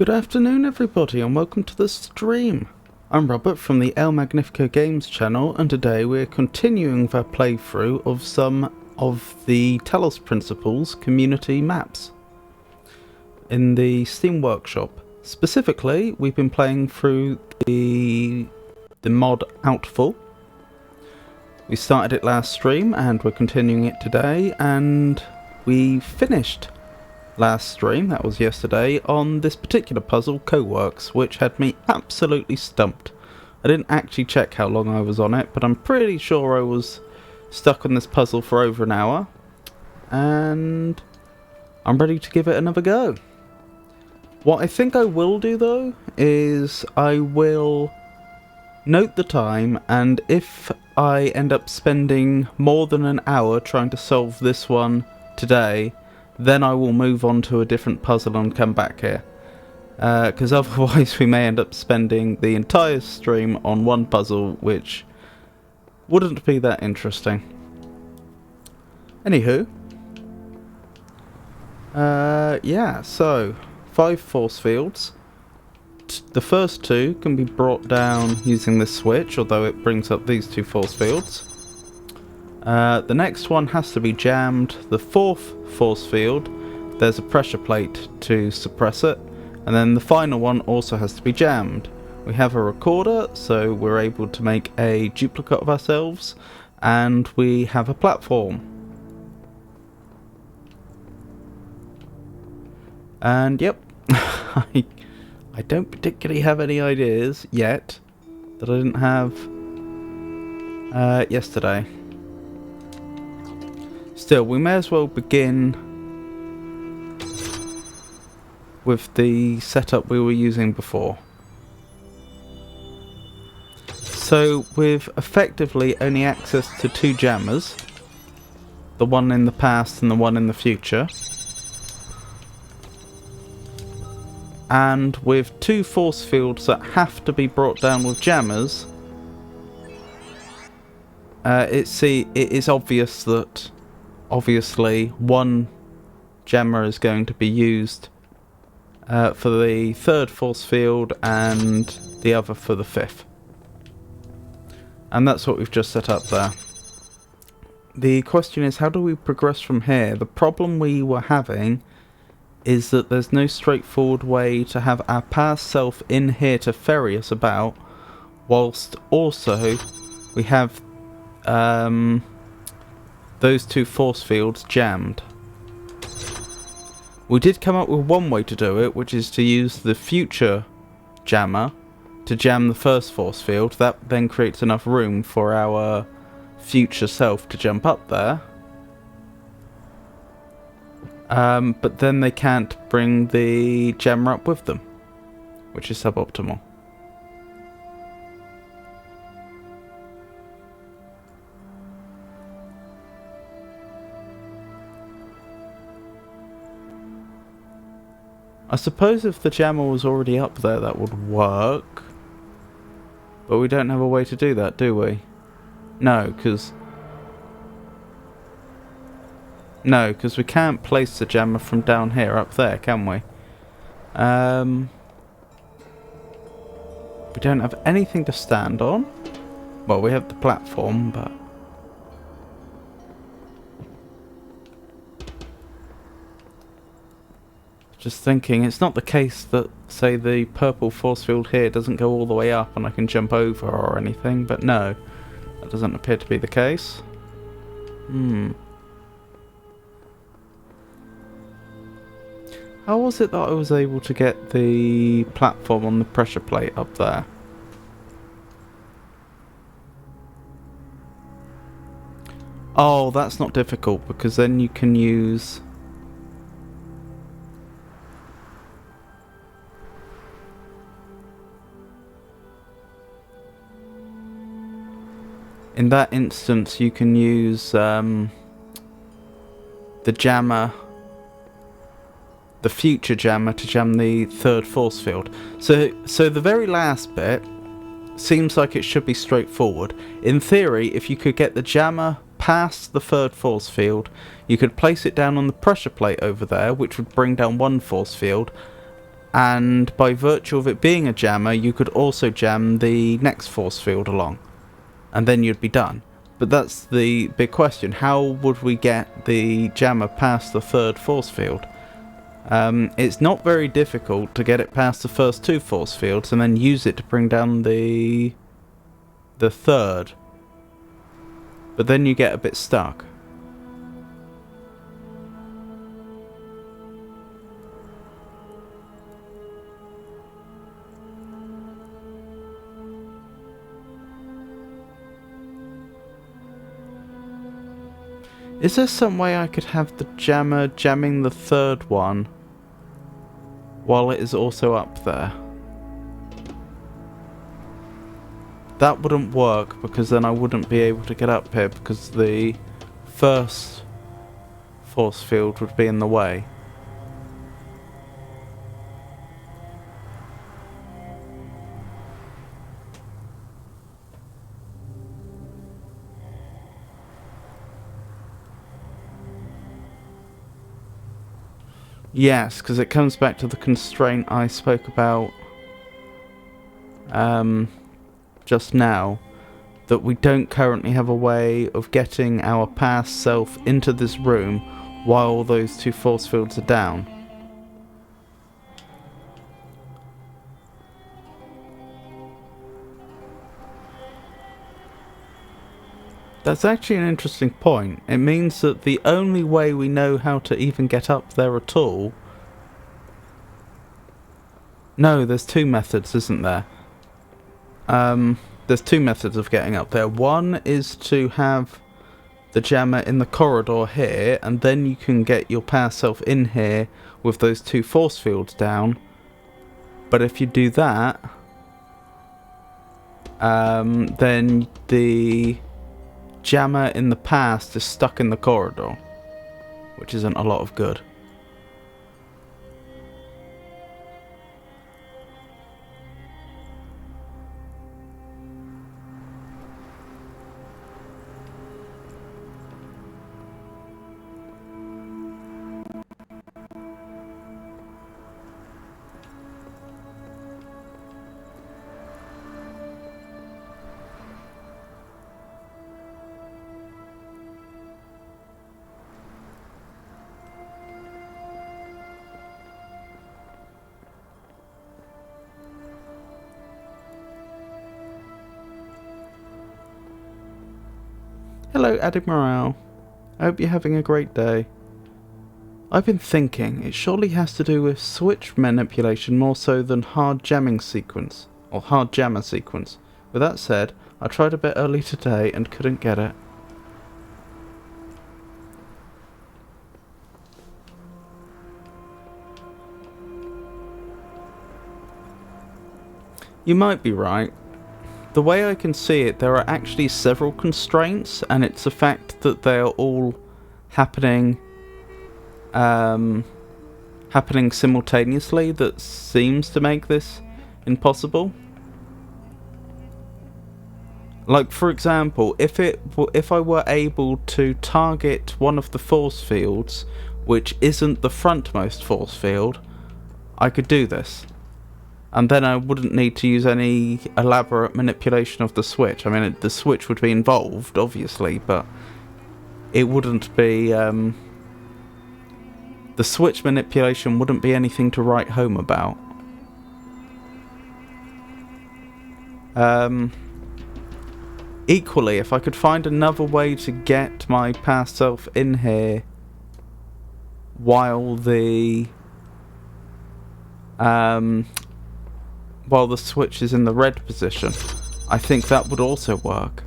Good afternoon everybody and welcome to the stream. I'm Robert from the El Magnifico Games channel, and today we're continuing with our playthrough of some of the Talos Principles community maps in the Steam Workshop. Specifically, we've been playing through the mod Outfall. We started it last stream and we're continuing it today, and we finished last stream, that was yesterday, on this particular puzzle, Co-Works, which had me absolutely stumped. I didn't actually check how long I was on it, but I'm pretty sure I was stuck on this puzzle for over an hour, and I'm ready to give it another go. What I think I will do though is I will note the time, and if I end up spending more than an hour trying to solve this one today, then I will move on to a different puzzle and come back here. Because otherwise we may end up spending the entire stream on one puzzle, which wouldn't be that interesting. Anywho. Yeah, so 5 force fields. The first 2 can be brought down using this switch, although it brings up these 2 force fields. The next one has to be jammed. The 4th force field, there's a pressure plate to suppress it, and then the final one also has to be jammed. We have a recorder, so we're able to make a duplicate of ourselves, and we have a platform. And yep, I don't particularly have any ideas yet that I didn't have yesterday. Still, we may as well begin with the setup we were using before. So, with effectively only access to 2 jammers, the one in the past and the one in the future, and with 2 force fields that have to be brought down with jammers, it is obvious that obviously one jammer is going to be used for the 3rd force field and the other for the 5th. And that's what we've just set up there. The question is, how do we progress from here? The problem we were having is that there's no straightforward way to have our past self in here to ferry us about, whilst also we have those 2 force fields jammed. We did come up with one way to do it, which is to use the future jammer to jam the 1st force field. That then creates enough room for our future self to jump up there. But then they can't bring the jammer up with them, which is suboptimal. I suppose if the jammer was already up there that would work, but we don't have a way to do that, do we? No, because we can't place the jammer from down here up there, can we? We don't have anything to stand on. Well, we have the platform, but just thinking, it's not the case that, say, the purple force field here doesn't go all the way up and I can jump over or anything, but no, that doesn't appear to be the case. How was it that I was able to get the platform on the pressure plate up there? Oh, that's not difficult, because then you can use... In that instance, you can use the jammer, the future jammer, to jam the 3rd force field. So the very last bit seems like it should be straightforward. In theory, if you could get the jammer past the 3rd force field, you could place it down on the pressure plate over there, which would bring down 1 force field, and by virtue of it being a jammer, you could also jam the next force field along, and then you'd be done. But that's the big question: how would we get the jammer past the third force field? It's not very difficult to get it past the first two force fields and then use it to bring down the third, but then you get a bit stuck. Is there some way I could have the jammer jamming the third one while it is also up there? That wouldn't work, because then I wouldn't be able to get up here, because the first force field would be in the way. Yes, because it comes back to the constraint I spoke about just now, that we don't currently have a way of getting our past self into this room while those two force fields are down. That's actually an interesting point. It means that the only way we know how to even get up there at all... No, there's two methods, isn't there? There's two methods of getting up there. One is to have the jammer in the corridor here, and then you can get your past self in here with those two force fields down. But if you do that, then the jammer in the past is stuck in the corridor, which isn't a lot of good. Hello, Admiral. I hope you're having a great day. I've been thinking, it surely has to do with switch manipulation more so than hard jamming sequence, or hard jammer sequence. With that said, I tried a bit early today and couldn't get it. You might be right. The way I can see it, there are actually several constraints, and it's the fact that they are all happening simultaneously that seems to make this impossible. Like, for example, if I were able to target one of the force fields, which isn't the frontmost force field, I could do this. And then I wouldn't need to use any elaborate manipulation of the switch. I mean, the switch would be involved, obviously, but it wouldn't be... the switch manipulation wouldn't be anything to write home about. Equally, if I could find another way to get my past self in here while the switch is in the red position, I think that would also work.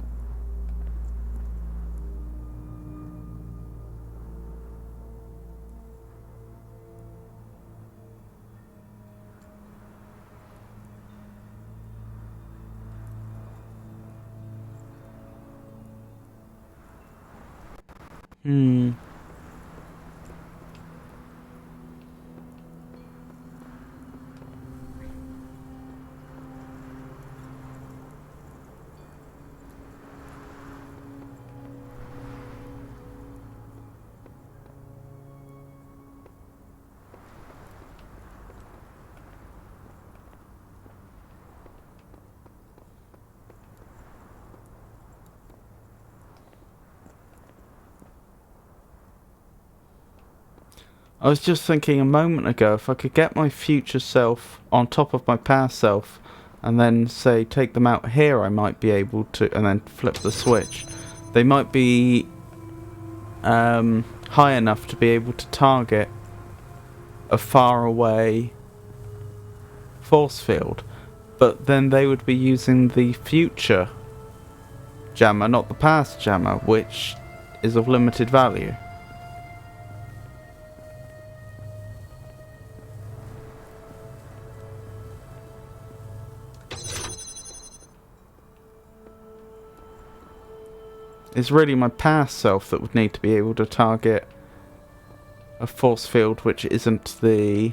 I was just thinking a moment ago, if I could get my future self on top of my past self, and then, say, take them out here, I might be able to, and then flip the switch. They might be high enough to be able to target a far away force field, but then they would be using the future jammer, not the past jammer, which is of limited value. It's really my past self that would need to be able to target a force field which isn't the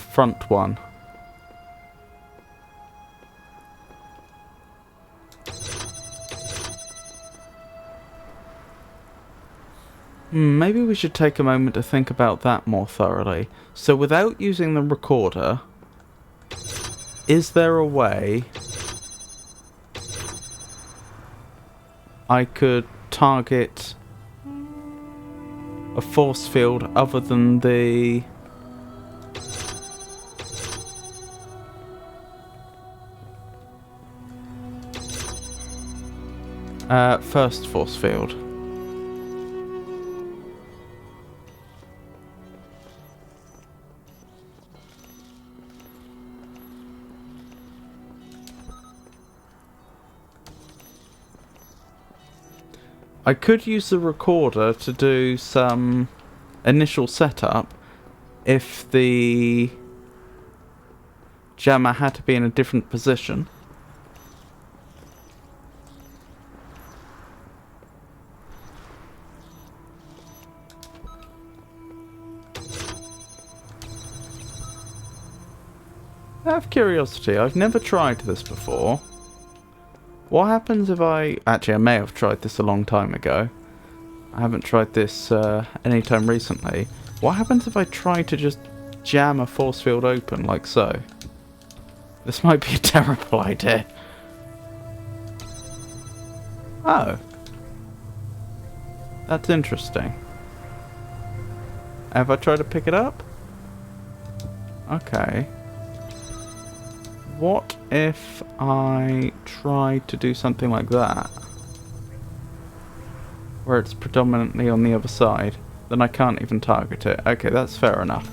front one. Maybe we should take a moment to think about that more thoroughly. So without using the recorder, is there a way I could target a force field other than the first force field? I could use the recorder to do some initial setup if the jammer had to be in a different position. Out of curiosity, I've never tried this before. What happens if actually, I may have tried this a long time ago. I haven't tried this anytime recently. What happens if I try to just jam a force field open like so? This might be a terrible idea. Oh. That's interesting. Have I tried to pick it up? Okay. What if I try to do something like that? Where it's predominantly on the other side. Then I can't even target it. Okay, that's fair enough.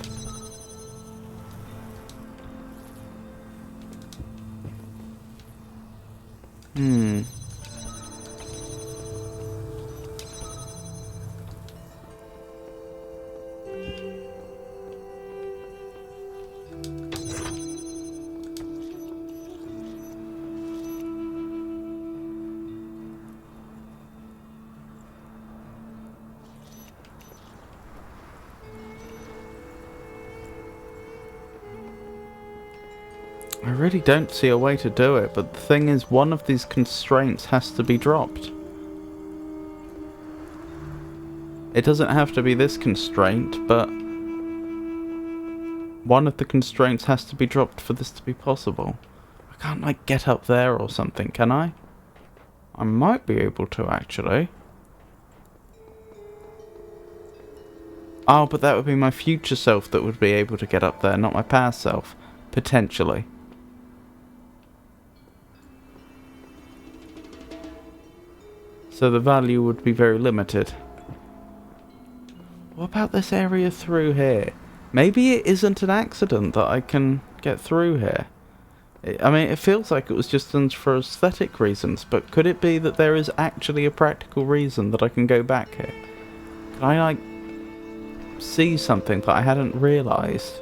I really don't see a way to do it, but the thing is, one of these constraints has to be dropped. It doesn't have to be this constraint, but one of the constraints has to be dropped for this to be possible. I can't, like, get up there or something, can I? I might be able to, actually. Oh, but that would be my future self that would be able to get up there, not my past self. Potentially. So the value would be very limited. What about this area through here? Maybe it isn't an accident that I can get through here. I mean, it feels like it was just done for aesthetic reasons, but could it be that there is actually a practical reason that I can go back here? Can I, like, see something that I hadn't realised?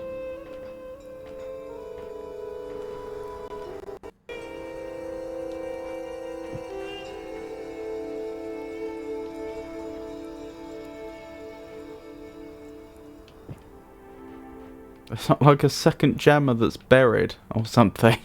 It's not like a second jammer that's buried or something.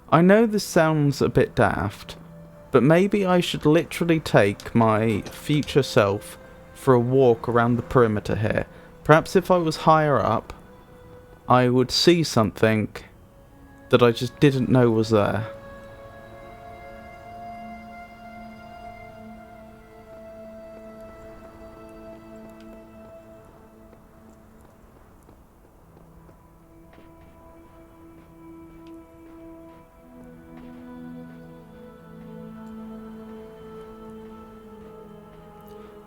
I know this sounds a bit daft, But maybe I should literally take my future self for a walk around the perimeter here. Perhaps if I was higher up, I would see something that I just didn't know was there.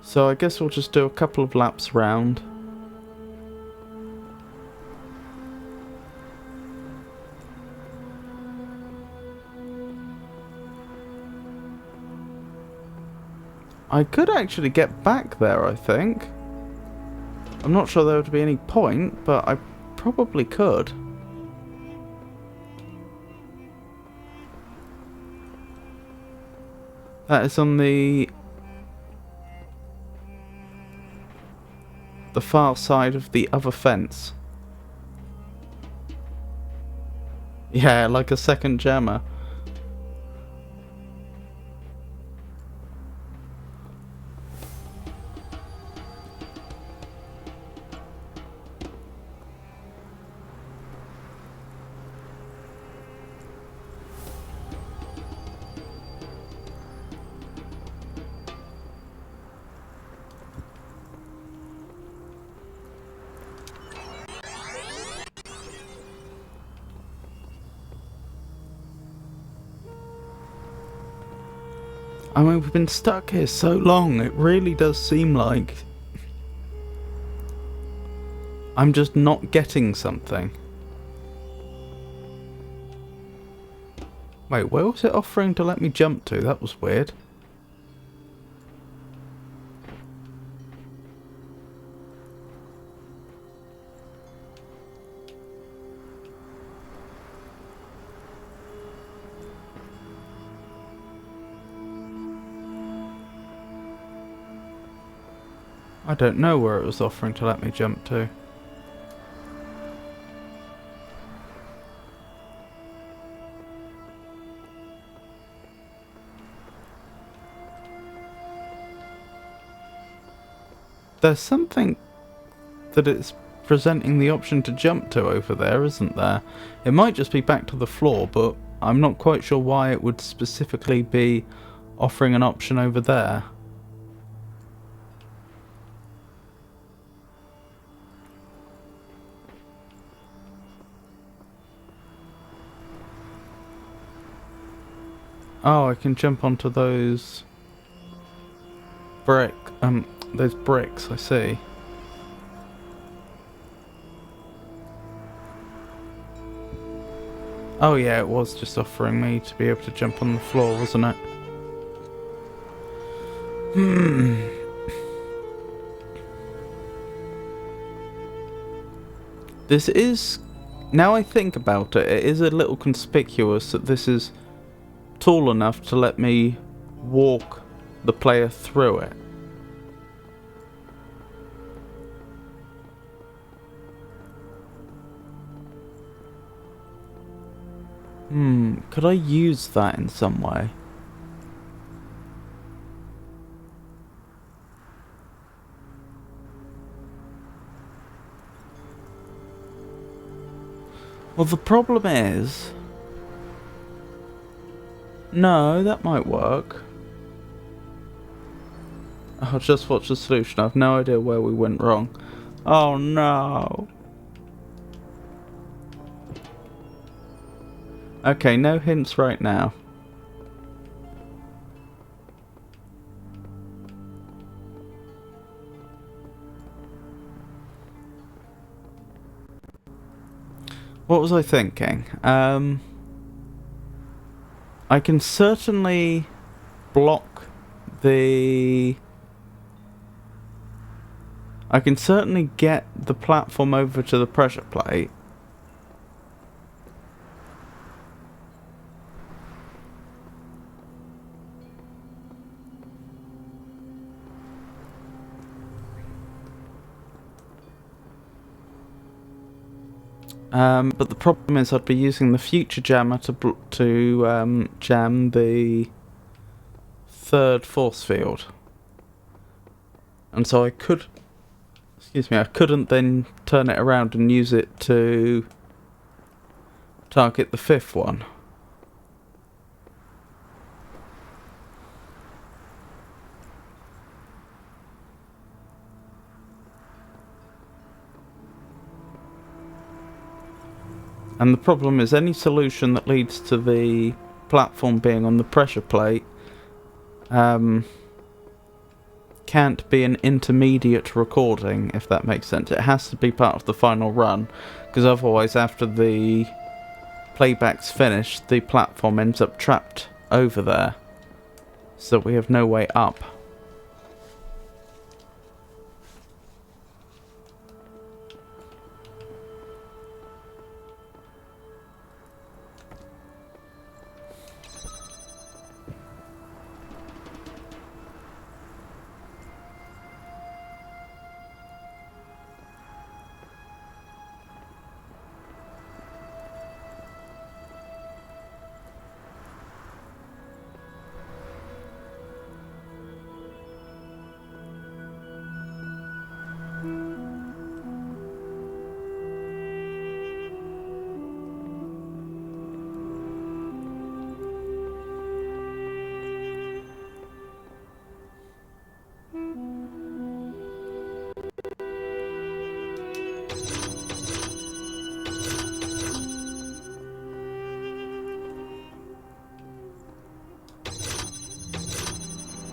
So I guess we'll just do a couple of laps round. I could actually get back there, I think. I'm not sure there would be any point, but I probably could. That is on the far side of the other fence. Yeah, like a second jammer. I mean, we've been stuck here so long, it really does seem like I'm just not getting something. Wait, where was it offering to let me jump to? That was weird. I don't know where it was offering to let me jump to. There's something that it's presenting the option to jump to over there, isn't there? It might just be back to the floor, but I'm not quite sure why it would specifically be offering an option over there. Oh, I can jump onto those those bricks, I see. Oh yeah, it was just offering me to be able to jump on the floor, wasn't it? This is, now I think about it, it is a little conspicuous that this is tall enough to let me walk the player through it. Could I use that in some way? Well, the problem is... No, that might work. I'll just watch the solution. I have no idea where we went wrong. Oh no. Okay, no hints right now. What was I thinking? I can certainly block the... I can certainly get the platform over to the pressure plate. But the problem is I'd be using the future jammer to jam the third force field. And so I couldn't then turn it around and use it to target the fifth one. And the problem is any solution that leads to the platform being on the pressure plate can't be an intermediate recording, if that makes sense. It has to be part of the final run, because otherwise after the playback's finished, the platform ends up trapped over there, so we have no way up.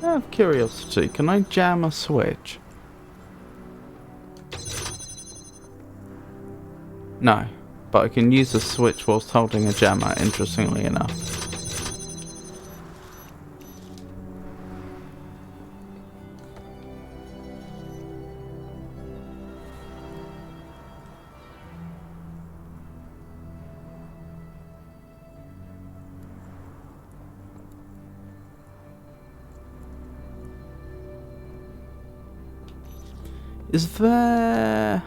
Out of curiosity, can I jam a switch? No, but I can use a switch whilst holding a jammer, interestingly enough. Is there...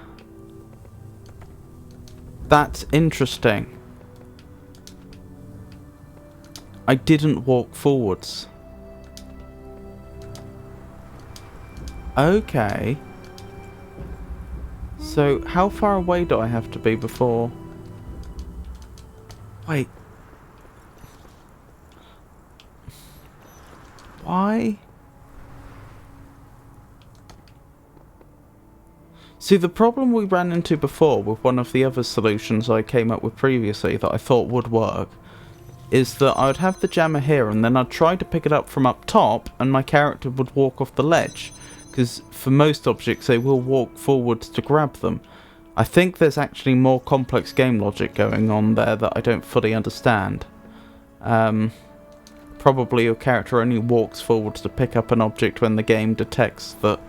That's interesting. I didn't walk forwards. Okay. So, how far away do I have to be before... Wait. Why? See, the problem we ran into before with one of the other solutions I came up with previously that I thought would work is that I would have the jammer here and then I'd try to pick it up from up top and my character would walk off the ledge, because for most objects they will walk forwards to grab them. I think there's actually more complex game logic going on there that I don't fully understand. Probably your character only walks forwards to pick up an object when the game detects that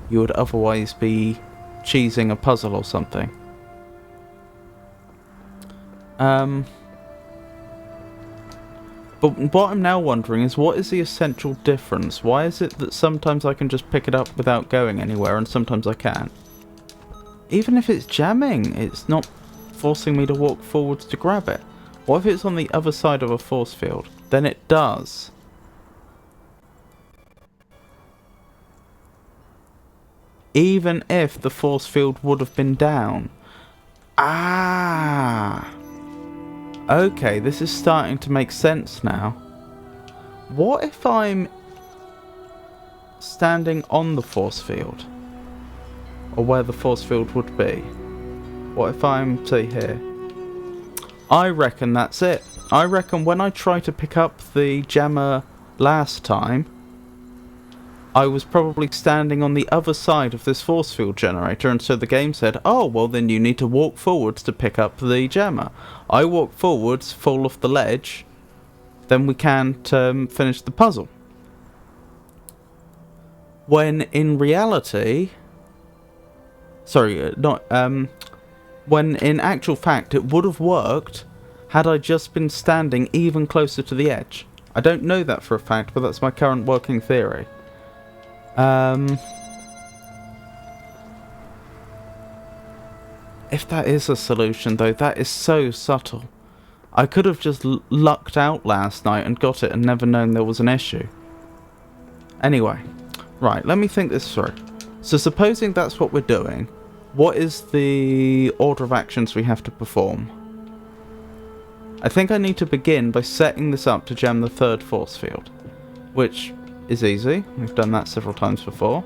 you would otherwise be cheesing a puzzle or something. But what I'm now wondering is, what is the essential difference? Why is it that sometimes I can just pick it up without going anywhere and sometimes I can't? Even if it's jamming, it's not forcing me to walk forwards to grab it. What if it's on the other side of a force field? Then it does. Even if the force field would have been down. Ah! Okay, this is starting to make sense now. What if I'm standing on the force field? Or where the force field would be? What if I'm, say, here? I reckon that's it. I reckon when I tried to pick up the jammer last time, I was probably standing on the other side of this force field generator, and so the game said, oh, well then you need to walk forwards to pick up the jammer. I walk forwards, fall off the ledge, then we can't finish the puzzle. When in reality... Sorry, when in actual fact it would have worked had I just been standing even closer to the edge. I don't know that for a fact, but that's my current working theory. If that is a solution, though, that is so subtle. I could have just lucked out last night and got it and never known there was an issue. Anyway, right, let me think this through. So supposing that's what we're doing, what is the order of actions we have to perform? I think I need to begin by setting this up to jam the third force field, which is easy. We've done that several times before.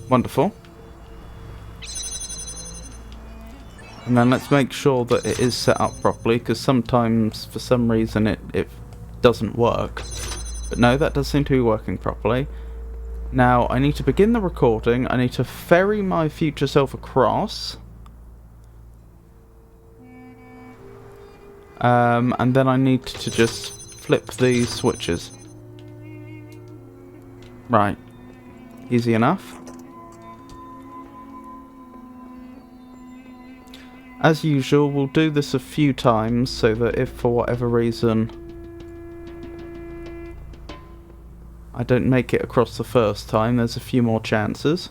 Wonderful. And then let's make sure that it is set up properly, because sometimes, for some reason, it doesn't work. But no, that does seem to be working properly. Now, I need to begin the recording. I need to ferry my future self across. And then I need to just flip these switches. Right. Easy enough. As usual, we'll do this a few times so that if for whatever reason I don't make it across the first time, there's a few more chances.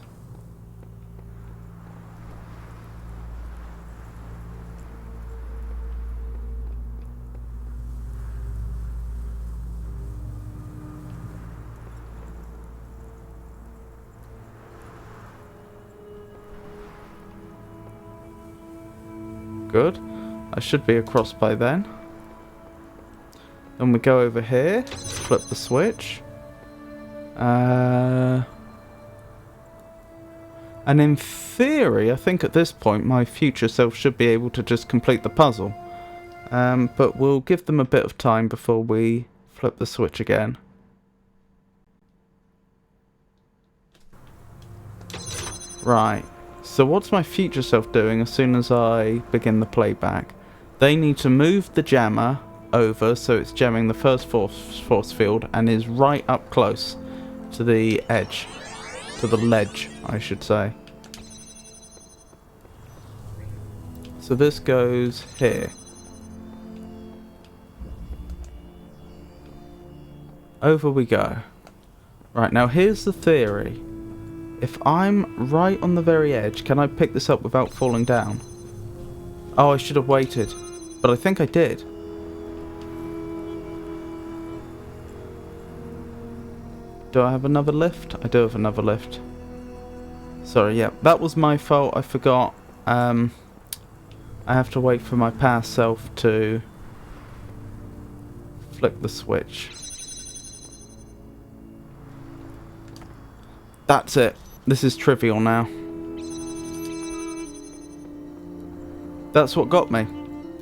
Good. I should be across by then. Then we go over here, flip the switch. And in theory, I think at this point my future self should be able to just complete the puzzle. But we'll give them a bit of time before we flip the switch again. Right. So what's my future self doing as soon as I begin the playback? They need to move the jammer over so it's jamming the first force field and is right up close to the edge. To the ledge, I should say. So this goes here. Over we go. Right, now here's the theory. If I'm right on the very edge, can I pick this up without falling down? Oh, I should have waited. But I think I did. Do I have another lift? I do have another lift. Sorry, yeah. That was my fault. I forgot. I have to wait for my past self to flick the switch. That's it. This is trivial now. That's what got me.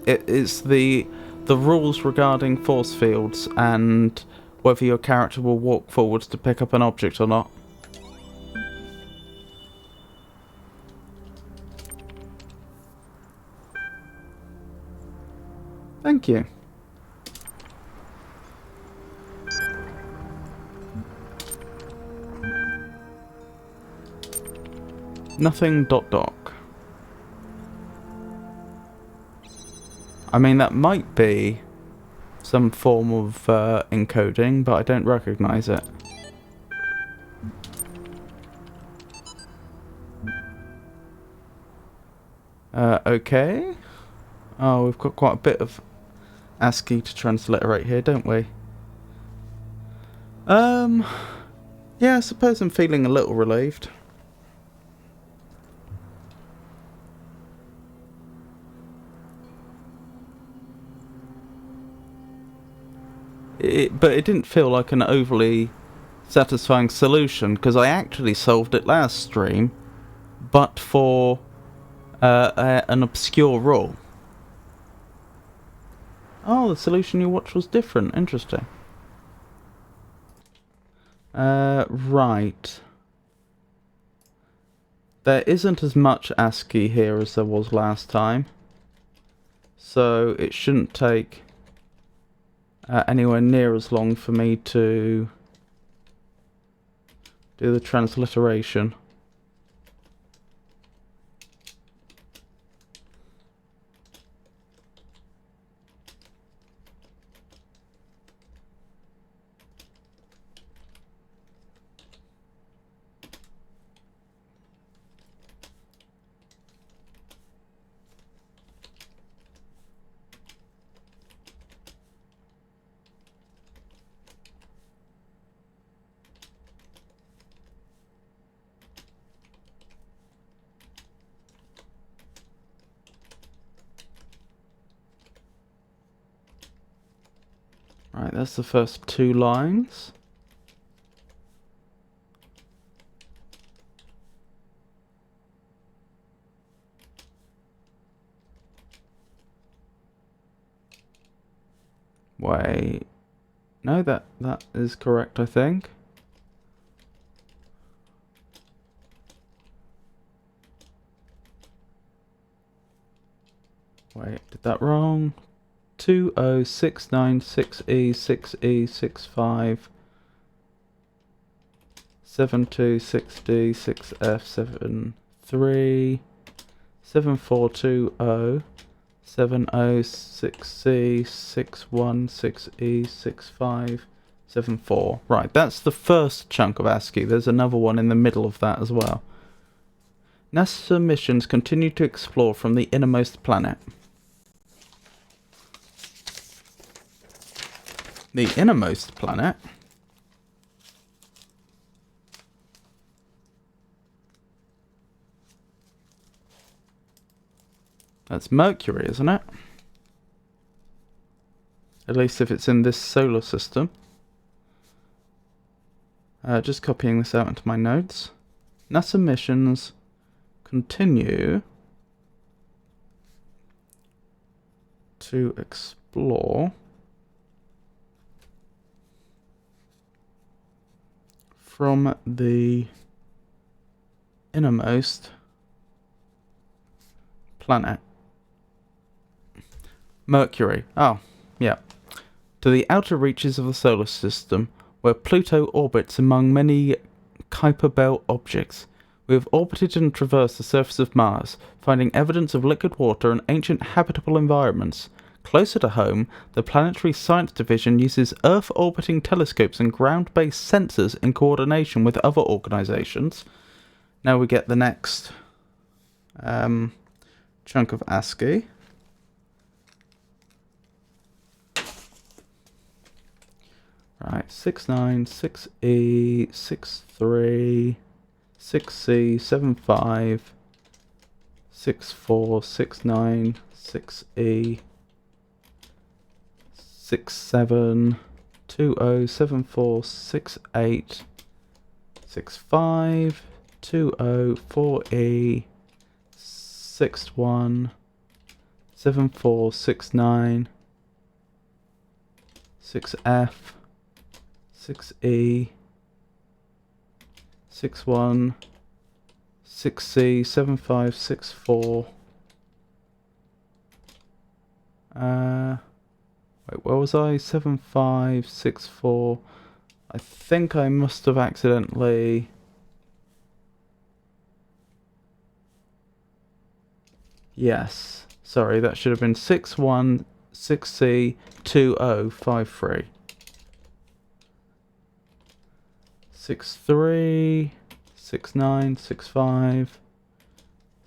It is the rules regarding force fields and whether your character will walk forwards to pick up an object or not. Thank you. Nothing ... I mean, that might be some form of encoding, but I don't recognize it. Okay. Oh, we've got quite a bit of ASCII to transliterate here, don't we? Yeah, I suppose I'm feeling a little relieved. But it didn't feel like an overly satisfying solution, because I actually solved it last stream, but for an obscure rule. Oh, the solution you watched was different. Interesting. Right. There isn't as much ASCII here as there was last time, so it shouldn't take anywhere near as long for me to do the transliteration. Right, that's the first 2 lines. Wait. No, that is correct, I think. Wait, did that wrong? 20696E 6E 65 726D 6F 73 7420 706C 616E 6574. Right, that's the first chunk of ASCII. There's another one in the middle of that as well. NASA missions continue to explore from the innermost planet. The innermost planet? That's Mercury, isn't it? At least if it's in this solar system. Just copying this out into my notes. NASA missions continue to explore from the innermost planet. Mercury. Oh, yeah. To the outer reaches of the solar system, where Pluto orbits among many Kuiper Belt objects. We have orbited and traversed the surface of Mars, finding evidence of liquid water and ancient habitable environments. Closer to home, the Planetary Science Division uses Earth-orbiting telescopes and ground-based sensors in coordination with other organisations. Now we get the next chunk of ASCII. Right, 69, 6E, 63, 6C, 75, 64, 69, 6E, 67, 20, 74, 68, 65, 20, 4E, 61, 74, 69, 6F, 6E, 61, 6C, 75, 64. Wait, where was I? 75, 64. I think I must have accidentally... Yes. Sorry, that should have been 61, 6C, 2053. 63, 69, 65,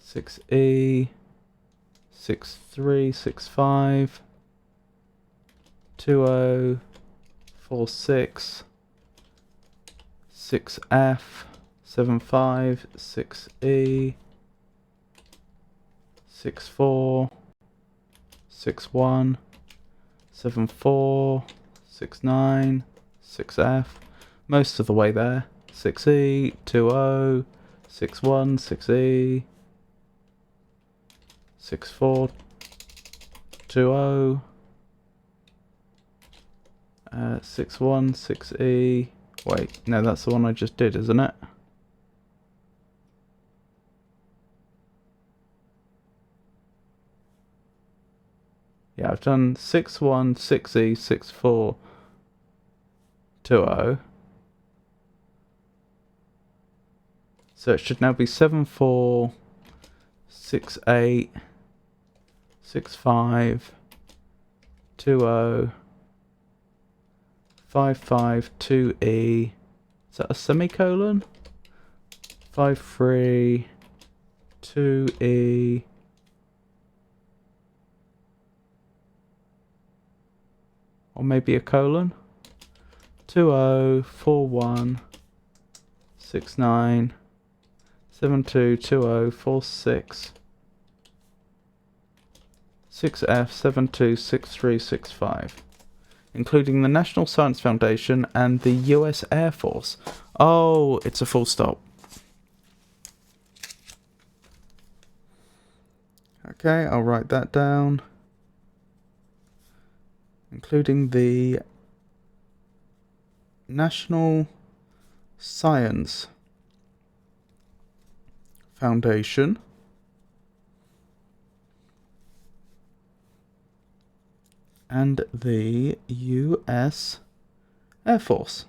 6E, 63, 65, 20, 46, 6F, 75, 6E, 64, 61, 74, 69, 6F. Most of the way there. 6E, 20, 61, 6E, 64, 20, 61, 6E. Wait, no, that's the one I just did, isn't it? Yeah, I've done 61, 6E, 64, 20. So it should now be 74, 68, 65, 20, 55, 2E. Is that a semicolon? 53, 2E. Or maybe a colon. 20, 41, 69, 72, 20, 46, 6F, 72, 63, 65. including the National Science Foundation and the US Air Force. Oh, it's a full stop. Okay, I'll write that down. Including the National Science Foundation and the US Air Force.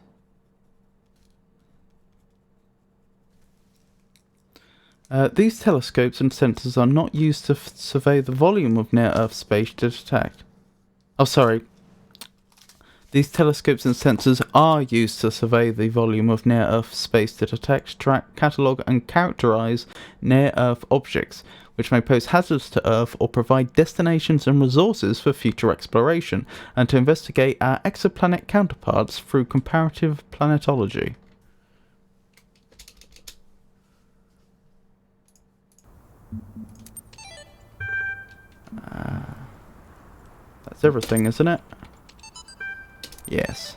These telescopes and sensors are not used to survey the volume of near-Earth space to detect. Oh, sorry. These telescopes and sensors are used to survey the volume of near-Earth space to detect, track, catalogue and characterise near-Earth objects, which may pose hazards to Earth or provide destinations and resources for future exploration, and to investigate our exoplanet counterparts through comparative planetology. That's everything, isn't it? Yes.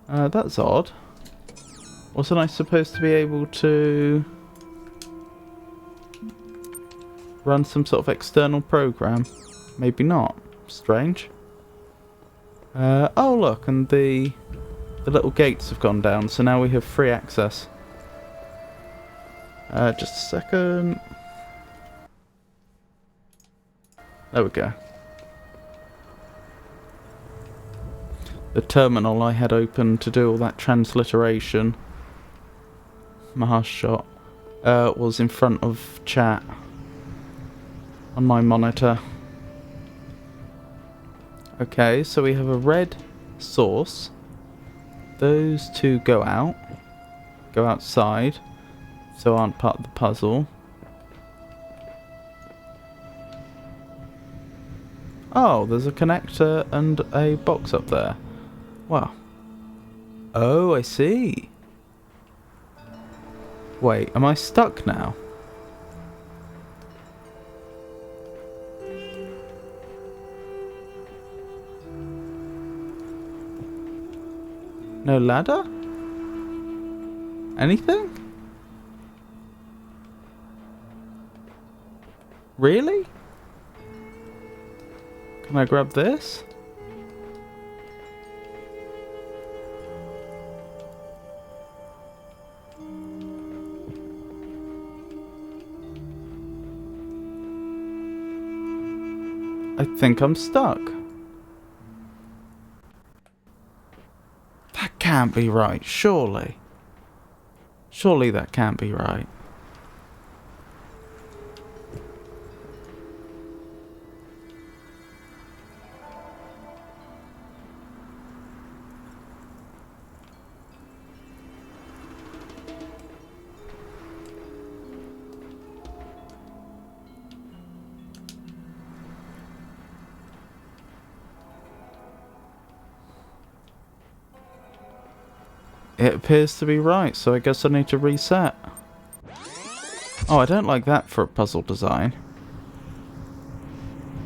That's odd. Wasn't I supposed to be able to run some sort of external program? Maybe not. Strange. Oh look, and the little gates have gone down, so now we have free access. Just a second. There we go. The terminal I had open to do all that transliteration, Mahashot, was in front of chat on my monitor. Okay, so we have a red source. Those two go outside, so aren't part of the puzzle. Oh, there's a connector and a box up there. Wow. Oh, I see. Wait, am I stuck now? No ladder? Anything? Really? Can I grab this? I think I'm stuck. That can't be right, surely. Surely that can't be right. It appears to be right, so I guess I need to reset. Oh, I don't like that for a puzzle design.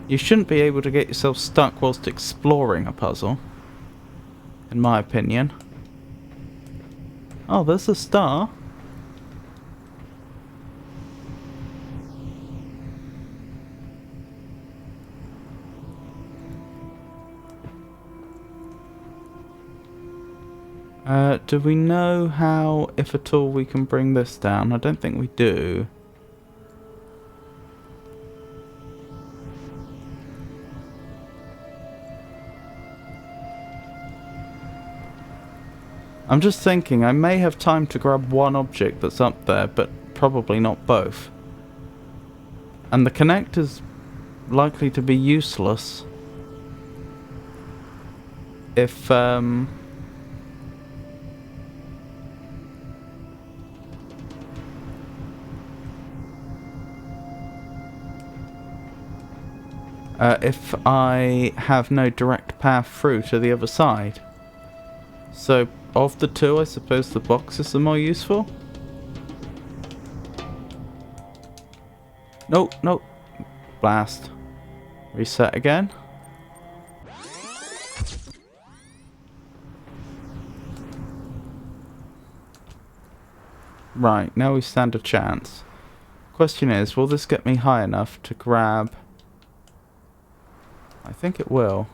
You shouldn't be able to get yourself stuck whilst exploring a puzzle, in my opinion. Oh, there's a star. Do we know how, if at all, we can bring this down? I don't think we do. I'm just thinking, I may have time to grab one object that's up there, but probably not both. And the connector's likely to be useless if, if I have no direct path through to the other side. So, of the two, I suppose the box is the more useful? No, no. Blast. Reset again. Right, now we stand a chance. Question is, will this get me high enough to grab... I think it will.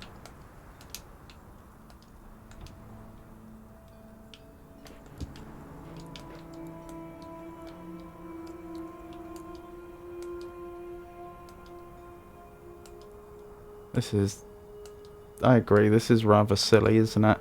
This is... I agree, this is rather silly, isn't it?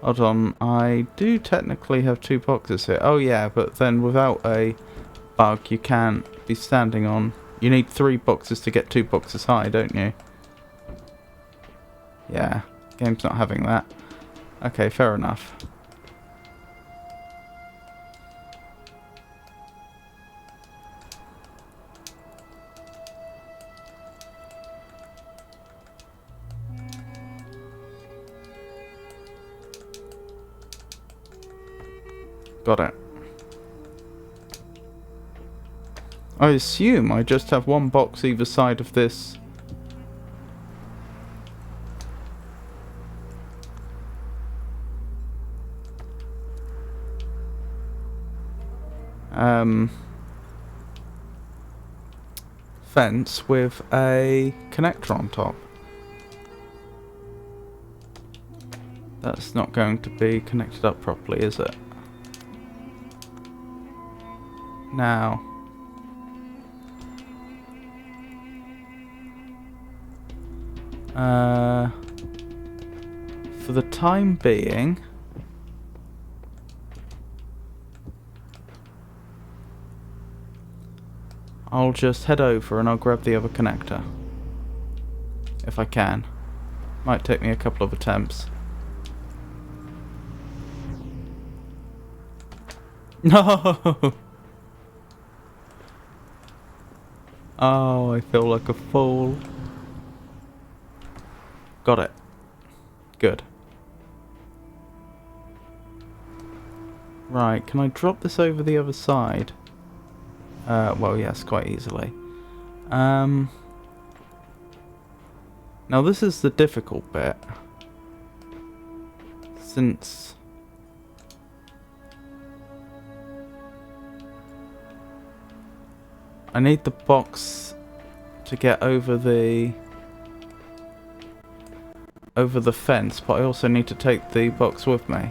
Hold on, I do technically have 2 boxes here. Oh yeah, but then without a bug you can't be standing on... You need 3 boxes to get 2 boxes high, don't you? Yeah, game's not having that. Okay, fair enough. Got it. I assume I just have 1 box either side of this. Fence with a connector on top. That's not going to be connected up properly, is it? Now. For the time being, I'll just head over and I'll grab the other connector. If I can. Might take me a couple of attempts. No! Oh, I feel like a fool. Got it. Good. Right, can I drop this over the other side? Well, yes, quite easily. Now this is the difficult bit. Since... I need the box to get over the fence, but I also need to take the box with me.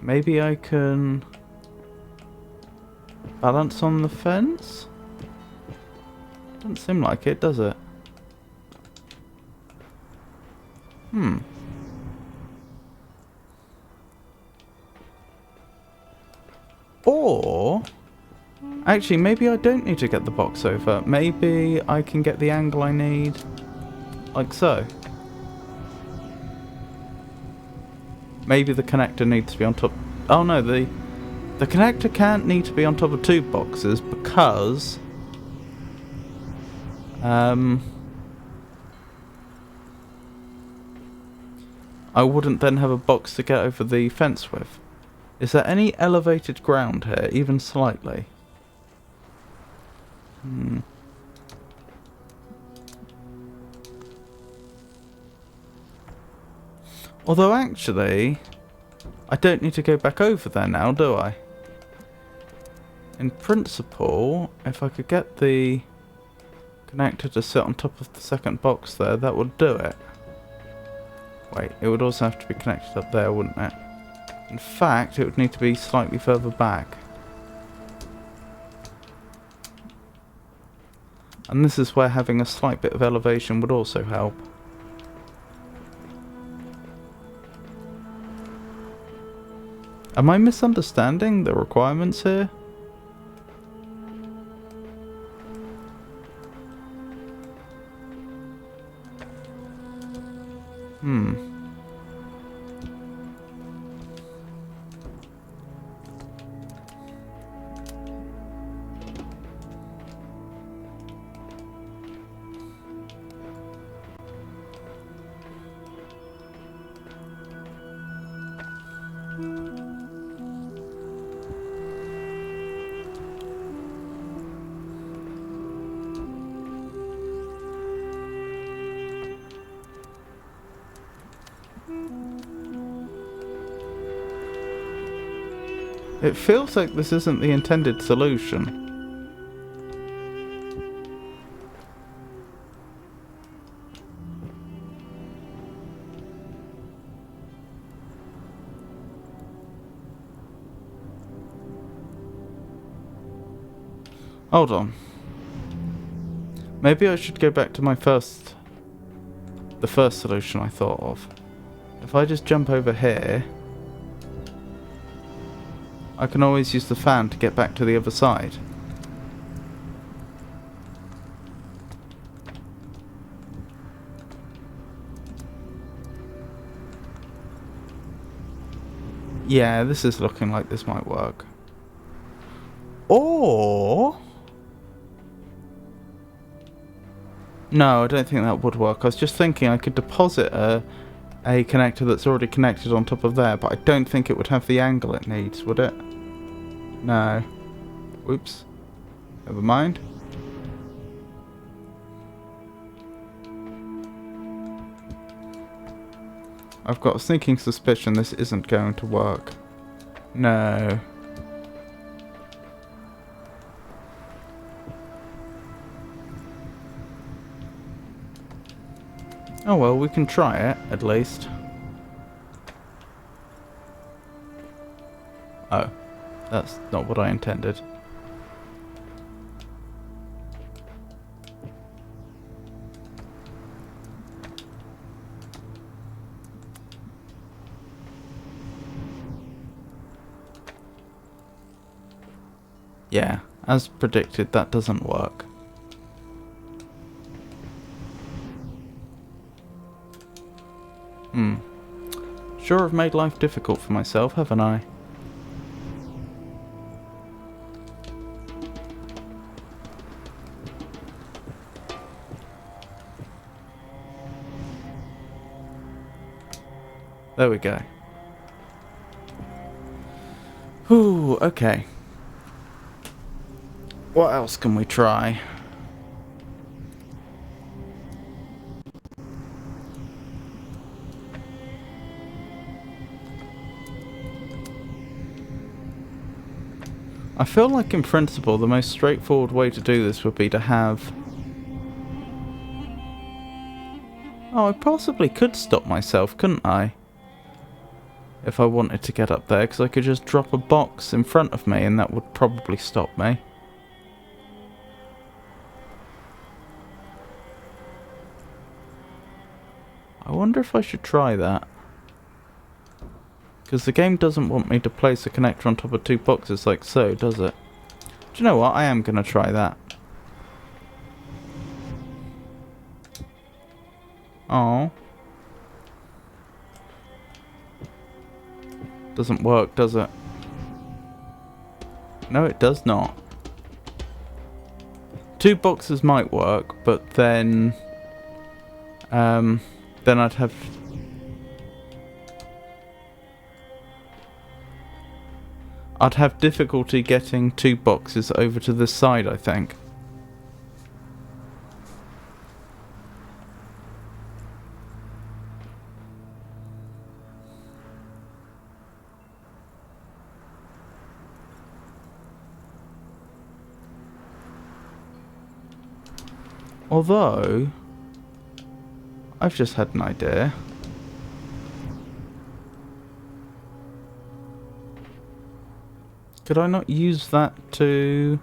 Maybe I can balance on the fence? Doesn't seem like it, does it? Or... Actually, maybe I don't need to get the box over. Maybe I can get the angle I need like so. Maybe the connector needs to be on top... Oh no, the connector can't need to be on top of 2 boxes because... I wouldn't then have a box to get over the fence with. Is there any elevated ground here, even slightly? Although actually, I don't need to go back over there now, do I? In principle, if I could get the connector to sit on top of the second box there, that would do it. Wait, it would also have to be connected up there, wouldn't it? In fact, it would need to be slightly further back. And this is where having a slight bit of elevation would also help. Am I misunderstanding the requirements here? It feels like this isn't the intended solution. Hold on. Maybe I should go back to the first solution I thought of. If I just jump over here, I can always use the fan to get back to the other side. Yeah, this is looking like this might work. Or... no, I don't think that would work. I was just thinking I could deposit a connector that's already connected on top of there, but I don't think it would have the angle it needs, would it? No. Oops. Never mind. I've got a sneaking suspicion this isn't going to work. No. Oh well, we can try it, at least. Oh. That's not what I intended. Yeah, as predicted, that doesn't work. Sure, I've made life difficult for myself, haven't I? There we go. Ooh, okay. What else can we try? I feel like in principle the most straightforward way to do this would be to have... oh, I possibly could stop myself, couldn't I? If I wanted to get up there, because I could just drop a box in front of me and that would probably stop me. I wonder if I should try that. Because the game doesn't want me to place a connector on top of two boxes like so, does it? Do you know what? I am going to try that. Oh. Doesn't work, does it? No, it does not. Two boxes might work, but then I'd have... I'd have difficulty getting two boxes over to this side, I think. Although, I've just had an idea. Could I not use that to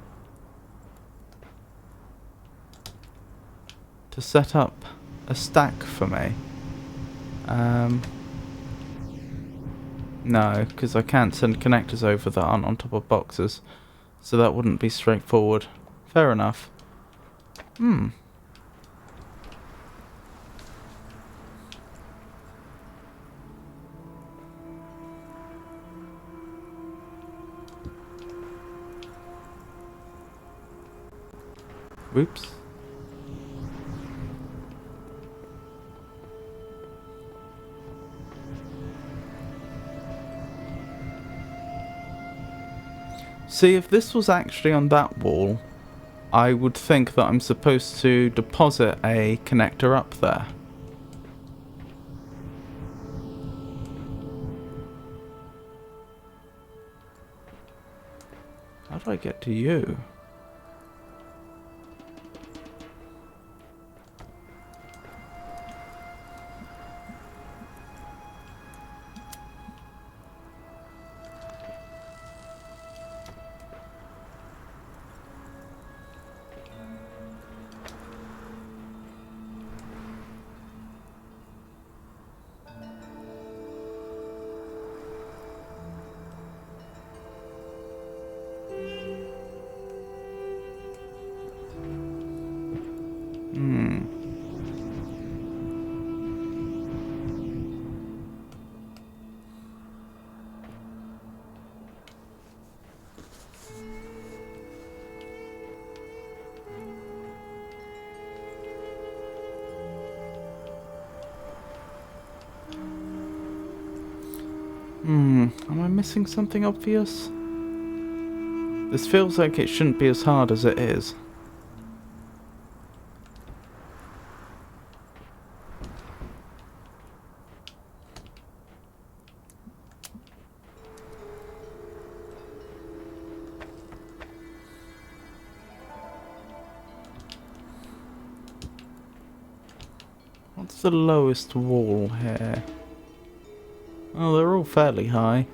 set up a stack for me? No, because I can't send connectors over that aren't on top of boxes, so that wouldn't be straightforward. Fair enough. Whoops. See, if this was actually on that wall, I would think that I'm supposed to deposit a connector up there. do I get to you? Am I missing something obvious? This feels like it shouldn't be as hard as it is. What's the lowest wall here? Oh, they're all fairly high.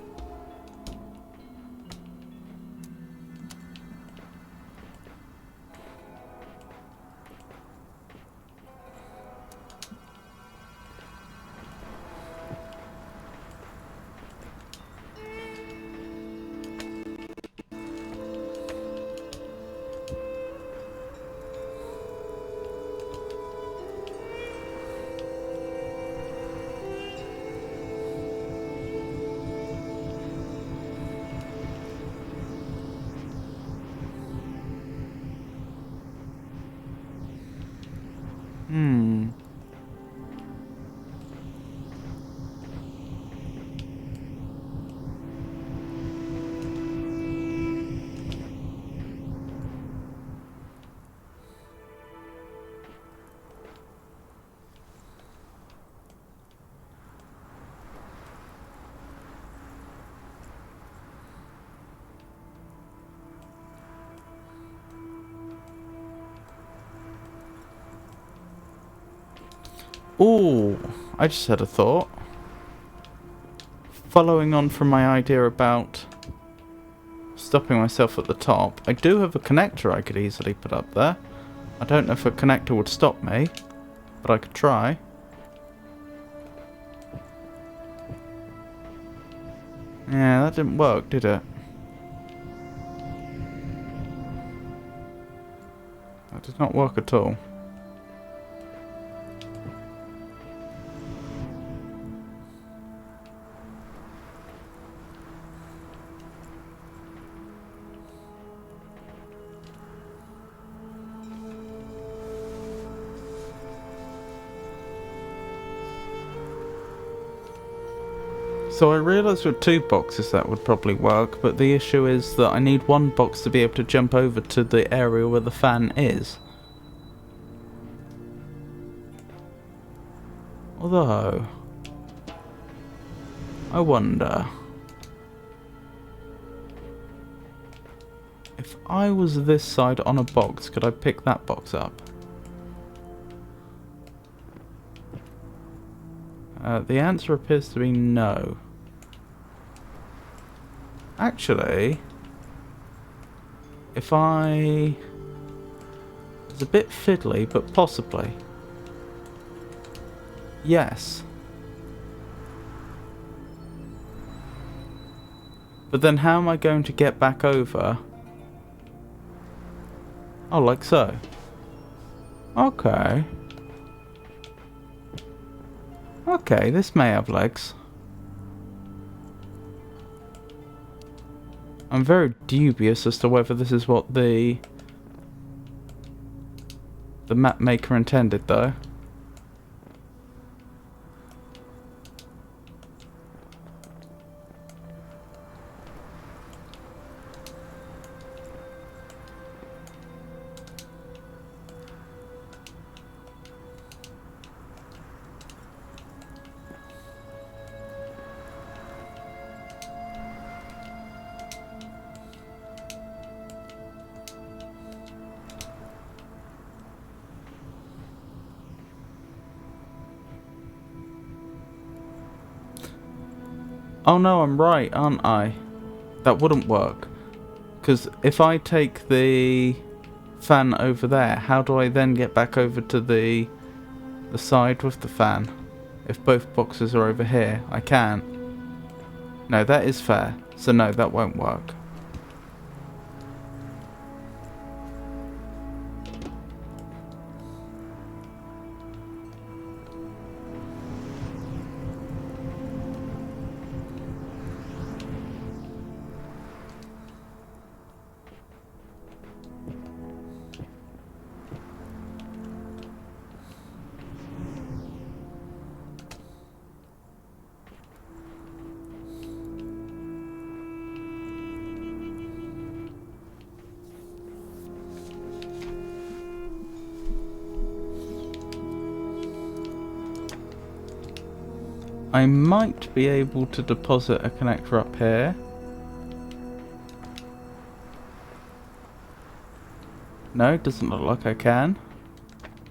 Ooh, I just had a thought. Following on from my idea about stopping myself at the top, I do have a connector I could easily put up there. I don't know if a connector would stop me, but I could try. Yeah, that didn't work, did it? That did not work at all. So I realised with 2 boxes that would probably work, but the issue is that I need 1 box to be able to jump over to the area where the fan is. Although, I wonder if I was this side on a box, could I pick that box up? The answer appears to be no. Actually, if I... It's a bit fiddly, but possibly. Yes. But then how am I going to get back over? Oh, like so. Okay. Okay, this may have legs. I'm very dubious as to whether this is what the map maker intended, though. Oh no, I'm right, aren't I? That wouldn't work. Because if I take the fan over there, how do I then get back over to the side with the fan? If both boxes are over here, I can't. No, that is fair. So no, that won't work. I might be able to deposit a connector up here. No, doesn't look like I can.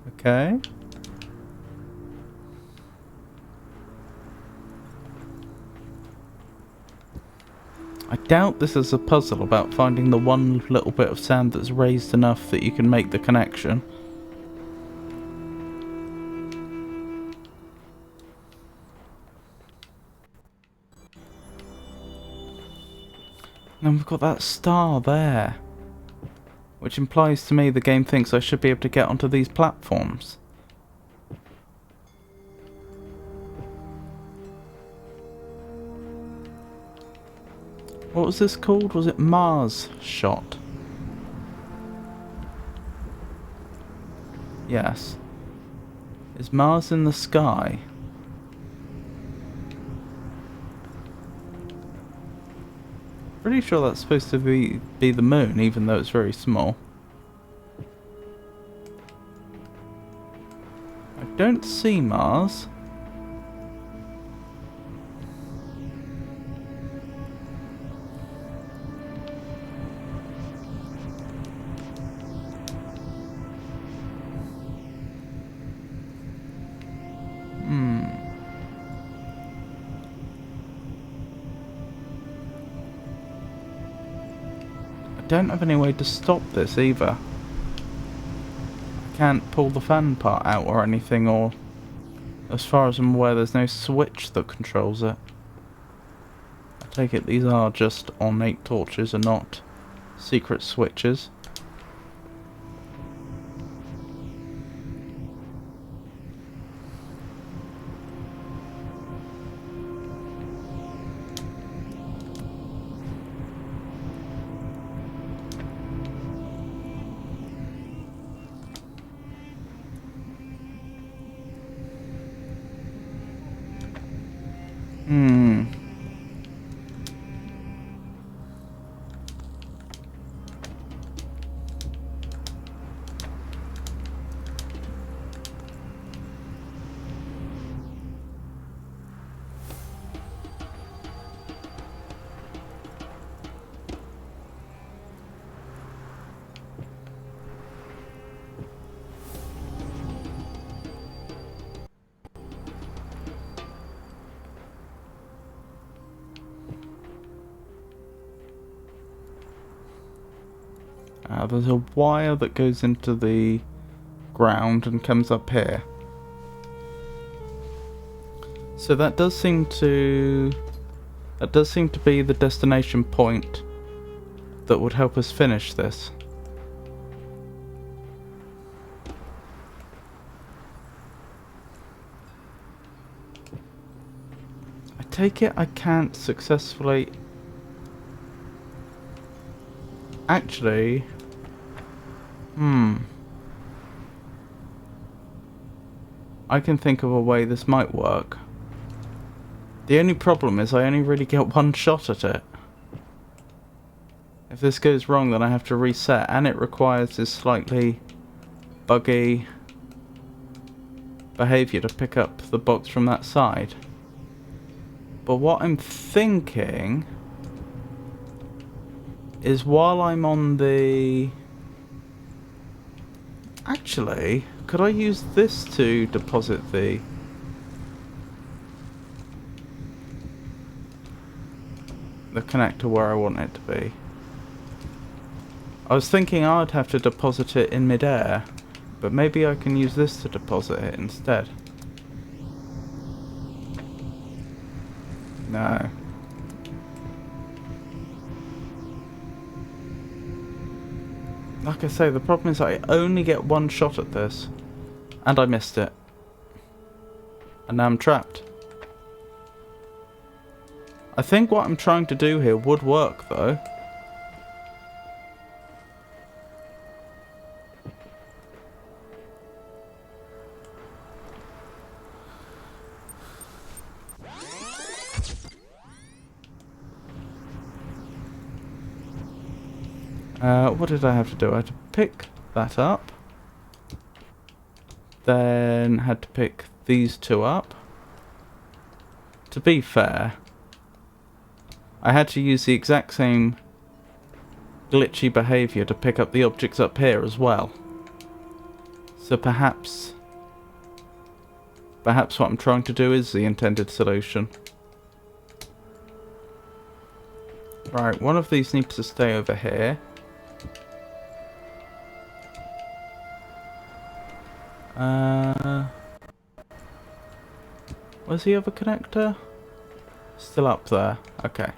Okay. I doubt this is a puzzle about finding the one little bit of sand that's raised enough that you can make the connection. And we've got that star there, which implies to me the game thinks I should be able to get onto these platforms. What was this called? Was it Mars shot? Yes. Is Mars in the sky? Pretty sure that's supposed to be the moon, even though it's very small. I don't see Mars. I don't have any way to stop this either. I can't pull the fan part out or anything, or as far as I'm aware there's no switch that controls it. I take it these are just ornate torches and not secret switches. There's a wire that goes into the ground and comes up here. So that does seem to be the destination point that would help us finish this. I take it I can't successfully... Actually... I can think of a way this might work. The only problem is I only really get one shot at it. If this goes wrong, then I have to reset, and it requires this slightly buggy behaviour to pick up the box from that side. But what I'm thinking is while I'm on the... Actually, could I use this to deposit the... the connector where I want it to be. I was thinking I'd have to deposit it in midair, but maybe I can use this to deposit it instead. No. Like I say, the problem is I only get one shot at this. And I missed it. And now I'm trapped. I think what I'm trying to do here would work, though. What did I have to do? I had to pick that up. Then had to pick these two up. To be fair, I had to use the exact same glitchy behaviour to pick up the objects up here as well. So perhaps what I'm trying to do is the intended solution. Right, one of these needs to stay over here. Where's the other connector? Still up there. Okay.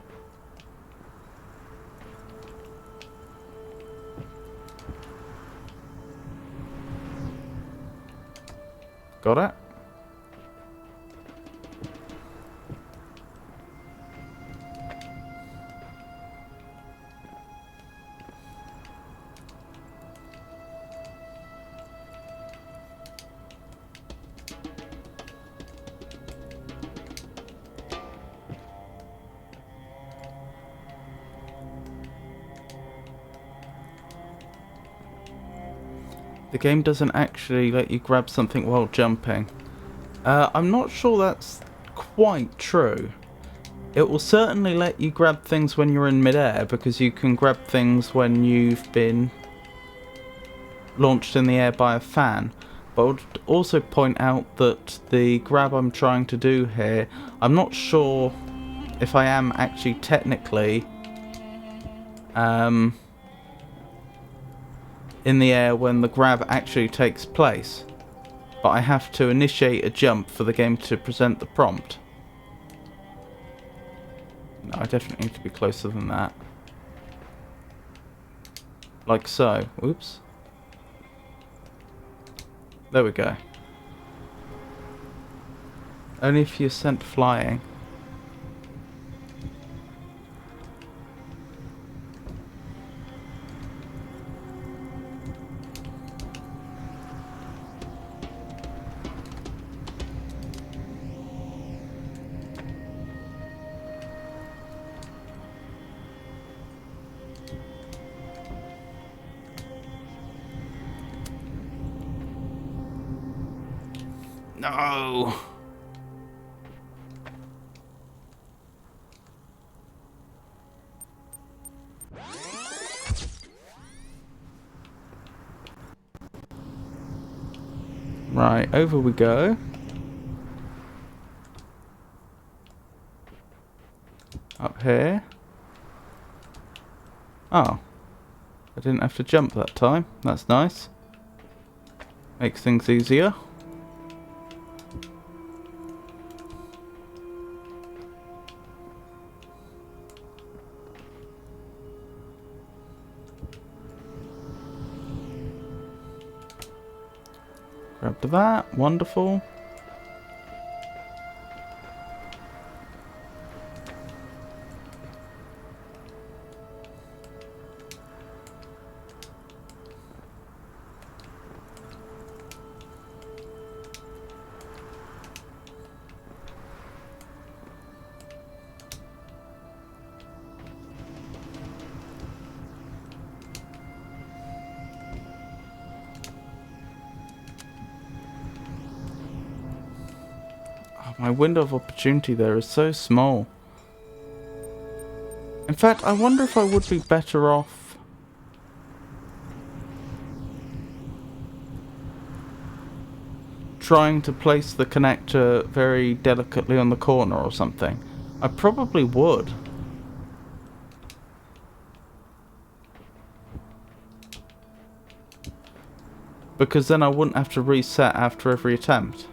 Got it? The game doesn't actually let you grab something while jumping. I'm not sure that's quite true. It will certainly let you grab things when you're in midair, because you can grab things when you've been launched in the air by a fan. But I would also point out that the grab I'm trying to do here, I'm not sure if I am actually technically in the air when the grab actually takes place, but I have to initiate a jump for the game to present the prompt. No, I definitely need to be closer than that. Like so. Oops. There we go. Only if you're sent flying. No. Right, over we go. Up here. Oh. I didn't have to jump that time. That's nice. Makes things easier. Grab that, wonderful. My window of opportunity there is so small. In fact, I wonder if I would be better off trying to place the connector very delicately on the corner or something. I probably would. Because then I wouldn't have to reset after every attempt.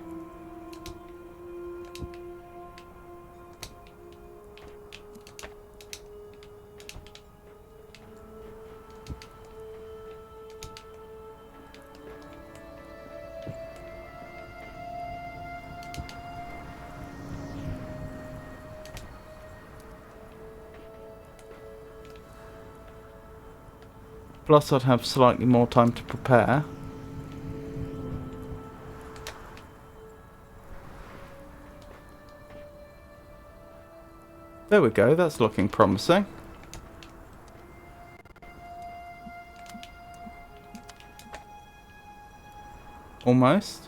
Plus I'd have slightly more time to prepare. There we go, that's looking promising. Almost.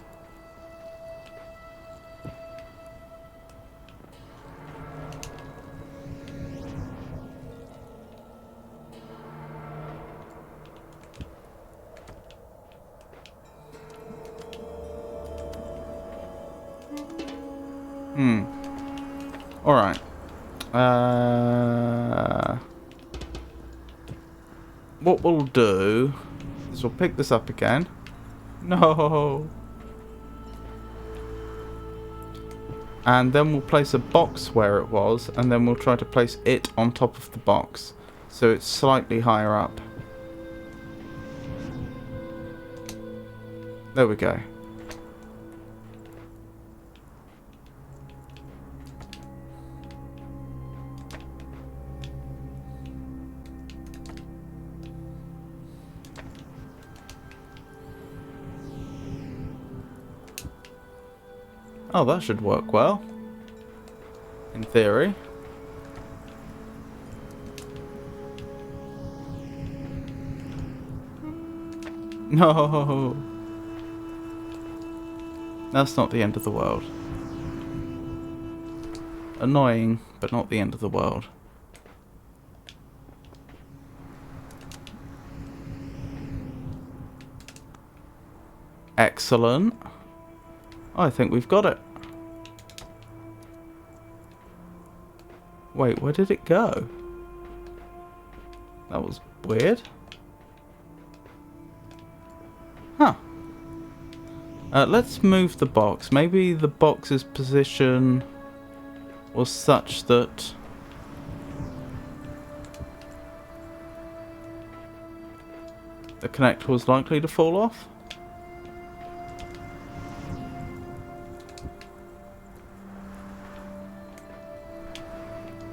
Alright. What we'll do is we'll pick this up again. No! And then we'll place a box where it was, and then we'll try to place it on top of the box, so it's slightly higher up. There we go. Oh, that should work well. In theory. No! That's not the end of the world. Annoying, but not the end of the world. Excellent. I think we've got it. Wait, where did it go? That was weird. Huh. Let's move the box. Maybe the box's position was such that the connector was likely to fall off.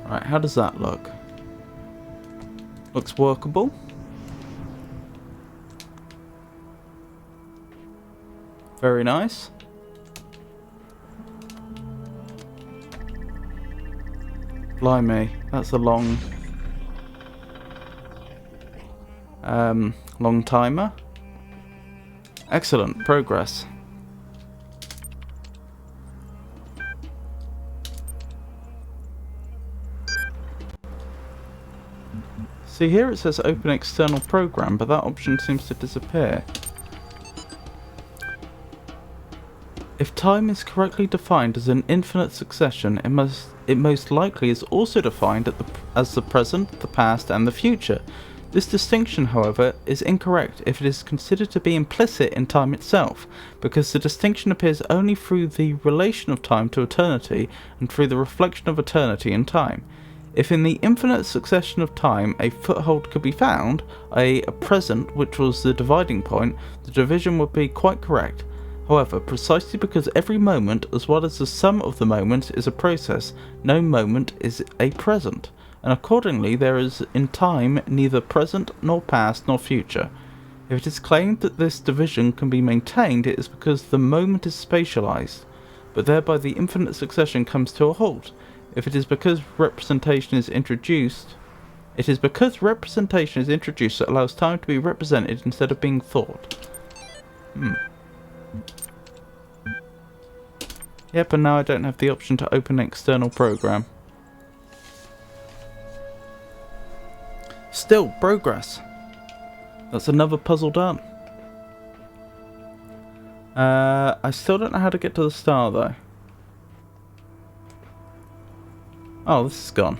Right, how does that look? Looks workable. Very nice. Blimey, that's a long timer. Excellent progress. See, here it says open external program, but that option seems to disappear. If time is correctly defined as an infinite succession, it most likely is also defined as the present, the past, and the future. This distinction, however, is incorrect if it is considered to be implicit in time itself, because the distinction appears only through the relation of time to eternity and through the reflection of eternity in time. If in the infinite succession of time a foothold could be found, i.e. a present which was the dividing point, the division would be quite correct. However, precisely because every moment, as well as the sum of the moments, is a process, no moment is a present, and accordingly there is in time neither present nor past nor future. If it is claimed that this division can be maintained, it is because the moment is spatialized, but thereby the infinite succession comes to a halt. If it is because representation is introduced, that allows time to be represented instead of being thought. Yep, and now I don't have the option to open an external program. Still, progress. That's another puzzle done. I still don't know how to get to the star though. Oh, this is gone.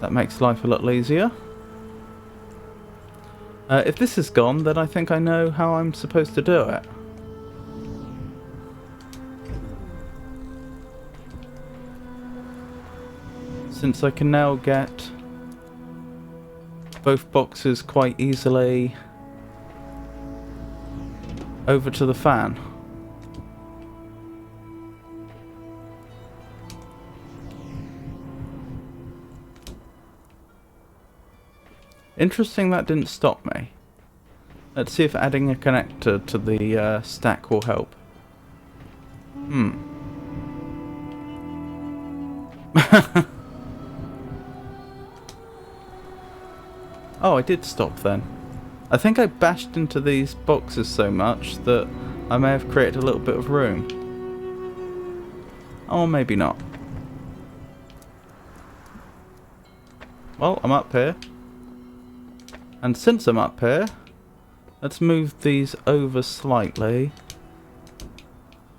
That makes life a little easier. If this is gone, then I think I know how I'm supposed to do it. Since I can now get both boxes quite easily over to the fan. Interesting that didn't stop me. Let's see if adding a connector to the stack will help. Oh, I did stop then. I think I bashed into these boxes so much that I may have created a little bit of room. Or maybe not. Well, I'm up here. And since I'm up here, let's move these over slightly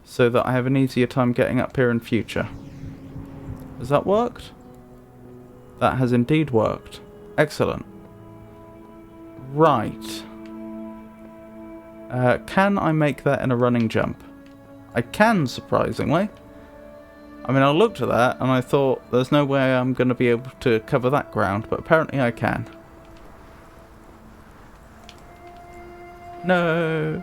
so that I have an easier time getting up here in future. Has that worked? That has indeed worked. Excellent. Right. Can I make that in a running jump? I can, surprisingly. I mean, I looked at that and I thought there's no way I'm going to be able to cover that ground, but apparently I can. No.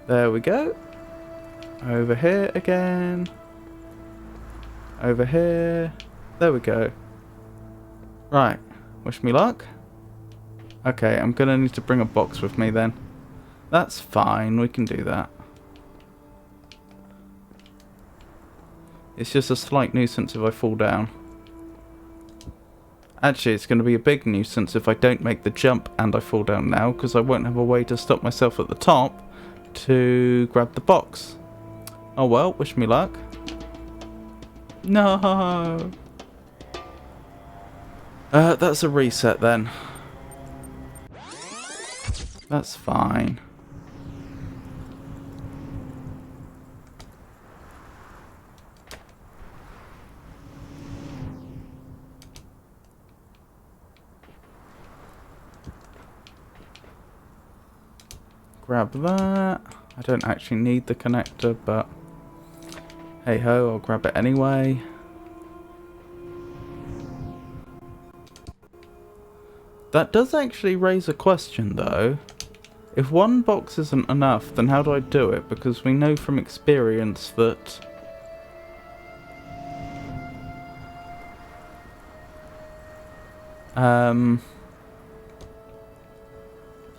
There we go. Over here again. Over here. There we go. Right. Wish me luck. Okay, I'm gonna need to bring a box with me then. That's fine, we can do that. It's just a slight nuisance if I fall down. Actually, it's going to be a big nuisance if I don't make the jump and I fall down now, because I won't have a way to stop myself at the top to grab the box. Oh well, wish me luck. No! That's a reset then. That's fine. Grab that. I don't actually need the connector, but hey ho, I'll grab it anyway. That does actually raise a question though. If one box isn't enough, then how do I do it? Because we know from experience that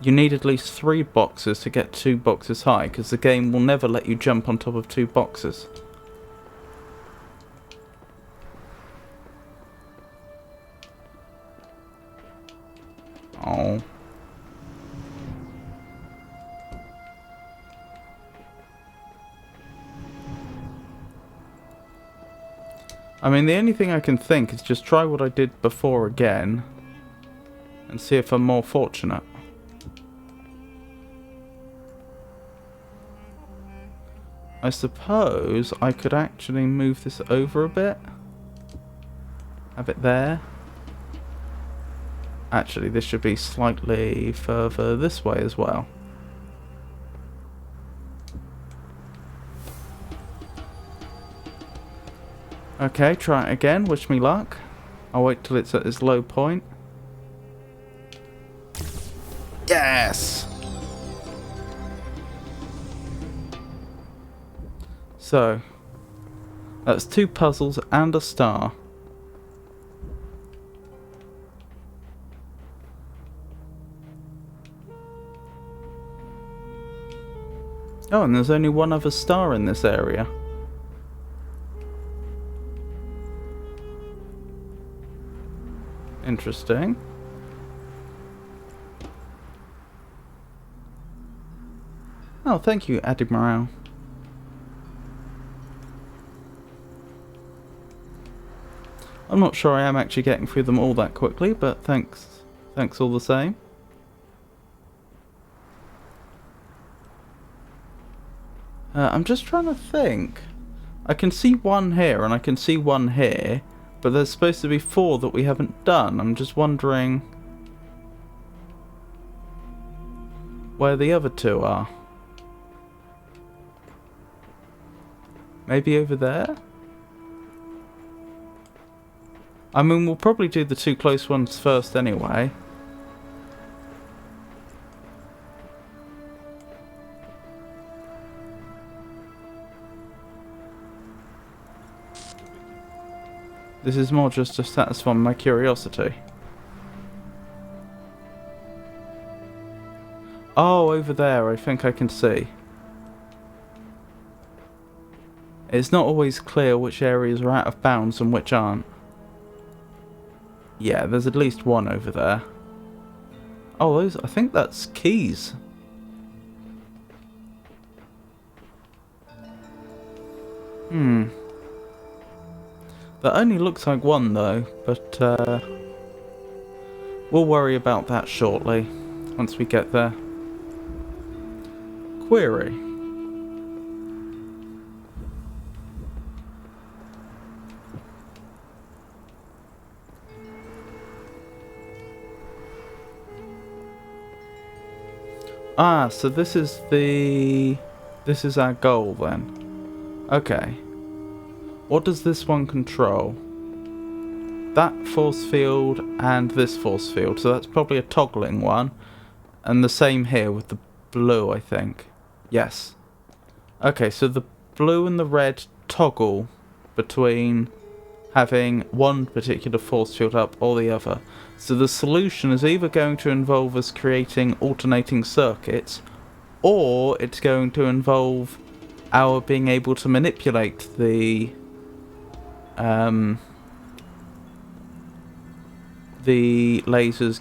you need at least 3 boxes to get 2 boxes high, because the game will never let you jump on top of 2 boxes. Oh. I mean, the only thing I can think is just try what I did before again and see if I'm more fortunate. I suppose I could actually move this over a bit. Have it there. Actually, this should be slightly further this way as well. Okay, try it again. Wish me luck. I'll wait till it's at its low point. Yes! So, that's 2 puzzles and a star. Oh, and there's only one other star in this area. Interesting. Oh, thank you, Admiral. I'm not sure I am actually getting through them all that quickly, but thanks all the same. I'm just trying to think. I can see one here and I can see one here, But there's supposed to be 4 that we haven't done. I'm just wondering where the other 2 are. Maybe over there? I mean, we'll probably do the 2 close ones first anyway. This is more just to satisfy my curiosity. Oh, over there, I think I can see. It's not always clear which areas are out of bounds and which aren't. Yeah, there's at least 1 over there. Oh, those, I think that's keys. That only looks like 1 though, but we'll worry about that shortly, once we get there. Query. Ah, so this is our goal then. Okay. What does this one control? That force field and this force field, so that's probably a toggling one. And the same here with the blue, I think. Yes. Okay, so the blue and the red toggle between having one particular force field up or the other. So the solution is either going to involve us creating alternating circuits, or it's going to involve our being able to manipulate the lasers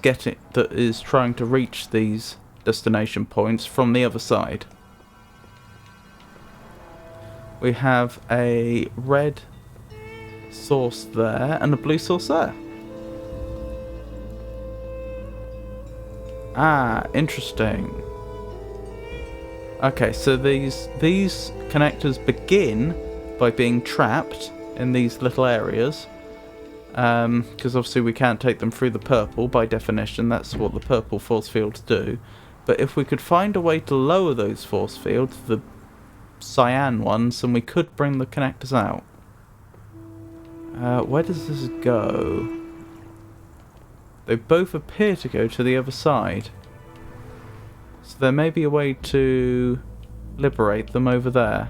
that is trying to reach these destination points from the other side. We have a red source there and a blue source there. Ah, interesting. Okay, so these connectors begin by being trapped in these little areas, because obviously we can't take them through the purple by definition. That's what the purple force fields do. But if we could find a way to lower those force fields, the cyan ones, then we could bring the connectors out. Where does this go? They both appear to go to the other side. So there may be a way to liberate them over there.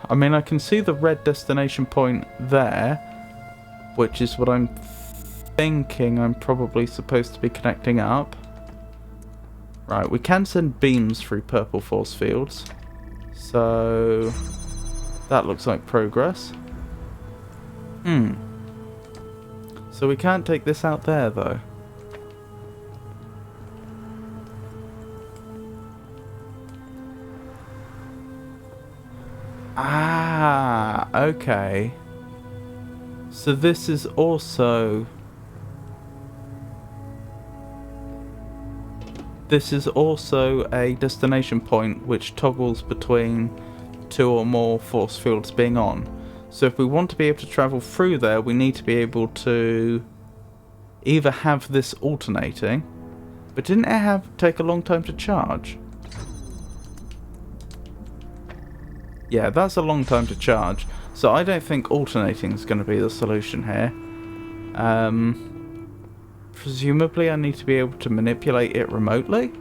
I mean, I can see the red destination point there, which is what I'm thinking I'm probably supposed to be connecting up. Right, we can send beams through purple force fields, so that looks like progress. So we can't take this out there though. Ah, okay. So this is also... This is also a destination point which toggles between 2 or more force fields being on. So if we want to be able to travel through there, we need to be able to either have this alternating, but didn't it take a long time to charge? Yeah, that's a long time to charge, so I don't think alternating is going to be the solution here. Presumably I need to be able to manipulate it remotely.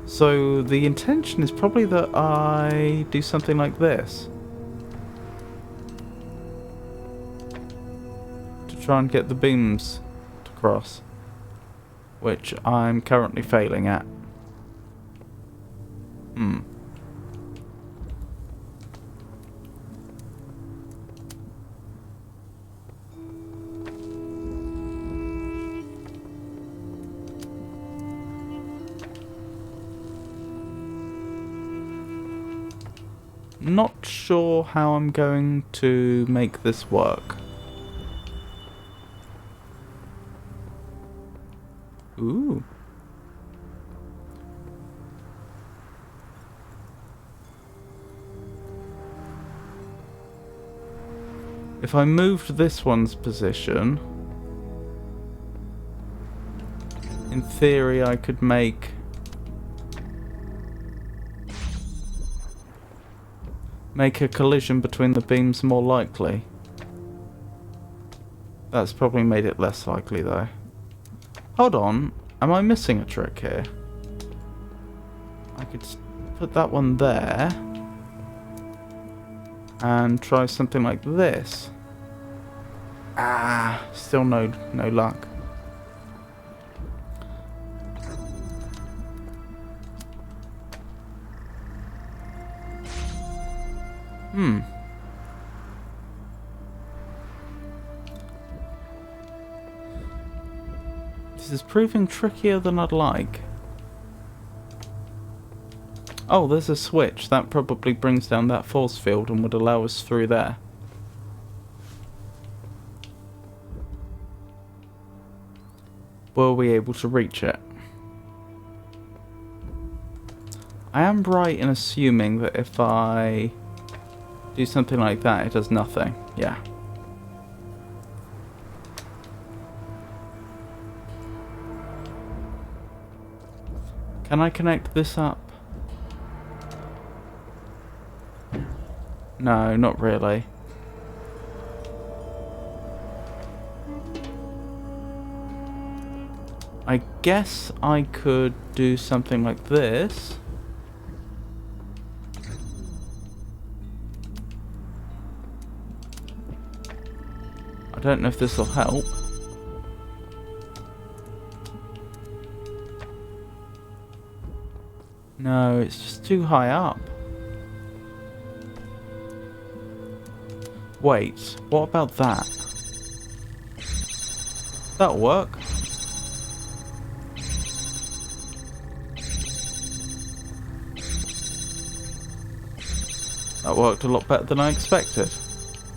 So the intention is probably that I do something like this. To try and get the beams to cross. Which I'm currently failing at. Not sure how I'm going to make this work. Ooh. If I moved this one's position, in theory I could make a collision between the beams more likely. That's probably made it less likely though. Hold on, am I missing a trick here? I could put that one there and try something like this. Ah, still no luck. This is proving trickier than I'd like. Oh, there's a switch. That probably brings down that force field and would allow us through there. Were we able to reach it? I am right in assuming that if I do something like that, it does nothing. Yeah. Can I connect this up? No, not really. I guess I could do something like this. I don't know if this will help. No, it's just too high up. Wait, what about that? That'll work. That worked a lot better than I expected.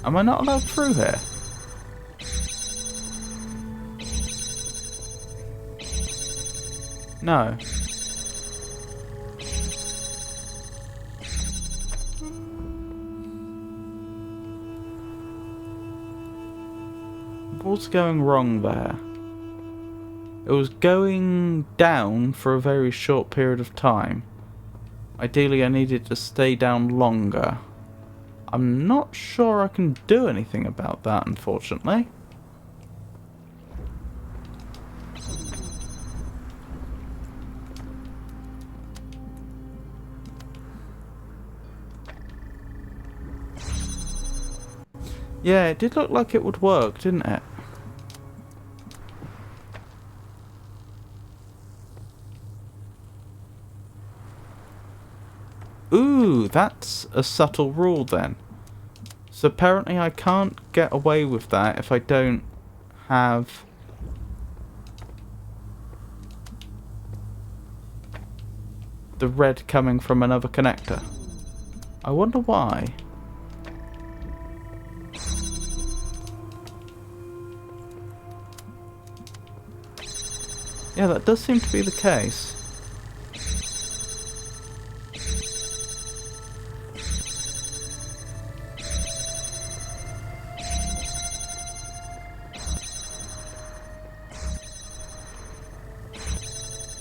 Am I not allowed through here? No. What's going wrong there? It was going down for a very short period of time. Ideally, I needed to stay down longer. I'm not sure I can do anything about that, unfortunately. Yeah, it did look like it would work, didn't it? Ooh, that's a subtle rule then. So apparently I can't get away with that if I don't have the red coming from another connector. I wonder why. Yeah, that does seem to be the case.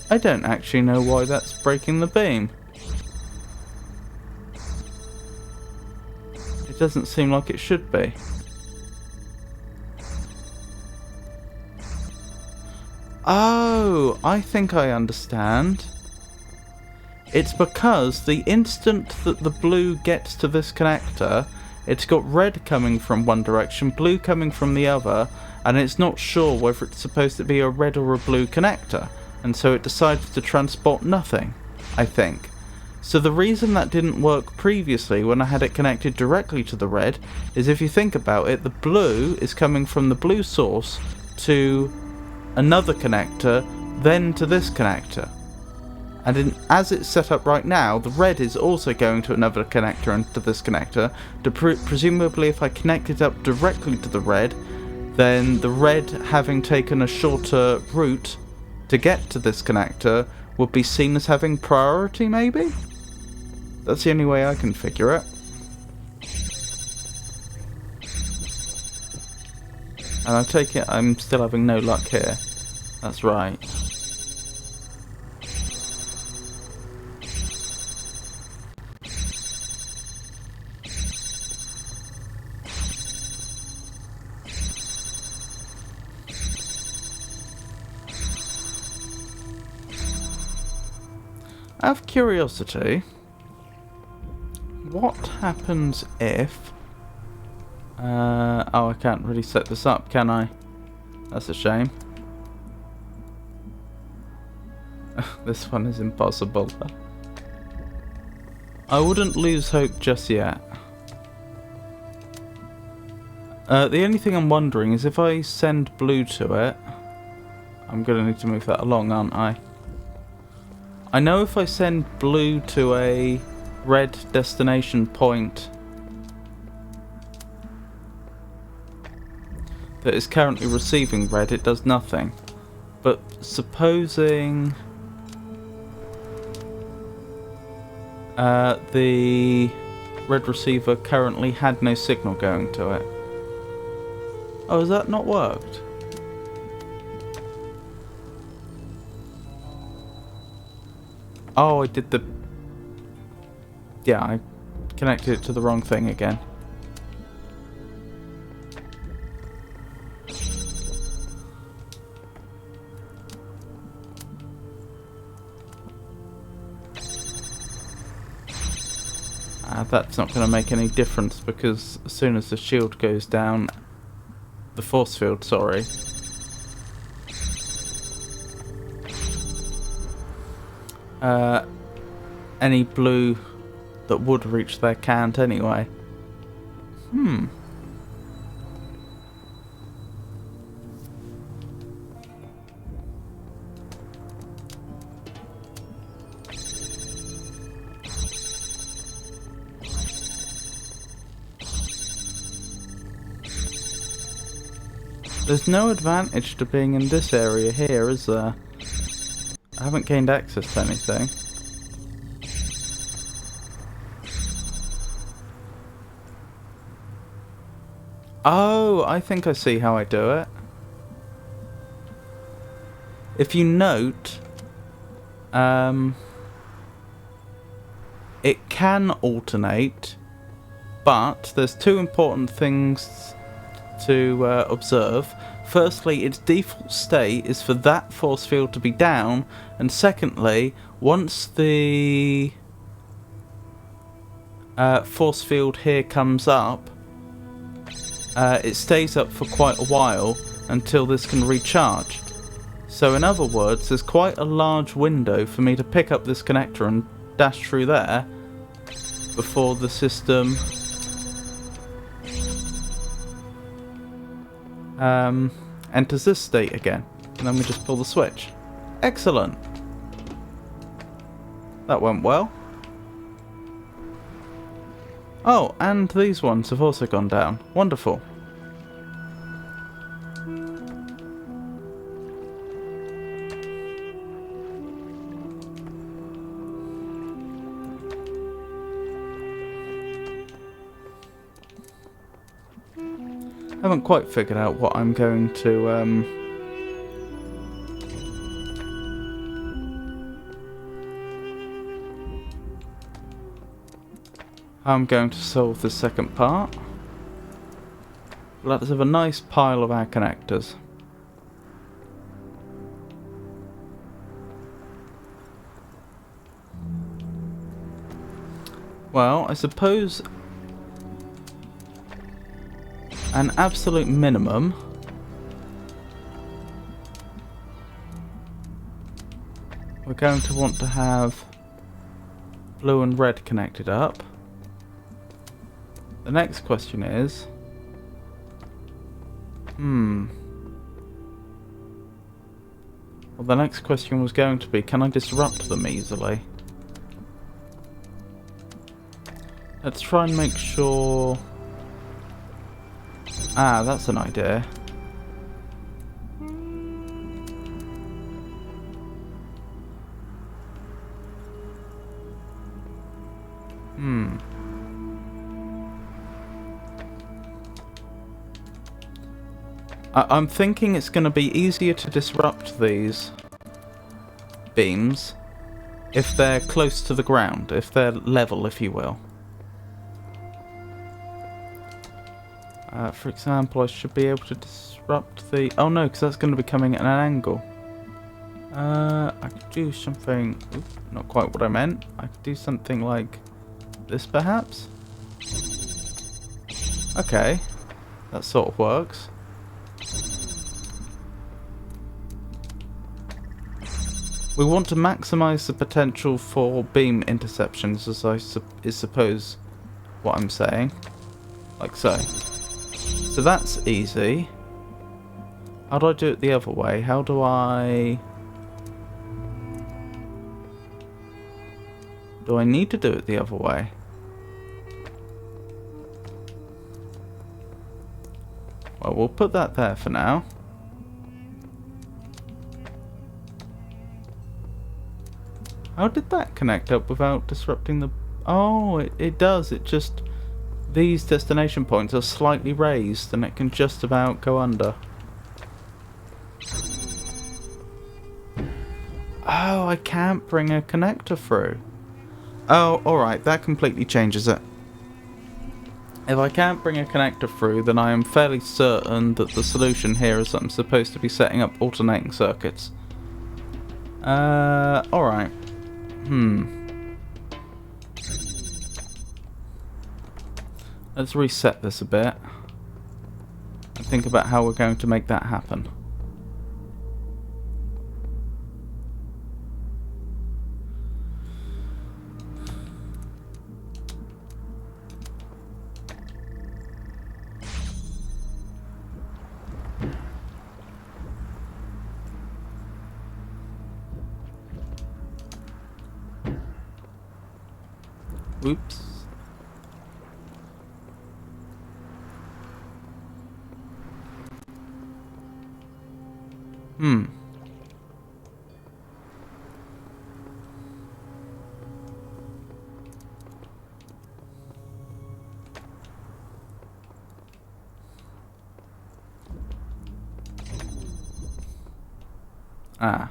I don't actually know why that's breaking the beam. It doesn't seem like it should be. Oh, I think I understand. It's because the instant that the blue gets to this connector, it's got red coming from one direction, blue coming from the other, and it's not sure whether it's supposed to be a red or a blue connector. And so it decided to transport nothing, I think. So the reason that didn't work previously when I had it connected directly to the red is, if you think about it, the blue is coming from the blue source to another connector, then to this connector. And as it's set up right now, the red is also going to another connector and to this connector. Presumably if I connect it up directly to the red, then the red, having taken a shorter route, to get to this connector would be seen as having priority, maybe? That's the only way I can figure it. And I take it I'm still having no luck here. That's right. Out of curiosity, what happens if... oh, I can't really set this up, can I? That's a shame. This one is impossible. I wouldn't lose hope just yet. The only thing I'm wondering is if I send blue to it... I'm going to need to move that along, aren't I? I know if I send blue to a red destination point that is currently receiving red, it does nothing. But supposing the red receiver currently had no signal going to it. Oh, has that not worked? Oh, I did the... Yeah, I connected it to the wrong thing again. That's not going to make any difference because as soon as the shield goes down... The force field, sorry. Any blue that would reach there can't anyway. There's no advantage to being in this area here, is there? I haven't gained access to anything. Oh, I think I see how I do it. If you note, it can alternate, but there's two important things to observe. Firstly, its default state is for that force field to be down, and secondly, once the force field here comes up, it stays up for quite a while until this can recharge. So in other words, there's quite a large window for me to pick up this connector and dash through there before the system enters this state again, and then we just pull the switch. Excellent. That went well. Oh, and these ones have also gone down. Wonderful. I haven't quite figured out what I'm going to how I'm going to solve the second part. Let's have a nice pile of our connectors. Well, I suppose an absolute minimum we're going to want to have blue and red connected up. The next question is well, the next question was going to be, can I disrupt them easily? Let's try and make sure... Ah, that's an idea. I'm thinking it's going to be easier to disrupt these beams if they're close to the ground, if they're level, if you will. For example, I should be able to disrupt the... Oh no, because that's going to be coming at an angle. I could do something... Oops, not quite what I meant. I could do something like this, perhaps? Okay. That sort of works. We want to maximize the potential for beam interceptions, as I suppose what I'm saying. Like so. So that's easy. How do I do it the other way? How do I... Do I need to do it the other way? Well, we'll put that there for now. How did that connect up without disrupting the... Oh, it does. It just... These destination points are slightly raised and it can just about go under. Oh, I can't bring a connector through. Oh, alright, that completely changes it. If I can't bring a connector through, then I am fairly certain that the solution here is that I'm supposed to be setting up alternating circuits. Alright. Let's reset this a bit and think about how we're going to make that happen. Oops. Ah.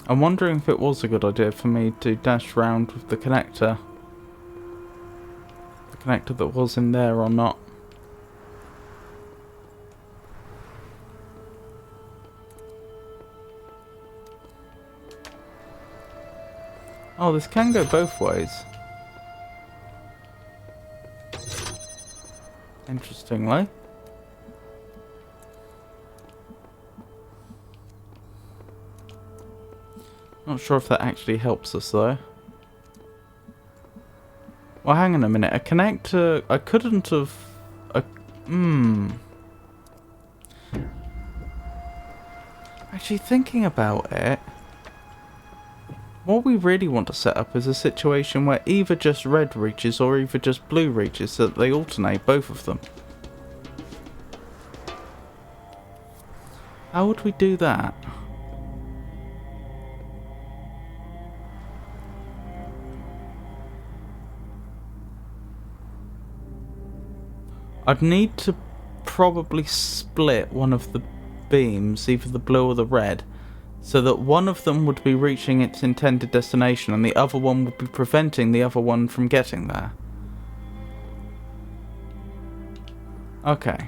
I'm wondering if it was a good idea for me to dash round with the connector. The connector that was in there or not. Oh, this can go both ways. Interestingly. Not sure if that actually helps us though. Well, hang on a minute. A connector... I couldn't have... Actually, thinking about it... What we really want to set up is a situation where either just red reaches or either just blue reaches, so that they alternate both of them. How would we do that? I'd need to probably split one of the beams, either the blue or the red, so that one of them would be reaching its intended destination and the other one would be preventing the other one from getting there. Okay.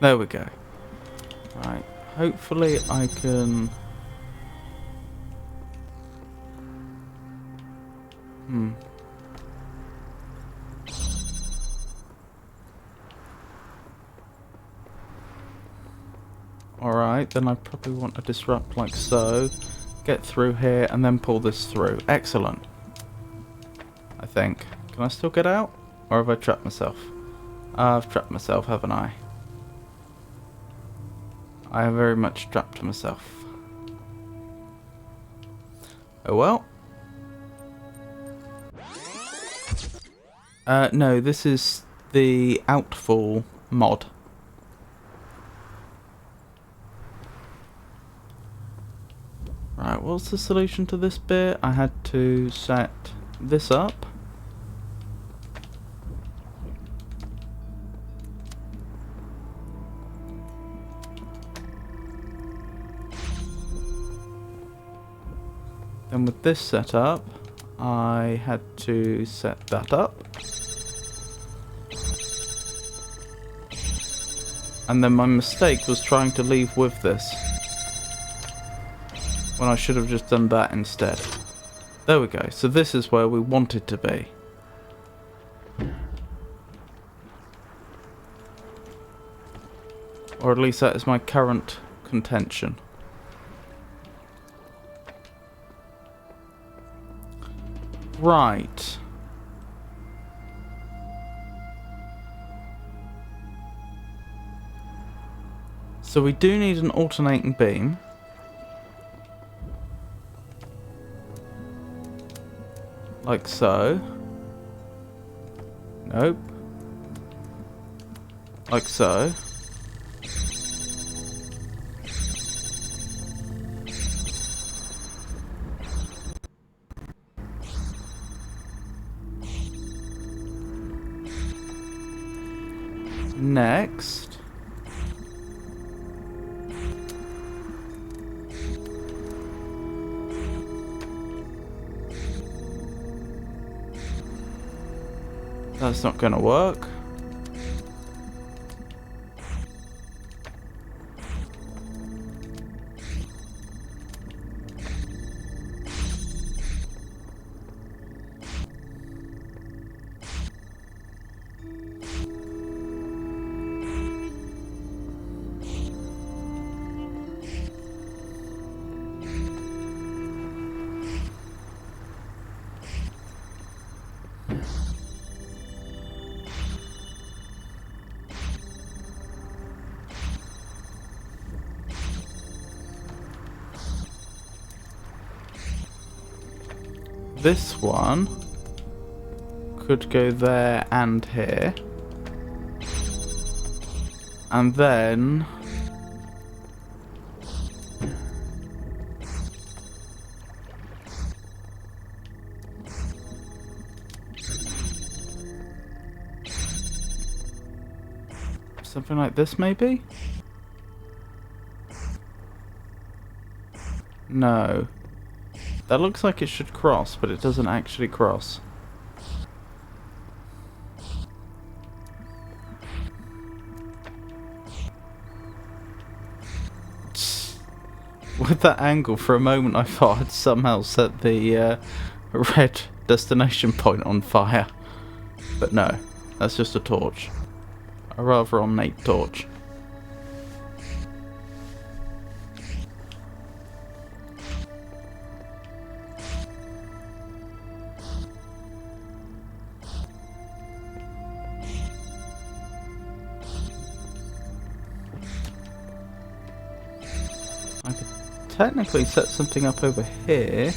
There we go. Right, hopefully I can... Alright, then I probably want to disrupt like so. Get through here and then pull this through. Excellent. I think. Can I still get out? Or have I trapped myself? I've trapped myself, haven't I? I have very much trapped myself. Oh well. No, this is the Outfall mod. Right, what's the solution to this bit? I had to set this up. Then with this set up, I had to set that up. And then my mistake was trying to leave with this, when I should have just done that instead. There we go. So this is where we want it to be. Or at least that is my current contention. Right. So we do need an alternating beam. Like so. Nope. Like so. Next. That's not going to work. This one could go there and here. And then something like this maybe? No. That looks like it should cross, but it doesn't actually cross. With that angle, for a moment I thought I'd somehow set the red destination point on fire. But no, that's just a torch. A rather ornate torch. I could technically set something up over here.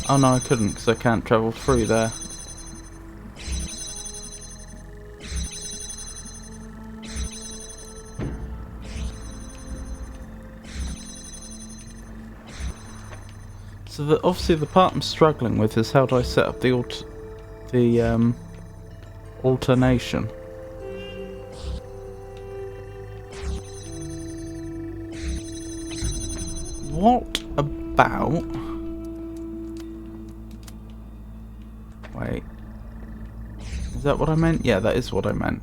Oh no, I couldn't because I can't travel through there. So obviously the part I'm struggling with is how do I set up the alternation. What about... Wait. Is that what I meant? Yeah, that is what I meant.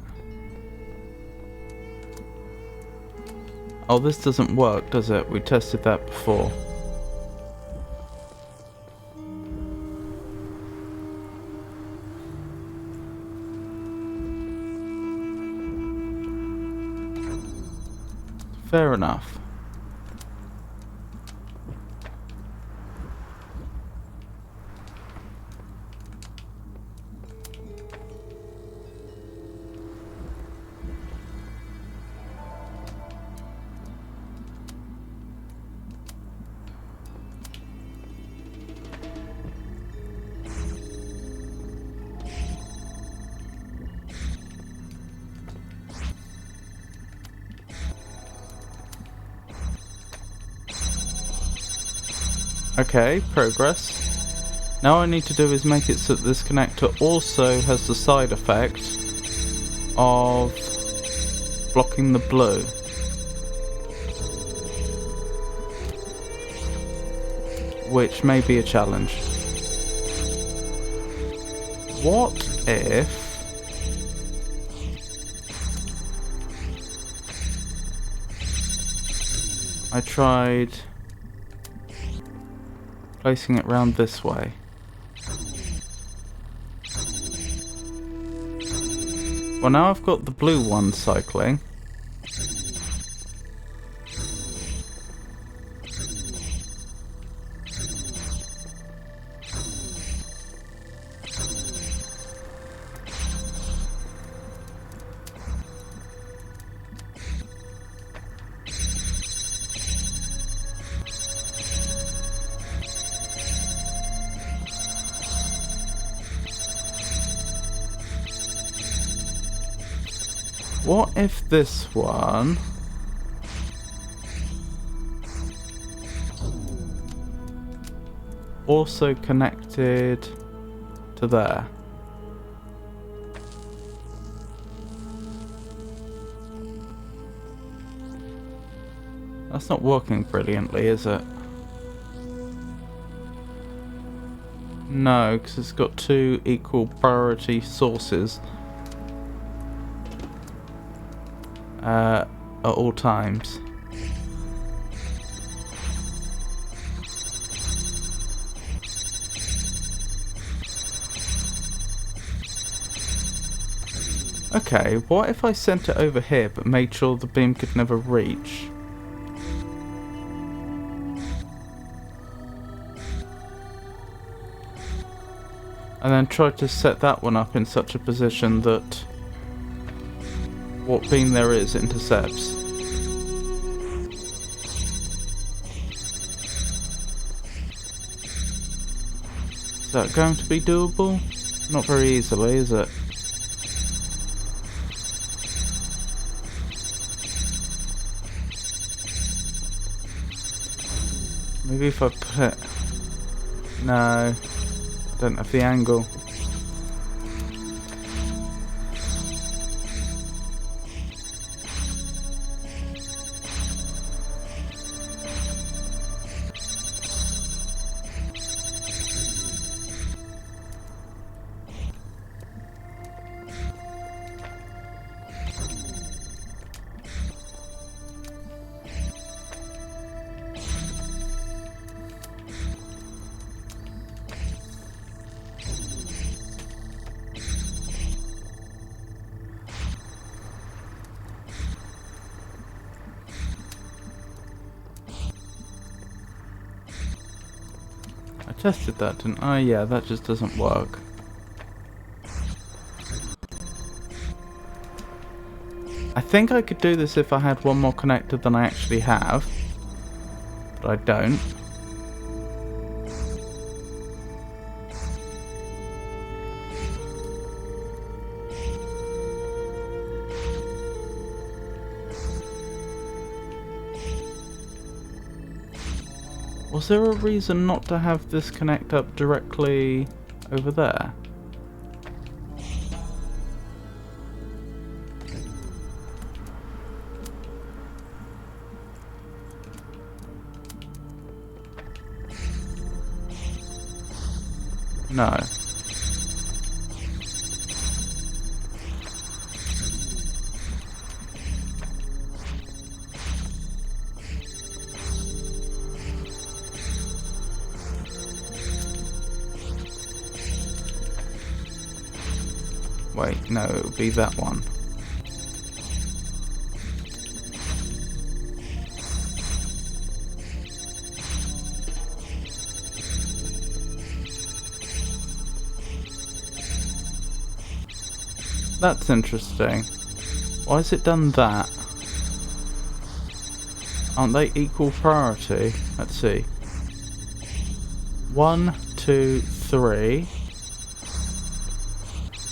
Oh, this doesn't work, does it? We tested that before. Fair enough. Okay, progress. Now all I need to do is make it so that this connector also has the side effect of blocking the blue. Which may be a challenge. What if... I tried placing it round this way. Well, now I've got the blue one cycling. What if this one also connected to there? That's not working brilliantly, is it? No, because it's got two equal priority sources. At all times. Okay, what if I sent it over here but made sure the beam could never reach? And then tried to set that one up in such a position that what beam there is intercepts. Is that going to be doable? Not very easily, is it? Maybe if I put it... No, I don't have the angle. Tested that, didn't I? Yeah, that just doesn't work. I think I could do this if I had one more connector than I actually have, but I don't. Was there a reason not to have this connect up directly over there? No. Wait, no, it would be that one. That's interesting. Why has it done that? Aren't they equal priority? Let's see. 1, 2, 3.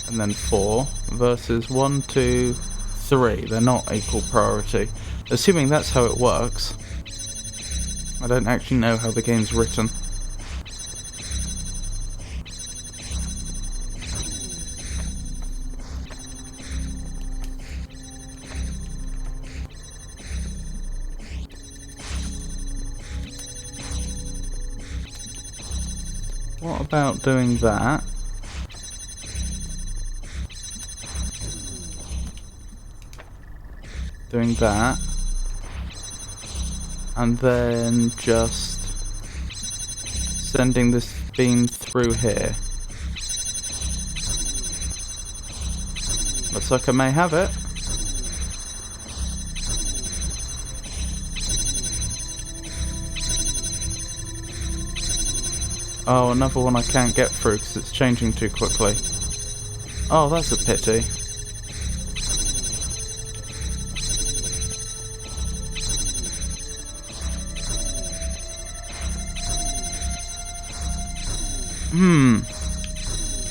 And then 4 versus 1, 2, 3. They're not equal priority. Assuming that's how it works. I don't actually know how the game's written. What about doing that? Doing that. And then just sending this beam through here. Looks like I may have it. Oh, another one I can't get through because it's changing too quickly. Oh, that's a pity.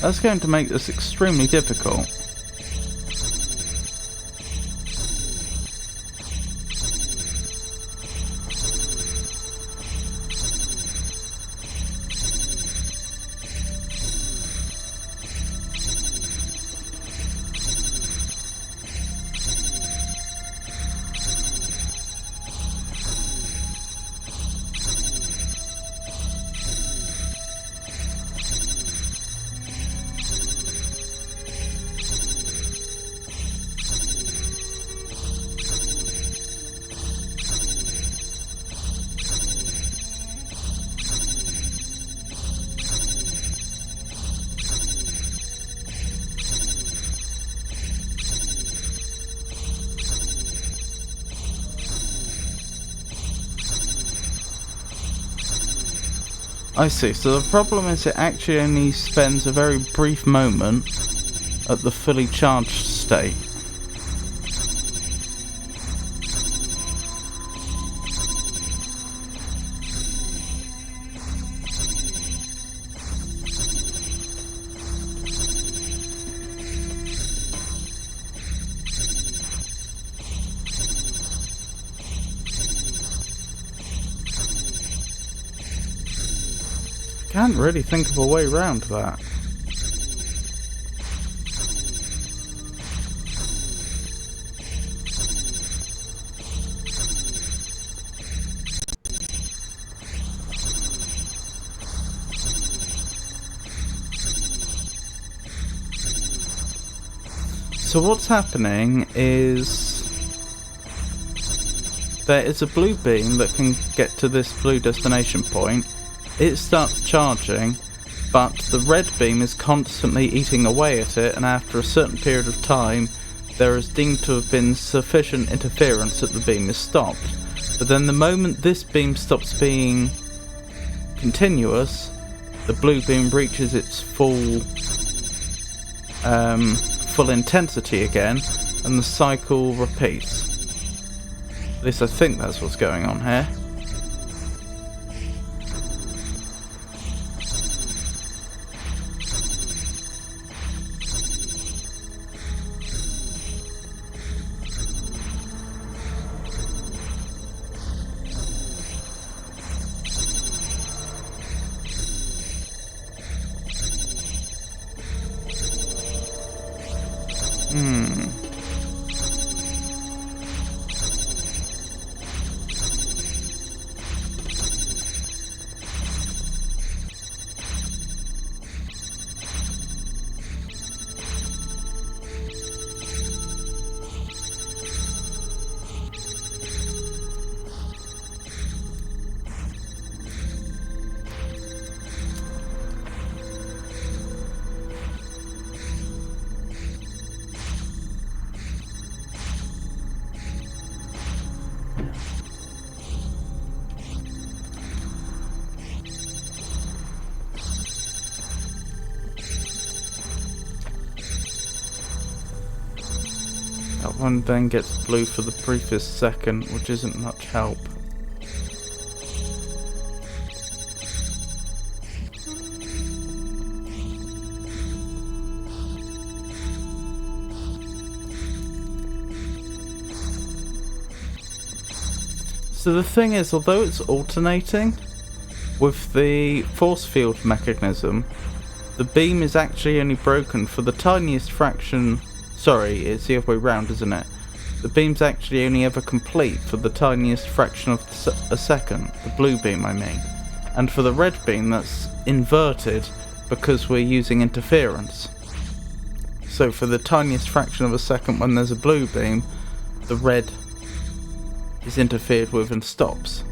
That's going to make this extremely difficult. I see, so the problem is it actually only spends a very brief moment at the fully charged state. Can't really think of a way around that. So what's happening is there is a blue beam that can get to this blue destination point. It starts charging, but the red beam is constantly eating away at it, and after a certain period of time there is deemed to have been sufficient interference that the beam is stopped. But then the moment this beam stops being continuous, the blue beam reaches its full intensity again, and the cycle repeats. At least I think that's what's going on here. That one then gets blue for the briefest second, which isn't much help. So the thing is, although it's alternating with the force field mechanism, the beam is actually only broken for the tiniest fraction. Sorry, it's the other way round, isn't it? The beam's actually only ever complete for the tiniest fraction of a second, the blue beam I mean. And for the red beam, that's inverted because we're using interference. So for the tiniest fraction of a second when there's a blue beam, the red is interfered with and stops.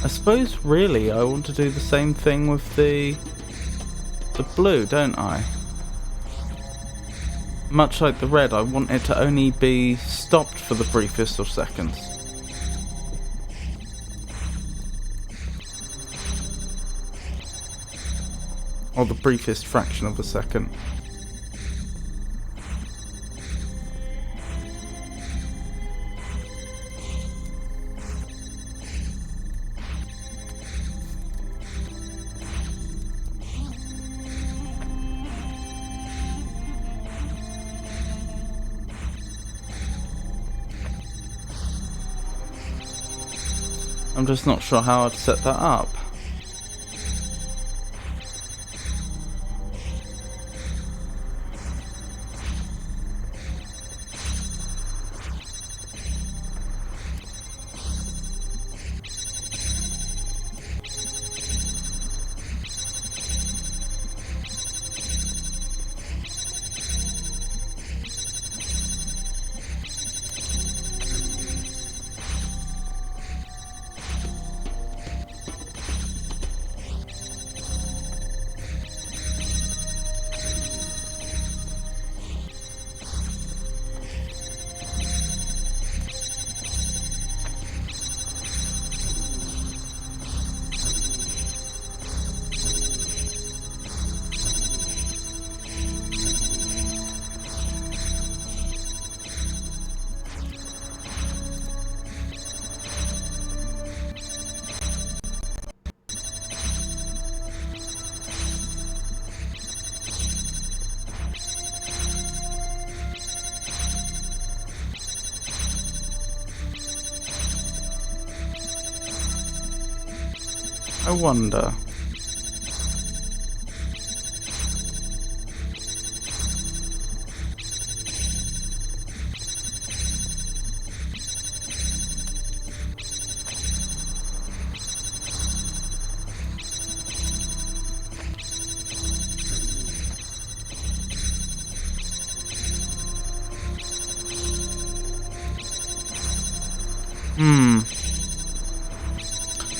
I suppose really I want to do the same thing with the blue, don't I? Much like the red, I want it to only be stopped for the briefest of seconds. Or the briefest fraction of a second. I'm just not sure how I'd set that up. I wonder.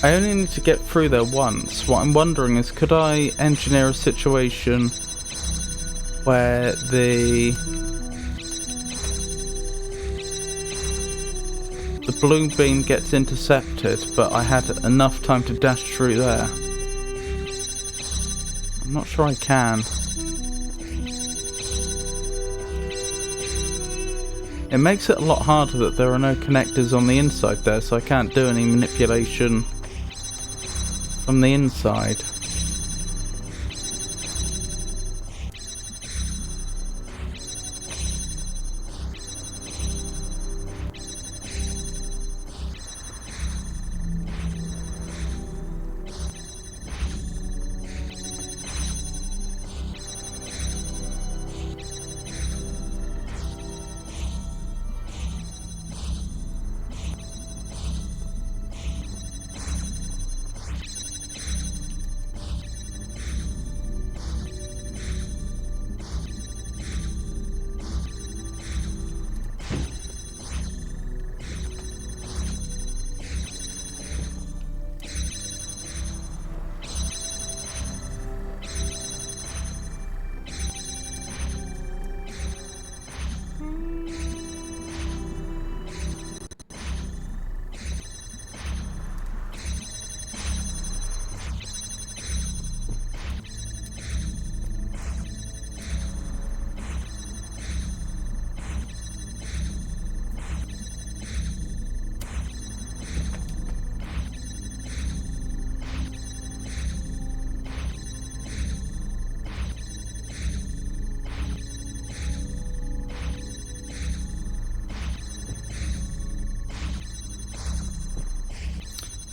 I only need to get through there once. What I'm wondering is, could I engineer a situation where the blue beam gets intercepted, but I had enough time to dash through there? I'm not sure I can. It makes it a lot harder that there are no connectors on the inside there, so I can't do any manipulation from the inside.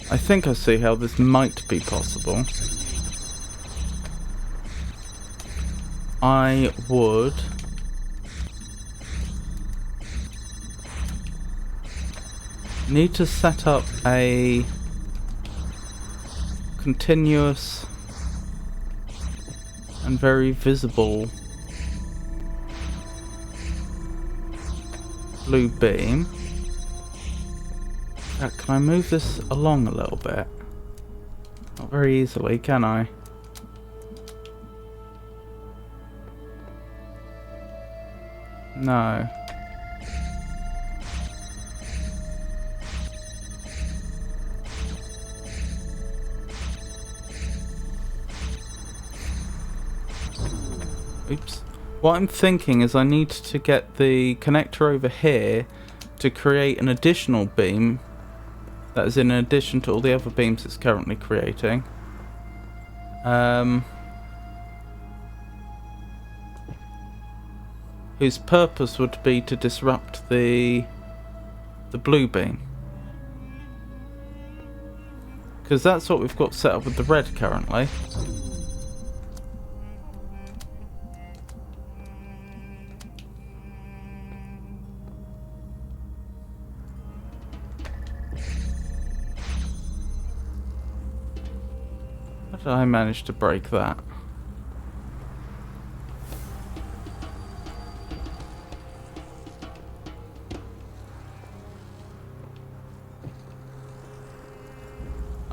I think I see how this might be possible. I would need to set up a continuous and very visible blue beam. Can I move this along a little bit? Not very easily, can I? No. Oops. What I'm thinking is I need to get the connector over here to create an additional beam that is in addition to all the other beams it's currently creating. Whose purpose would be to disrupt the blue beam. Because that's what we've got set up with the red currently. How did I manage to break that?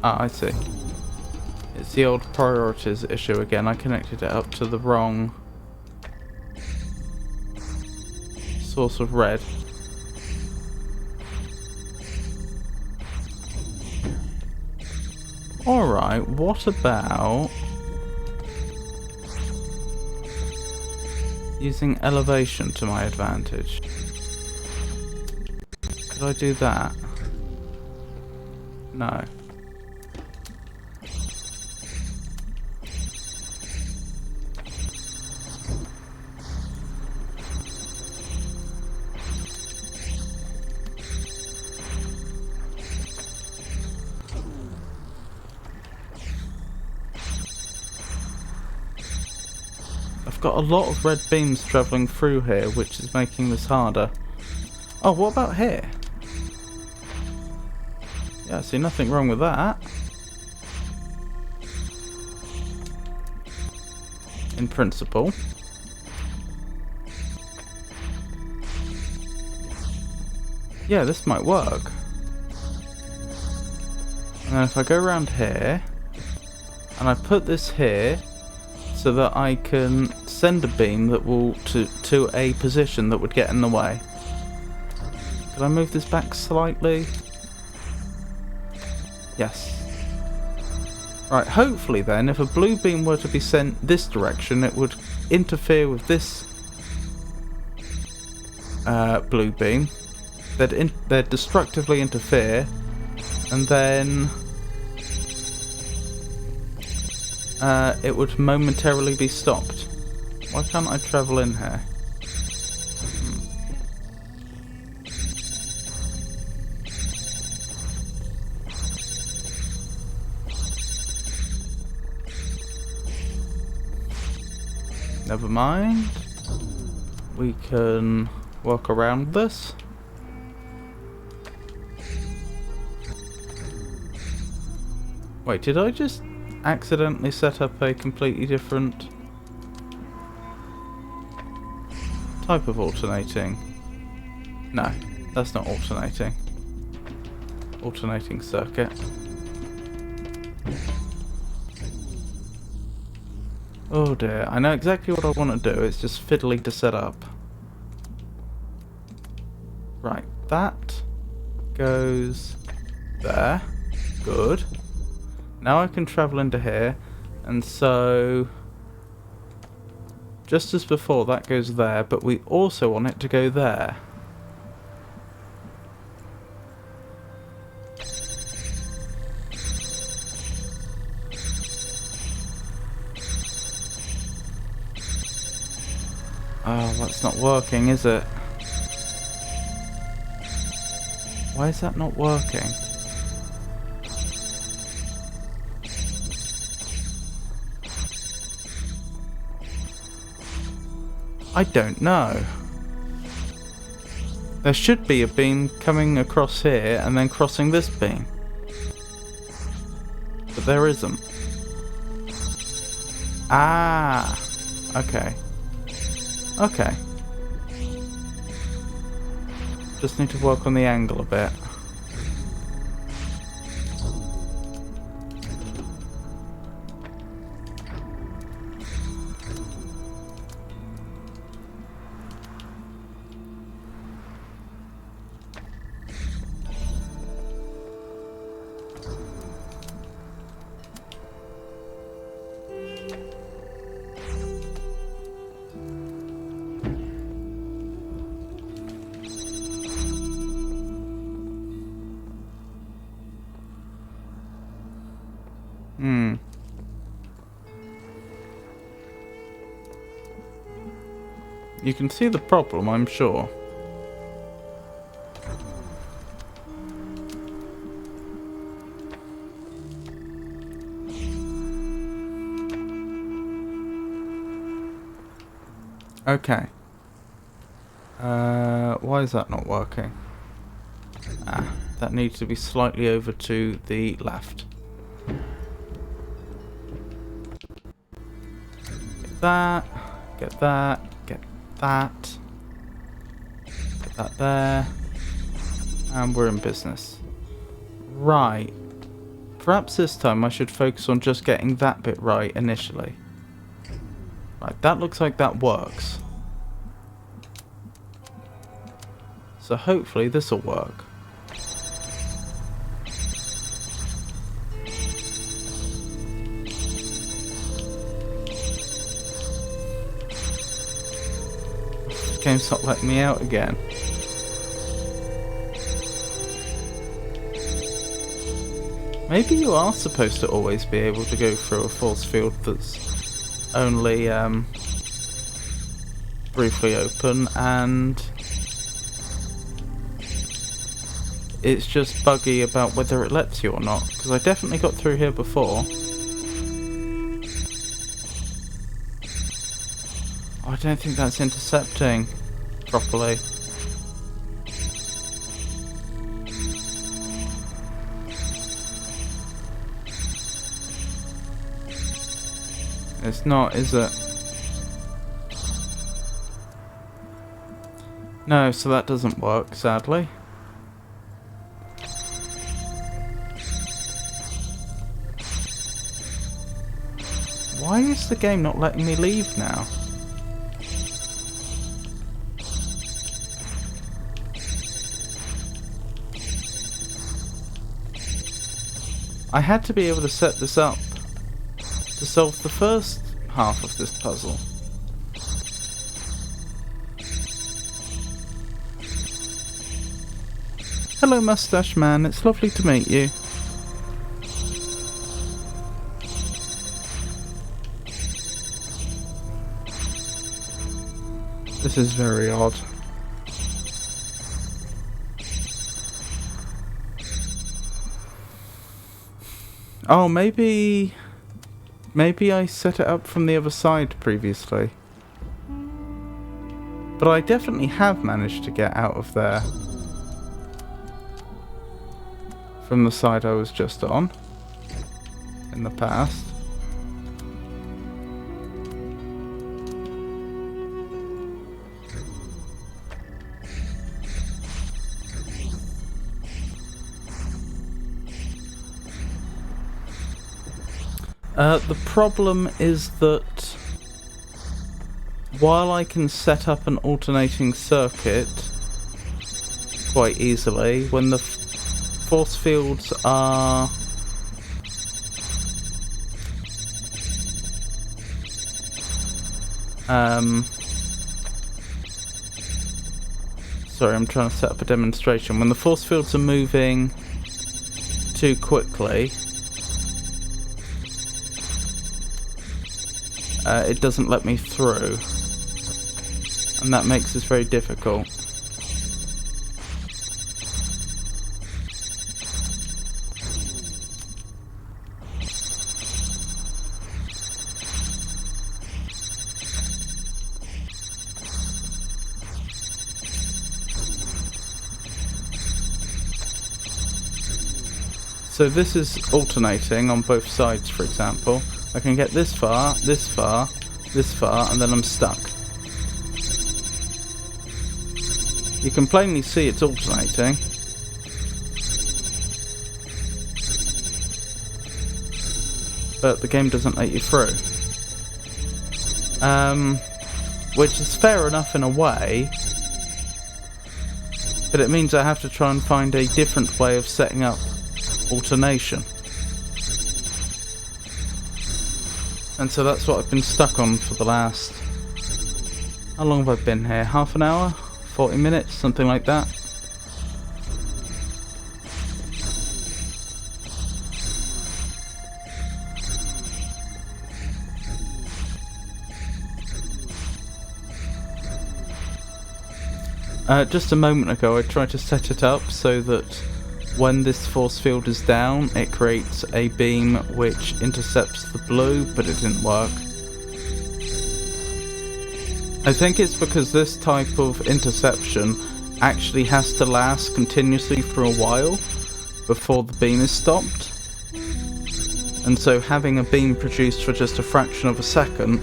Ah, I see. It's the old priorities issue again. I connected it up to the wrong source of red. Alright, what about using elevation to my advantage? Could I do that? No. Got a lot of red beams travelling through here, which is making this harder. Oh, what about here? Yeah, I see nothing wrong with that. In principle. Yeah, this might work. And then if I go around here, and I put this here, so that I can send a beam that will to a position that would get in the way. Could I move this back slightly? Yes. Right, hopefully then, if a blue beam were to be sent this direction, it would interfere with this blue beam. They'd destructively interfere, and then it would momentarily be stopped. Why can't I travel in here? Never mind. We can work around this. Wait, did I just accidentally set up a completely different type of alternating? No, that's not alternating. Alternating circuit. Oh dear, I know exactly what I want to do, it's just fiddly to set up. Right, that goes there. Good. Now I can travel into here, and so just as before that goes there, but we also want it to go there. Oh, that's not working, is it? Why is that not working? I don't know. There should be a beam coming across here and then crossing this beam. But there isn't. Ah, okay. Okay. Just need to work on the angle a bit. You can see the problem, I'm sure. Okay. Why is that not working? Ah, that needs to be slightly over to the left. Get that, get that, get that. Put that there. And we're in business. Right. Perhaps this time I should focus on just getting that bit right initially. Right, that looks like that works. So hopefully this will work. The game's not letting me out again. Maybe you are supposed to always be able to go through a force field that's only briefly open, and it's just buggy about whether it lets you or not, because I definitely got through here before. Oh, I don't think that's intercepting properly. It's not, is it? No, so that doesn't work, sadly. Why is the game not letting me leave now? I had to be able to set this up to solve the first half of this puzzle. Hello, Mustache Man. It's lovely to meet you. This is very odd. Oh, maybe I set it up from the other side previously. But I definitely have managed to get out of there from the side I was just on in the past. The problem is that while I can set up an alternating circuit quite easily, when the force fields are sorry, I'm trying to set up a demonstration. When the force fields are moving too quickly, it doesn't let me through, and that makes this very difficult. So this is alternating on both sides, for example. I can get this far, this far, this far, and then I'm stuck. You can plainly see it's alternating. But the game doesn't let you through. Which is fair enough in a way, but it means I have to try and find a different way of setting up alternation. And so that's what I've been stuck on for the last... How long have I been here? Half an hour? 40 minutes? Something like that? Just a moment ago I tried to set it up so that when this force field is down it creates a beam which intercepts the blue, but it didn't work. I think it's because this type of interception actually has to last continuously for a while before the beam is stopped. And so having a beam produced for just a fraction of a second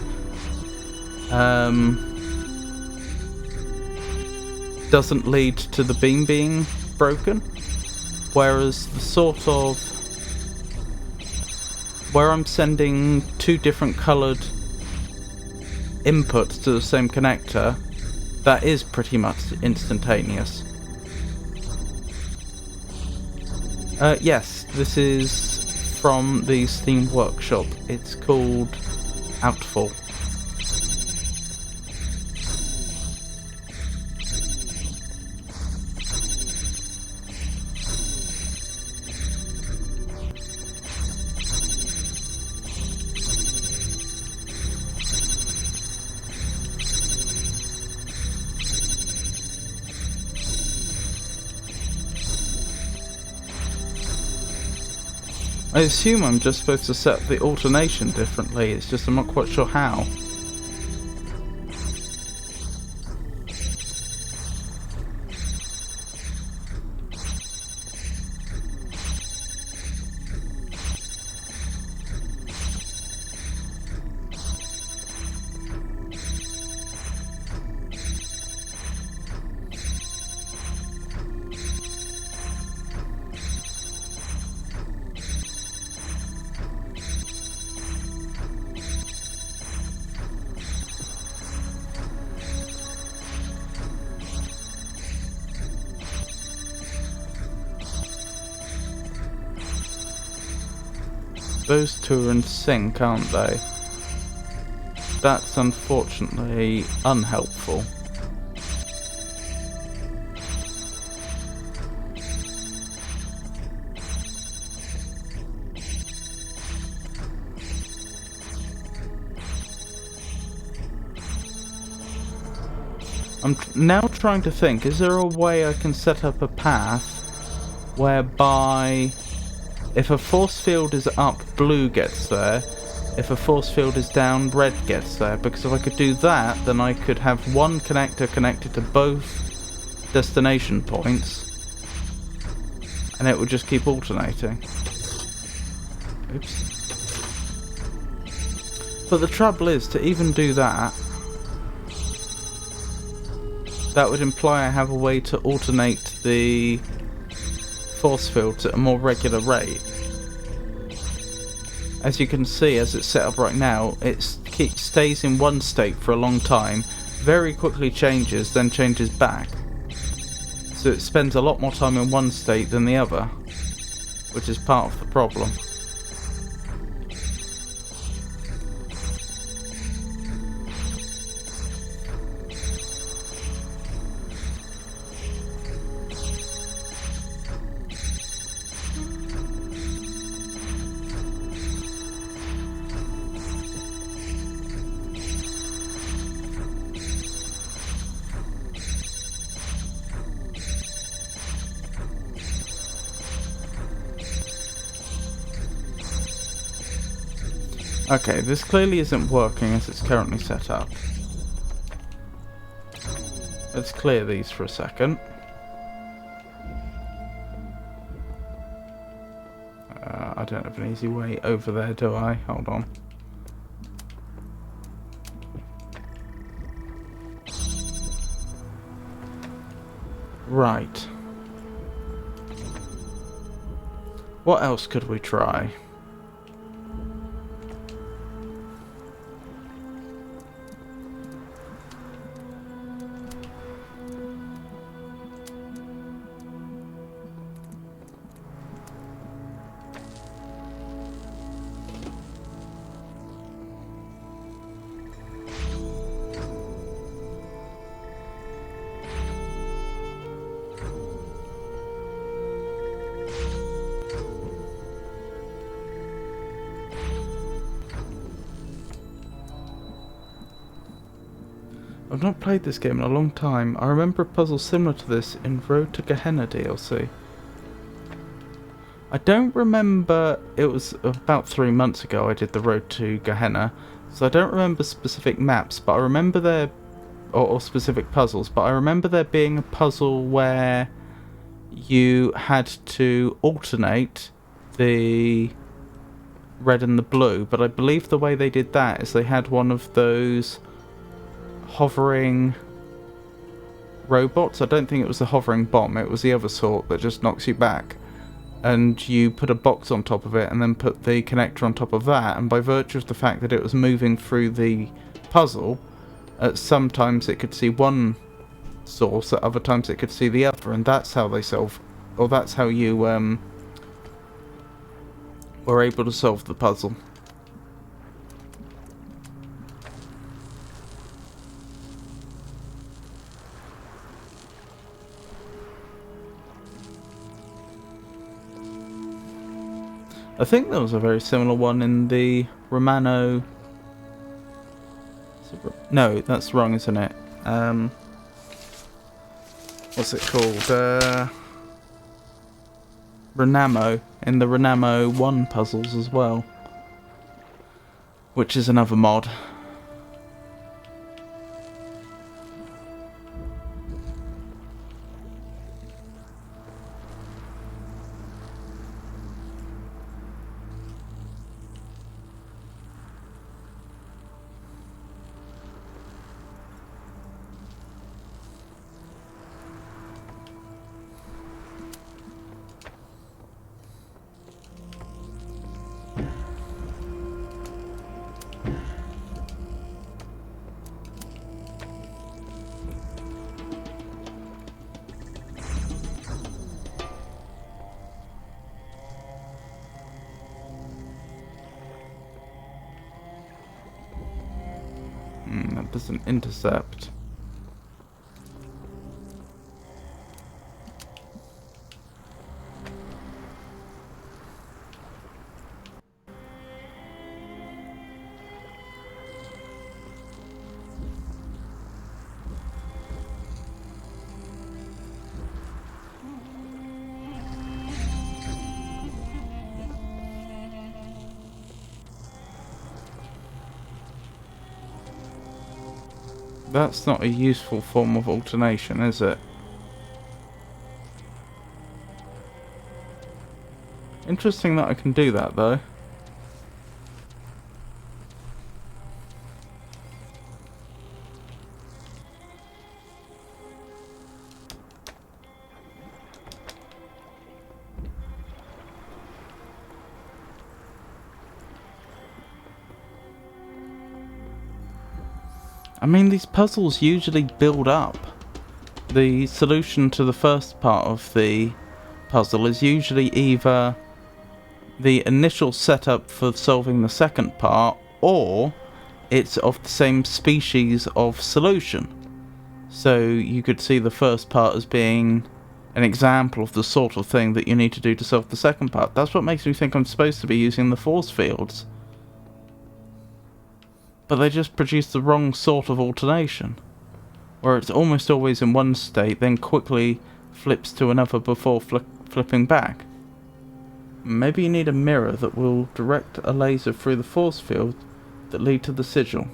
doesn't lead to the beam being broken, whereas the sort of where I'm sending two different coloured inputs to the same connector, that is pretty much instantaneous. Yes, this is from the Steam Workshop. It's called Outfall. I assume I'm just supposed to set the alternation differently, it's just I'm not quite sure how. Those two are in sync, aren't they? That's unfortunately unhelpful. I'm now trying to think, is there a way I can set up a path whereby if a force field is up, blue gets there. If a force field is down, red gets there. Because if I could do that, then I could have one connector connected to both destination points, and it would just keep alternating. Oops. But the trouble is, to even do that, that would imply I have a way to alternate the force fields at a more regular rate. As you can see, as it's set up right now, it stays in one state for a long time, very quickly changes, then changes back. So it spends a lot more time in one state than the other, which is part of the problem. Okay, this clearly isn't working as it's currently set up. Let's clear these for a second. don't have an easy way over there, do I? Hold on. Right. What else could we try? I've not played this game in a long time. I remember a puzzle similar to this in Road to Gehenna DLC. I don't remember, it was about 3 months ago I did the Road to Gehenna, so I don't remember specific maps, but I remember there, or specific puzzles, but I remember there being a puzzle where you had to alternate the red and the blue, but I believe the way they did that is they had one of those hovering robots. I don't think it was the hovering bomb, it was the other sort that just knocks you back, and you put a box on top of it and then put the connector on top of that, and by virtue of the fact that it was moving through the puzzle, sometimes it could see one source, at other times it could see the other, and that's how they solve, or that's how you were able to solve the puzzle. I think there was a very similar one in the Romano... No, that's wrong, isn't it? What's it called? Renamo. In the Renamo 1 puzzles as well. Which is another mod. That doesn't intercept. That's not a useful form of alternation, is it? Interesting that I can do that, though. I mean, these puzzles usually build up. The solution to the first part of the puzzle is usually either the initial setup for solving the second part, or it's of the same species of solution. So you could see the first part as being an example of the sort of thing that you need to do to solve the second part. That's what makes me think I'm supposed to be using the force fields. But they just produce the wrong sort of alternation, where it's almost always in one state, then quickly flips to another before flipping back. Maybe you need a mirror that will direct a laser through the force field that lead to the sigil.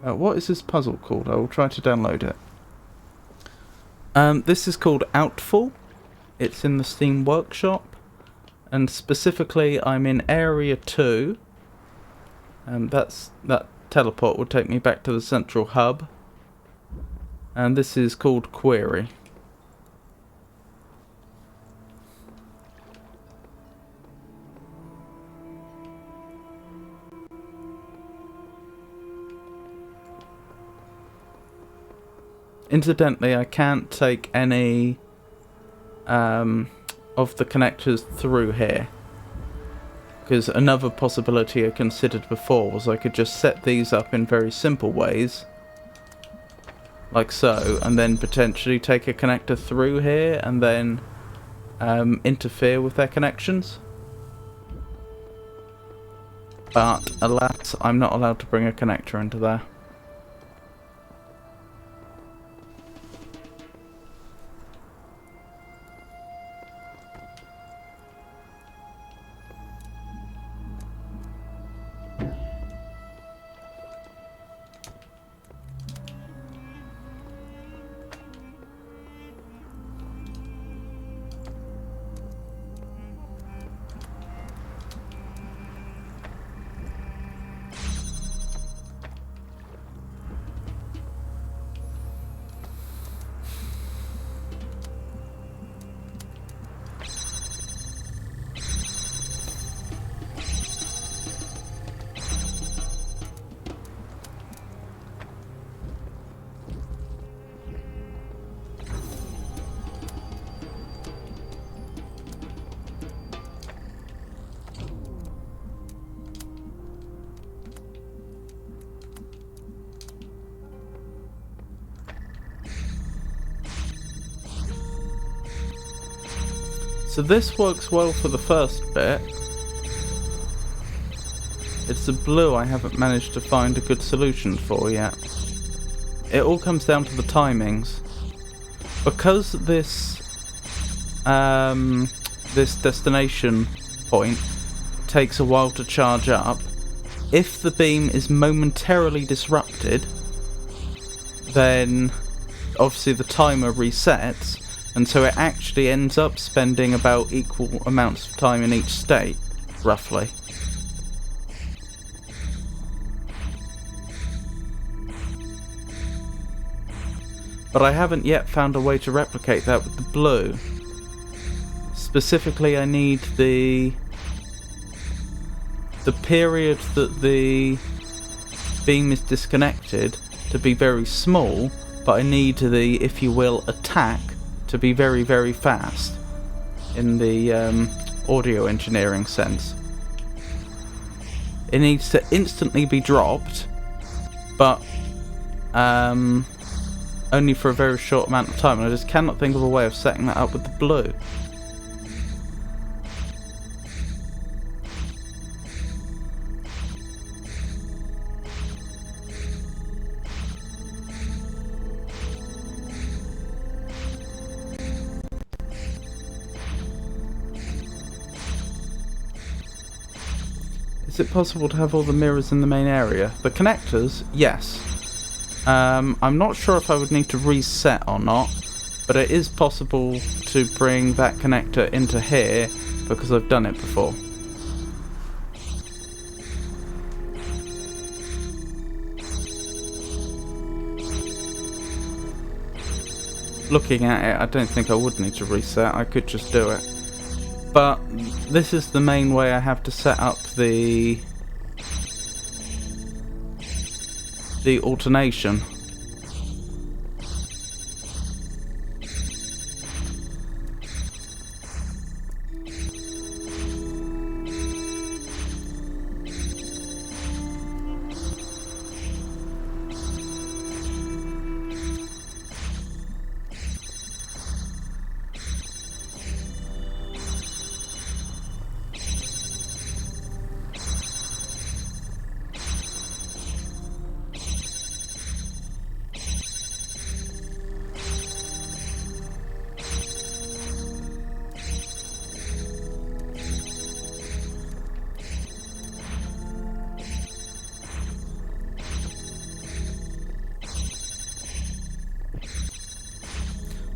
What is this puzzle called? I will try to download it. This is called Outfall. it's in the Steam Workshop, and specifically I'm in Area 2. That teleport will take me back to the central hub, and this is called Query. Incidentally, I can't take any of the connectors through here, because another possibility I considered before was I could just set these up in very simple ways, like so, and then potentially take a connector through here and then interfere with their connections. But alas, I'm not allowed to bring a connector into there. So this works well for the first bit. It's the blue I haven't managed to find a good solution for yet. It all comes down to the timings. Because this this destination point takes a while to charge up, if the beam is momentarily disrupted, then obviously the timer resets, and so it actually ends up spending about equal amounts of time in each state, roughly. But I haven't yet found a way to replicate that with the blue. Specifically, I need the period that the beam is disconnected to be very small, but I need the, if you will, attack to be very, very fast in the audio engineering sense. It needs to instantly be dropped, but only for a very short amount of time, and I just cannot think of a way of setting that up with the blue. Is it possible to have all the mirrors in the main area? The connectors? Yes. I'm not sure if I would need to reset or not, but it is possible to bring that connector into here because I've done it before. Looking at it, I don't think I would need to reset. I could just do it. But this is the main way I have to set up the alternation.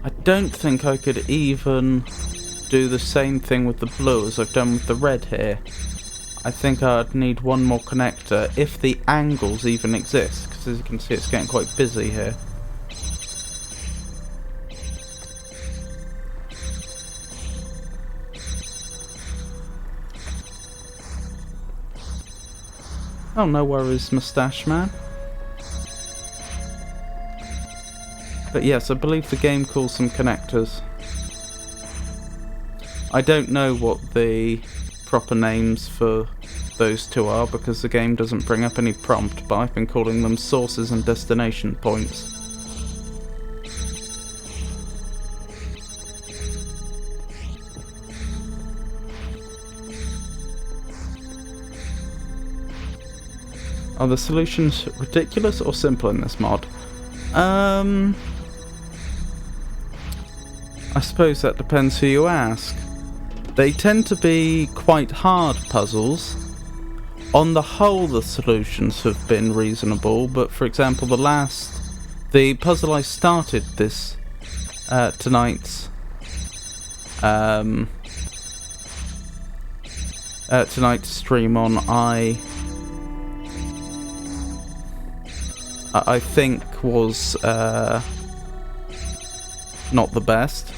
I don't think I could even do the same thing with the blue as I've done with the red here. I think I'd need one more connector, if the angles even exist, because as you can see it's getting quite busy here. Oh, no worries, Moustache Man. But yes, I believe the game calls them connectors. I don't know what the proper names for those two are because the game doesn't bring up any prompt, but I've been calling them sources and destination points. Are the solutions ridiculous or simple in this mod? I suppose that depends who you ask. They tend to be quite hard puzzles. On the whole, the solutions have been reasonable, but for example, the puzzle I started this tonight's stream on, I think was not the best.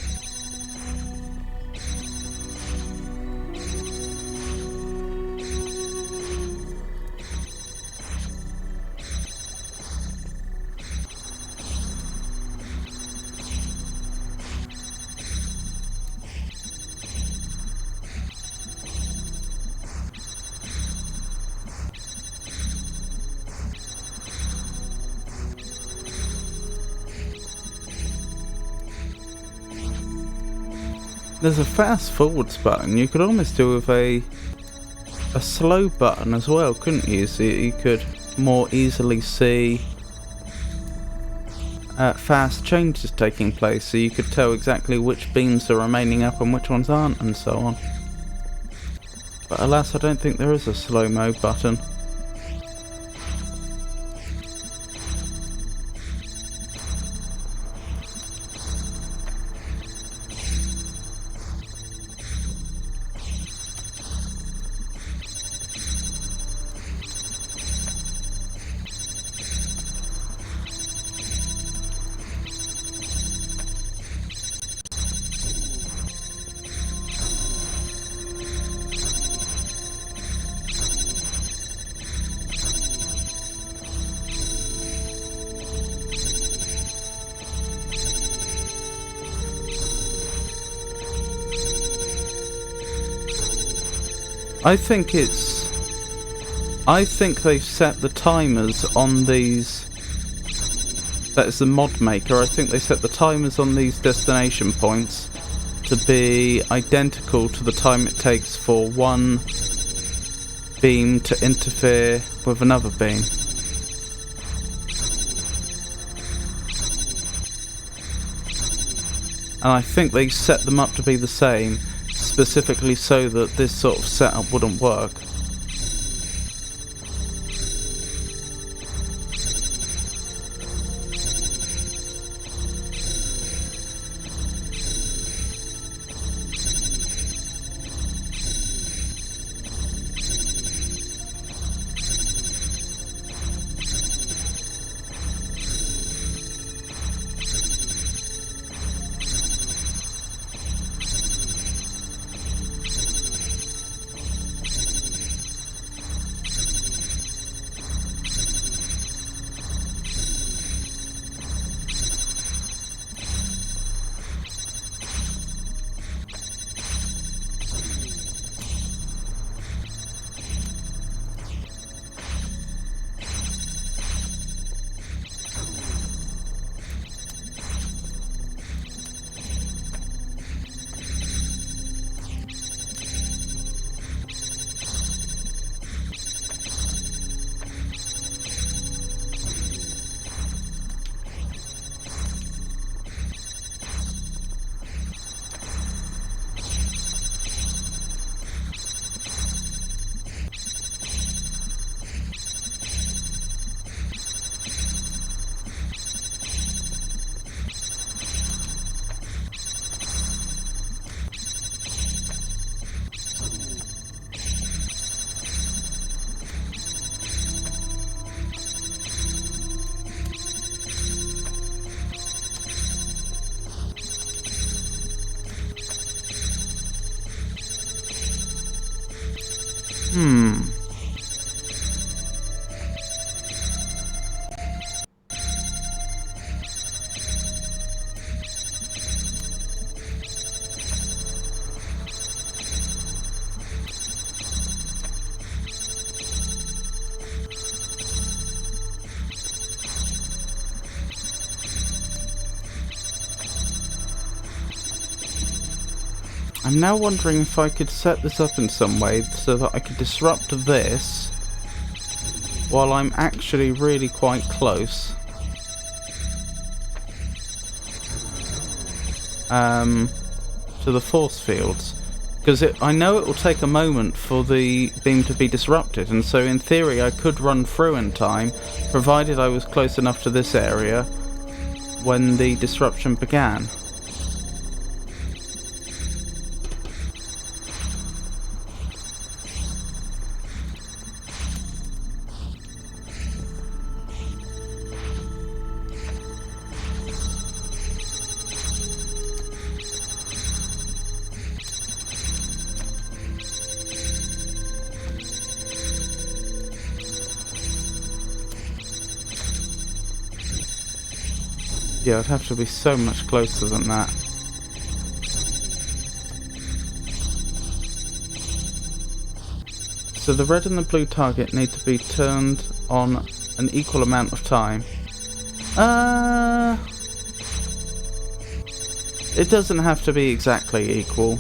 There's a fast forwards button. You could almost do with a slow button as well, couldn't you? So you could more easily see fast changes taking place, so you could tell exactly which beams are remaining up and which ones aren't, and so on. But alas, I don't think there is a slow-mo button. I think they've set the timers on these. That is the mod maker. I think they set the timers on these destination points to be identical to the time it takes for one beam to interfere with another beam. And I think they set them up to be the same, specifically so that this sort of setup wouldn't work. I'm now wondering if I could set this up in some way so that I could disrupt this while I'm actually really quite close. To the force fields. Because I know it will take a moment for the beam to be disrupted, and so in theory I could run through in time, provided I was close enough to this area when the disruption began. Yeah, I'd have to be so much closer than that. So the red and the blue target need to be turned on an equal amount of time. It doesn't have to be exactly equal,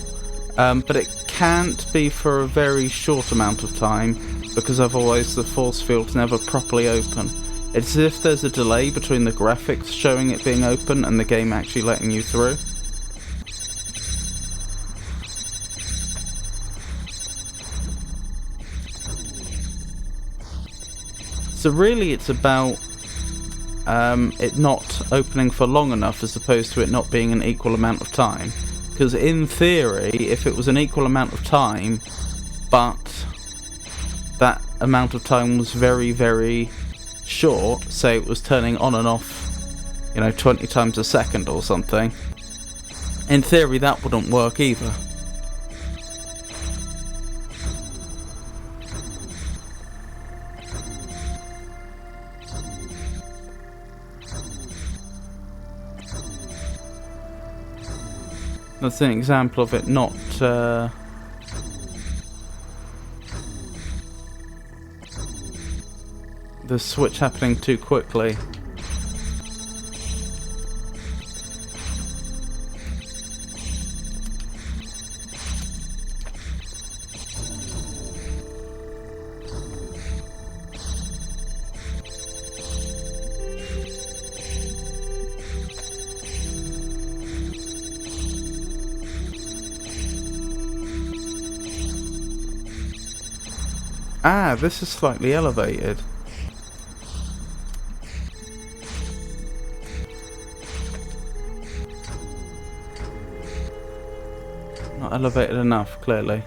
but it can't be for a very short amount of time, because otherwise the force field's never properly open. It's as if there's a delay between the graphics showing it being open and the game actually letting you through. So really it's about it not opening for long enough as opposed to it not being an equal amount of time. Because in theory, if it was an equal amount of time, but that amount of time was very, very short, say it was turning on and off, 20 times a second or something, in theory that wouldn't work either. That's an example of it not the switch happening too quickly. Ah, this is slightly elevated. Not elevated enough, clearly.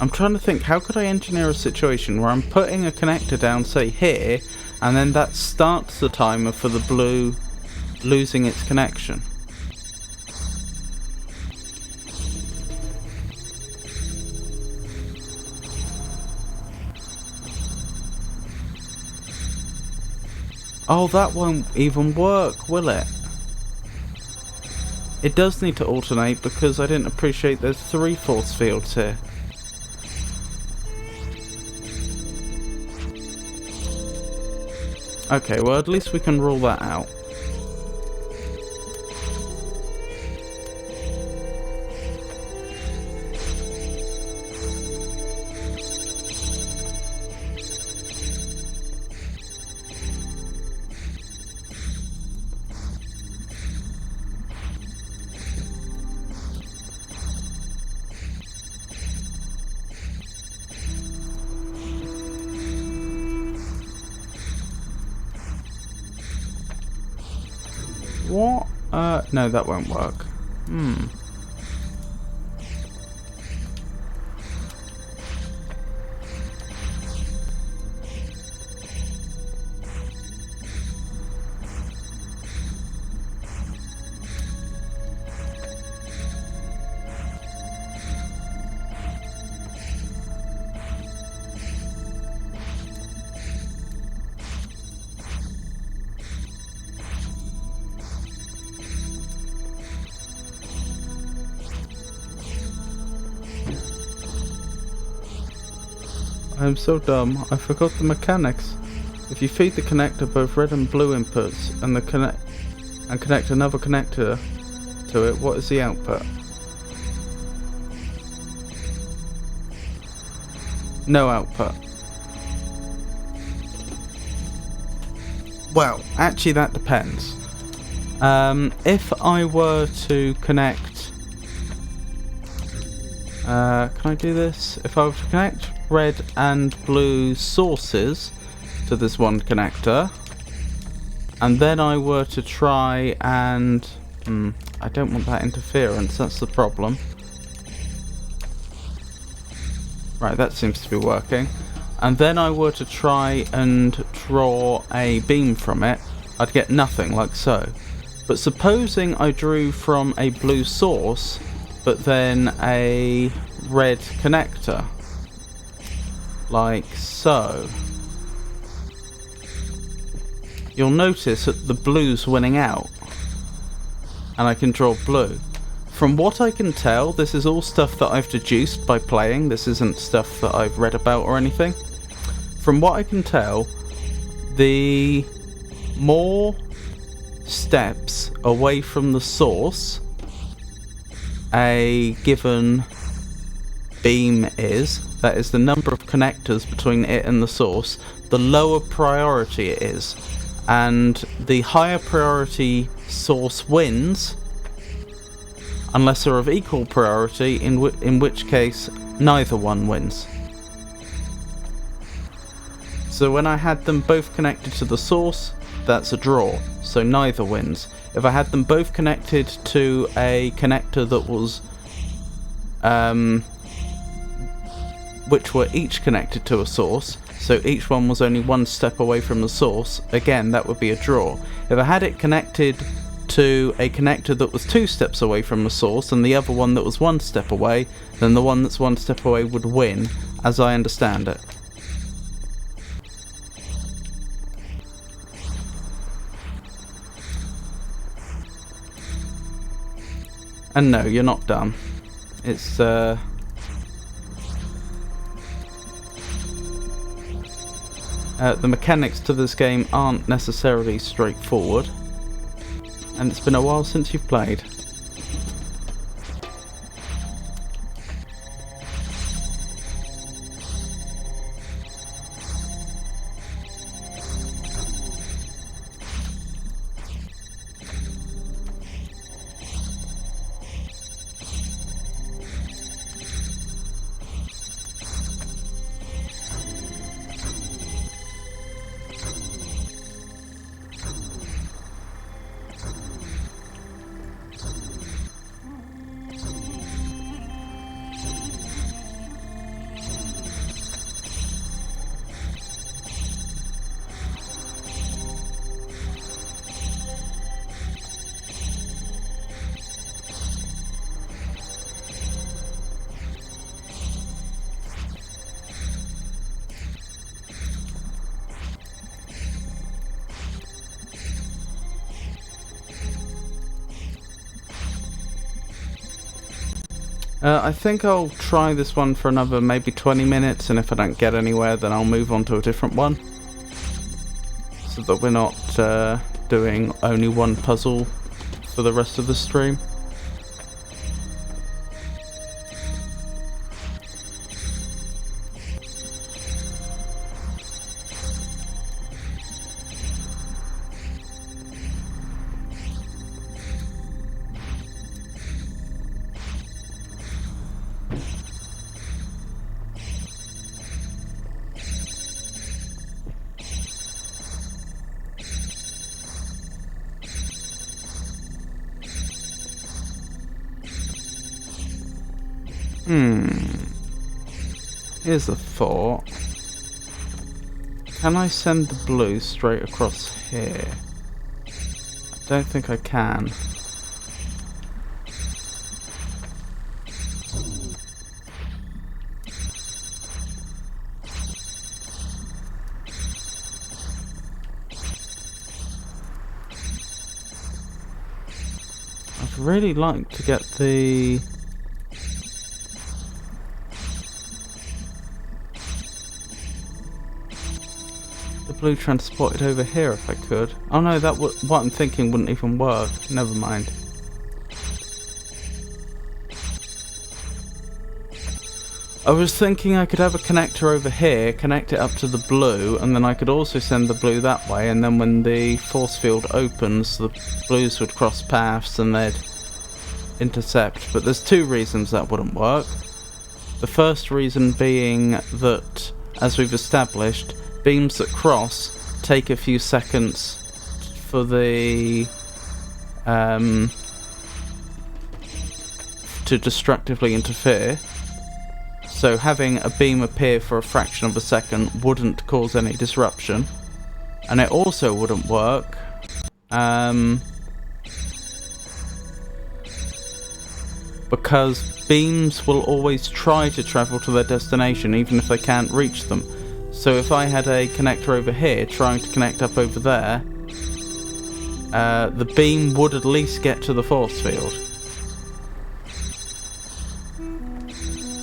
I'm trying to think, how could I engineer a situation where I'm putting a connector down, say here, and then that starts the timer for the blue losing its connection? Oh, that won't even work, will it? It does need to alternate because I didn't appreciate there's 3 force fields here. Okay, well at least we can rule that out. What? No, that won't work. I'm so dumb. I forgot the mechanics. If you feed the connector both red and blue inputs and connect another connector to it, what is the output? No output. Well, actually that depends. If I were to connect... can I do this? If I were to connect red and blue sources to this one connector, and then I were to try and... I don't want that interference, that's the problem. Right, that seems to be working. And then I were to try and draw a beam from it, I'd get nothing, like so. But supposing I drew from a blue source, but then a red connector, like so, you'll notice that the blue's winning out, and I can draw blue. From what I can tell, this is all stuff that I've deduced by playing, this isn't stuff that I've read about or anything. From what I can tell, the more steps away from the source a given beam is, that is the number of connectors between it and the source, the lower priority it is. And the higher priority source wins, unless they're of equal priority, in which case neither one wins. So when I had them both connected to the source, that's a draw, so neither wins. If I had them both connected to a connector that was which were each connected to a source, so each one was only one step away from the source, again that would be a draw. If I had it connected to a connector that was 2 steps away from the source and the other one that was 1 step away, then the one that's 1 step away would win, as I understand it. And no, you're not dumb. It's the mechanics to this game aren't necessarily straightforward, and it's been a while since you've played. I think I'll try this one for another maybe 20 minutes, and if I don't get anywhere then I'll move on to a different one, so that we're not doing only one puzzle for the rest of the stream. Here's a thought. Can I send the blue straight across here? I don't think I can. I'd really like to get the... blue transported over here if I could. Oh no, that what I'm thinking wouldn't even work. Never mind. I was thinking I could have a connector over here, connect it up to the blue, and then I could also send the blue that way, and then when the force field opens, the blues would cross paths and they'd intercept. But there's two reasons that wouldn't work. The first reason being that, as we've established, beams that cross take a few seconds for the to destructively interfere. So having a beam appear for a fraction of a second wouldn't cause any disruption. And it also wouldn't work because beams will always try to travel to their destination even if they can't reach them. So if I had a connector over here trying to connect up over there, the beam would at least get to the force field.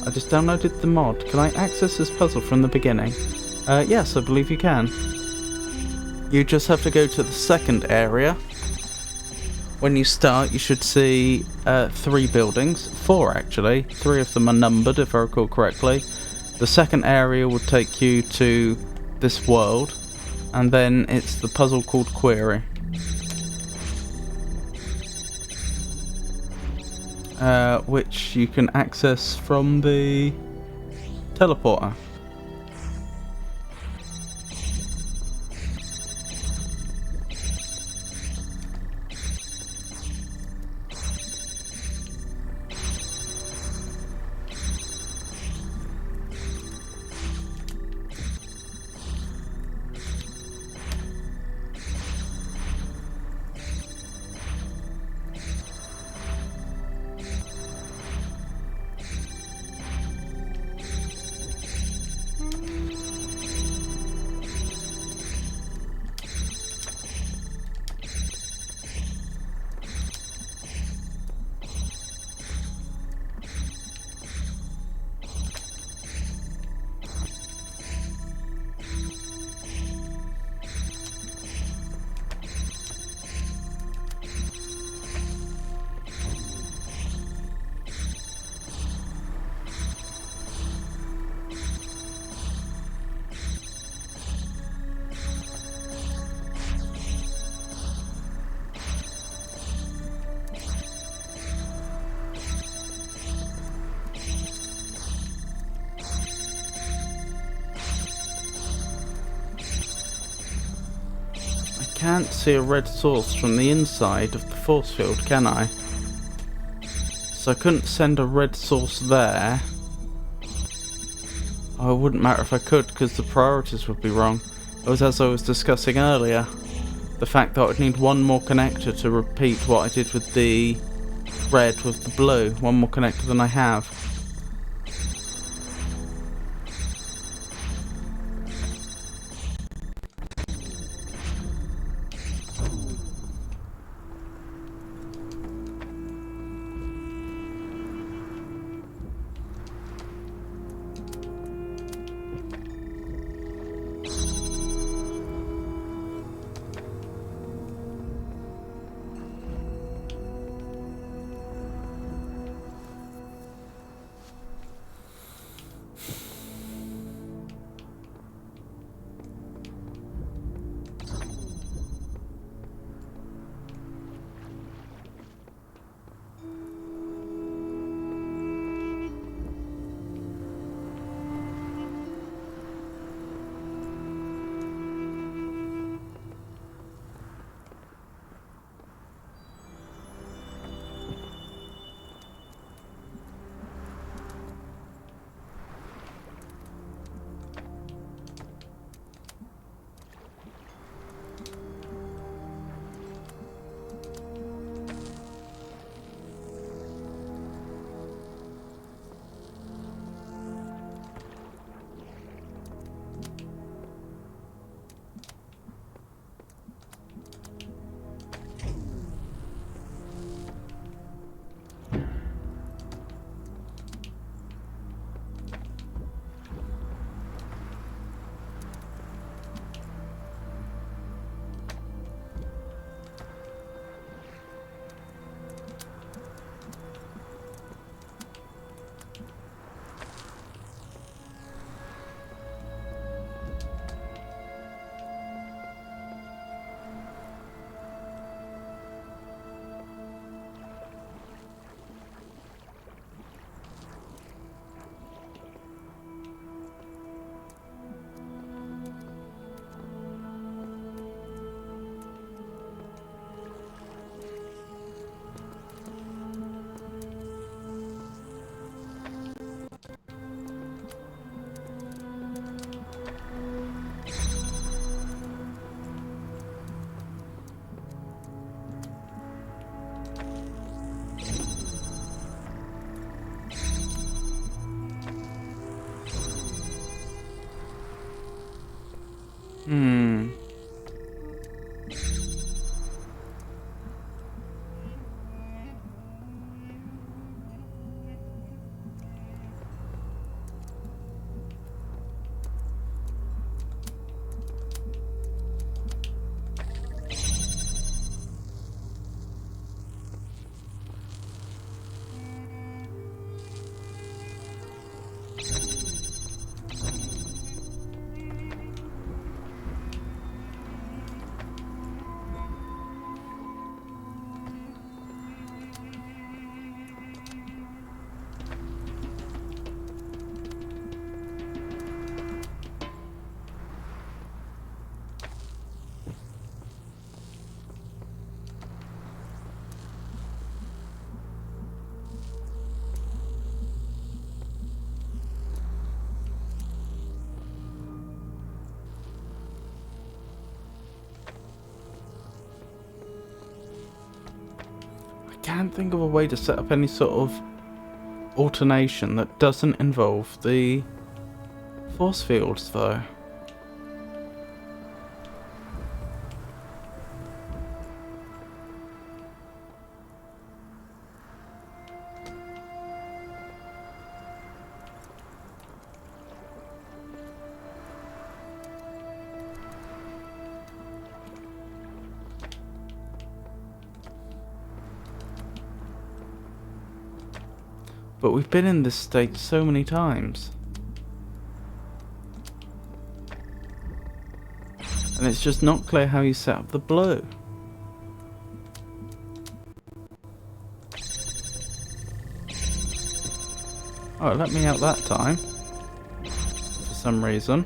I just downloaded the mod. Can I access this puzzle from the beginning? Yes, I believe you can. You just have to go to the second area. When you start, you should see 3 buildings. 4 actually. 3 of them are numbered, if I recall correctly. The second area will take you to this world, and then it's the puzzle called Query. Which you can access from the teleporter. Can't see a red source from the inside of the force field, can I? So I couldn't send a red source there. Oh, it wouldn't matter if I could, because the priorities would be wrong. It was as I was discussing earlier. The fact that I'd need one more connector to repeat what I did with the red with the blue. One more connector than I have. Can't think of a way to set up any sort of alternation that doesn't involve the force fields, though. But we've been in this state so many times. And it's just not clear how you set up the blue. Oh, it let me out that time. For some reason.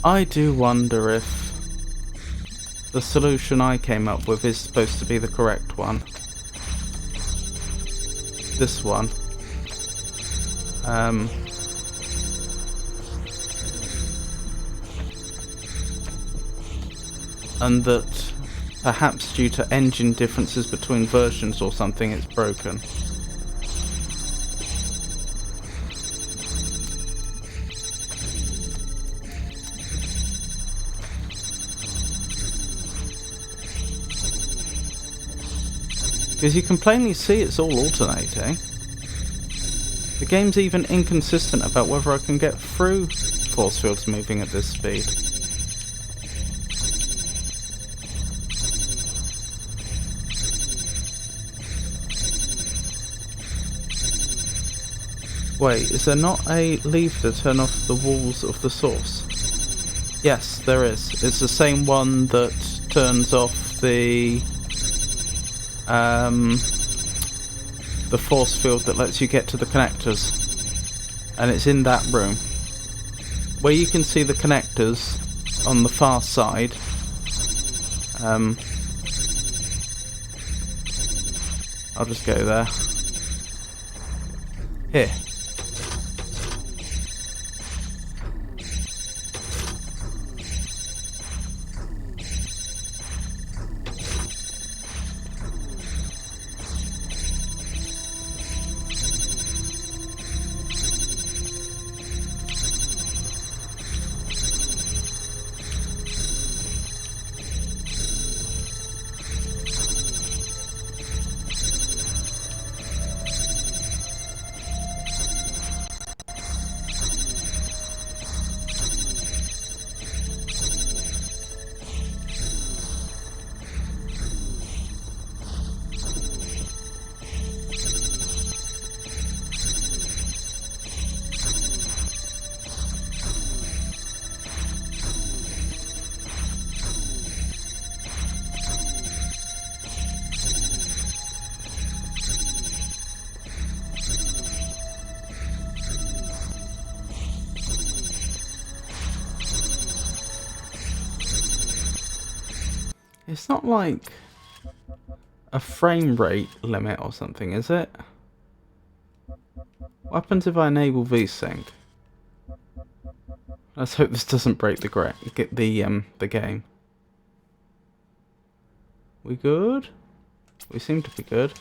I do wonder if the solution I came up with is supposed to be the correct one. This one. And that perhaps due to engine differences between versions or something, it's broken. Because you can plainly see it's all alternating. The game's even inconsistent about whether I can get through force fields moving at this speed. Wait, is there not a lever to turn off the walls of the source? Yes, there is. It's the same one that turns off the force field that lets you get to the connectors, and it's in that room where you can see the connectors on the far side. I'll just go there. Here. It's not like a frame rate limit or something, is it? What happens if I enable VSync? Let's hope this doesn't break the game. We good? We seem to be good.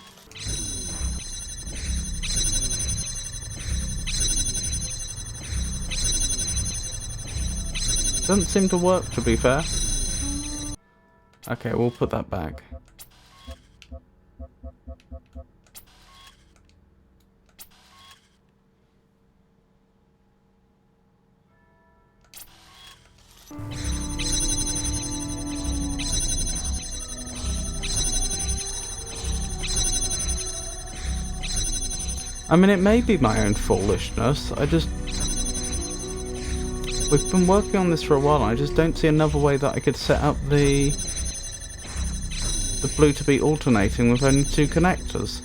Doesn't seem to work, to be fair. Okay, we'll put that back. I mean, it may be my own foolishness. We've been working on this for a while, and I just don't see another way that I could set up the blue to be alternating with only 2 connectors.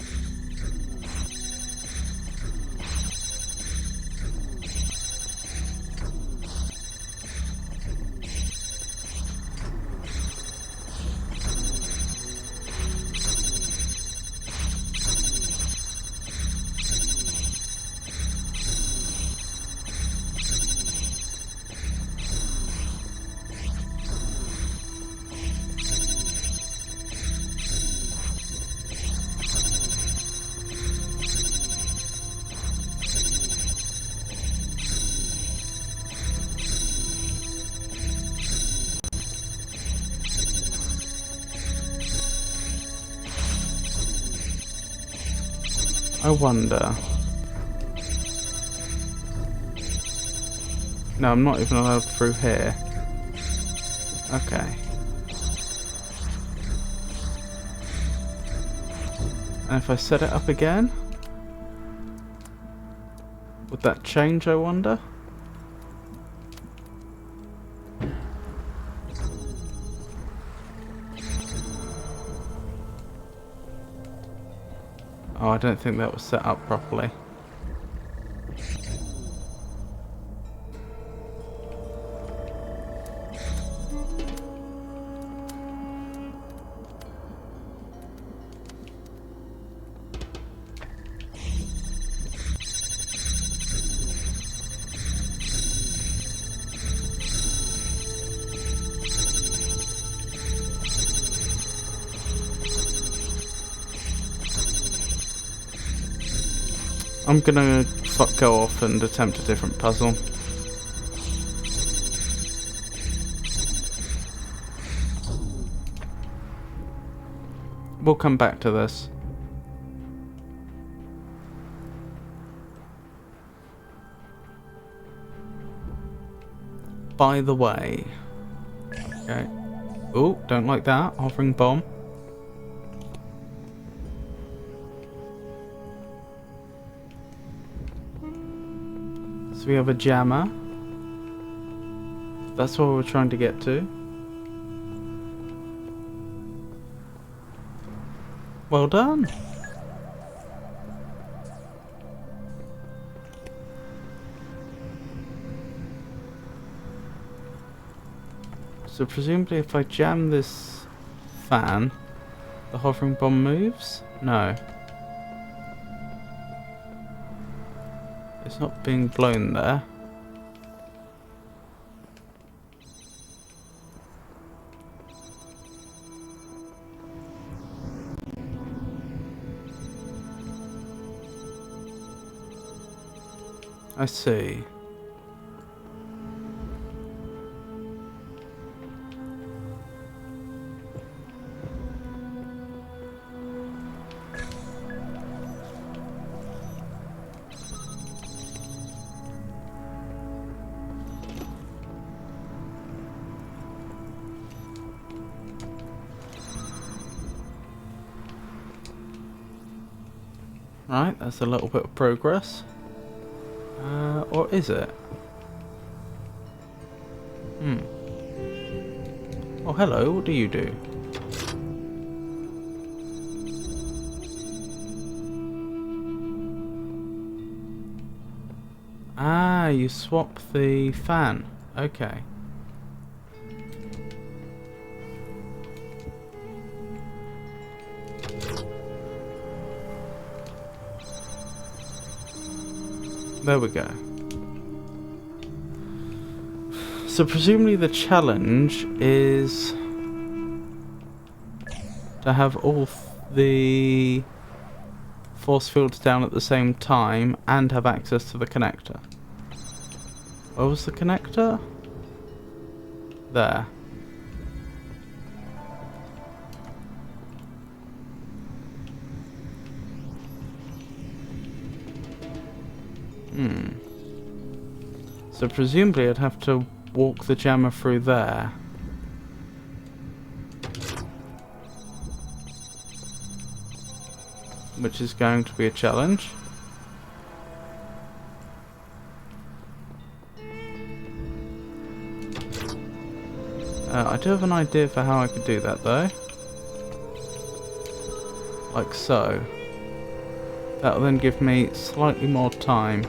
I wonder. No, I'm not even allowed through here. Okay. And if I set it up again? Would that change, I wonder? Oh, I don't think that was set up properly. I'm gonna go off and attempt a different puzzle. We'll come back to this. By the way. Okay. Oh, don't like that. Hovering bomb. So we have a jammer. That's what we're trying to get to. Well done. So presumably if I jam this fan, the hovering bomb moves? No. It's not being blown there. I see. Right, that's a little bit of progress. Or is it? Oh, hello, what do you do? Ah, you swap the fan. Okay. There we go. So presumably the challenge is to have all the force fields down at the same time and have access to the connector. Where was the connector? There. So presumably I'd have to walk the jammer through there. Which is going to be a challenge. I do have an idea for how I could do that though. Like so. That'll then give me slightly more time.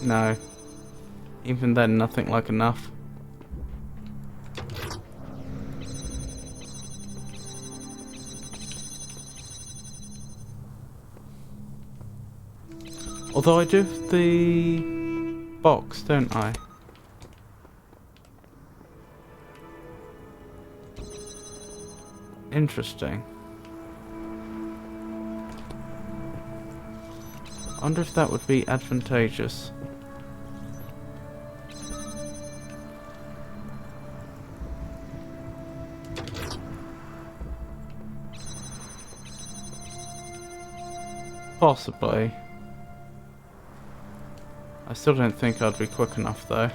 No. Even then, nothing like enough. Although I do have the box, don't I? Interesting. I wonder if that would be advantageous. Possibly. I still don't think I'd be quick enough though.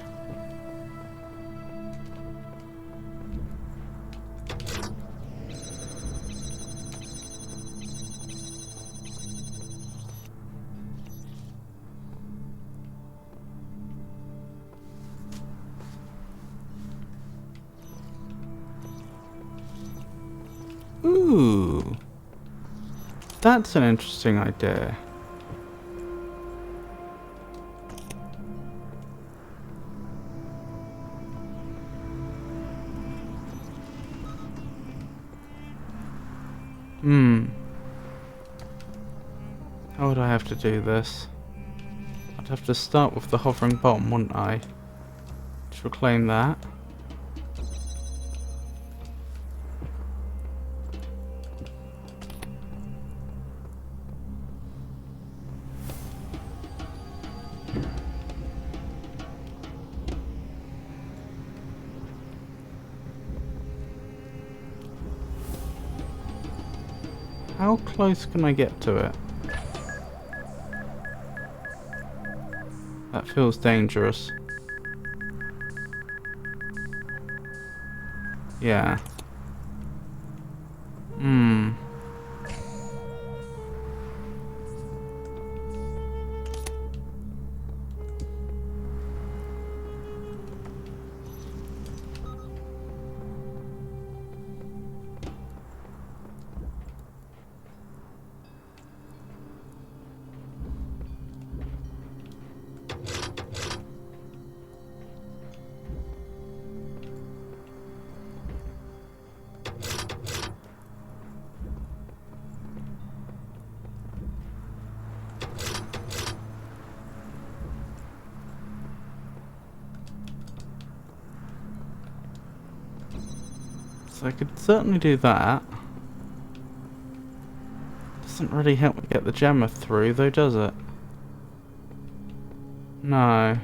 Ooh. That's an interesting idea. How would I have to do this? I'd have to start with the hovering bomb, wouldn't I? To reclaim that. How close can I get to it? That feels dangerous. Yeah. So I could certainly do that. Doesn't really help me get the jammer through though, does it? No.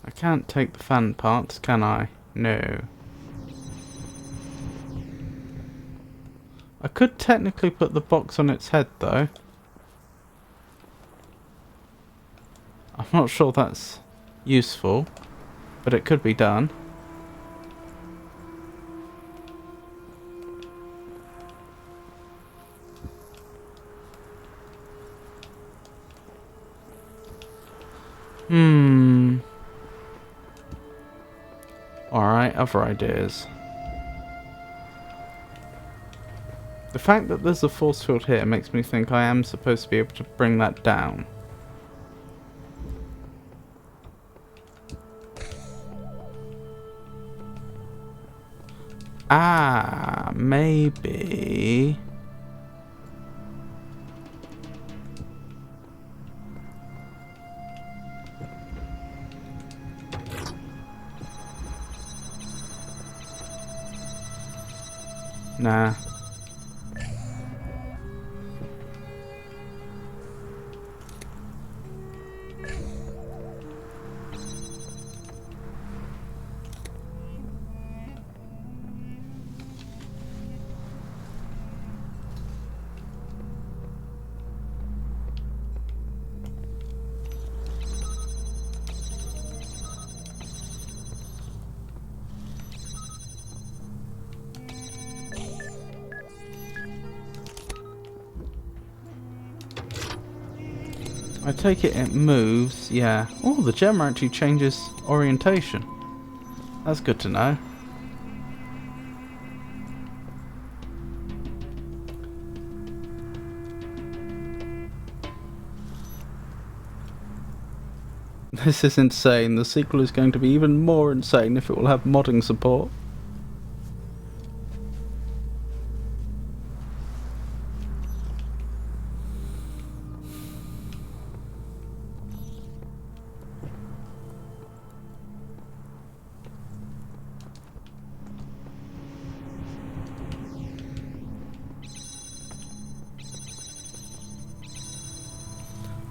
I can't take the fan parts, can I? No. I could technically put the box on its head though. I'm not sure that's useful, but it could be done. Alright, other ideas. The fact that there's a force field here makes me think I am supposed to be able to bring that down. Ah, maybe... Nah. I take it moves, yeah. Oh, the gem actually changes orientation. That's good to know. This is insane. The sequel is going to be even more insane if it will have modding support.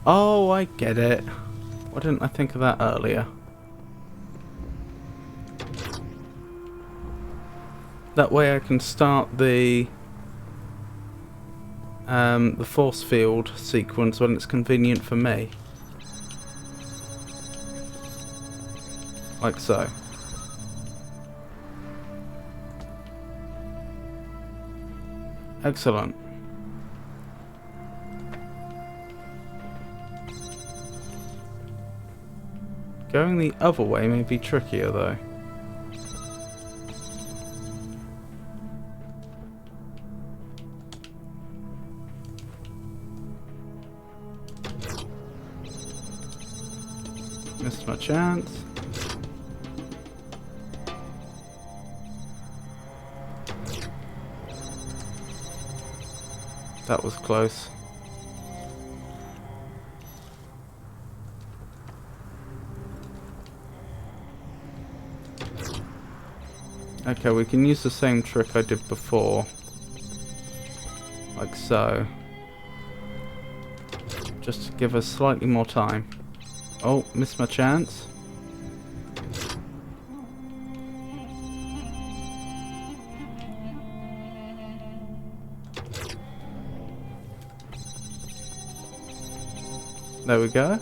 Oh, I get it. Why didn't I think of that earlier? That way I can start the force field sequence when it's convenient for me. Like so. Excellent. Going the other way may be trickier though. Missed my chance. That was close. Okay, we can use the same trick I did before. Like so. Just to give us slightly more time. Oh, missed my chance. There we go.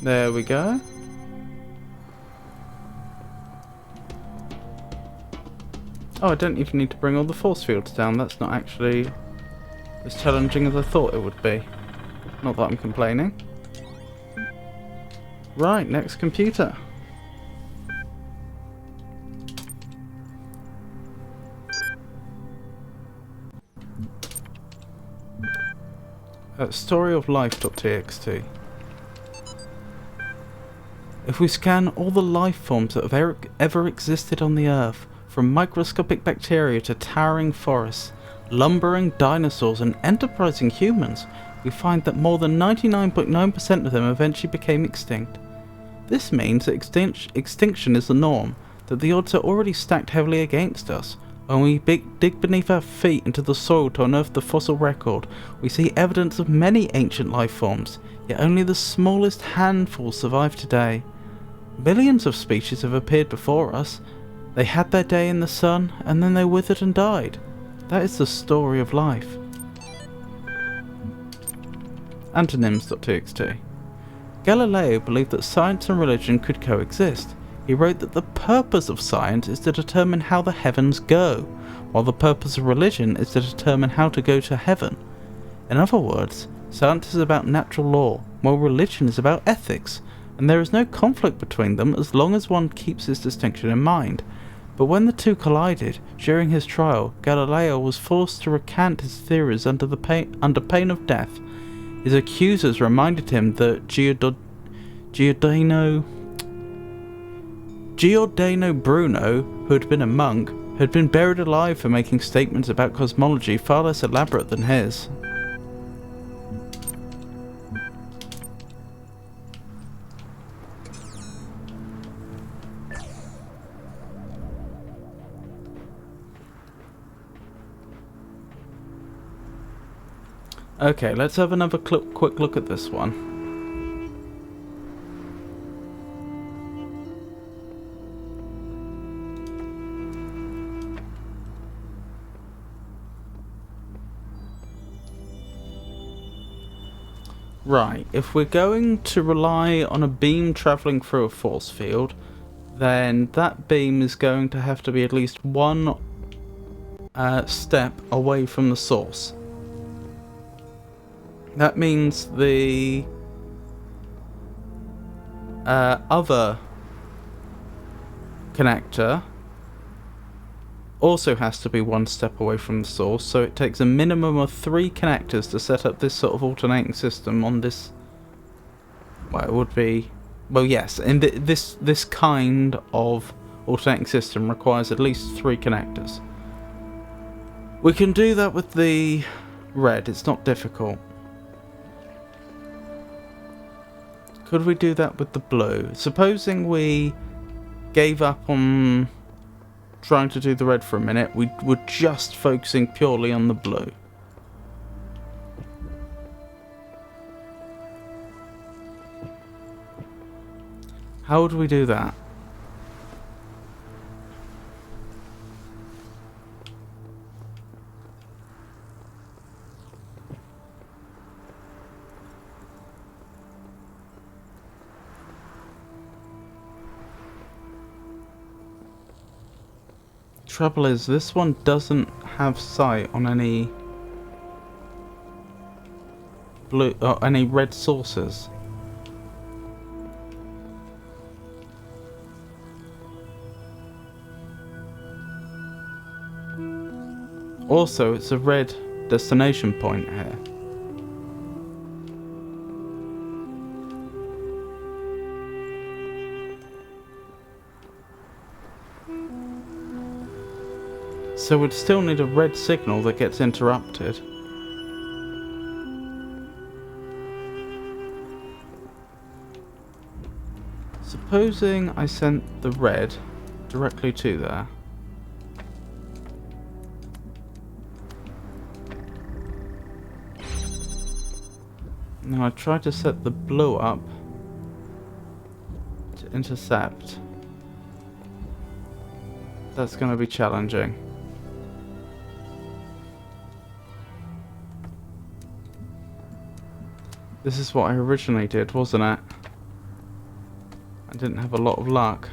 There we go. Oh, I don't even need to bring all the force fields down. That's not actually as challenging as I thought it would be. Not that I'm complaining. Right, next computer. Storyoflife.txt. If we scan all the life forms that have ever existed on the Earth, from microscopic bacteria to towering forests, lumbering dinosaurs and enterprising humans, we find that more than 99.9% of them eventually became extinct. This means that extinction is the norm, that the odds are already stacked heavily against us. When we dig beneath our feet into the soil to unearth the fossil record, we see evidence of many ancient life forms, yet only the smallest handful survive today. Millions of species have appeared before us. They had their day in the sun, and then they withered and died. That is the story of life. Antonyms.txt. Galileo believed that science and religion could coexist. He wrote that the purpose of science is to determine how the heavens go, while the purpose of religion is to determine how to go to heaven. In other words, science is about natural law, while religion is about ethics, and there is no conflict between them as long as one keeps this distinction in mind. But when the two collided, during his trial, Galileo was forced to recant his theories under pain of death. His accusers reminded him that Giordano Bruno, who had been a monk, had been buried alive for making statements about cosmology far less elaborate than his. Okay, let's have another quick look at this one. Right, if we're going to rely on a beam travelling through a force field, then that beam is going to have to be at least one step away from the source. That means the other connector also has to be one step away from the source, so it takes a minimum of 3 connectors to set up this sort of alternating system on this. Well, it would be, well, yes, and this kind of alternating system requires at least 3 connectors. We can do that with the red, it's not difficult. Could we do that with the blue? Supposing we gave up on trying to do the red for a minute, we were just focusing purely on the blue. How would we do that? Trouble is, this one doesn't have sight on any blue or any red sources. Also, it's a red destination point here. So we'd still need a red signal that gets interrupted. Supposing I sent the red directly to there. Now I tried to set the blue up to intercept. That's going to be challenging. This is what I originally did, wasn't it? I didn't have a lot of luck.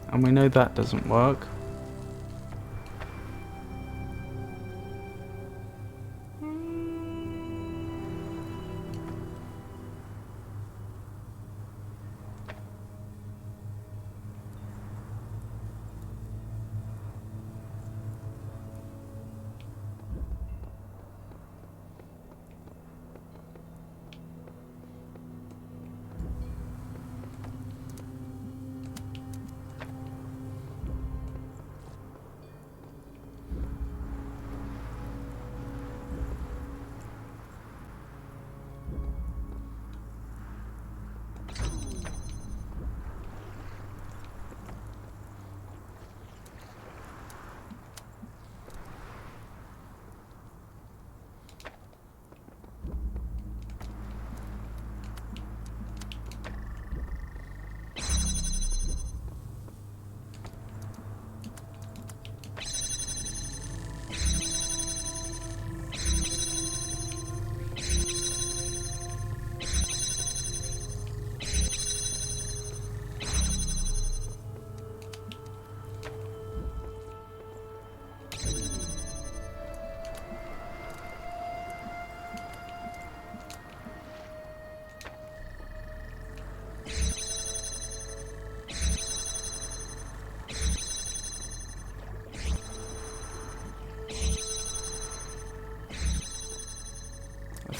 And we know that doesn't work.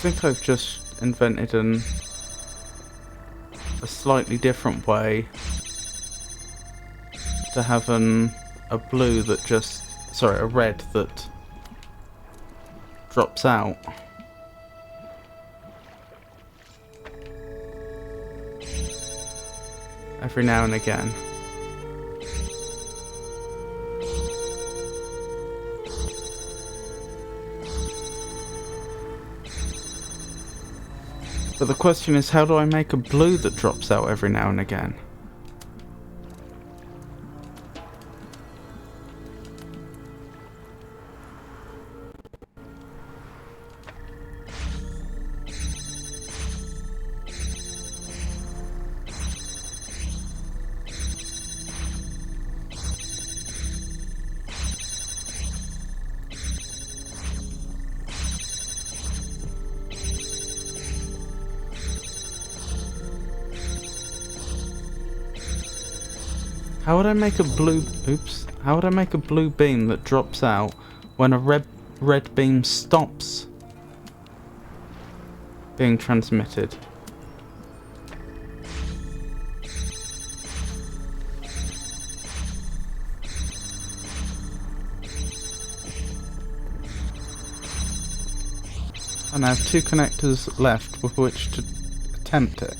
think I've just invented a slightly different way to have a blue that just, sorry, a red that drops out. Every now and again. But the question is, how do I make a blue that drops out every now and again? How would I make a blue... Oops. How would I make a blue beam that drops out when a red beam stops being transmitted? And I have 2 connectors left with which to attempt it.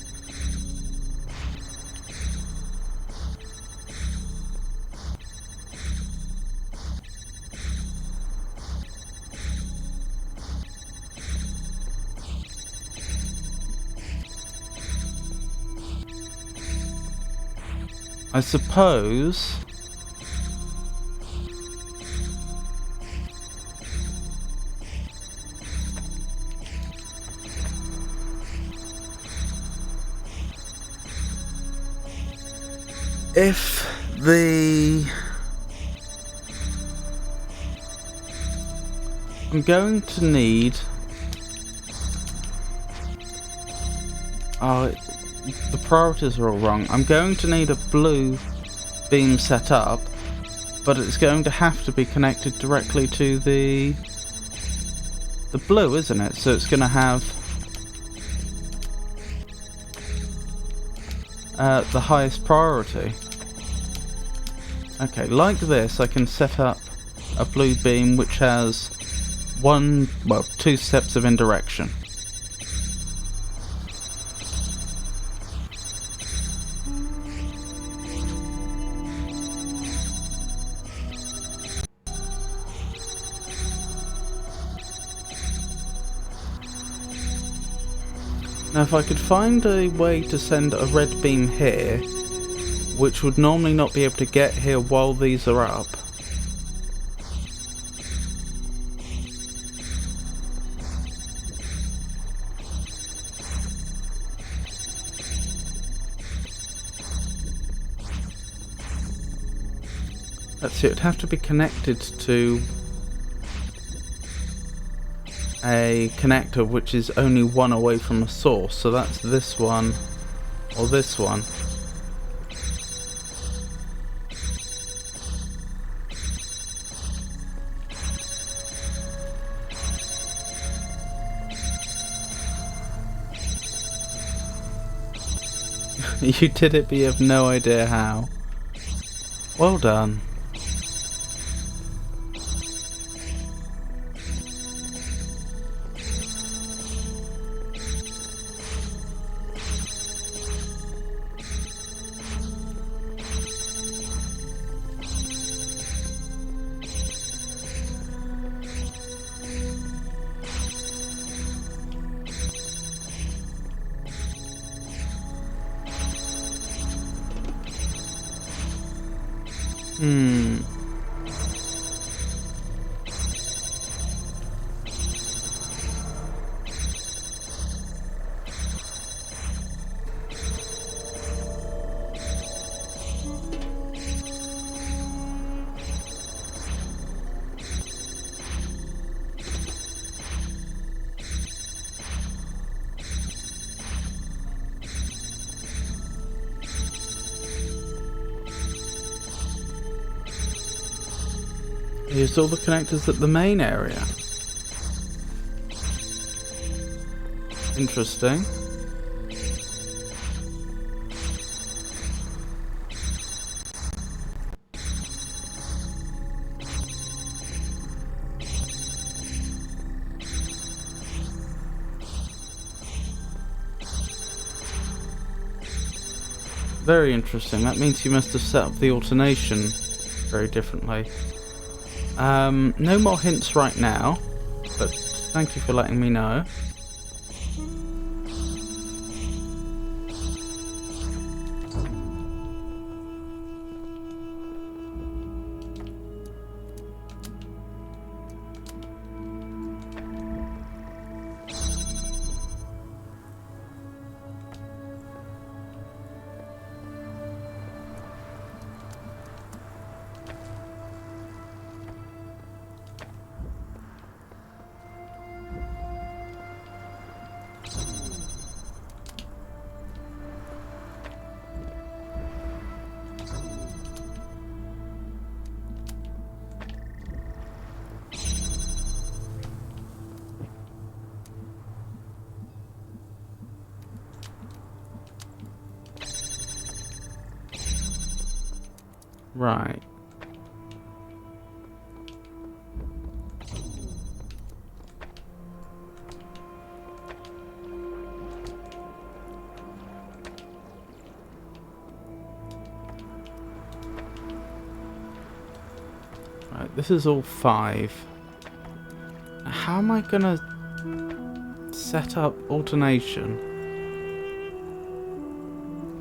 I suppose if I'm going to need the priorities are all wrong. I'm going to need a blue beam set up, but it's going to have to be connected directly to the blue, isn't it? So it's going to have the highest priority. Okay, like this I can set up a blue beam which has 2 steps of indirection. Now if I could find a way to send a red beam here, which would normally not be able to get here while these are up. Let's see, it would have to be connected to a connector which is only one away from a source, so that's this one or this one. You did it, but you have no idea how. Well done. Here's all the connectors at the main area. Interesting. Very interesting. That means you must have set up the alternation very differently. No more hints right now, but thank you for letting me know. Right. Right, this is all 5. How am I gonna set up alternation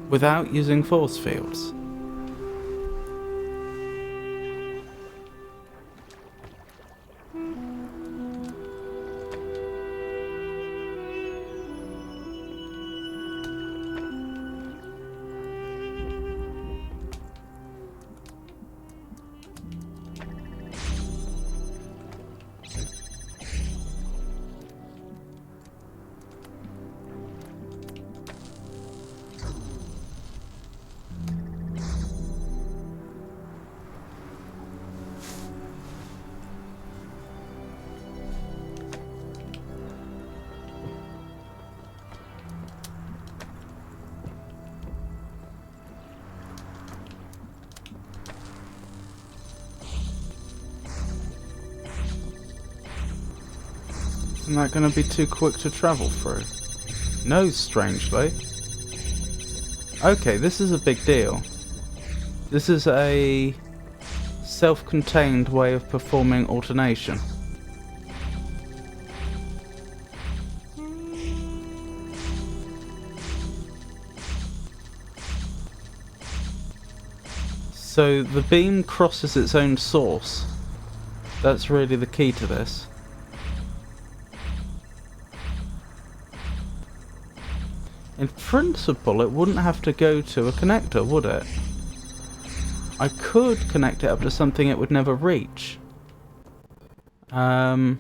without using force fields? Isn't that going to be too quick to travel through? No, strangely. Okay, this is a big deal. This is a self-contained way of performing alternation. So the beam crosses its own source. That's really the key to this. In principle, it wouldn't have to go to a connector, would it? I could connect it up to something it would never reach. Like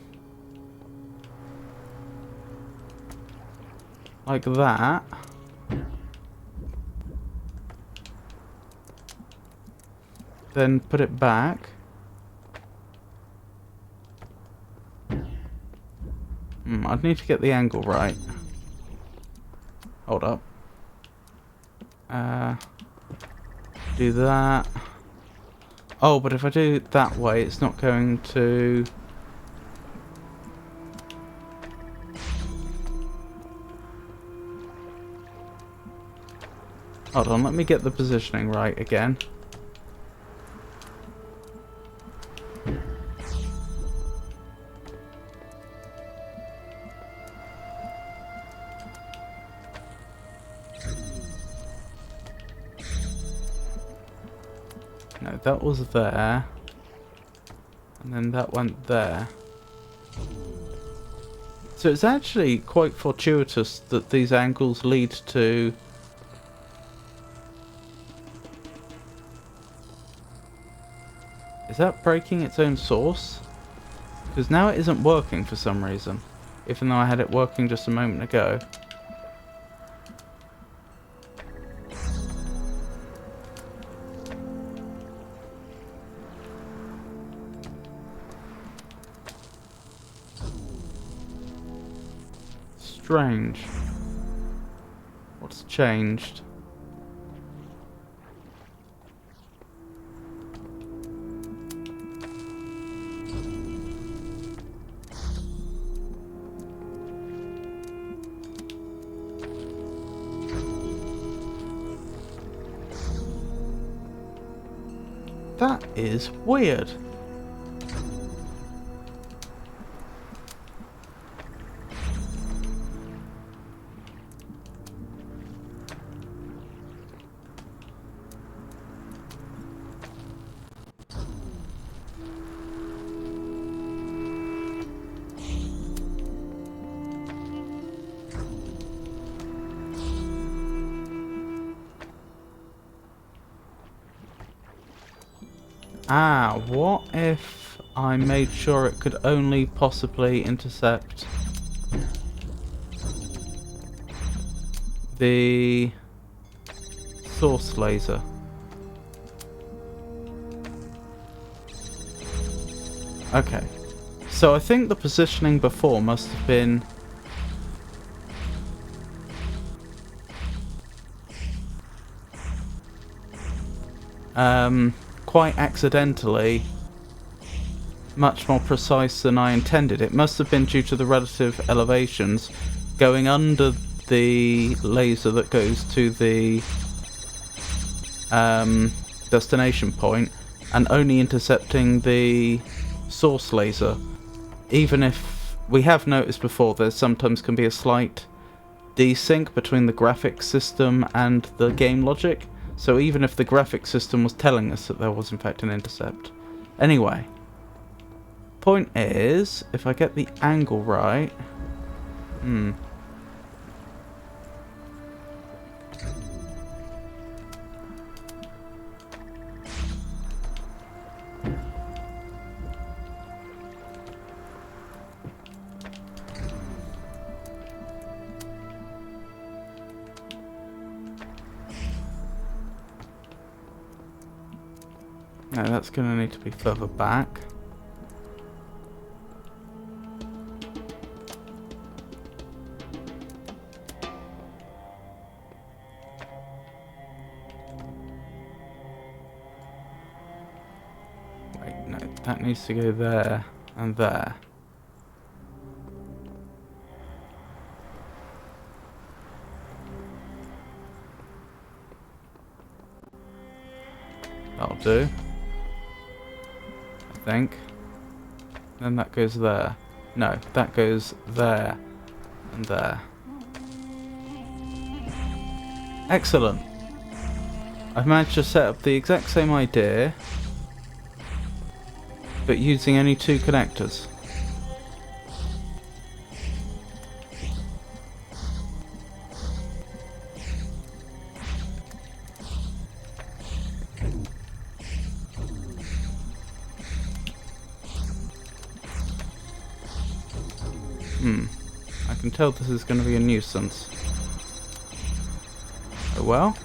that. Then put it back. I'd need to get the angle right. Hold up. Do that. Oh, but if I do it that way, it's not going to... Hold on, let me get the positioning right again. No, that was there. And then that went there. So it's actually quite fortuitous that these angles lead to... Is that breaking its own source? Because now it isn't working for some reason. Even though I had it working just a moment ago. strange. What's changed? That is weird. Ah, what if I made sure it could only possibly intercept the source laser? Okay, so I think the positioning before must have been quite accidentally much more precise than I intended. It must have been due to the relative elevations going under the laser that goes to the destination point and only intercepting the source laser. Even if we have noticed before there sometimes can be a slight desync between the graphics system and the game logic. So even if the graphics system was telling us that there was in fact an intercept. Anyway, point is, if I get the angle right... No, that's going to need to be further back. Wait, no, that needs to go there and there. That'll do. I think. Then that goes there. No, that goes there and there. Excellent. I've managed to set up the exact same idea, but using only 2 connectors. I can tell this is going to be a nuisance. Oh well.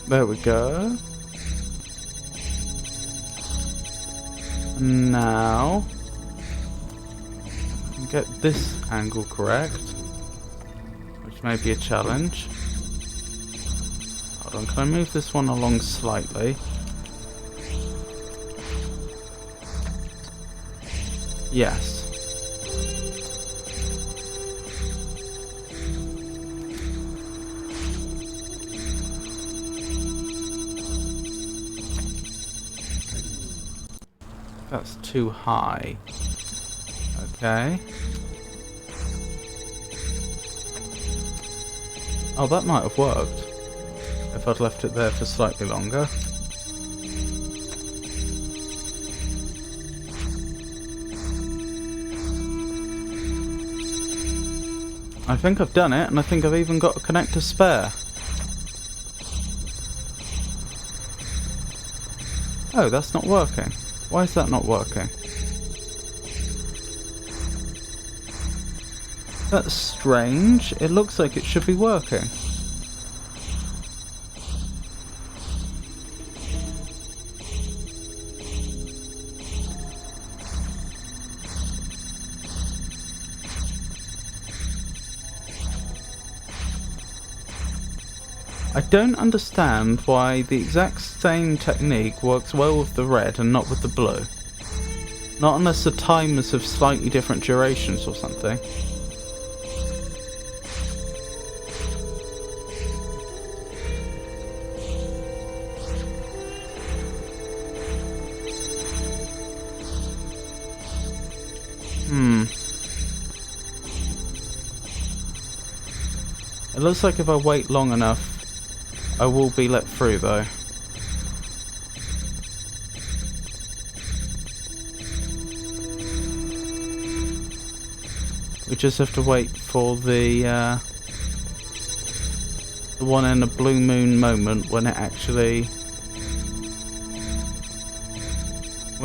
There we go. Now, get this angle correct, which Which may be a challenge. Hold on, can I move this one along slightly? Yes. That's too high. Okay. Oh, that might have worked if I'd left it there for slightly longer. I think I've done it, and I think I've even got a connector spare. Oh, that's not working. Why is that not working? That's strange. It looks like it should be working. I don't understand why the exact same technique works well with the red and not with the blue. Not unless the timers have slightly different durations or something. It looks like if I wait long enough, I will be let through though. We just have to wait for the one in a blue moon moment when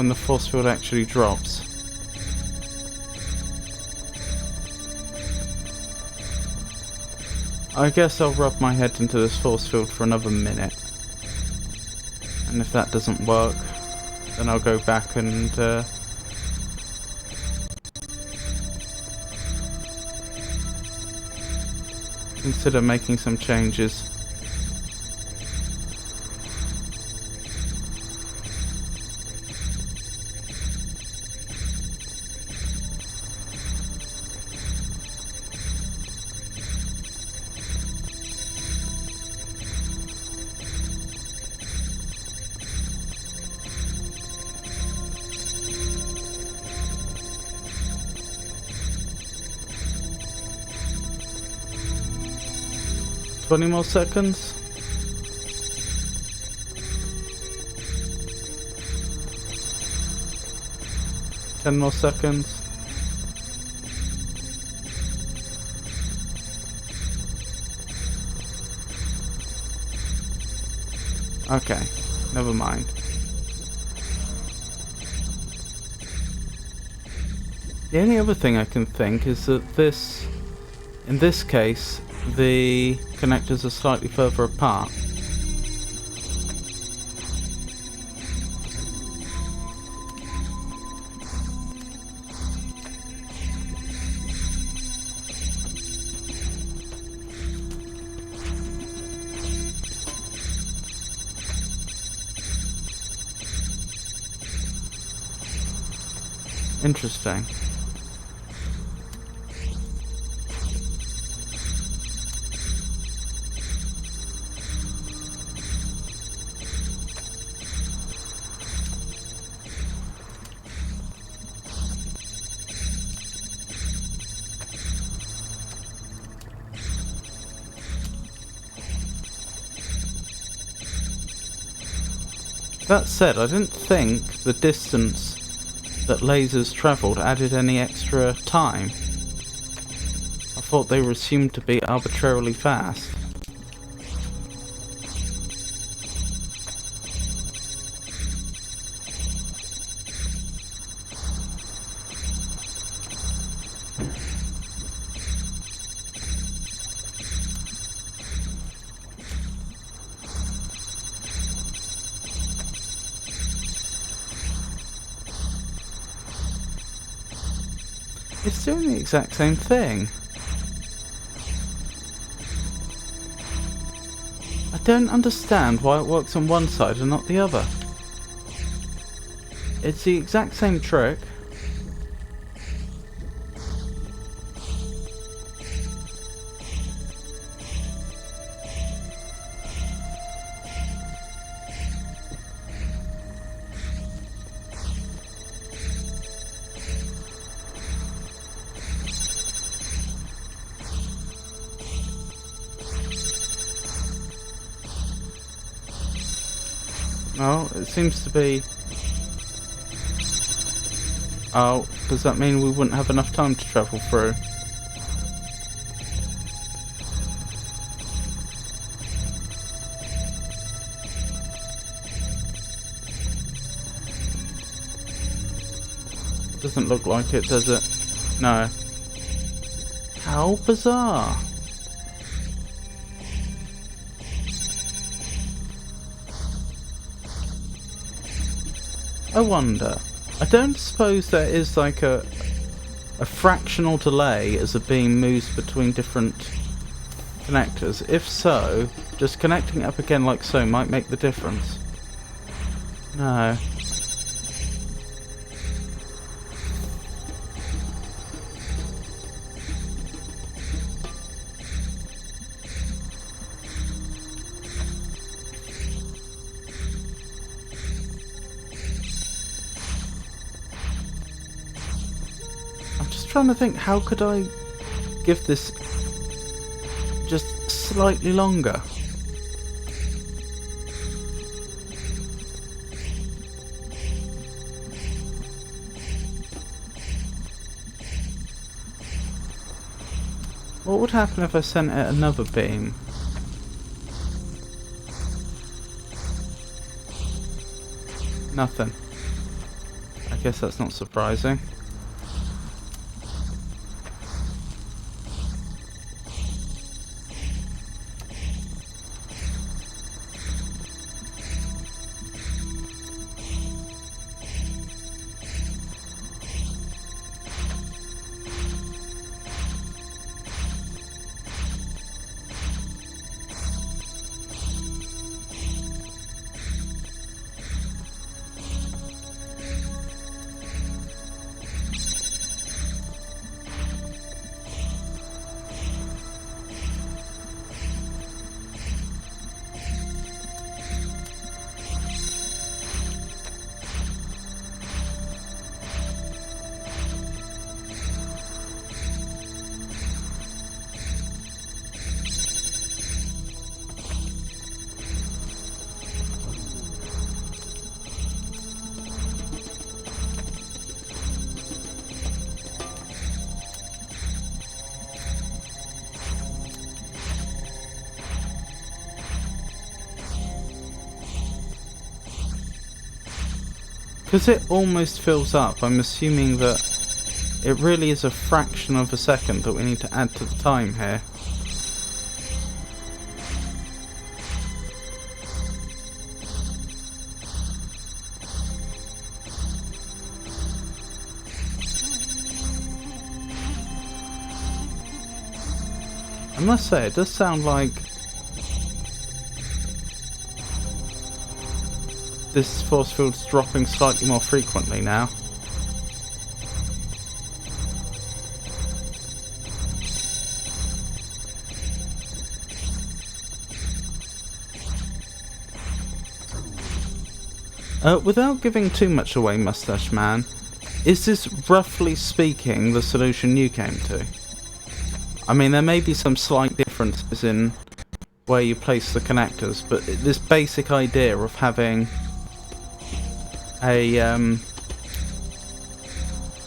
the force field actually drops. I guess I'll rub my head into this force field for another minute. And if that doesn't work, then I'll go back and consider making some changes. Twenty more seconds. Ten more seconds. Okay, never mind. The only other thing I can think is that in this case, the connectors are slightly further apart. Interesting. That said, I didn't think the distance that lasers travelled added any extra time. I thought they were assumed to be arbitrarily fast. It's doing the exact same thing. I don't understand why it works on one side and not the other. It's the exact same trick. Oh, it seems to be... Oh, does that mean we wouldn't have enough time to travel through? Doesn't look like it, does it? No. How bizarre. I wonder. I don't suppose there is like a fractional delay as a beam moves between different connectors. If so, just connecting it up again like so might make the difference. No. Trying to think, how could I give this just slightly longer? What would happen if I sent it another beam? Nothing. I guess that's not surprising. Because it almost fills up, I'm assuming that it really is a fraction of a second that we need to add to the time here. I must say, it does sound like this force field's dropping slightly more frequently now. Without giving too much away, Mustache Man, is this roughly speaking the solution you came to? I mean, there may be some slight differences in where you place the connectors, but this basic idea of having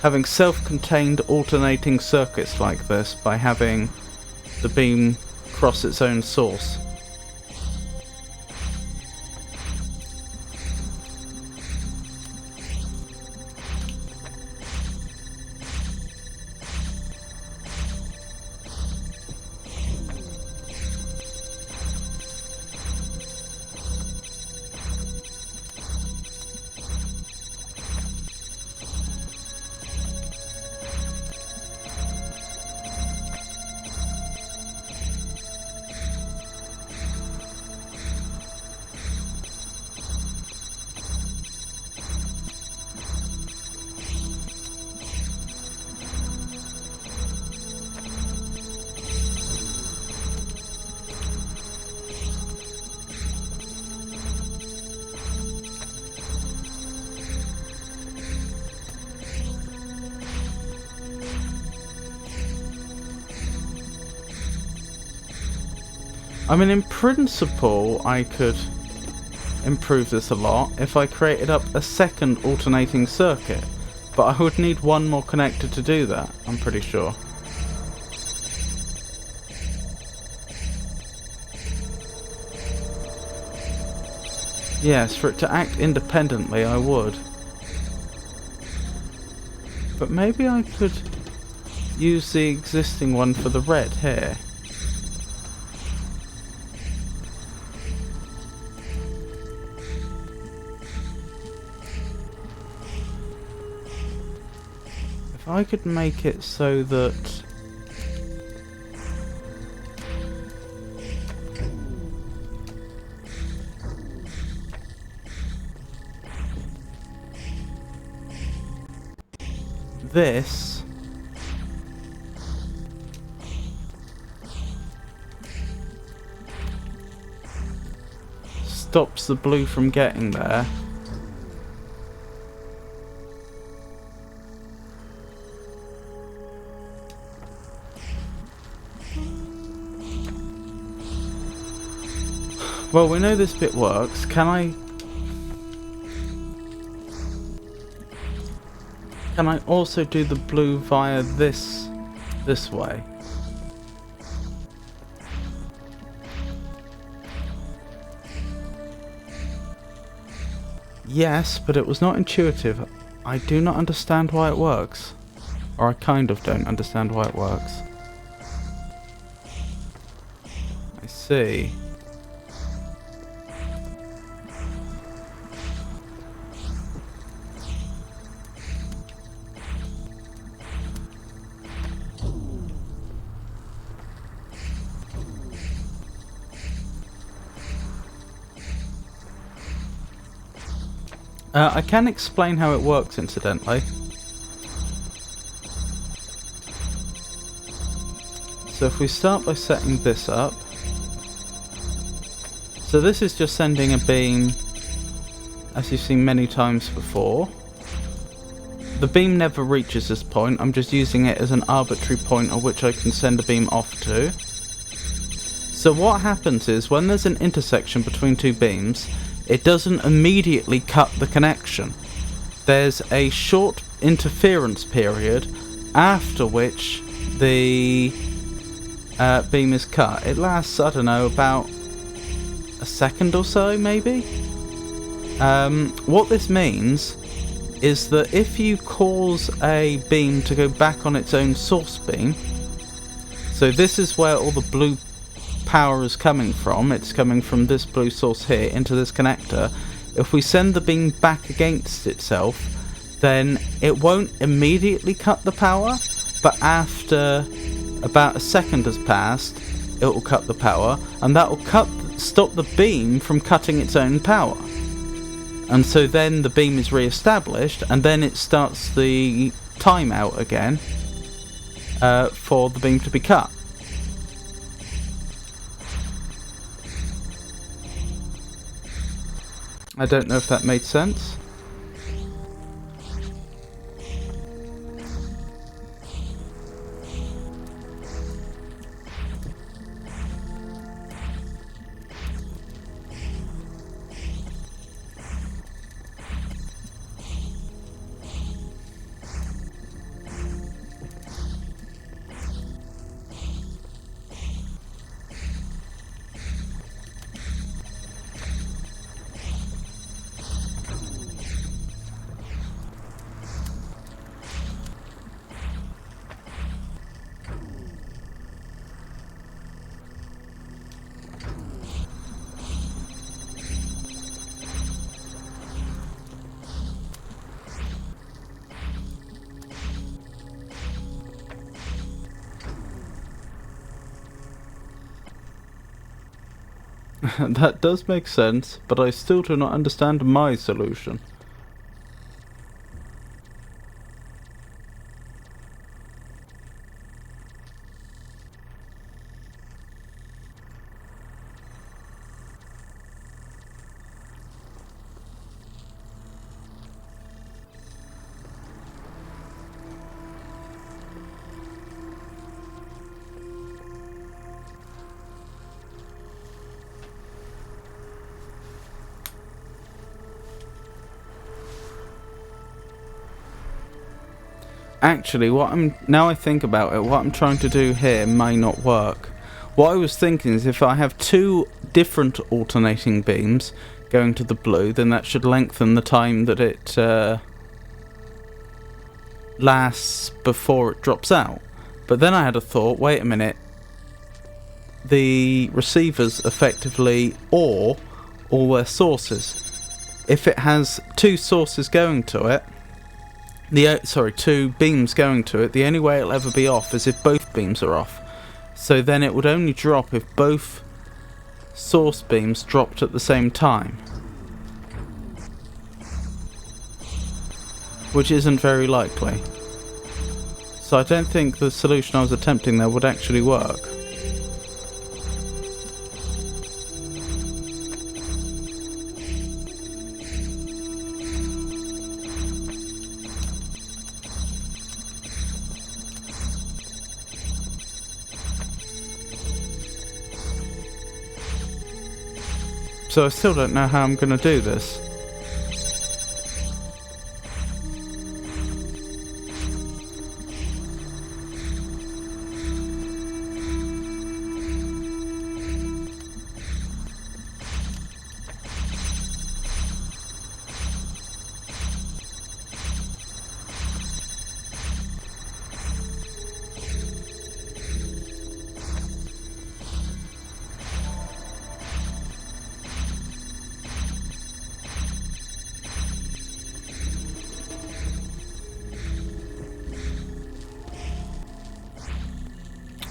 having self-contained alternating circuits like this by having the beam cross its own source. I mean, in principle, I could improve this a lot if I created up a second alternating circuit, but I would need one more connector to do that, I'm pretty sure. Yes, for it to act independently, I would. But maybe I could use the existing one for the red here. If I could make it so that this stops the blue from getting there. Well, we know this bit works. Can I also do the blue via this way? Yes, but it was not intuitive. I do not understand why it works. Or I kind of don't understand why it works. I see. I can explain how it works, incidentally. So if we start by setting this up. So this is just sending a beam, as you've seen many times before. The beam never reaches this point. I'm just using it as an arbitrary point at which I can send a beam off to. So what happens is, when there's an intersection between two beams, it doesn't immediately cut the connection. There's a short interference period after which the beam is cut. It lasts, I don't know, about a second or so, maybe? What this means is that if you cause a beam to go back on its own source beam, so this is where all the blue power is coming from. It's coming from this blue source here into this connector. If we send the beam back against itself, then it won't immediately cut the power, but after about a second has passed, it will cut the power, and that will stop the beam from cutting its own power. And so then the beam is re-established, and then it starts the timeout again for the beam to be cut. I don't know if that made sense. That does make sense, but I still do not understand my solution. Actually, now I think about it, what I'm trying to do here may not work. What I was thinking is if I have two different alternating beams going to the blue, then that should lengthen the time that it lasts before it drops out. But then I had a thought, wait a minute, the receivers effectively or all their sources. If it has two sources going to it, two beams going to it, the only way it'll ever be off is if both beams are off. So then it would only drop if both source beams dropped at the same time. Which isn't very likely. So I don't think the solution I was attempting there would actually work. So I still don't know how I'm going to do this.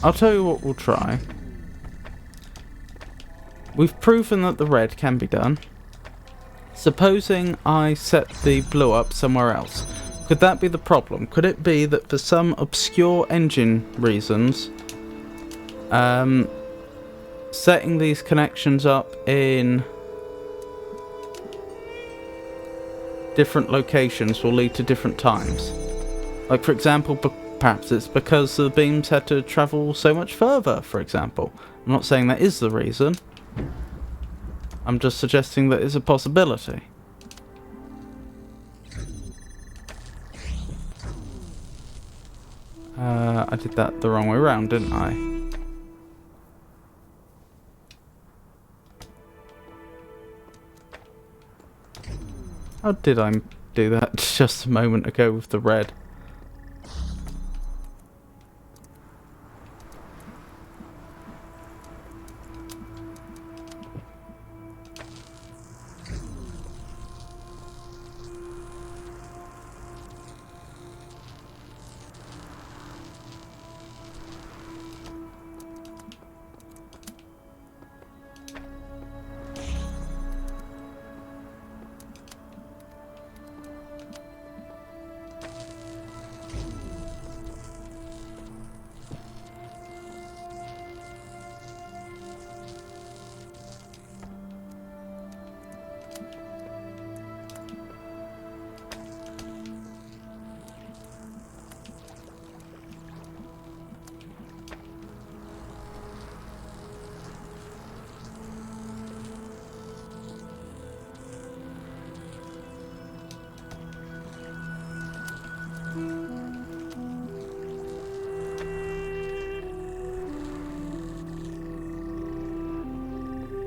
I'll tell you what we'll try. We've proven that the red can be done. Supposing I set the blue up somewhere else. Could that be the problem? Could it be that for some obscure engine reasons, setting these connections up in different locations will lead to different times? Like, for example, perhaps it's because the beams had to travel so much further, for example. I'm not saying that is the reason. I'm just suggesting that it's a possibility. I did that the wrong way around, didn't I? How did I do that just a moment ago with the red?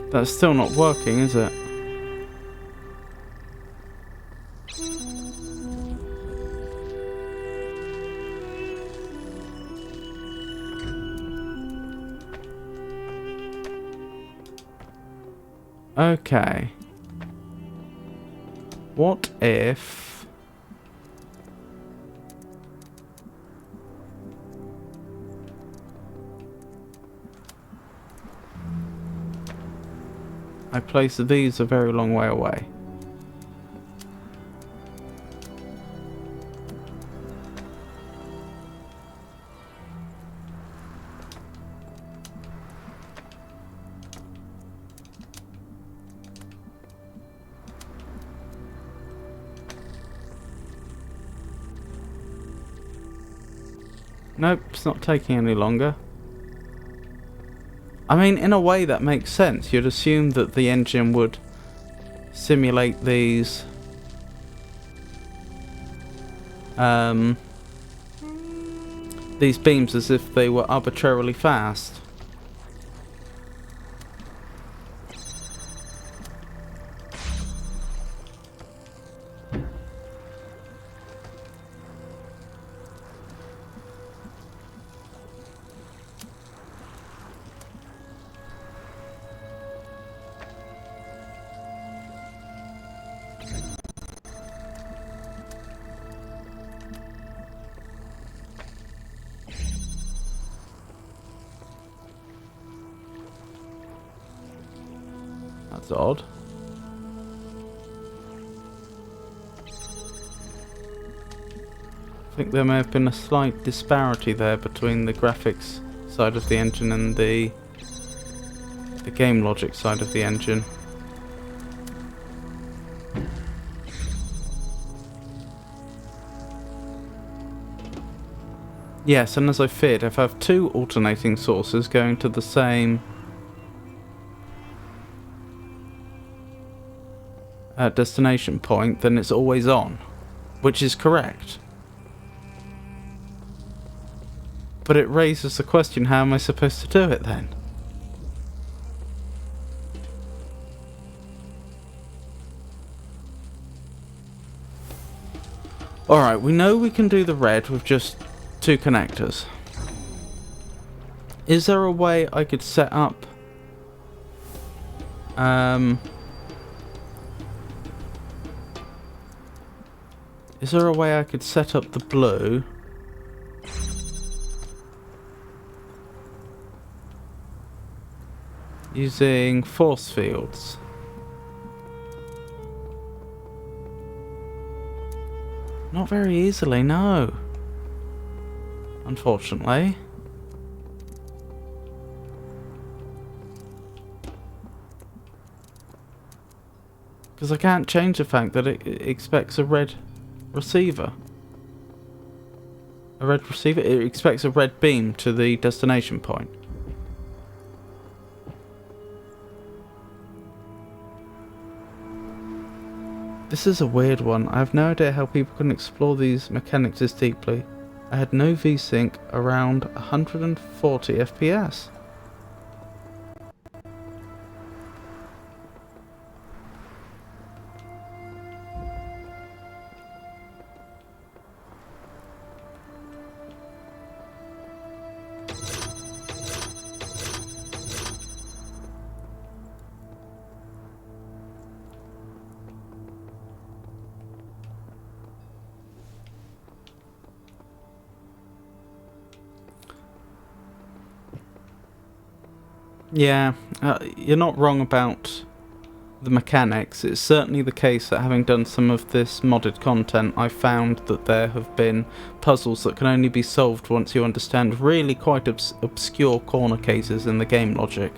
That's still not working, is it? Okay. What if... I place these a very long way away? Nope, it's not taking any longer. I mean, in a way that makes sense. You'd assume that the engine would simulate these these beams as if they were arbitrarily fast. That's odd. I think there may have been a slight disparity there between the graphics side of the engine and the game logic side of the engine. Yes, and as I feared, if I have two alternating sources going to the same destination point, then it's always on, which is correct. But it raises the question, how am I supposed to do it then? Alright, we know we can do the red with just two connectors. Is there a way I could set up is there a way I could set up the blue using force fields? Not very easily, no. Unfortunately. Because I can't change the fact that it expects a red receiver. A red receiver? It expects a red beam to the destination point. This is a weird one. I have no idea how people can explore these mechanics this deeply. I had no VSync around 140 FPS. Yeah, you're not wrong about the mechanics. It's certainly the case that having done some of this modded content, I found that there have been puzzles that can only be solved once you understand really quite obscure corner cases in the game logic.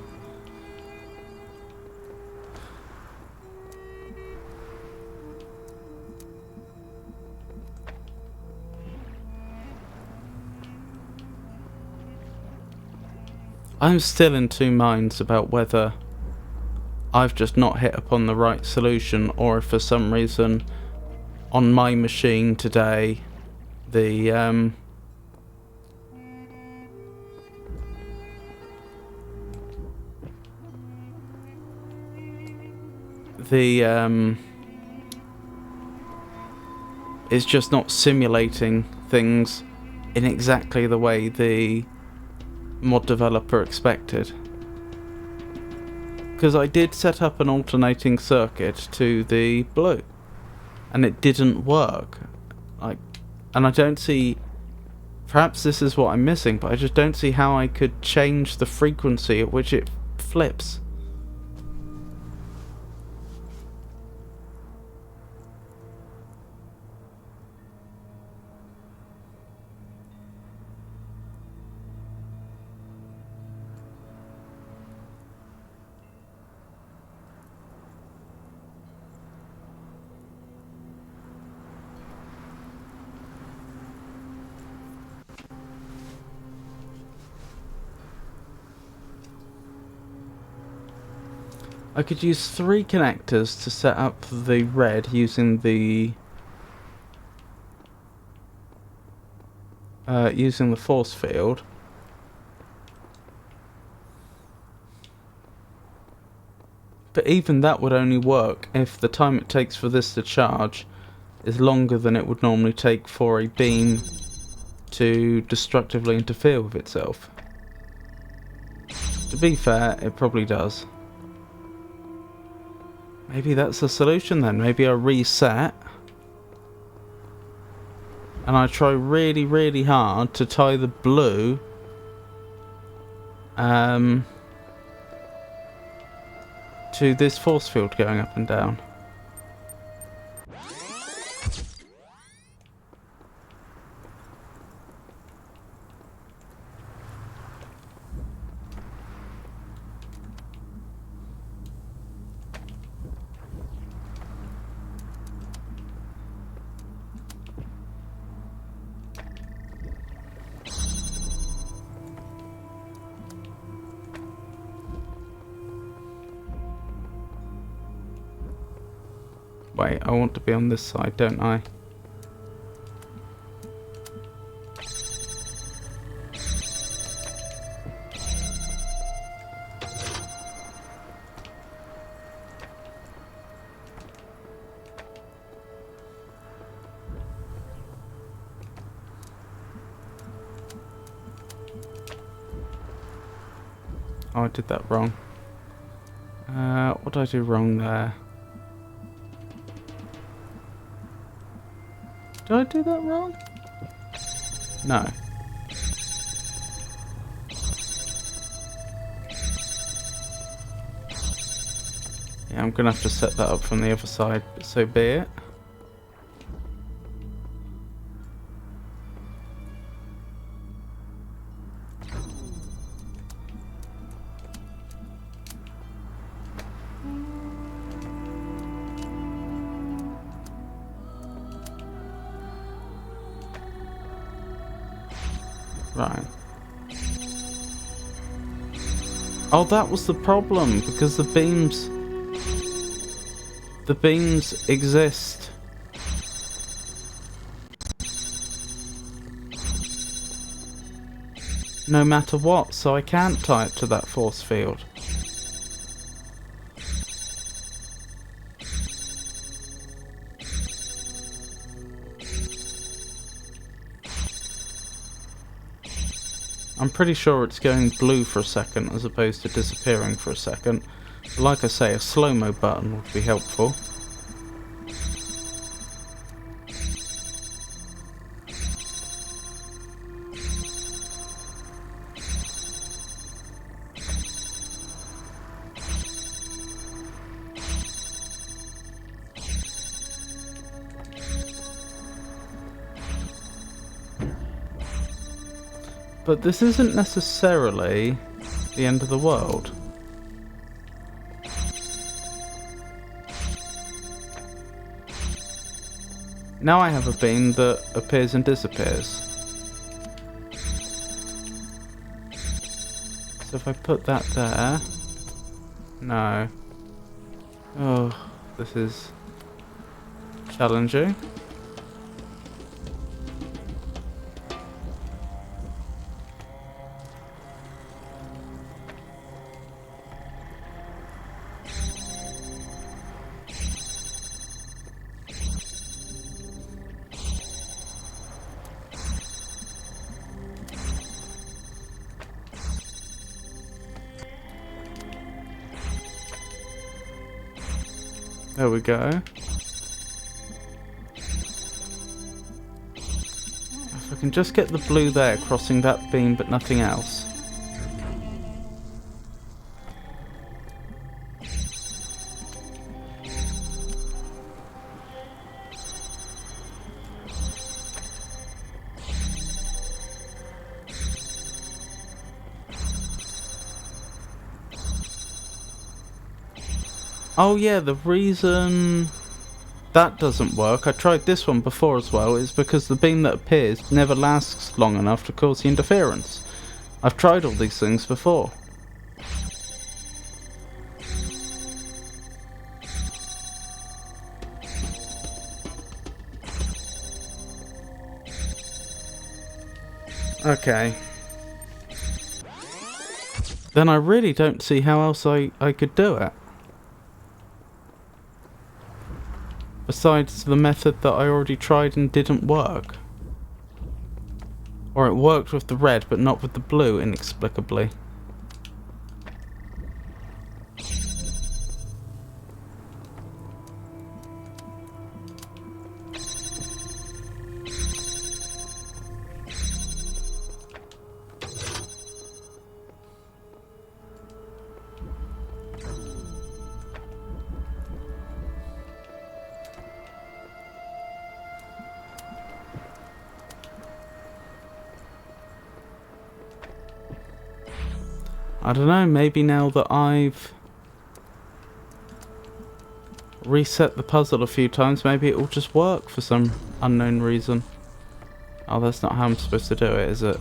I'm still in two minds about whether I've just not hit upon the right solution, or if for some reason on my machine today the it's just not simulating things in exactly the way the mod developer expected. Because I did set up an alternating circuit to the blue and it didn't work. And I don't see, perhaps this is what I'm missing, but I just don't see how I could change the frequency at which it flips. I could use 3 connectors to set up the red using the using the force field. But even that would only work if the time it takes for this to charge is longer than it would normally take for a beam to destructively interfere with itself. To be fair, it probably does. Maybe that's the solution then. Maybe I reset and I try really, really hard to tie the blue to this force field going up and down. Wait, I want to be on this side, don't I? Oh, I did that wrong. What did I do wrong there? Did I do that wrong? No. Yeah, I'm gonna have to set that up from the other side, but so be it. Right. Oh, that was the problem, because the beams exist. No matter what, so I can't tie it to that force field. I'm pretty sure it's going blue for a second as opposed to disappearing for a second. But like I say, a slow-mo button would be helpful. But this isn't necessarily the end of the world. Now I have a beam that appears and disappears. So if I put that there... No. Oh, this is challenging. There we go. If I can just get the blue there crossing that beam but nothing else. Oh yeah, the reason that doesn't work, I tried this one before as well, is because the beam that appears never lasts long enough to cause the interference. I've tried all these things before. Okay. Then I really don't see how else I could do it. Besides the method that I already tried and didn't work. Or it worked with the red but not with the blue, inexplicably. I don't know, maybe now that I've reset the puzzle a few times, maybe it will just work for some unknown reason. Oh, that's not how I'm supposed to do it, is it?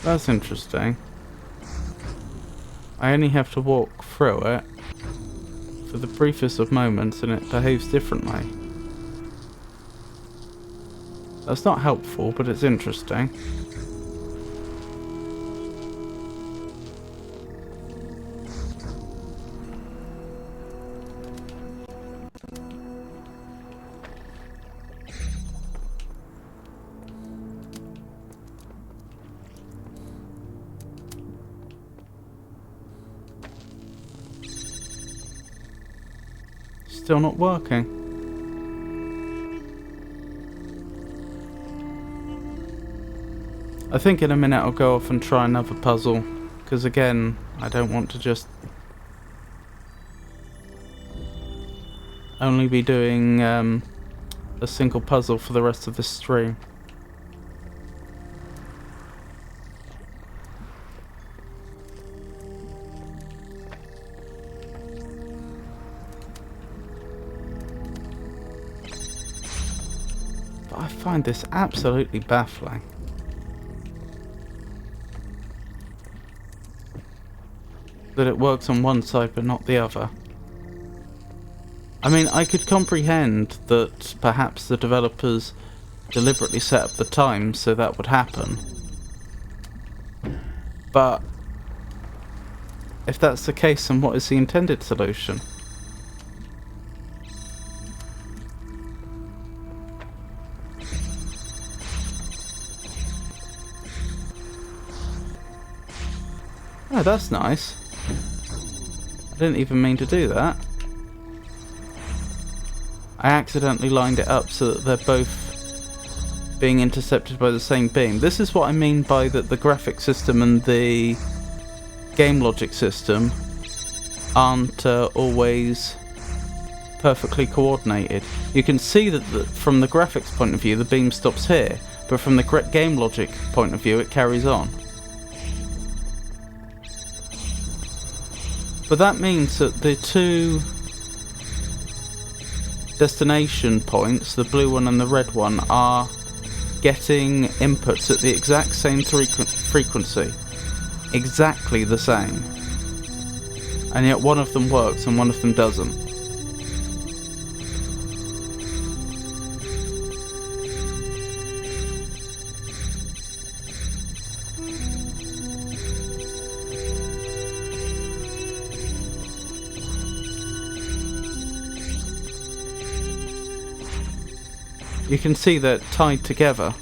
That's interesting. I only have to walk through it for the briefest of moments and it behaves differently. That's not helpful, but it's interesting. Still not working. I think in a minute I'll go off and try another puzzle, because again, I don't want to just only be doing a single puzzle for the rest of the stream. But I find this absolutely baffling. That it works on one side but not the other. I mean, I could comprehend that perhaps the developers deliberately set up the time so that would happen. But if that's the case, then what is the intended solution? Oh, that's nice. I didn't even mean to do that. I accidentally lined it up so that they're both being intercepted by the same beam. This is what I mean by that the graphic system and the game logic system aren't always perfectly coordinated. You can see that from the graphics point of view the beam stops here, but from the game logic point of view it carries on. But that means that the two destination points, the blue one and the red one, are getting inputs at the exact same frequency. Exactly the same. And yet one of them works and one of them doesn't. You can see they're tied together.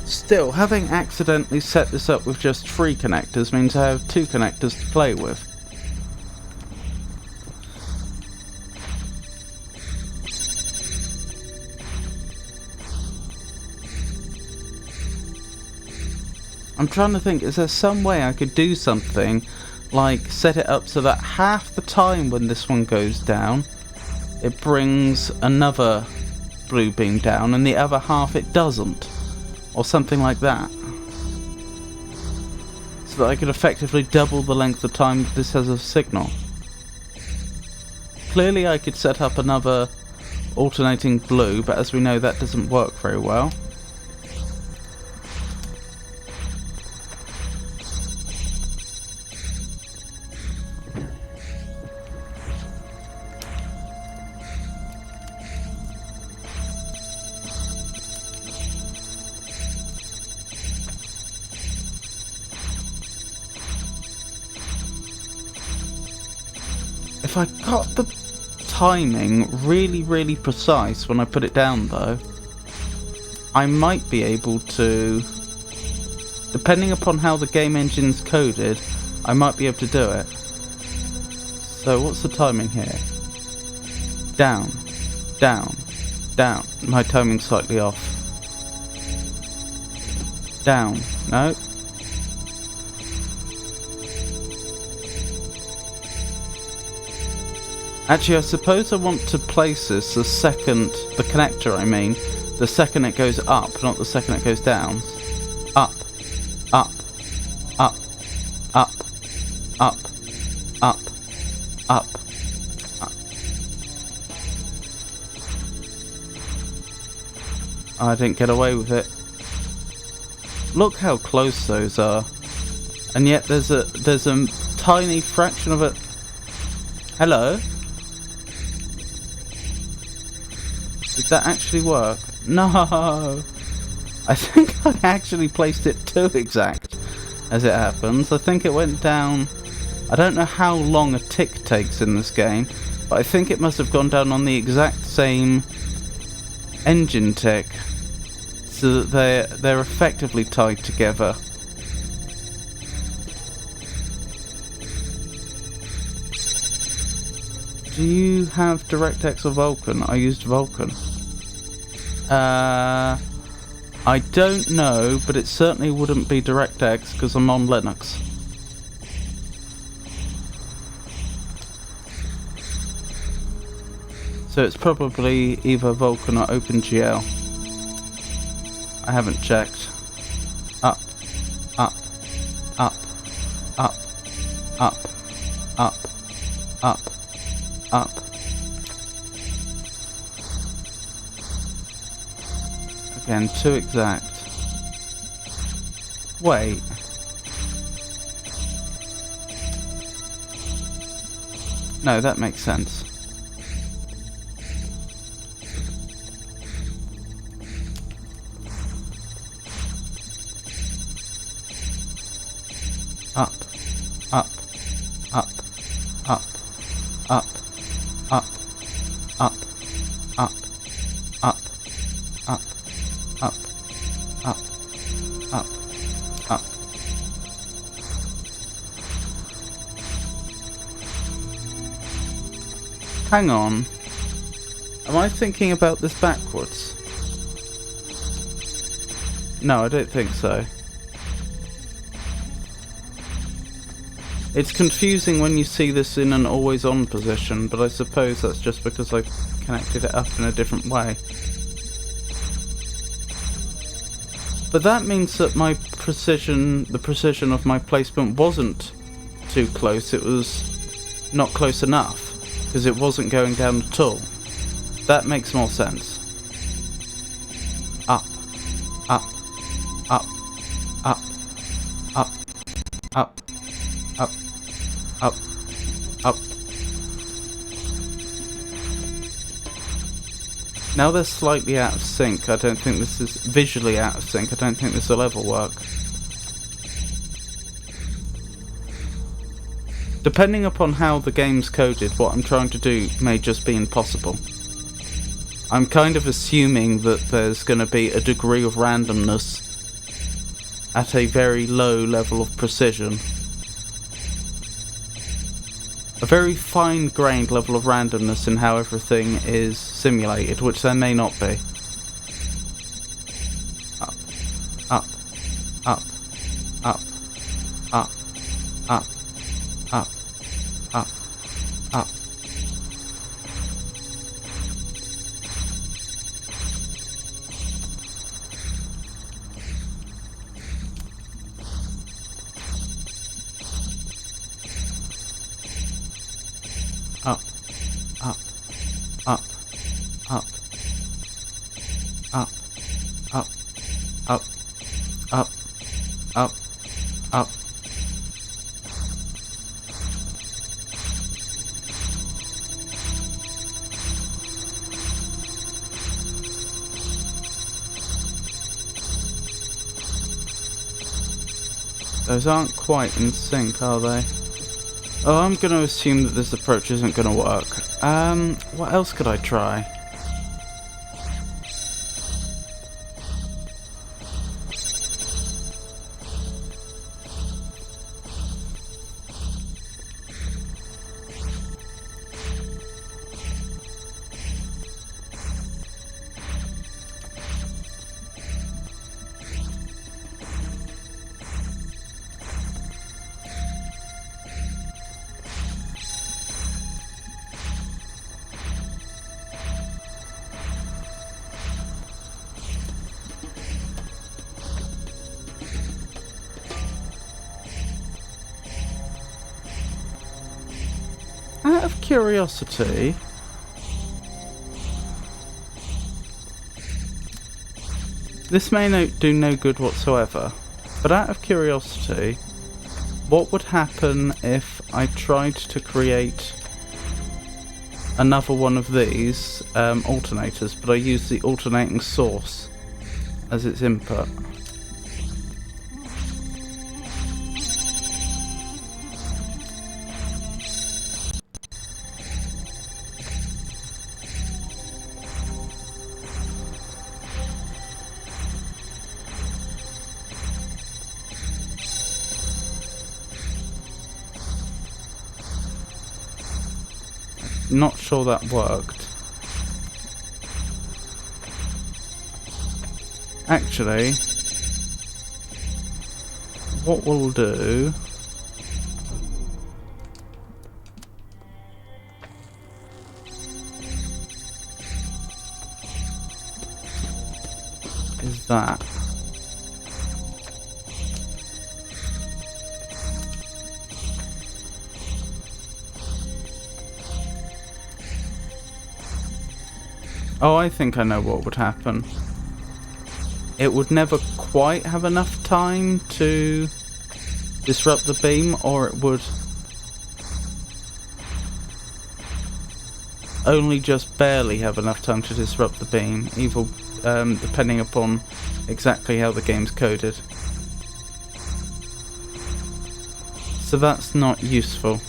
Still, having accidentally set this up with just 3 connectors means I have 2 connectors to play with. I'm trying to think, is there some way I could do something, like set it up so that half the time when this one goes down, it brings another blue beam down, and the other half it doesn't, or something like that, so that I could effectively double the length of time that this has a signal. Clearly I could set up another alternating blue, but as we know that doesn't work very well. If I got the timing really precise when I put it down though, I might be able to, depending upon how the game engine's coded, I might be able to do it. So what's the timing here? Down, down, down. My timing's slightly off. Down, no. Actually, I suppose I want to place this the second, the connector I mean, the second it goes up, not the second it goes down. Up, up, up, up, up, up, up, up. I didn't get away with it. Look how close those are. And yet there's a tiny fraction of it. Hello? Did that actually work? No! I think I actually placed it too exact, as it happens. I think it went down... I don't know how long a tick takes in this game, but I think it must have gone down on the exact same engine tick, so that they're effectively tied together. Do you have DirectX or Vulkan? I used Vulkan. I don't know, but it certainly wouldn't be DirectX because I'm on Linux. So it's probably either Vulkan or OpenGL. I haven't checked. Up, up, up, up, up, up, up. Up. Again, too exact. Wait. No, that makes sense. Up, up, up, up, up. Up, up, up, up, up, up, up, up, up. Hang on. Am I thinking about this backwards? No, I don't think so. It's confusing when you see this in an always-on position, but I suppose that's just because I connected it up in a different way. But that means that my precision, the precision of my placement wasn't too close, it was not close enough, because it wasn't going down at all. That makes more sense. Up, up, up, up, up, up, up. Up, up. Now they're slightly out of sync. I don't think this is visually out of sync. I don't think this will ever work. Depending upon how the game's coded, what I'm trying to do may just be impossible. I'm kind of assuming that there's going to be a degree of randomness at a very low level of precision. A very fine-grained level of randomness in how everything is simulated, which there may not be. Up, up, up, up. Up, up, up, up, up, up, up, up, up, up. Those aren't quite in sync, are they? Oh, I'm going to assume that this approach isn't going to work. What else could I try? Out of curiosity, this may do no good whatsoever, but out of curiosity, what would happen if I tried to create another one of these alternators, but I use the alternating source as its input? Not sure that worked. Actually, what we'll do is that. Oh, I think I know what would happen. It would never quite have enough time to disrupt the beam, or it would only just barely have enough time to disrupt the beam, either depending upon exactly how the game's coded. So that's not useful.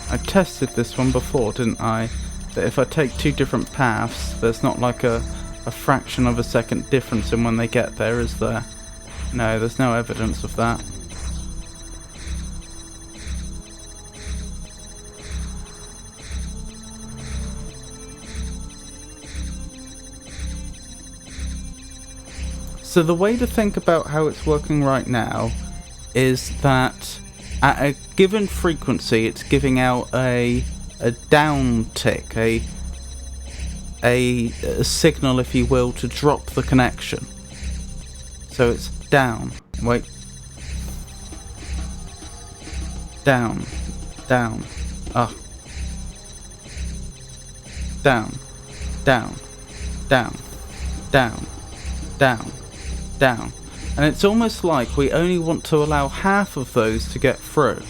I tested this one before, didn't I? That if I take two different paths, there's not like a fraction of a second difference in when they get there, is there? No, there's no evidence of that. So the way to think about how it's working right now is that at a given frequency, it's giving out a down tick, a signal, if you will, to drop the connection. So it's down. Wait. Down. Down. Up. Down. Down. Down. Down. Down. Down. And it's almost like we only want to allow half of those to get through,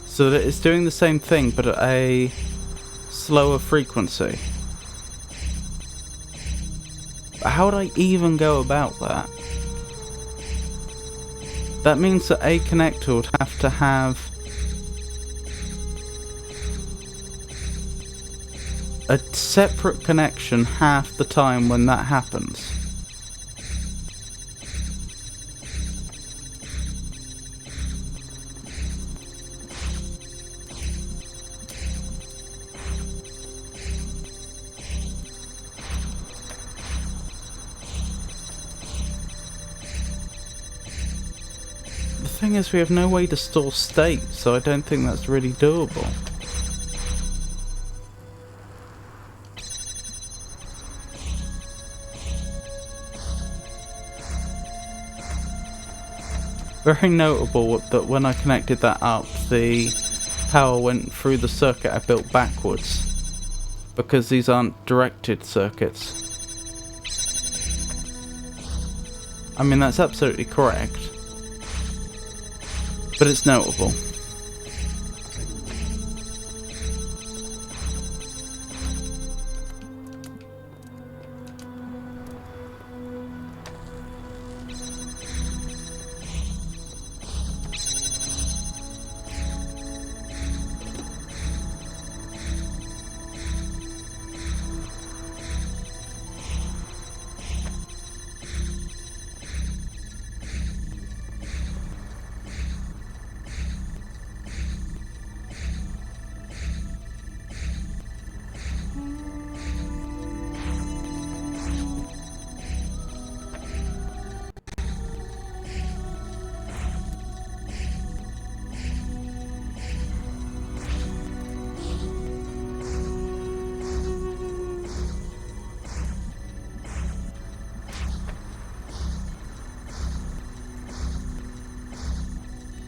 so that it's doing the same thing but at a slower frequency. But how would I even go about that? That means that a connector would have to have a separate connection half the time when that happens. The thing is, we have no way to store state, so I don't think that's really doable. Very notable that when I connected that up, the power went through the circuit I built backwards, because these aren't directed circuits. I mean, that's absolutely correct, but it's notable.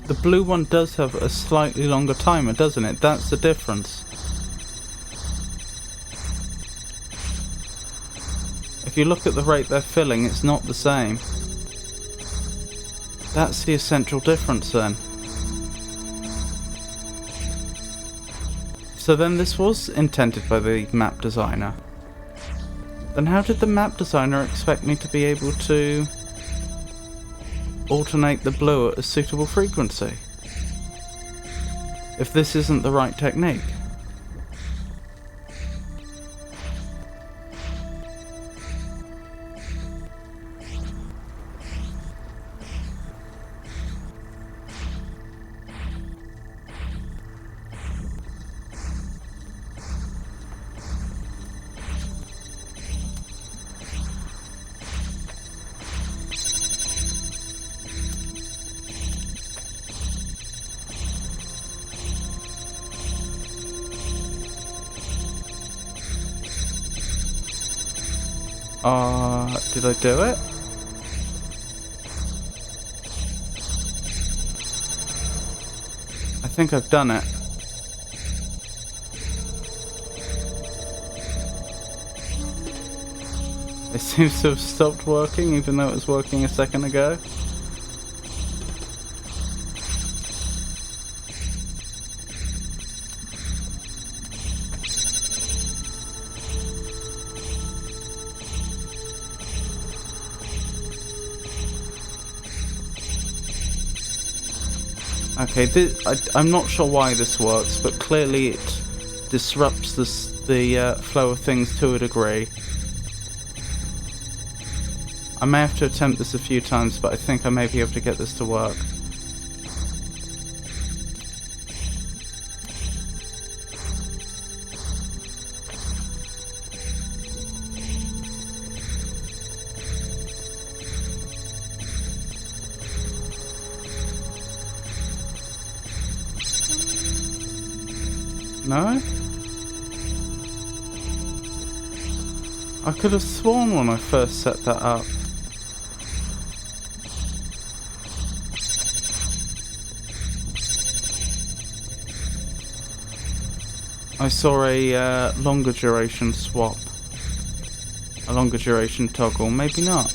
The blue one does have a slightly longer timer, doesn't it? That's the difference. If you look at the rate they're filling, it's not the same. That's the essential difference then. So then this was intended by the map designer. Then how did the map designer expect me to be able to alternate the blue at a suitable frequency if this isn't the right technique? Did I do it? I think I've done it. It seems to have stopped working, even though it was working a second ago. Okay, I'm not sure why this works, but clearly it disrupts the flow of things to a degree. I may have to attempt this a few times, but I think I may be able to get this to work. No? I could have sworn when I first set that up. I saw a longer duration swap. A longer duration toggle, maybe not.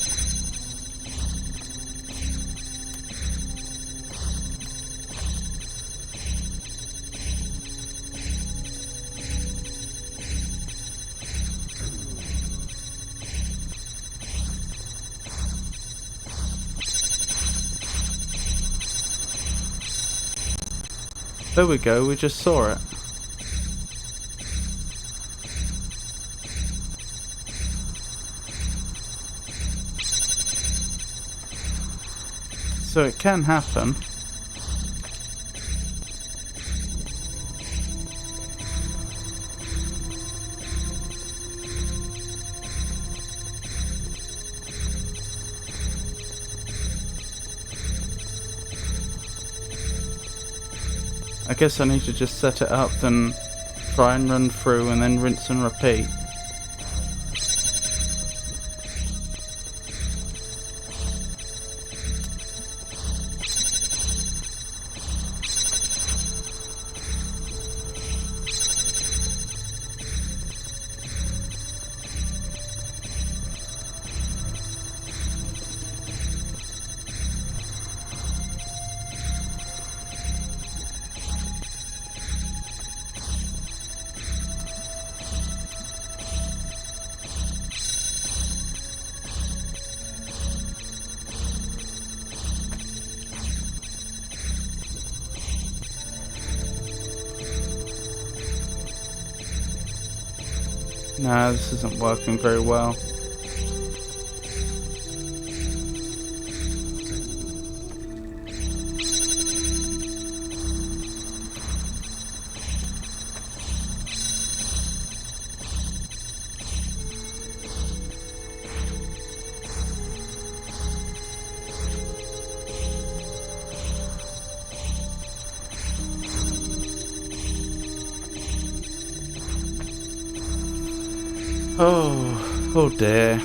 There we go, we just saw it. So it can happen. I guess I need to just set it up, then try and run through, and then rinse and repeat. No, this isn't working very well. Oh dear.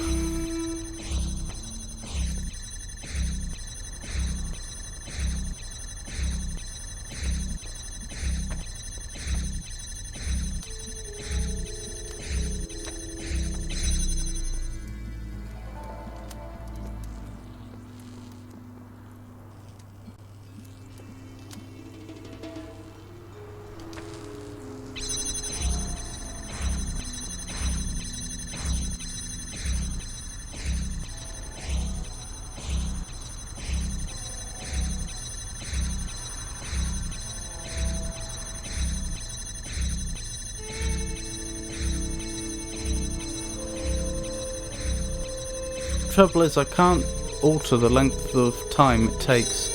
Trouble is, I can't alter the length of time it takes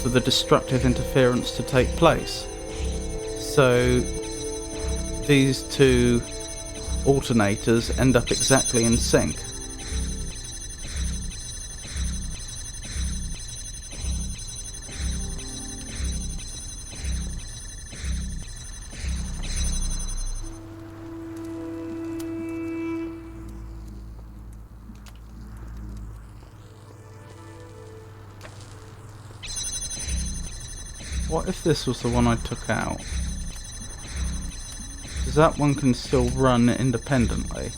for the destructive interference to take place. So these two alternators end up exactly in sync. What if this was the one I took out? Because that one can still run independently.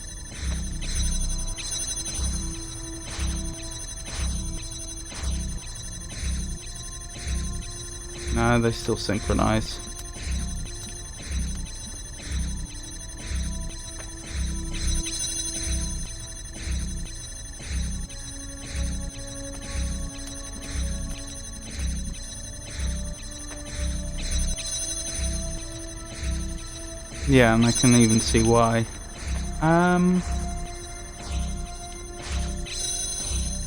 No, they still synchronize. Yeah, and I can even see why.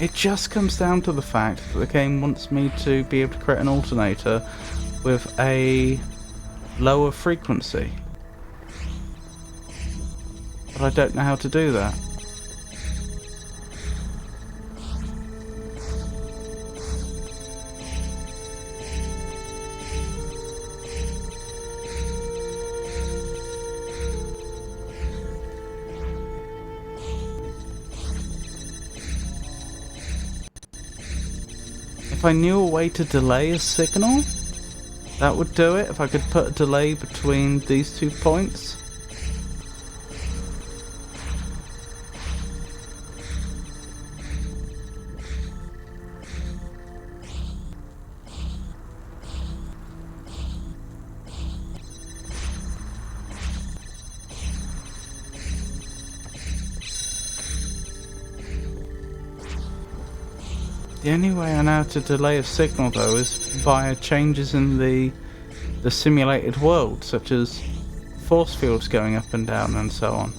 It just comes down to the fact that the game wants me to be able to create an alternator with a lower frequency. But I don't know how to do that. If I knew a way to delay a signal, that would do it. If I could put a delay between these 2 points. The only way I know how to delay a signal, though, is via changes in the simulated world, such as force fields going up and down and so on.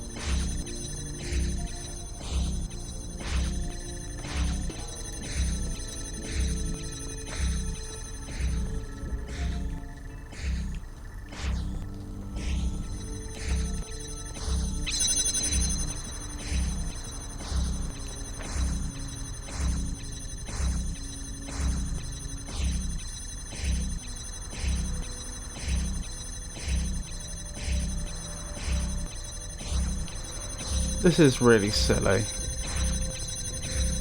This is really silly.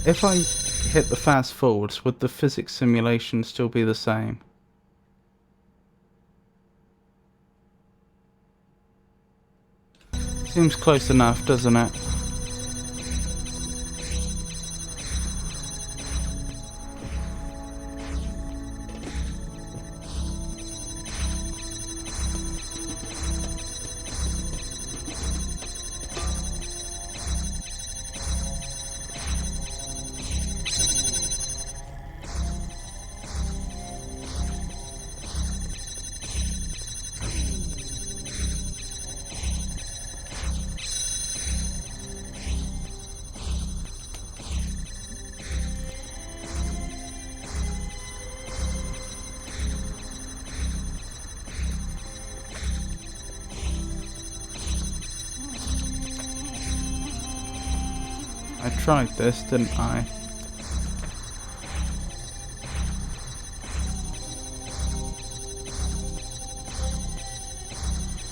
If I hit the fast forwards, would the physics simulation still be the same? Seems close enough, doesn't it? I tried this, didn't I?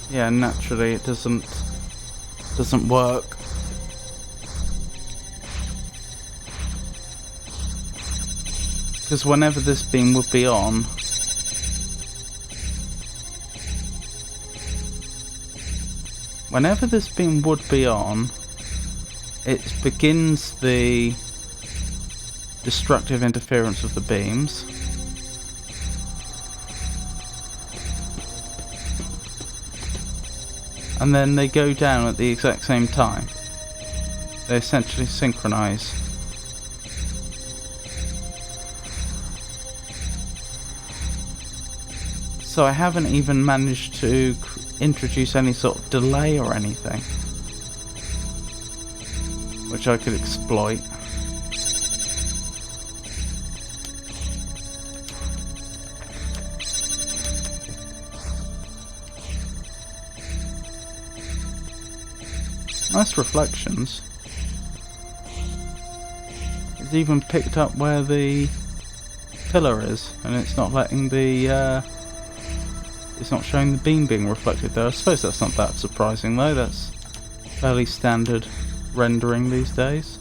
Yeah, naturally it doesn't work. Because whenever this beam would be on, it begins the destructive interference of the beams. And then they go down at the exact same time. They essentially synchronize. So I haven't even managed to introduce any sort of delay or anything, which I could exploit. Nice reflections. It's even picked up where the pillar is, and it's not letting the it's not showing the beam being reflected there. I suppose that's not that surprising though, that's fairly standard rendering these days.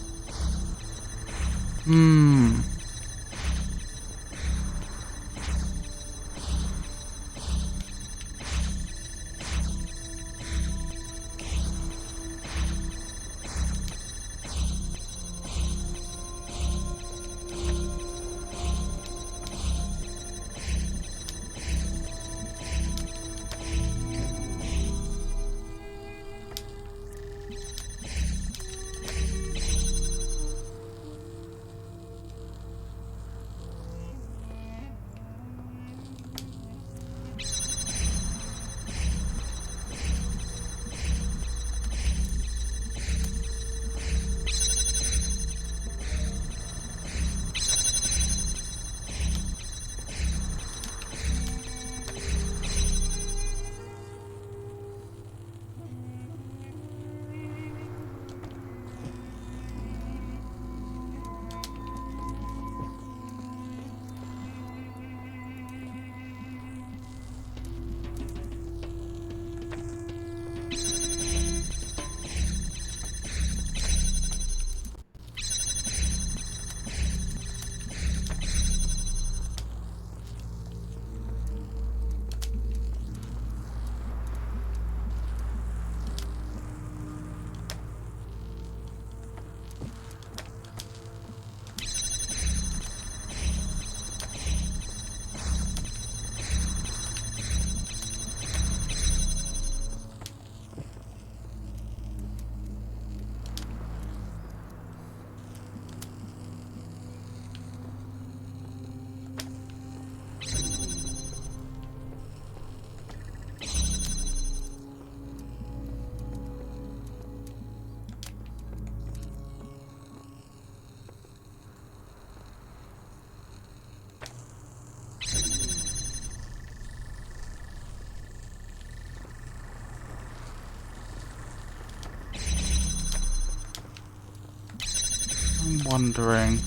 I'm wondering,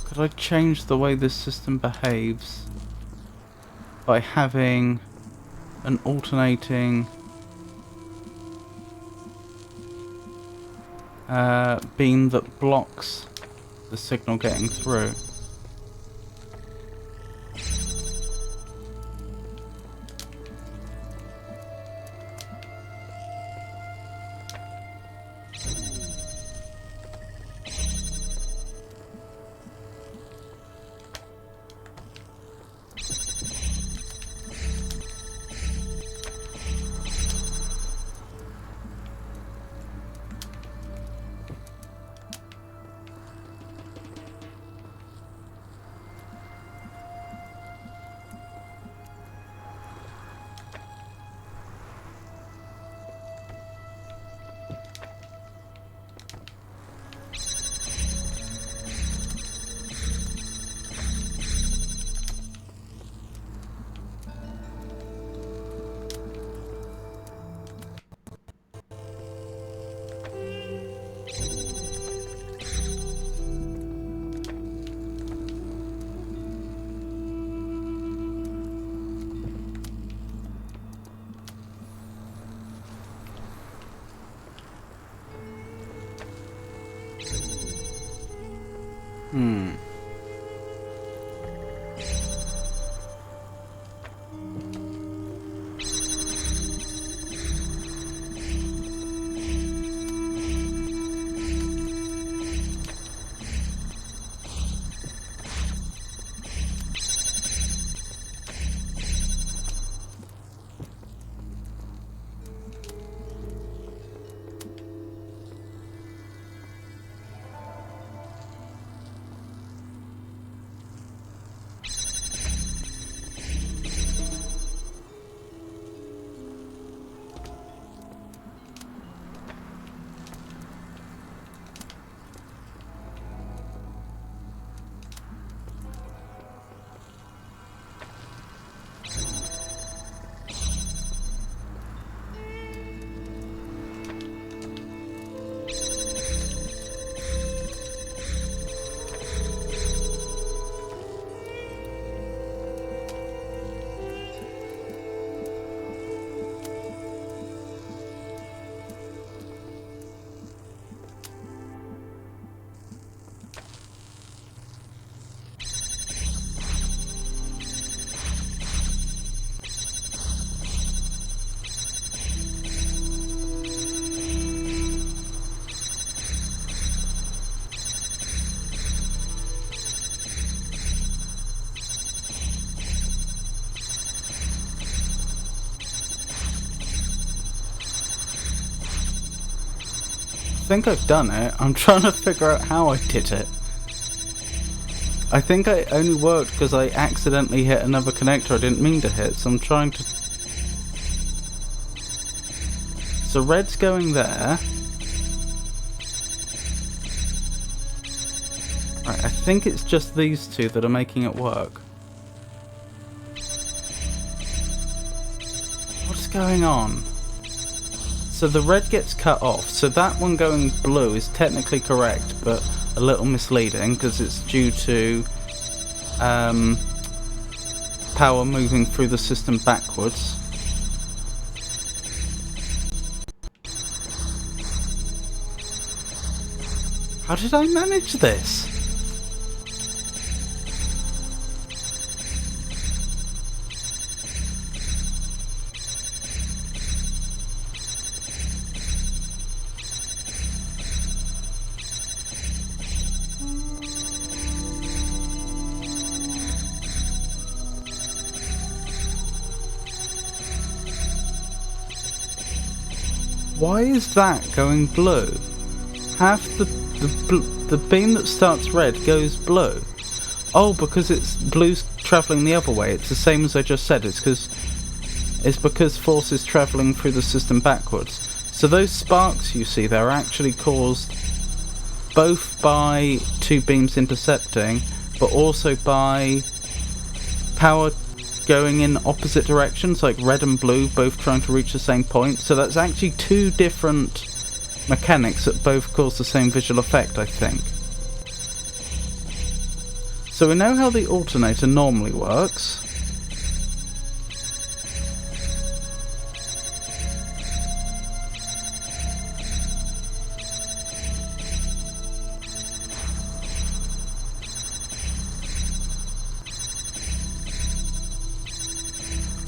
could I change the way this system behaves by having an alternating beam that blocks the signal getting through. I think I've done it. I'm trying to figure out how I did it. I think I only worked because I accidentally hit another connector I didn't mean to hit, so I'm trying to... So red's going there. Right, I think it's just these two that are making it work. What's going on? So the red gets cut off, so that one going blue is technically correct, but a little misleading because it's due to power moving through the system backwards. How did I manage this? Why is that going blue? Half the beam that starts red goes blue. Oh, because it's blue's travelling the other way. It's the same as I just said. It's because force is travelling through the system backwards. So those sparks you see there are actually caused both by two beams intercepting, but also by power going in opposite directions, like red and blue both trying to reach the same point. So that's actually two different mechanics that both cause the same visual effect, I think. So we know how the alternator normally works.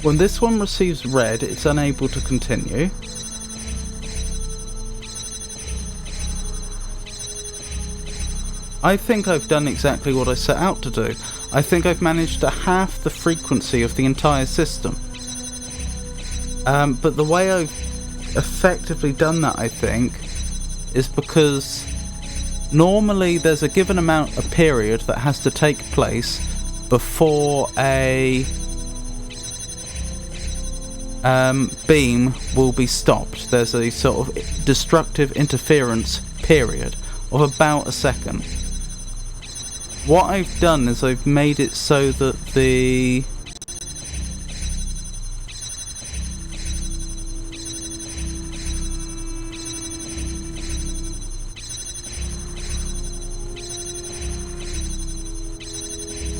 When this one receives red, it's unable to continue. I think I've done exactly what I set out to do. I think I've managed to halve the frequency of the entire system. But the way I've effectively done that, I think, is because normally there's a given amount of period that has to take place before a beam will be stopped. There's a sort of destructive interference period of about a second. What I've done is I've made it so that the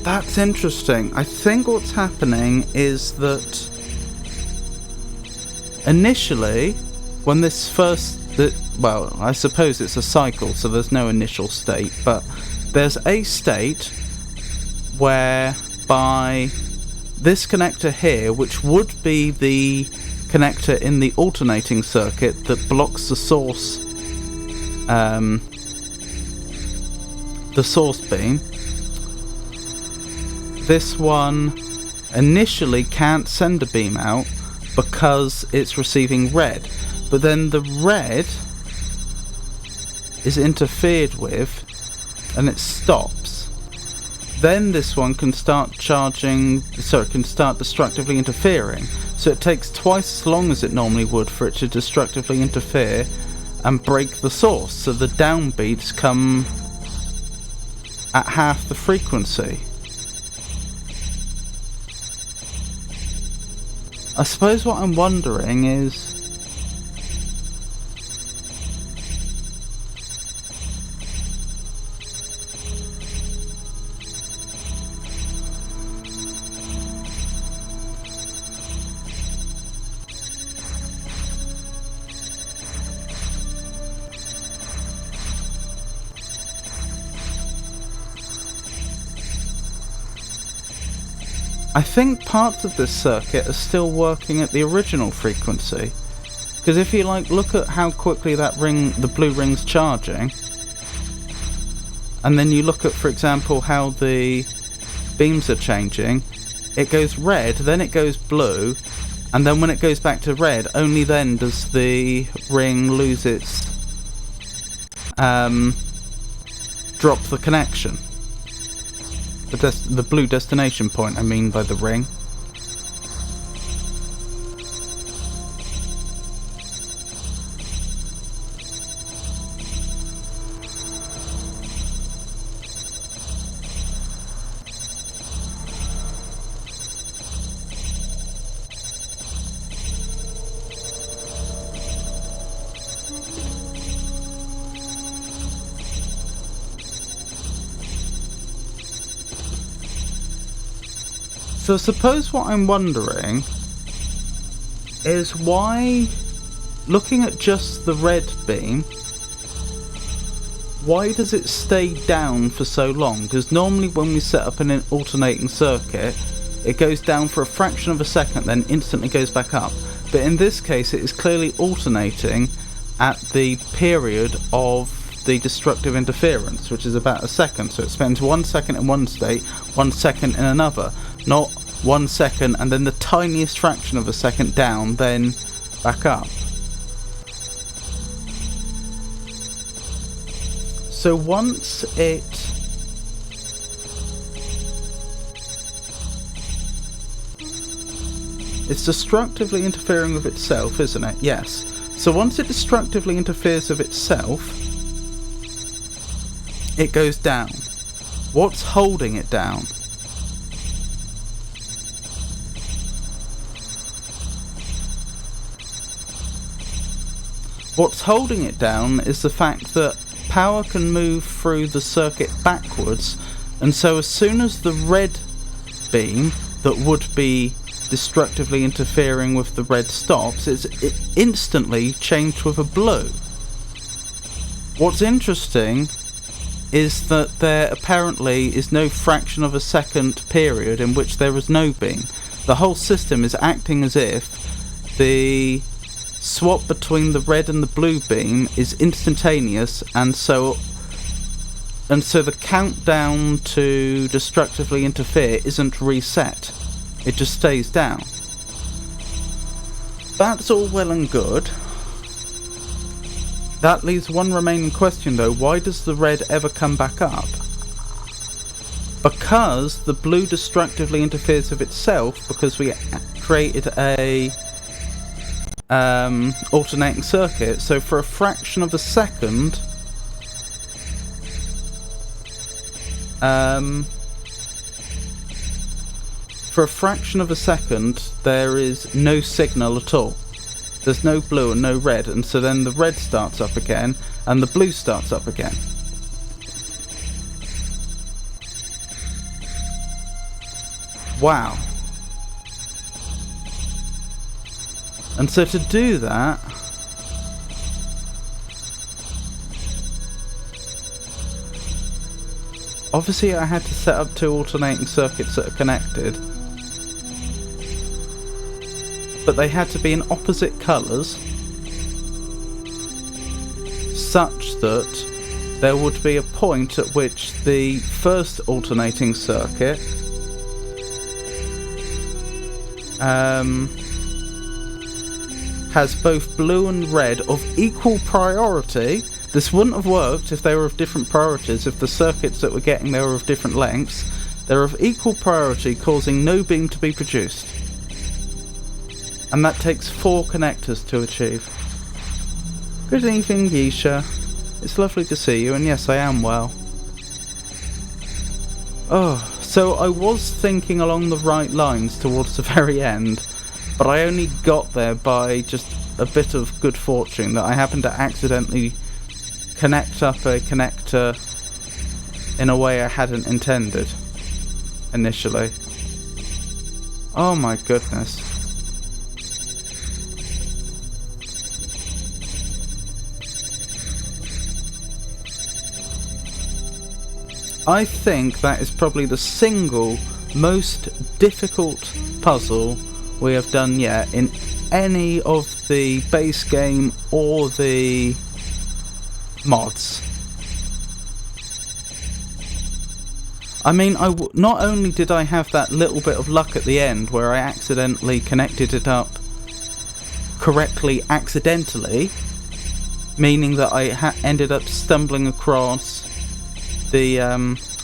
That's interesting. I think what's happening is that initially, when this well, I suppose it's a cycle, so there's no initial state, but there's a state whereby this connector here, which would be the connector in the alternating circuit that blocks the source beam, this one initially can't send a beam out because it's receiving red, but then the red is interfered with and it stops. Then this one can start destructively interfering, so it takes twice as long as it normally would for it to destructively interfere and break the source, so the downbeats come at half the frequency. I suppose what I'm wondering is, I think parts of this circuit are still working at the original frequency, because if you look at how quickly the blue ring's charging, and then you look at, for example, how the beams are changing, it goes red, then it goes blue, and then when it goes back to red, only then does the ring lose its drop the connection. The blue destination point, I mean, by the ring. So suppose what I'm wondering is why, looking at just the red beam, why does it stay down for so long? Because normally when we set up an alternating circuit, it goes down for a fraction of a second, then instantly goes back up. But in this case, it is clearly alternating at the period of the destructive interference, which is about a second. So it spends 1 second in one state, 1 second in another, not 1 second and then the tiniest fraction of a second down, then back up. So once it's destructively interfering with itself, isn't it? Yes. So once it destructively interferes with itself, it goes down. What's holding it down? What's holding it down is the fact that power can move through the circuit backwards, and so as soon as the red beam that would be destructively interfering with the red stops, it instantly changed with a blue. What's interesting is that there apparently is no fraction of a second period in which there is no beam. the whole system is acting as if the swap between the red and the blue beam is instantaneous, and so the countdown to destructively interfere isn't reset. It just stays down. That's all well and good. That leaves one remaining question though. Why does the red ever come back up? Because the blue destructively interferes with itself, because we created a alternating circuit. So for a fraction of a second, there is no signal at all. There's no blue and no red, and so then the red starts up again and the blue starts up again. Wow. And so to do that, obviously I had to set up two alternating circuits that are connected, but they had to be in opposite colours, such that there would be a point at which the first alternating circuit has both blue and red of equal priority. This wouldn't have worked if they were of different priorities, if the circuits that we're getting there were of different lengths. They're of equal priority, causing no beam to be produced. And that takes 4 connectors to achieve. Good evening, Yisha. It's lovely to see you, and yes, I am well. Oh, so I was thinking along the right lines towards the very end, but I only got there by just a bit of good fortune that I happened to accidentally connect up a connector in a way I hadn't intended initially. Oh my goodness. I think that is probably the single most difficult puzzle we have done yet in any of the base game or the mods. I mean, not only did I have that little bit of luck at the end where I accidentally connected it up correctly accidentally, meaning that I ended up stumbling across the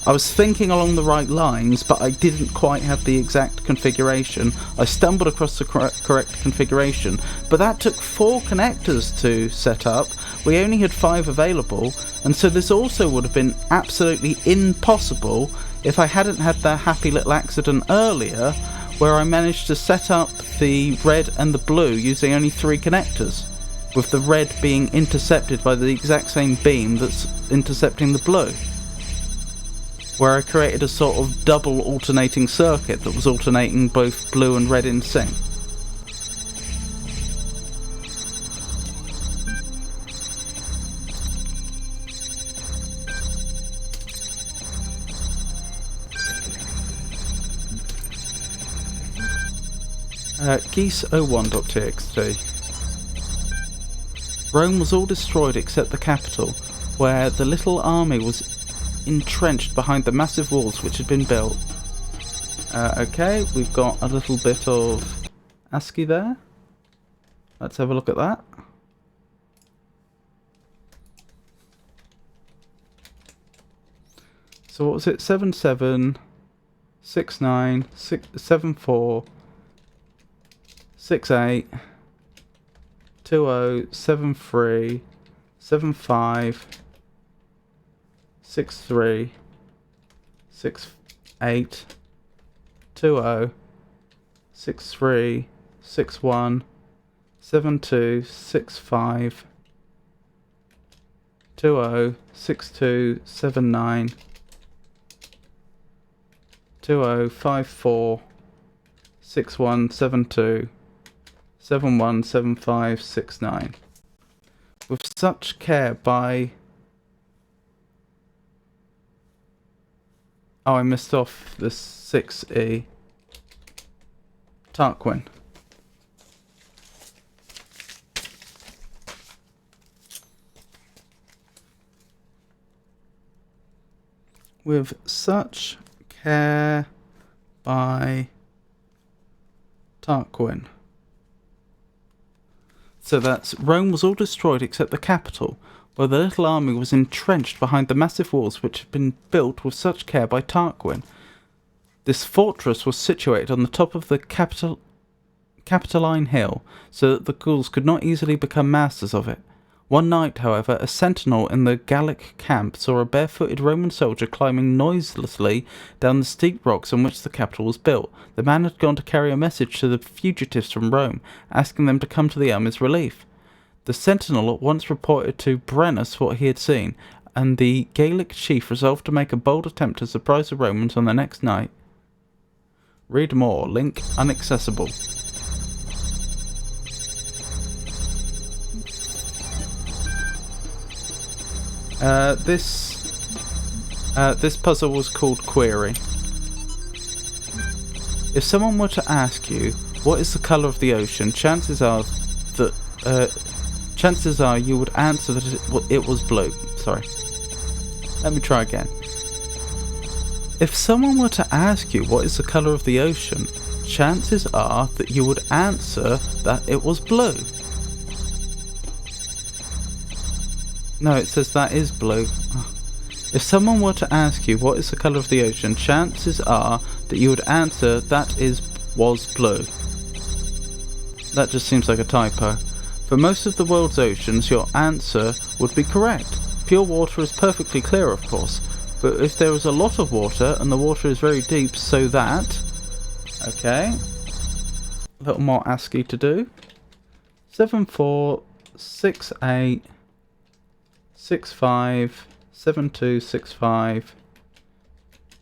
I was thinking along the right lines, but I didn't quite have the exact configuration. I stumbled across the correct configuration, but that took 4 connectors to set up. We only had 5 available, and so this also would have been absolutely impossible if I hadn't had that happy little accident earlier, where I managed to set up the red and the blue using only 3 connectors, with the red being intercepted by the exact same beam that's intercepting the blue, where I created a sort of double alternating circuit that was alternating both blue and red in sync. Geese01.txt. Rome was all destroyed except the capital, where the little army was entrenched behind the massive walls which had been built. Okay, we've got a little bit of ASCII there. Let's have a look at that. So what was it? 77, 69, 74, 68, 20, 73, 75, 63, 68, 20, 63, 61, 72, 65, 20, 62, 79, 20, 54, 61, 72, 71, 75, 69. With such care by... Oh, I missed off the 6E. Tarquin. With such care by Tarquin. So that's Rome was all destroyed except the capital, where the little army was entrenched behind the massive walls which had been built with such care by Tarquin. This fortress was situated on the top of the Capitoline Hill, so that the Gauls could not easily become masters of it. One night, however, a sentinel in the Gallic camp saw a barefooted Roman soldier climbing noiselessly down the steep rocks on which the capital was built. The man had gone to carry a message to the fugitives from Rome, asking them to come to the army's relief. The sentinel at once reported to Brennus what he had seen, and the Gallic chief resolved to make a bold attempt to surprise the Romans on the next night. Read more. Link inaccessible. This puzzle was called Query. If someone were to ask you what is the colour of the ocean, chances are you would answer that it was blue. Sorry. Let me try again. If someone were to ask you what is the colour of the ocean, chances are that you would answer that it was blue. No, it says that is blue. If someone were to ask you what is the colour of the ocean, chances are that you would answer that was blue. That just seems like a typo. For most of the world's oceans, your answer would be correct. Pure water is perfectly clear, of course, but if there is a lot of water and the water is very deep, so that... Okay. A little more ASCII to do. 7468 65 7265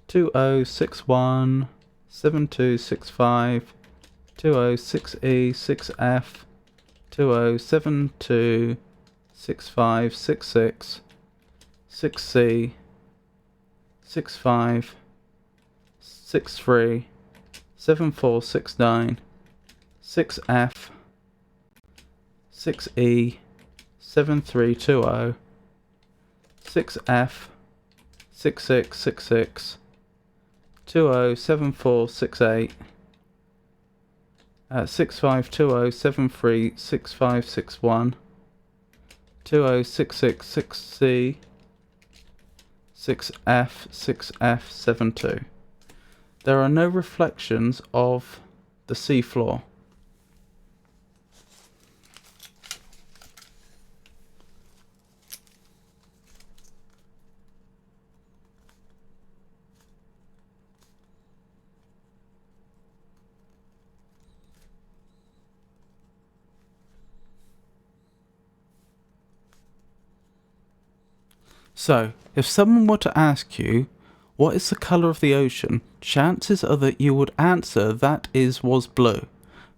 2061 7265 206E 6F 2072 6566 6C 65 63 7469 6F 6E 7320 6F 6666 207468 6520 73 6561 20666C 6F 6F72. There are no reflections of the sea floor. So, if someone were to ask you, what is the colour of the ocean, chances are that you would answer that was blue.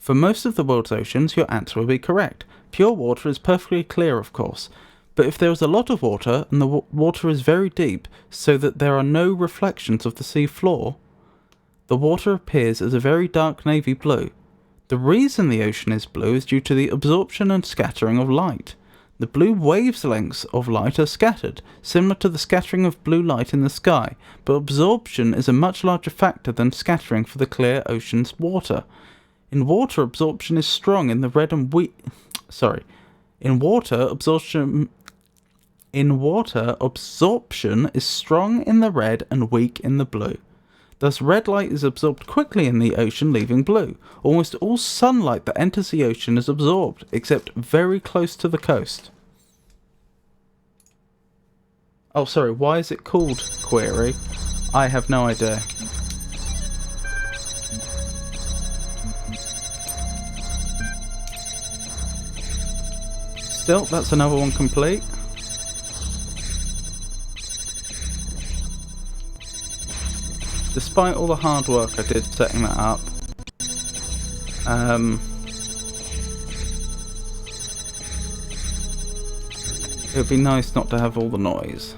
For most of the world's oceans, your answer would be correct. Pure water is perfectly clear, of course. But if there is a lot of water, and the water is very deep, so that there are no reflections of the sea floor, the water appears as a very dark navy blue. The reason the ocean is blue is due to the absorption and scattering of light. The blue wavelengths of light are scattered, similar to the scattering of blue light in the sky, but absorption is a much larger factor than scattering for the clear ocean's water. In water, absorption is strong in the red and In water, absorption is strong in the red and weak in the blue. Thus, red light is absorbed quickly in the ocean, leaving blue. Almost all sunlight that enters the ocean is absorbed, except very close to the coast. Oh, sorry, why is it called Query? I have no idea. Still, that's another one complete. Despite all the hard work I did setting that up, it would be nice not to have all the noise.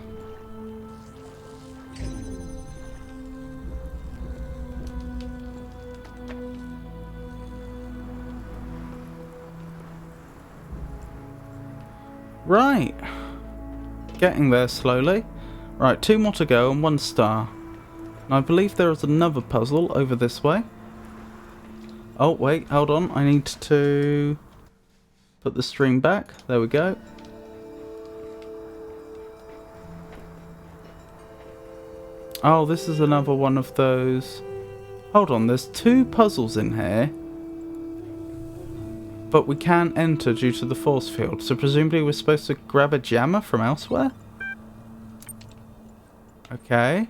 Right. Getting there slowly. Right, 2 more to go and 1 star. And I believe there is another puzzle over this way. Oh, wait, hold on. I need to put the stream back. There we go. Oh, this is another one of those... Hold on, there's 2 puzzles in here. But we can't enter due to the force field. So presumably we're supposed to grab a jammer from elsewhere? Okay.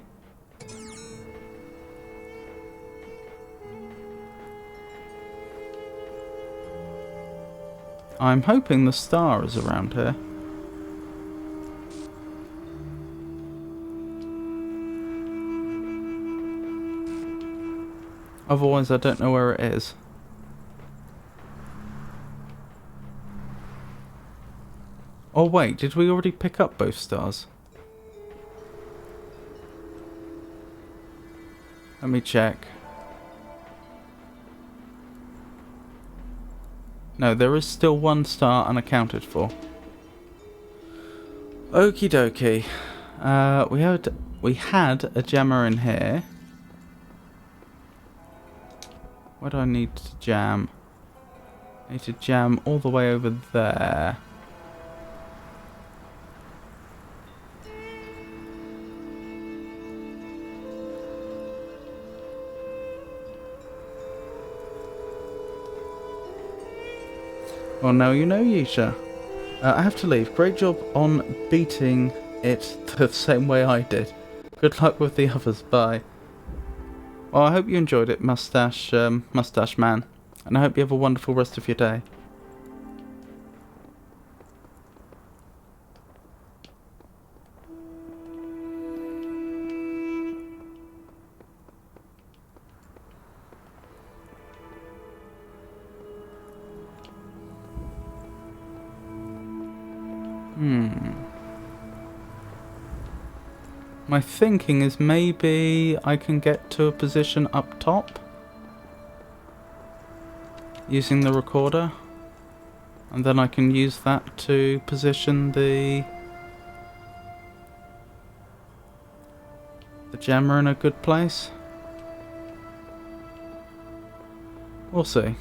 I'm hoping the star is around here. Otherwise I don't know where it is. Oh wait, did we already pick up both stars? Let me check. No, there is still 1 star unaccounted for. Okie dokie. We had a jammer in here. Where do I need to jam? I need to jam all the way over there. Well, now you know, Yisha. I have to leave. Great job on beating it the same way I did. Good luck with the others. Bye. Well, I hope you enjoyed it, Mustache Man. And I hope you have a wonderful rest of your day. My thinking is maybe I can get to a position up top using the recorder, and then I can use that to position the jammer in a good place. We'll see.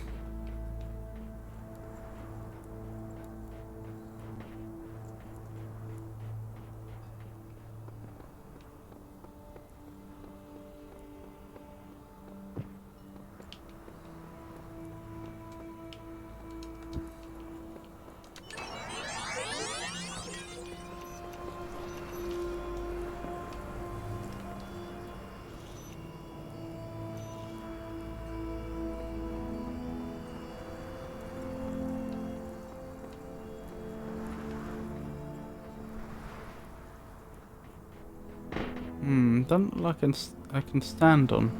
Doesn't look like I can stand on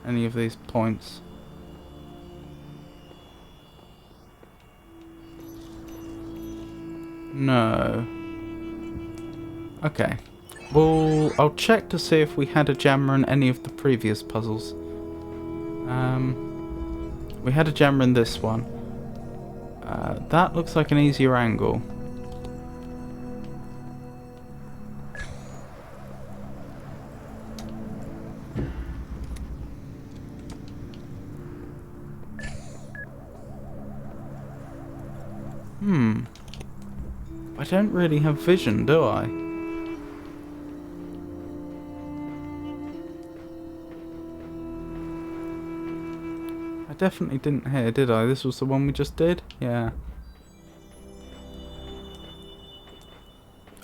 any of these points. No. Okay. Well, I'll check to see if we had a jammer in any of the previous puzzles. We had a jammer in this one. That looks like an easier angle. I don't really have vision, do I? I definitely didn't hear, did I? This was the one we just did? Yeah.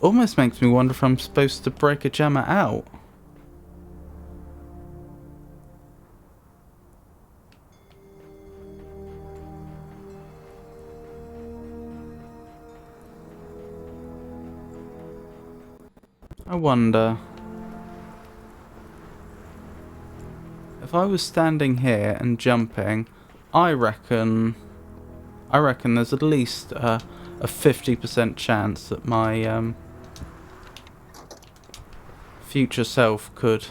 Almost makes me wonder if I'm supposed to break a jammer out. I wonder. If I was standing here and jumping, I reckon there's at least a 50% chance that my future self could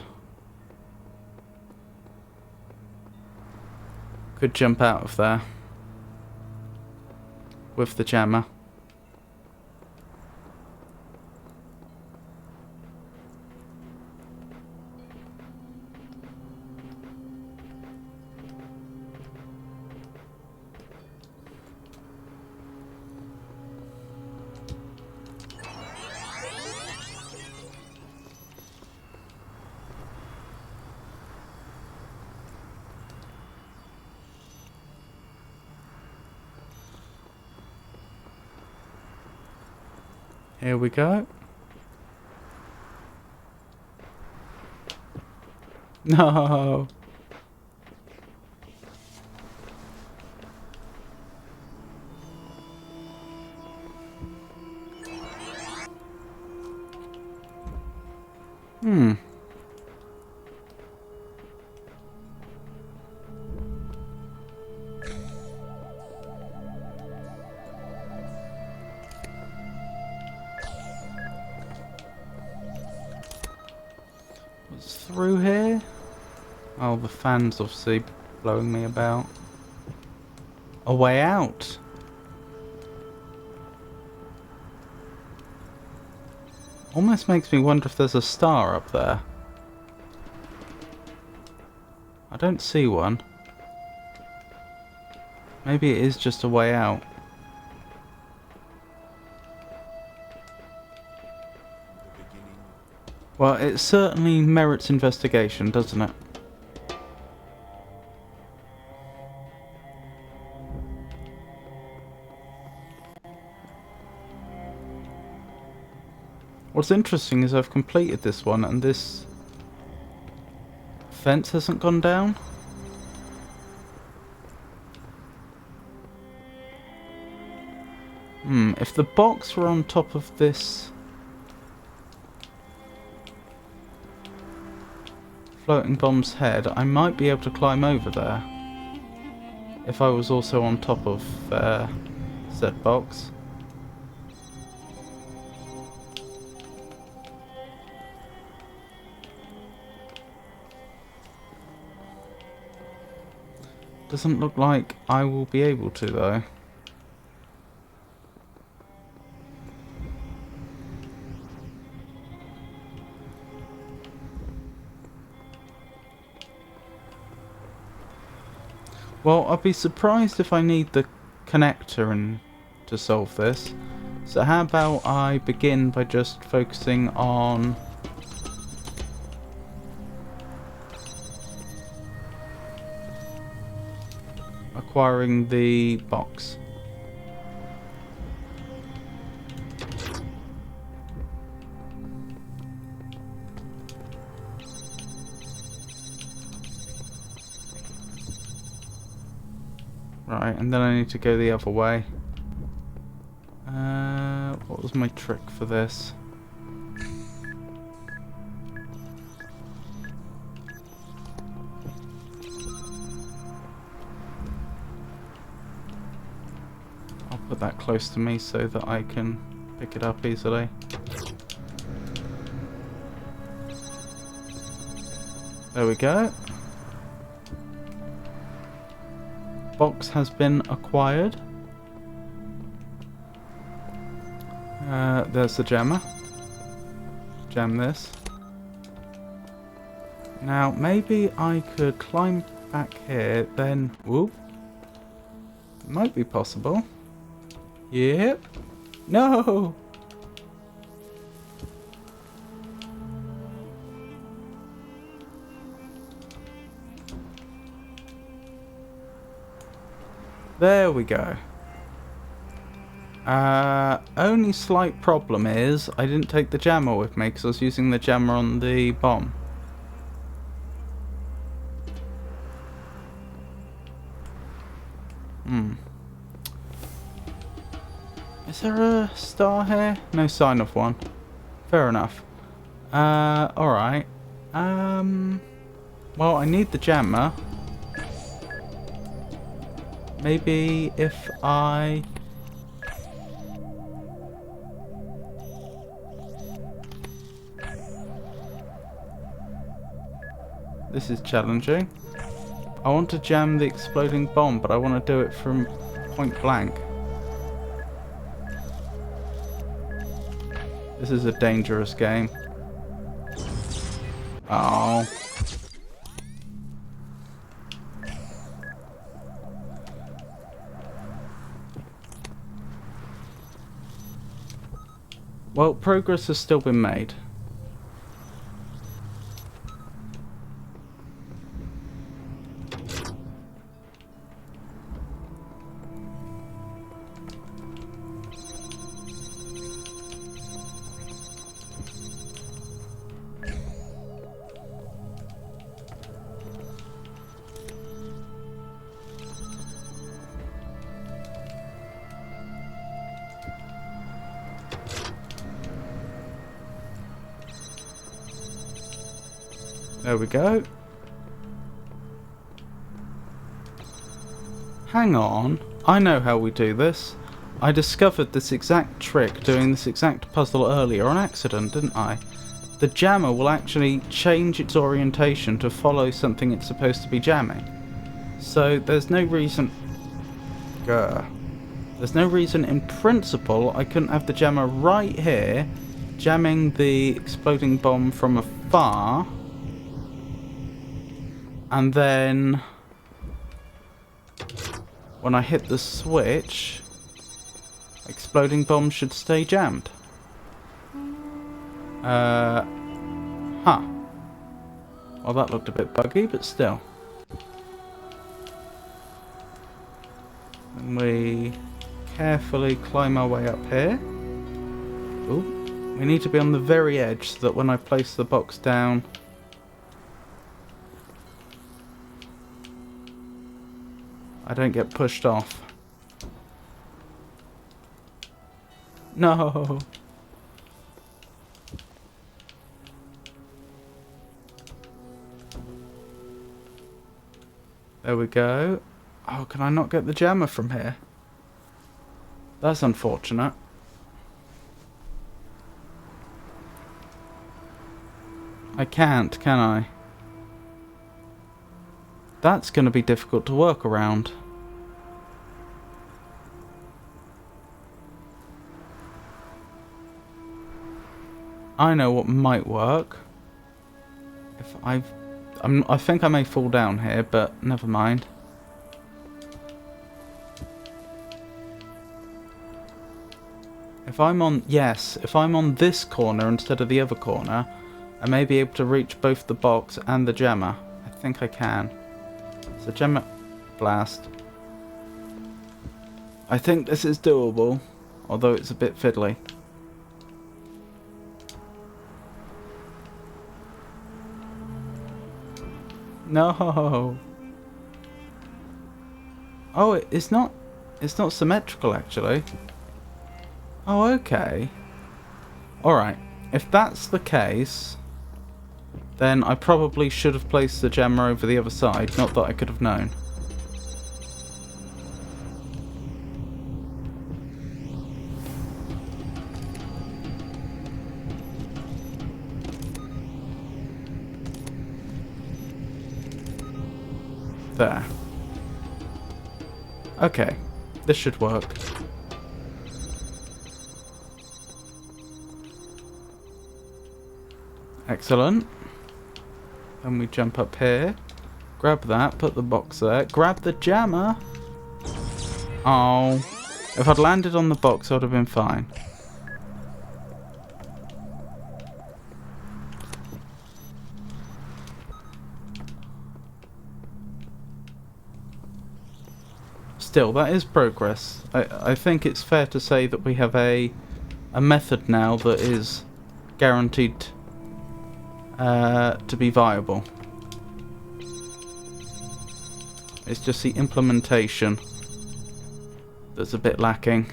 jump out of there with the jammer. Here we go. No. What's through here? Oh, the fan's obviously blowing me about. A way out. Almost makes me wonder if there's a star up there. I don't see one. Maybe it is just a way out. Well, it certainly merits investigation, doesn't it? What's interesting is I've completed this one and this fence hasn't gone down. If the box were on top of this floating bomb's head, I might be able to climb over there. If I was also on top of said box. Doesn't look like I will be able to though. Well, I'll be surprised if I need the connector to solve this. So how about I begin by just focusing on acquiring the box. Right, and then I need to go the other way. What was my trick for this? I'll put that close to me so that I can pick it up easily. There we go. Box has been acquired. There's the jammer. Jam this. Now maybe I could climb back here, then whoop. Might be possible. Yep. No. There we go. Only slight problem is I didn't take the jammer with me because I was using the jammer on the bomb. Is there a star here? No sign of one. Fair enough. Alright. Well, I need the jammer. Maybe if I... This is challenging. I want to jam the exploding bomb, but I want to do it from point blank. This is a dangerous game. Oh. Well, progress has still been made. There we go. Hang on. I know how we do this. I discovered this exact trick doing this exact puzzle earlier on accident, didn't I? The jammer will actually change its orientation to follow something it's supposed to be jamming. So there's no reason... There's no reason in principle I couldn't have the jammer right here, jamming the exploding bomb from afar, and then when I hit the switch, exploding bomb should stay jammed. Huh. Well, that looked a bit buggy, but still. And we carefully climb our way up here. Ooh. We need to be on the very edge so that when I place the box down, I don't get pushed off. No. There we go. Oh, can I not get the jammer from here? That's unfortunate. I can't, can I? That's going to be difficult to work around. I know what might work. If I think I may fall down here, but never mind. If I'm on this corner instead of the other corner, I may be able to reach both the box and the jammer. I think I can. So jammer blast. I think this is doable, although it's a bit fiddly. No. Oh, it's not symmetrical actually. Oh, okay. Alright, if that's the case, then I probably should have placed the jammer over the other side, not that I could have known. There. Okay, this should work. Excellent. Then we jump up here, grab that, put the box there, grab the jammer. Oh, if I'd landed on the box, I would have been fine. Still, that is progress. I think it's fair to say that we have a method now that is guaranteed to be viable. It's just the implementation that's a bit lacking.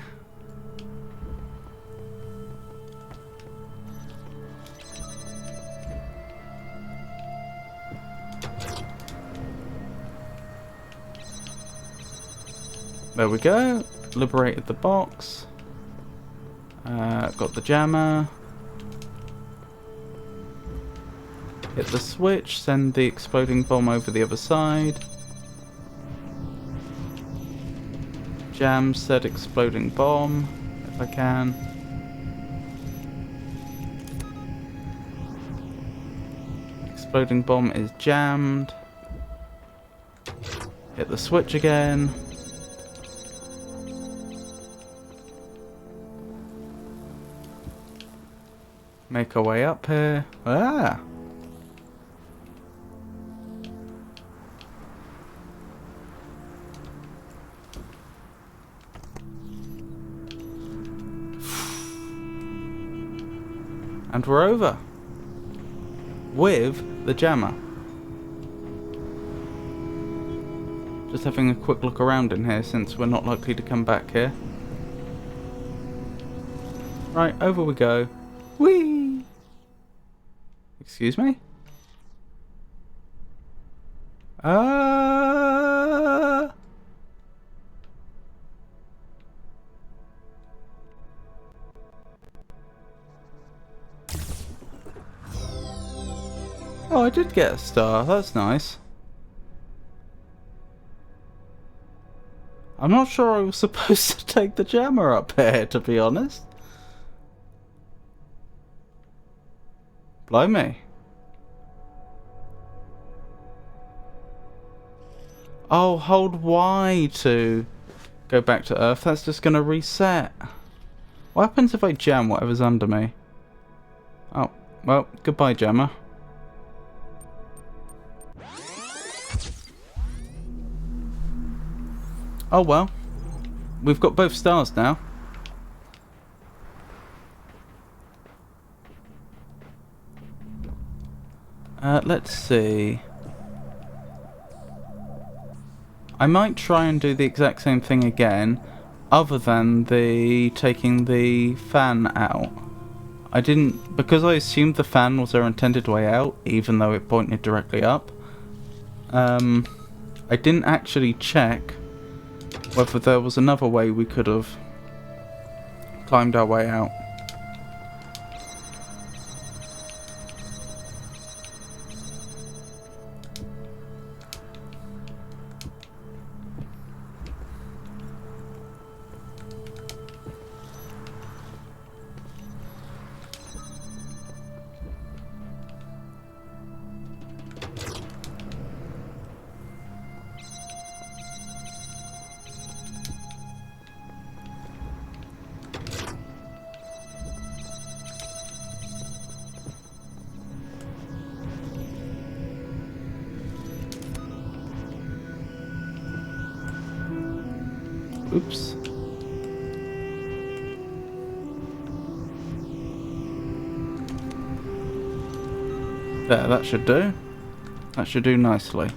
There we go. Liberated the box. Got the jammer. Hit the switch, send the exploding bomb over the other side. Jam said exploding bomb, if I can. Exploding bomb is jammed. Hit the switch again. Make our way up here. Ah! And we're over. With the jammer. Just having a quick look around in here since we're not likely to come back here. Right, over we go. Whee! Excuse me? Uh... Oh, I did get a star. That's nice. I'm not sure I was supposed to take the jammer up here, to be honest. Blimey. Oh, hold Y to go back to Earth. That's just going to reset. What happens if I jam whatever's under me? Oh, well, goodbye, jammer. Oh well. We've got both stars now. Let's see. I might try and do the exact same thing again, other than the taking the fan out. I didn't, because I assumed the fan was our intended way out, even though it pointed directly up. I didn't actually check whether there was another way we could have climbed our way out. Oops. There, that should do. That should do nicely.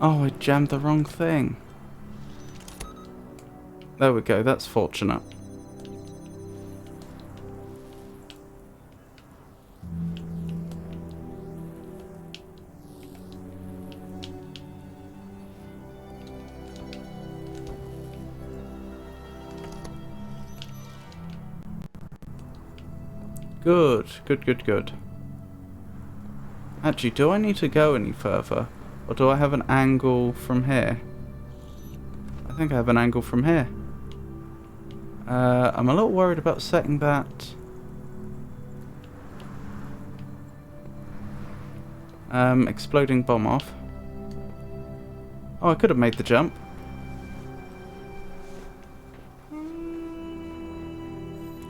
Oh, I jammed the wrong thing. There we go, that's fortunate. Good, good, good, good. Actually, do I need to go any further? Or do I have an angle from here? I think I have an angle from here. I'm a little worried about setting that. Exploding bomb off. Oh, I could have made the jump.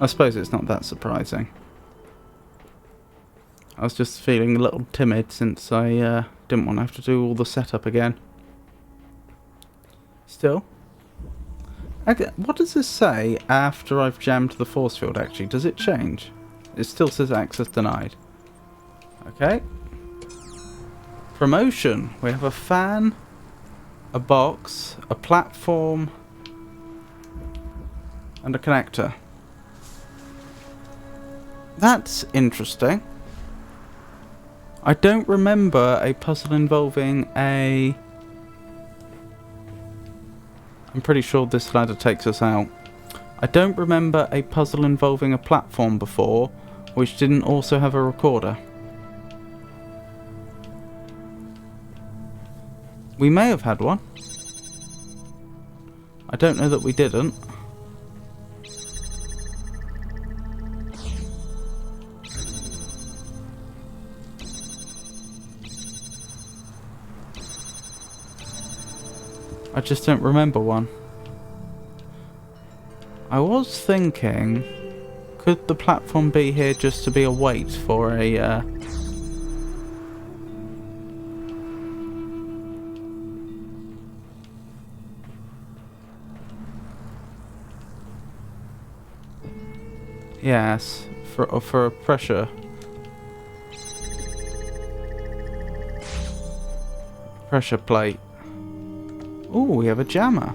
I suppose it's not that surprising. I was just feeling a little timid since I didn't want to have to do all the setup again. Still. What does this say after I've jammed the force field actually? Does it change? It still says access denied. Okay. Promotion. We have a fan, a box, a platform, and a connector. That's interesting. I don't remember a puzzle involving a... I'm pretty sure this ladder takes us out. I don't remember a puzzle involving a platform before, which didn't also have a recorder. We may have had one. I don't know that we didn't. I just don't remember one. I was thinking, could the platform be here just to be a wait for a... Yes, for a pressure. Pressure plate. Oh, we have a jammer.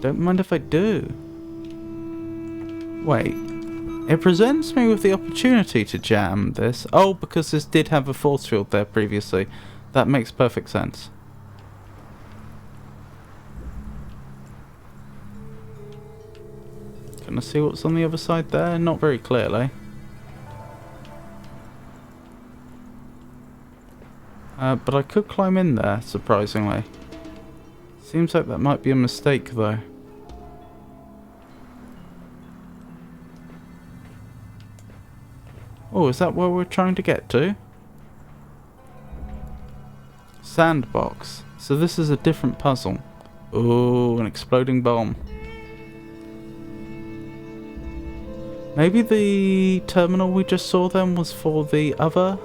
Don't mind if I do. Wait. It presents me with the opportunity to jam this. Oh, because this did have a force field there previously. That makes perfect sense. Can I see what's on the other side there? Not very clearly. But I could climb in there, surprisingly. Seems like that might be a mistake, though. Oh, is that where we're trying to get to? Sandbox. So this is a different puzzle. Oh, an exploding bomb. Maybe the terminal we just saw then was for the other?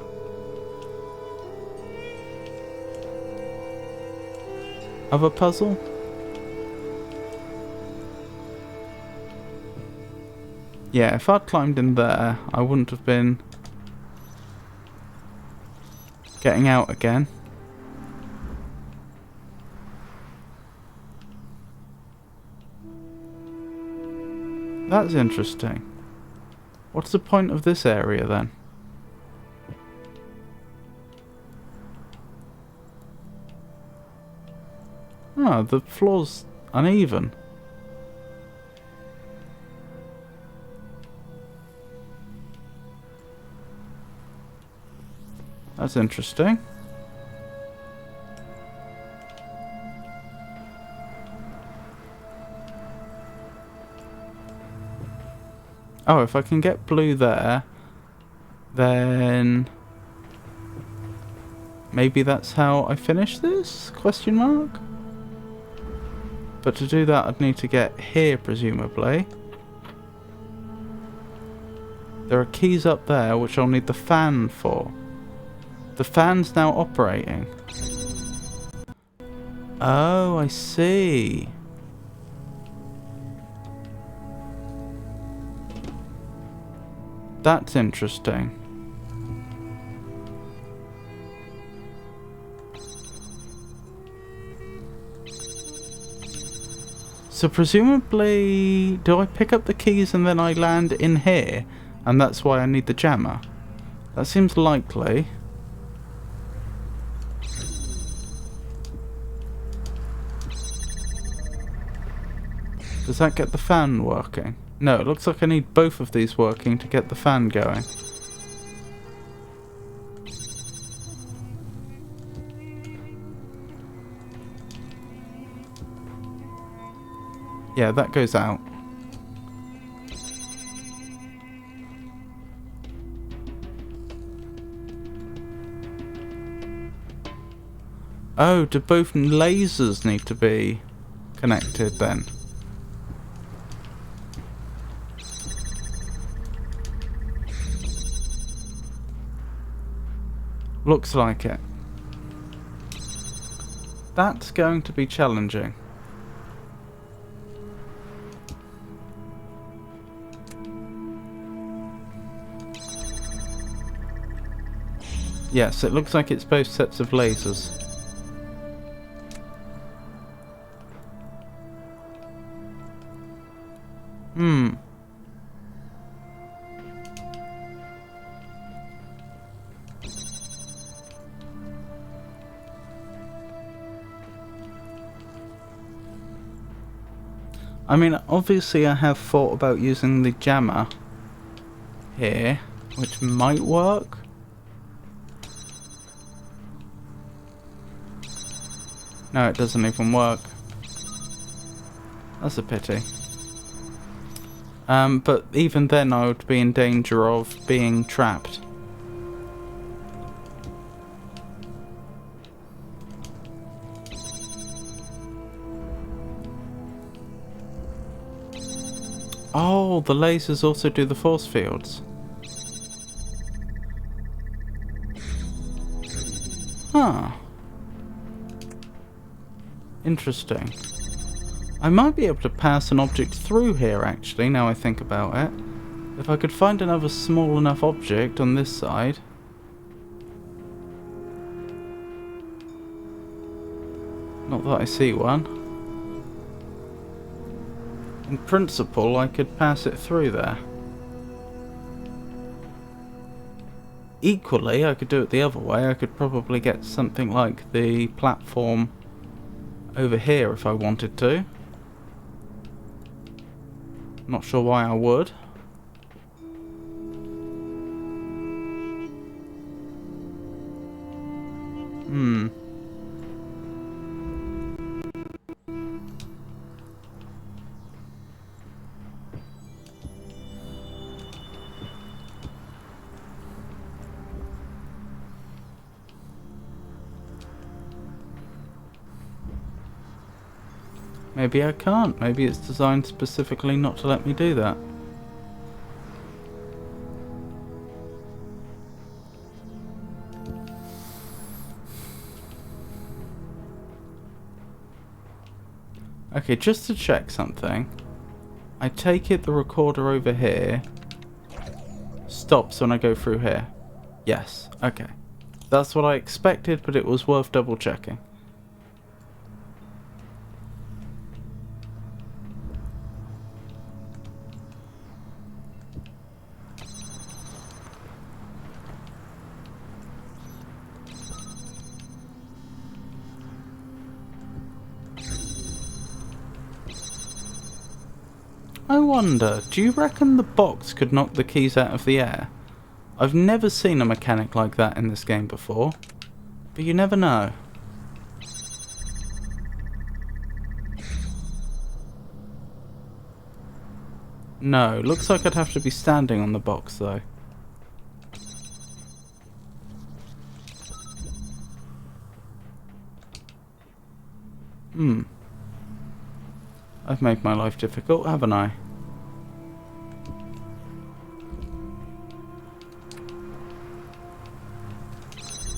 Other puzzle? Yeah, if I'd climbed in there, I wouldn't have been getting out again. That's interesting. What's the point of this area then? Oh, the floor's uneven. That's interesting. Oh, if I can get blue there, then maybe that's how I finish this? Question mark? But to do that, I'd need to get here, presumably. There are keys up there, which I'll need the fan for. The fan's now operating. Oh, I see. That's interesting. So presumably, do I pick up the keys and then I land in here? And that's why I need the jammer? That seems likely. Does that get the fan working? No, it looks like I need both of these working to get the fan going. Yeah, that goes out. Oh, do both lasers need to be connected then? Looks like it. That's going to be challenging. Yes, it looks like it's both sets of lasers. I mean, obviously I have thought about using the jammer here, which might work. No, it doesn't even work. That's a pity. But even then I would be in danger of being trapped. Oh, the lasers also do the force fields. Huh. Interesting. I might be able to pass an object through here actually, now I think about it. If I could find another small enough object on this side. Not that I see one. In principle, I could pass it through there. Equally, I could do it the other way. I could probably get something like the platform over here if I wanted to. Not sure why I would. Maybe I can't. Maybe it's designed specifically not to let me do that. Okay, just to check something. I take it the recorder over here stops when I go through here. Yes, okay. That's what I expected, but it was worth double checking. I wonder, do you reckon the box could knock the keys out of the air? I've never seen a mechanic like that in this game before, but you never know. No, looks like I'd have to be standing on the box though. I've made my life difficult, haven't I?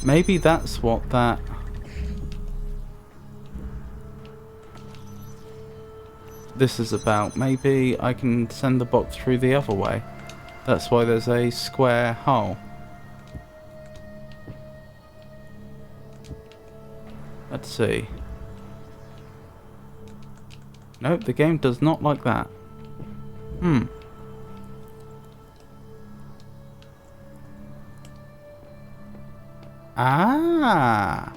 Maybe that's what that... this is about. Maybe I can send the box through the other way. That's why there's a square hole. Let's see. Nope, the game does not like that. Ah!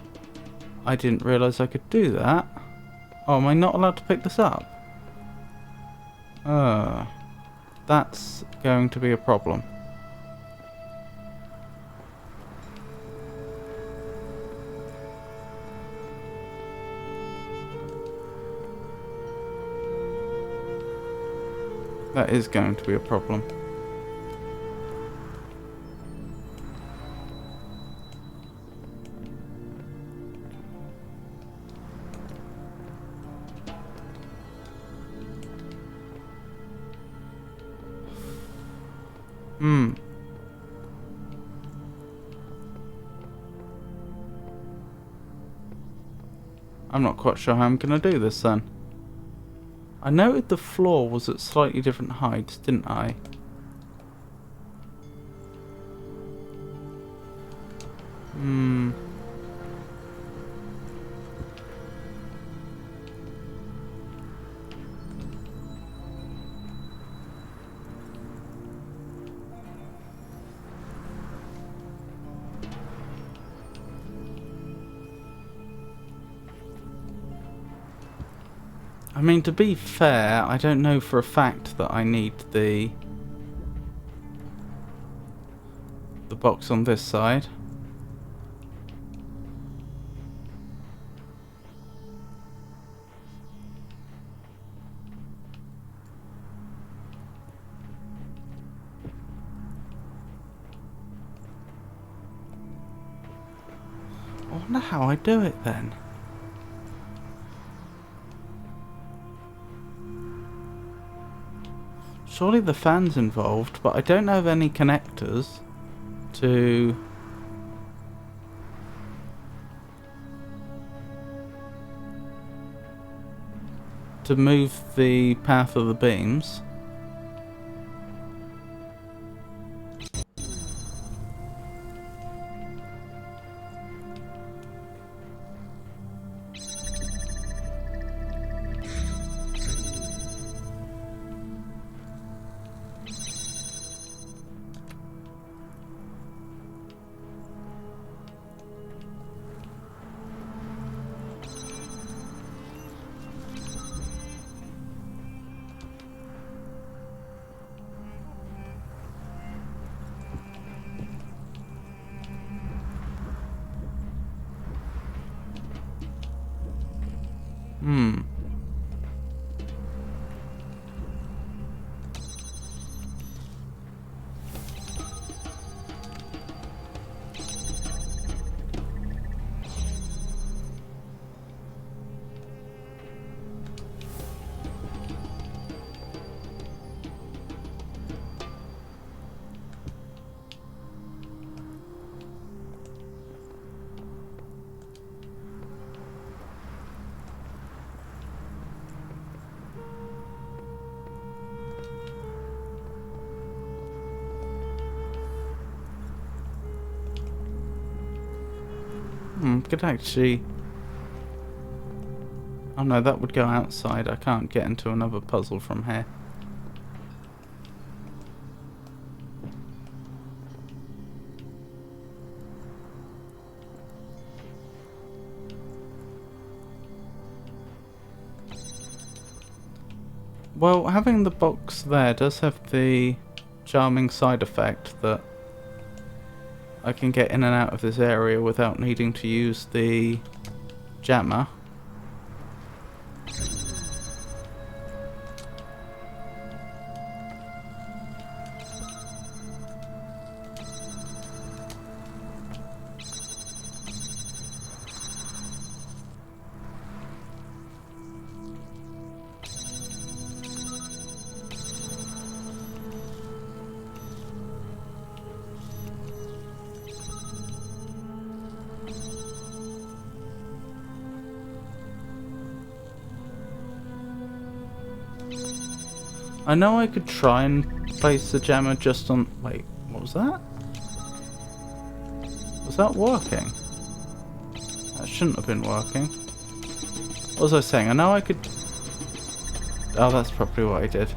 I didn't realise I could do that. Oh, am I not allowed to pick this up? That's going to be a problem. That is going to be a problem. I'm not quite sure how I'm going to do this then. I noted the floor was at slightly different heights, didn't I? I mean, to be fair, I don't know for a fact that I need the box on this side. I wonder how I do it then. Surely the fan's involved, but I don't have any connectors to... move the path of the beams. I'm gonna actually... Oh no, that would go outside. I can't get into another puzzle from here. Well, having the box there does have the charming side effect that I can get in and out of this area without needing to use the jammer. I know I could try and place the jammer just on... Wait, what was that? Was that working? That shouldn't have been working. What was I saying? I know I could... Oh, that's probably what I did.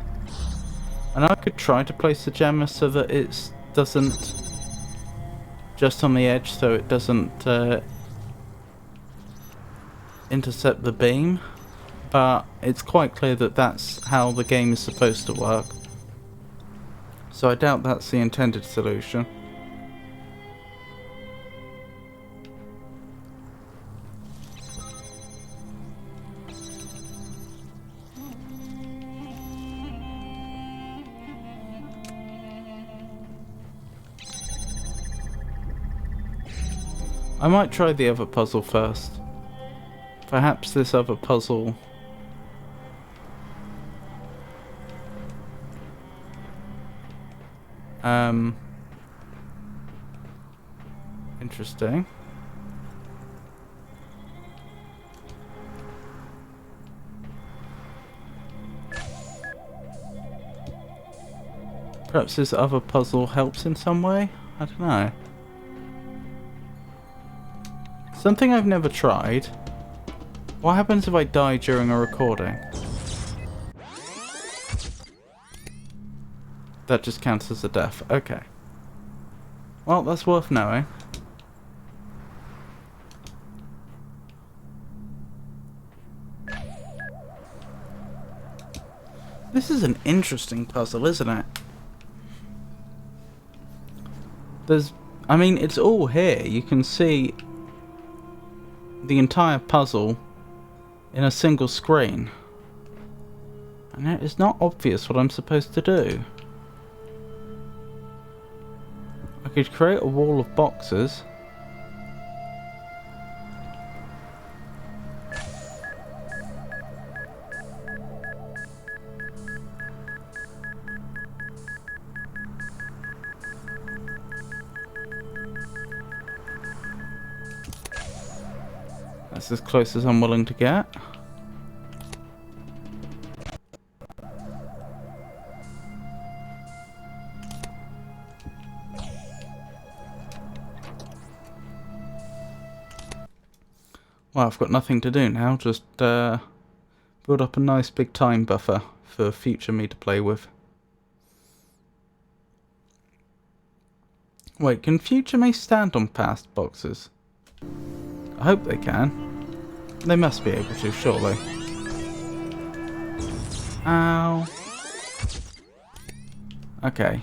I know I could try to place the jammer so that it doesn't... Just on the edge, so it doesn't intercept the beam. But it's quite clear that that's how the game is supposed to work. So I doubt that's the intended solution. I might try the other puzzle first. Perhaps this other puzzle... Interesting. Perhaps this other puzzle helps in some way? I don't know. Something I've never tried. What happens if I die during a recording? That just counts as a death. Okay. Well, that's worth knowing. This is an interesting puzzle, isn't it? I mean, it's all here. You can see the entire puzzle in a single screen. And it is not obvious what I'm supposed to do. I could create a wall of boxes. That's as close as I'm willing to get. Well, I've got nothing to do now, just build up a nice big time buffer for future me to play with. Wait, can future me stand on past boxes? I hope they can. They must be able to, surely. Ow. Okay.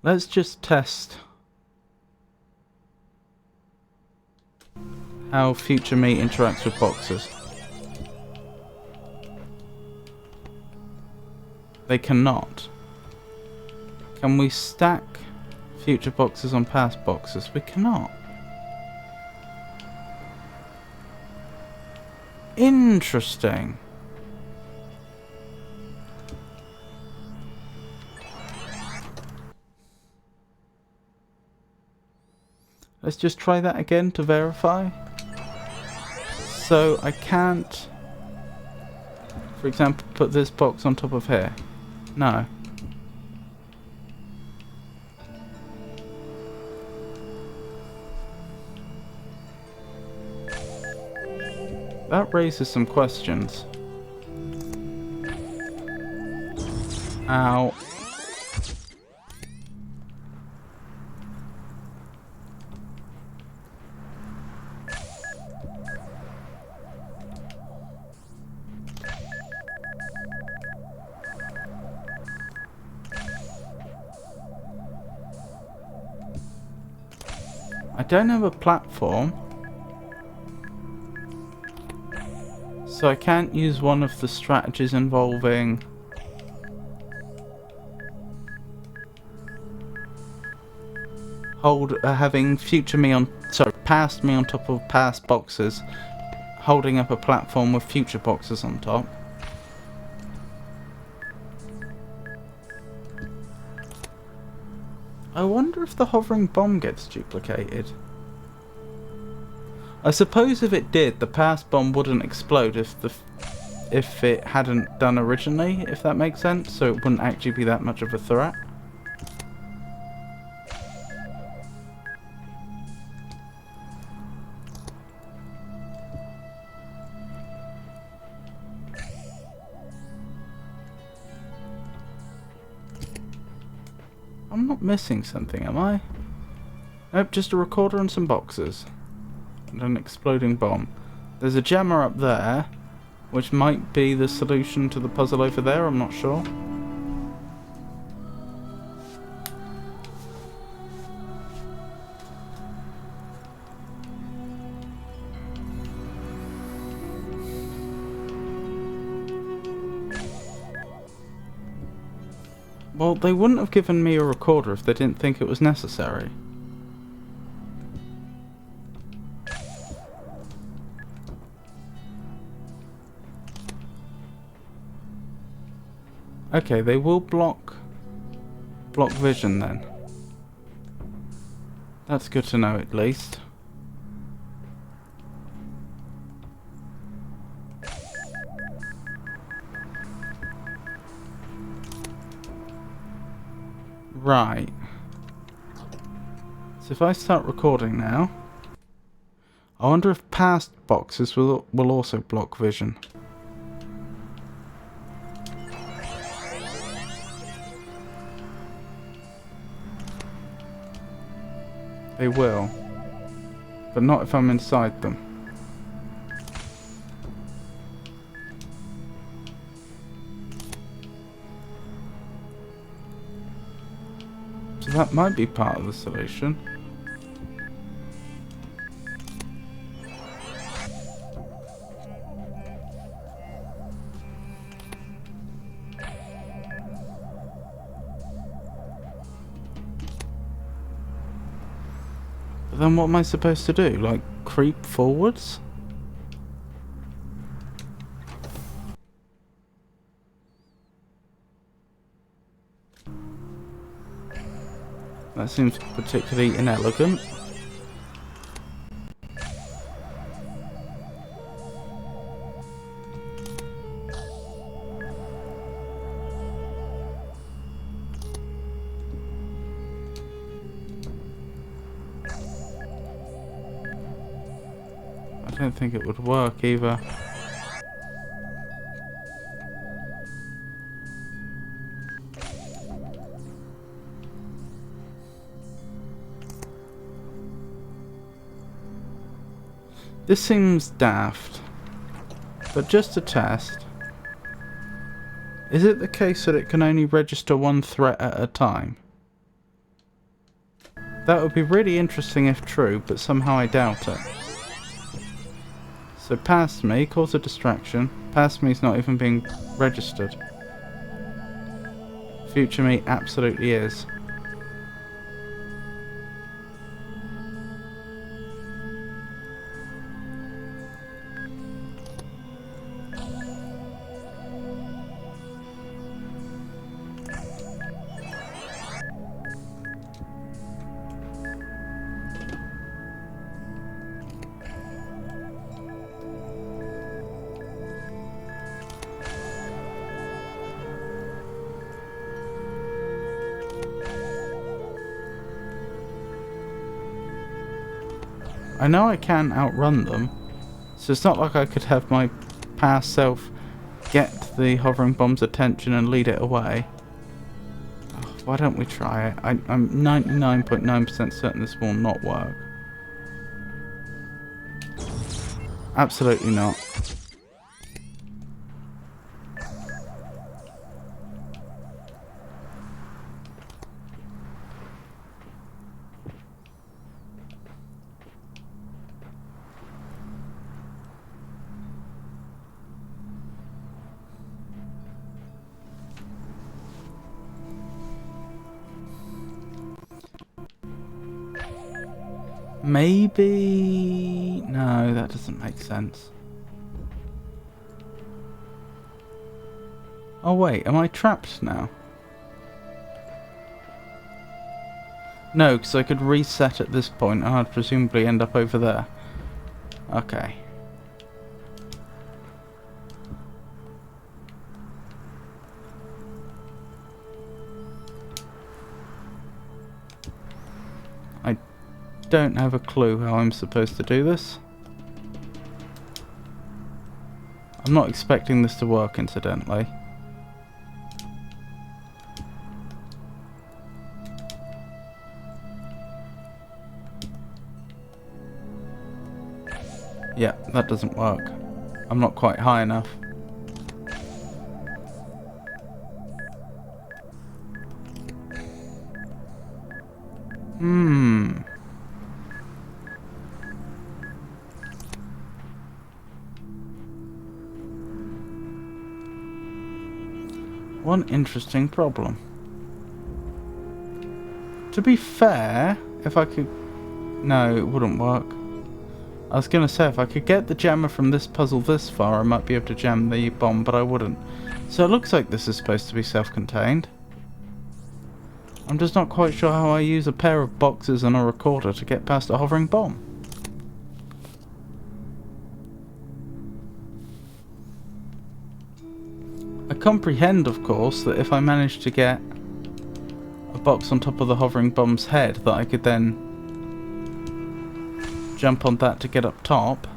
Let's just test how future me interacts with boxes. They cannot. Can we stack future boxes on past boxes? We cannot. Interesting. Let's just try that again to verify. So I can't, for example, put this box on top of here. No. That raises some questions. Ow. I don't have a platform, so I can't use one of the strategies involving having past me on top of past boxes, holding up a platform with future boxes on top. I wonder if the hovering bomb gets duplicated. I suppose if it did, the past bomb wouldn't explode if it hadn't done originally, if that makes sense, so it wouldn't actually be that much of a threat. I'm not missing something, am I? Nope, just a recorder and some boxes. And an exploding bomb. There's a jammer up there, which might be the solution to the puzzle over there, I'm not sure. Well, they wouldn't have given me a recorder if they didn't think it was necessary. Okay, they will block vision then. That's good to know at least. Right. So if I start recording now, I wonder if past boxes will also block vision. They will, but not if I'm inside them. So that might be part of the solution. But then what am I supposed to do? Like, creep forwards? That seems particularly inelegant. I don't think it would work either. This seems daft, but just to test, is it the case that it can only register one threat at a time? That would be really interesting if true, but somehow I doubt it. So past me, cause a distraction. Past me is not even being registered. Future me absolutely is. I know I can outrun them, So it's not like I could have my past self get the hovering bomb's attention and lead it away. Oh, why don't we try it? I'm 99.9% certain this will not work. Absolutely not. Maybe... No, that doesn't make sense. Oh wait, am I trapped now? No, because I could reset at this point and I'd presumably end up over there. Okay. I don't have a clue how I'm supposed to do this. I'm not expecting this to work, incidentally. Yeah, that doesn't work. I'm not quite high enough. One interesting problem. To be fair, if I could... No, it wouldn't work. I was going to say, if I could get the jammer from this puzzle this far, I might be able to jam the bomb, but I wouldn't. So it looks like this is supposed to be self-contained. I'm just not quite sure how I use a pair of boxes and a recorder to get past a hovering bomb. I comprehend, of course, that if I managed to get a box on top of the hovering bomb's head, that I could then jump on that to get up top.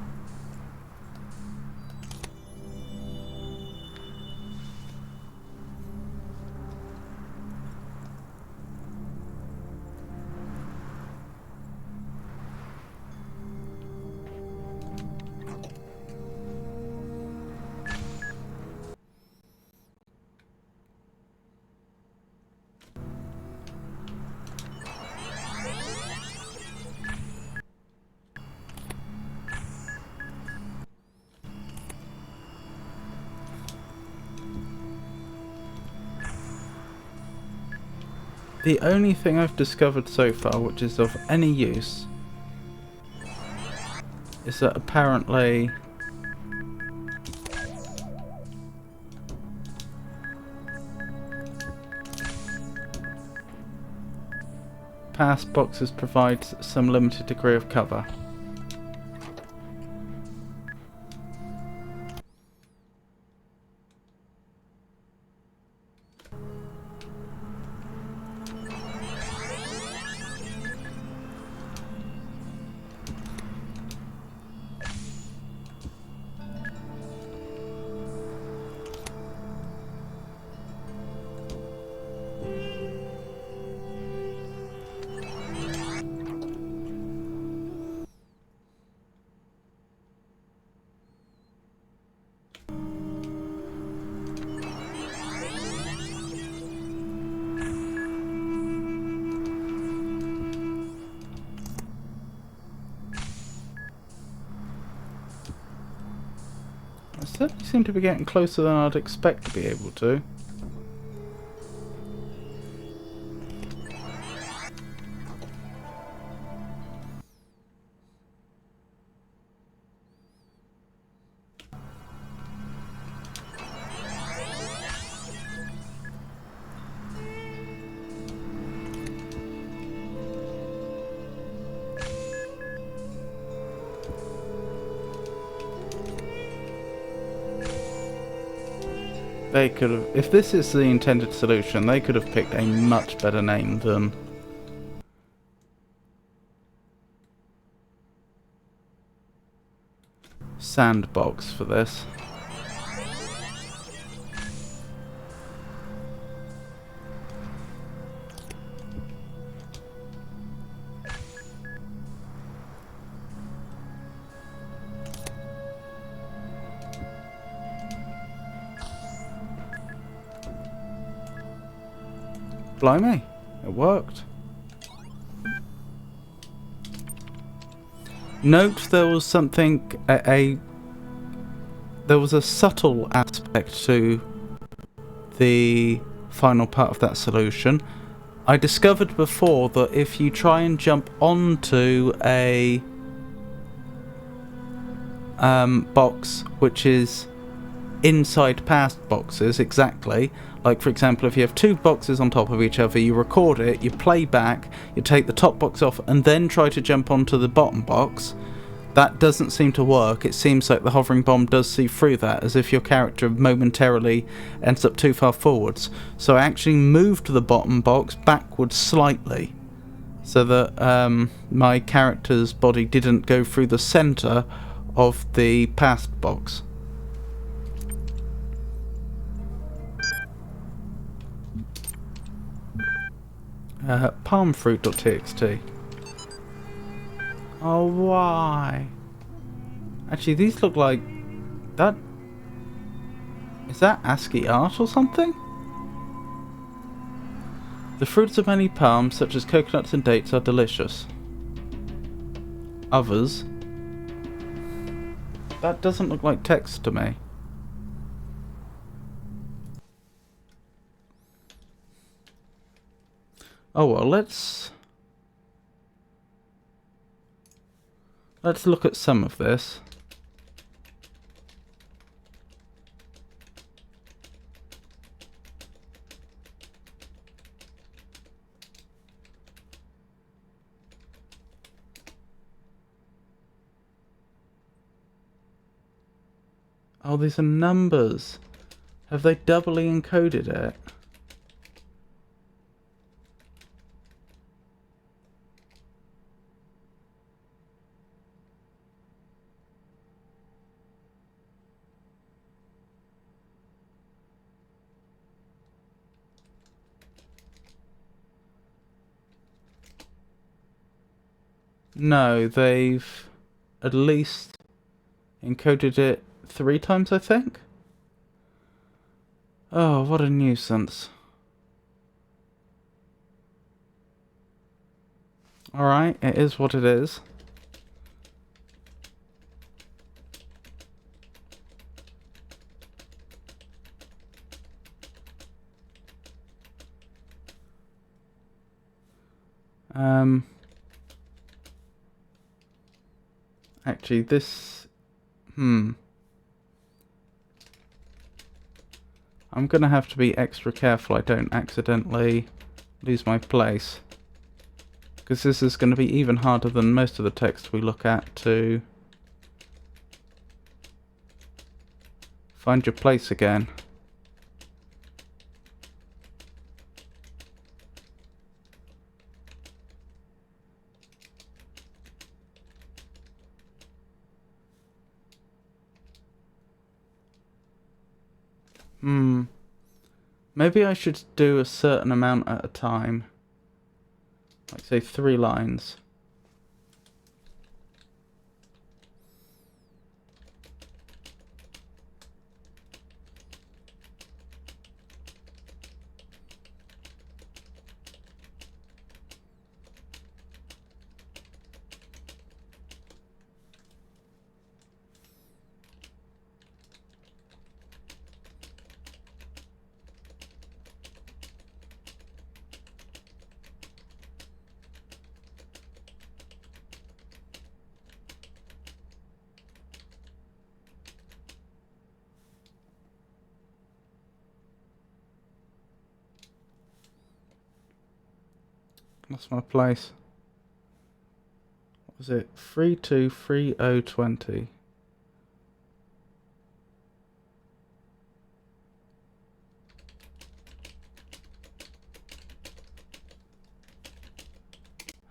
The only thing I've discovered so far which is of any use is that apparently past boxes provide some limited degree of cover. I certainly seem to be getting closer than I'd expect to be able to. They could have, if this is the intended solution, they could have picked a much better name than sandbox for this. Blimey, it worked. Note there was something, there was a subtle aspect to the final part of that solution. I discovered before that if you try and jump onto a box which is inside past boxes, exactly, like for example if you have two boxes on top of each other, you record it, you play back, you take the top box off and then try to jump onto the bottom box, that doesn't seem to work. It seems like the hovering bomb does see through that, as if your character momentarily ends up too far forwards. So I actually moved the bottom box backwards slightly so that my character's body didn't go through the centre of the past box. Palmfruit.txt. Oh, why? Actually, these look like... that... is that ASCII art or something? The fruits of many palms, such as coconuts and dates, are delicious. Others... that doesn't look like text to me. Oh well, let's look at some of this. Oh, these are numbers. Have they doubly encoded it? No, they've at least encoded it 3 times, I think. Oh, what a nuisance. Alright, it is what it is. Actually, this... I'm gonna have to be extra careful I don't accidentally lose my place. Because this is going to be even harder than most of the text we look at to find your place again. Maybe I should do a certain amount at a time. Like say 3 lines. Lost my place. What was it? 323020.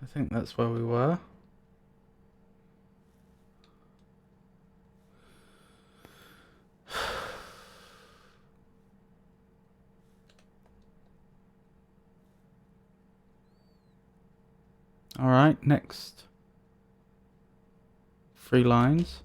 I think that's where we were. Alright, next. 3 lines.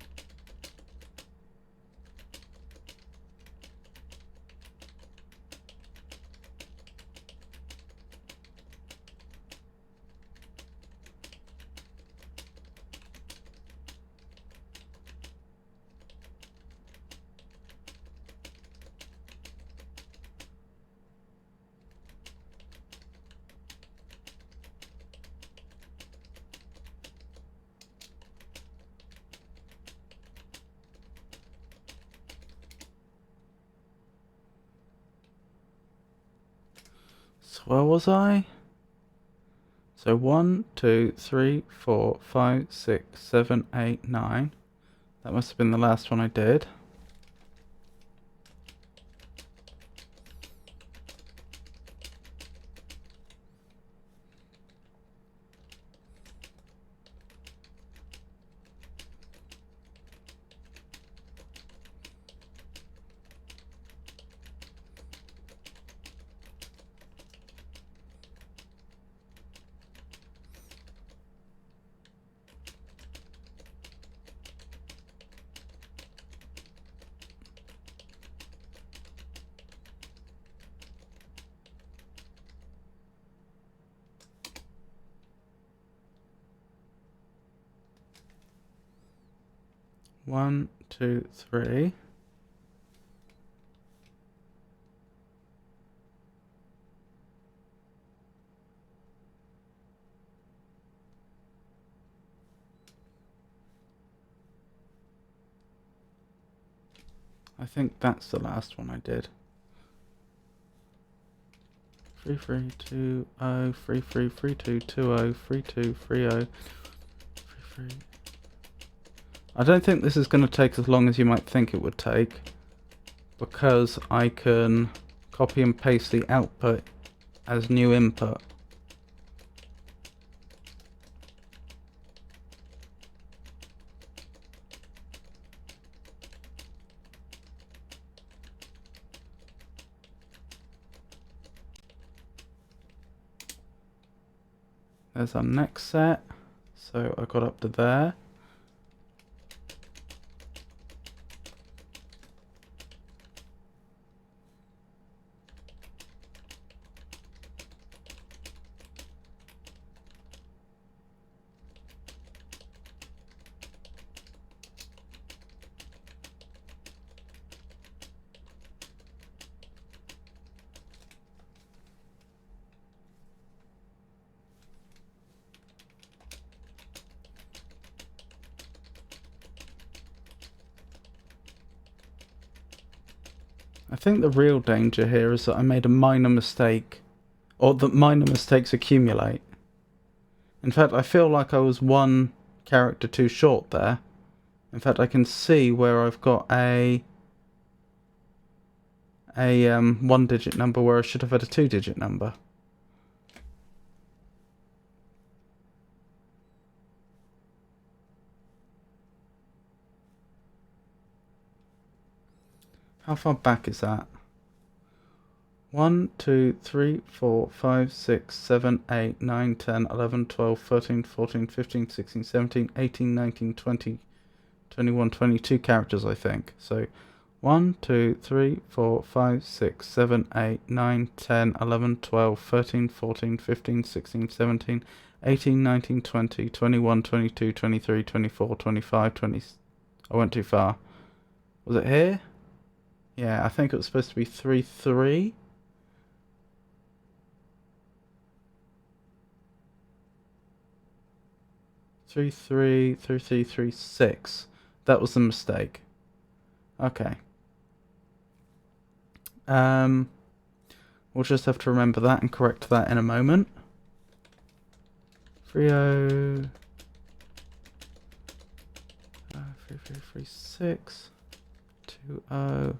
So where was I? So 1, 2, 3, 4, 5, 6, 7, 8, 9. That must have been the last one I did. One, two, three. I think that's the last one I did. 3, 3, 2, 0, 3, 3, 3, 2, 2, 0, 3, 2, 3, 0, 3, 3. I don't think this is going to take as long as you might think it would take, because I can copy and paste the output as new input. There's our next set. So I got up to there. I think the real danger here is that I made a minor mistake, or that minor mistakes accumulate. In fact, I feel like I was one character too short there. In fact, I can see where I've got a 1-digit number where I should have had a 2-digit number. How far back is that? 1, 2, 3, 4, 5, 6, 7, 8, 9, 10, 11, 12, 13, 14, 15, 16, 17, 18, 19, 20, 21, 22 characters, I think. So 1, 2, 3, 4, 5, 6, 7, 8, 9, 10, 11, 12, 13, 14, 15, 16, 17, 18, 19, 20, 21, 22, 23, 24, 25, 20... I went too far. Was it here? Yeah, I think it was supposed to be 3, 3. Three, 3, 3, 3, 3, 6. That was the mistake. Okay. We'll just have to remember that and correct that in a moment. 3, 0. 3, 3, 3, 6. 2, 0.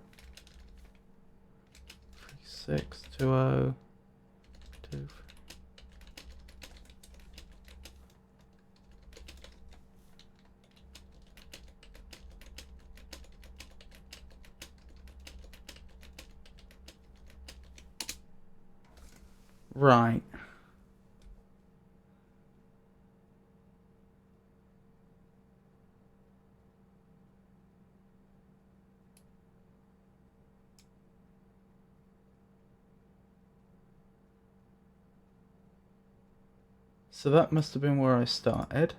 3, 6, 2, 0. 2, 3. Right. So that must have been where I started.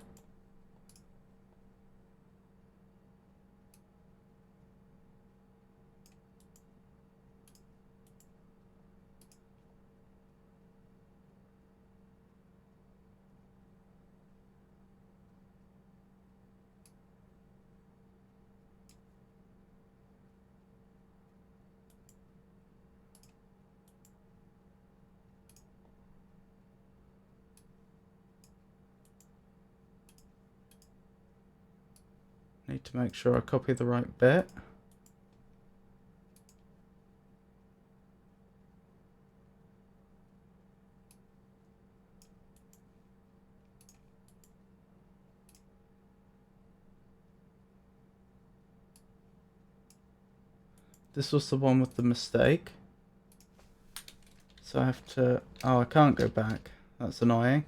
Need to make sure I copy the right bit. This was the one with the mistake. So I have to... Oh, I can't go back. That's annoying.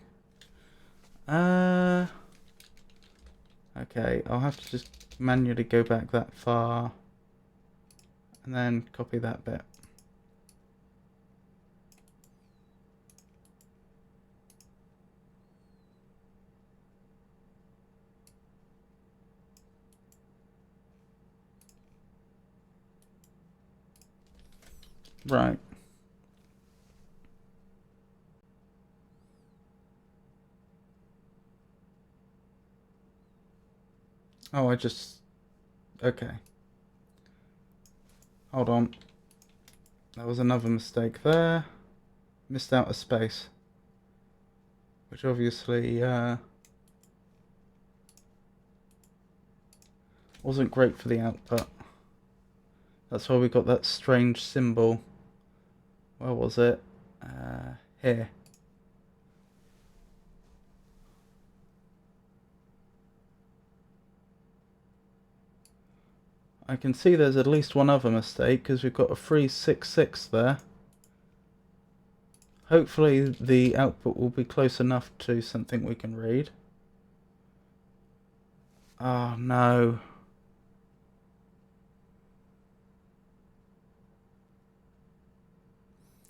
Okay, I'll have to just manually go back that far. And then copy that bit. Right. Oh, I just... Okay. Hold on. That was another mistake there. Missed out a space. Which obviously wasn't great for the output. That's why we got that strange symbol. Where was it? Here. I can see there's at least one other mistake because we've got a 366 there. Hopefully the output will be close enough to something we can read. Oh no.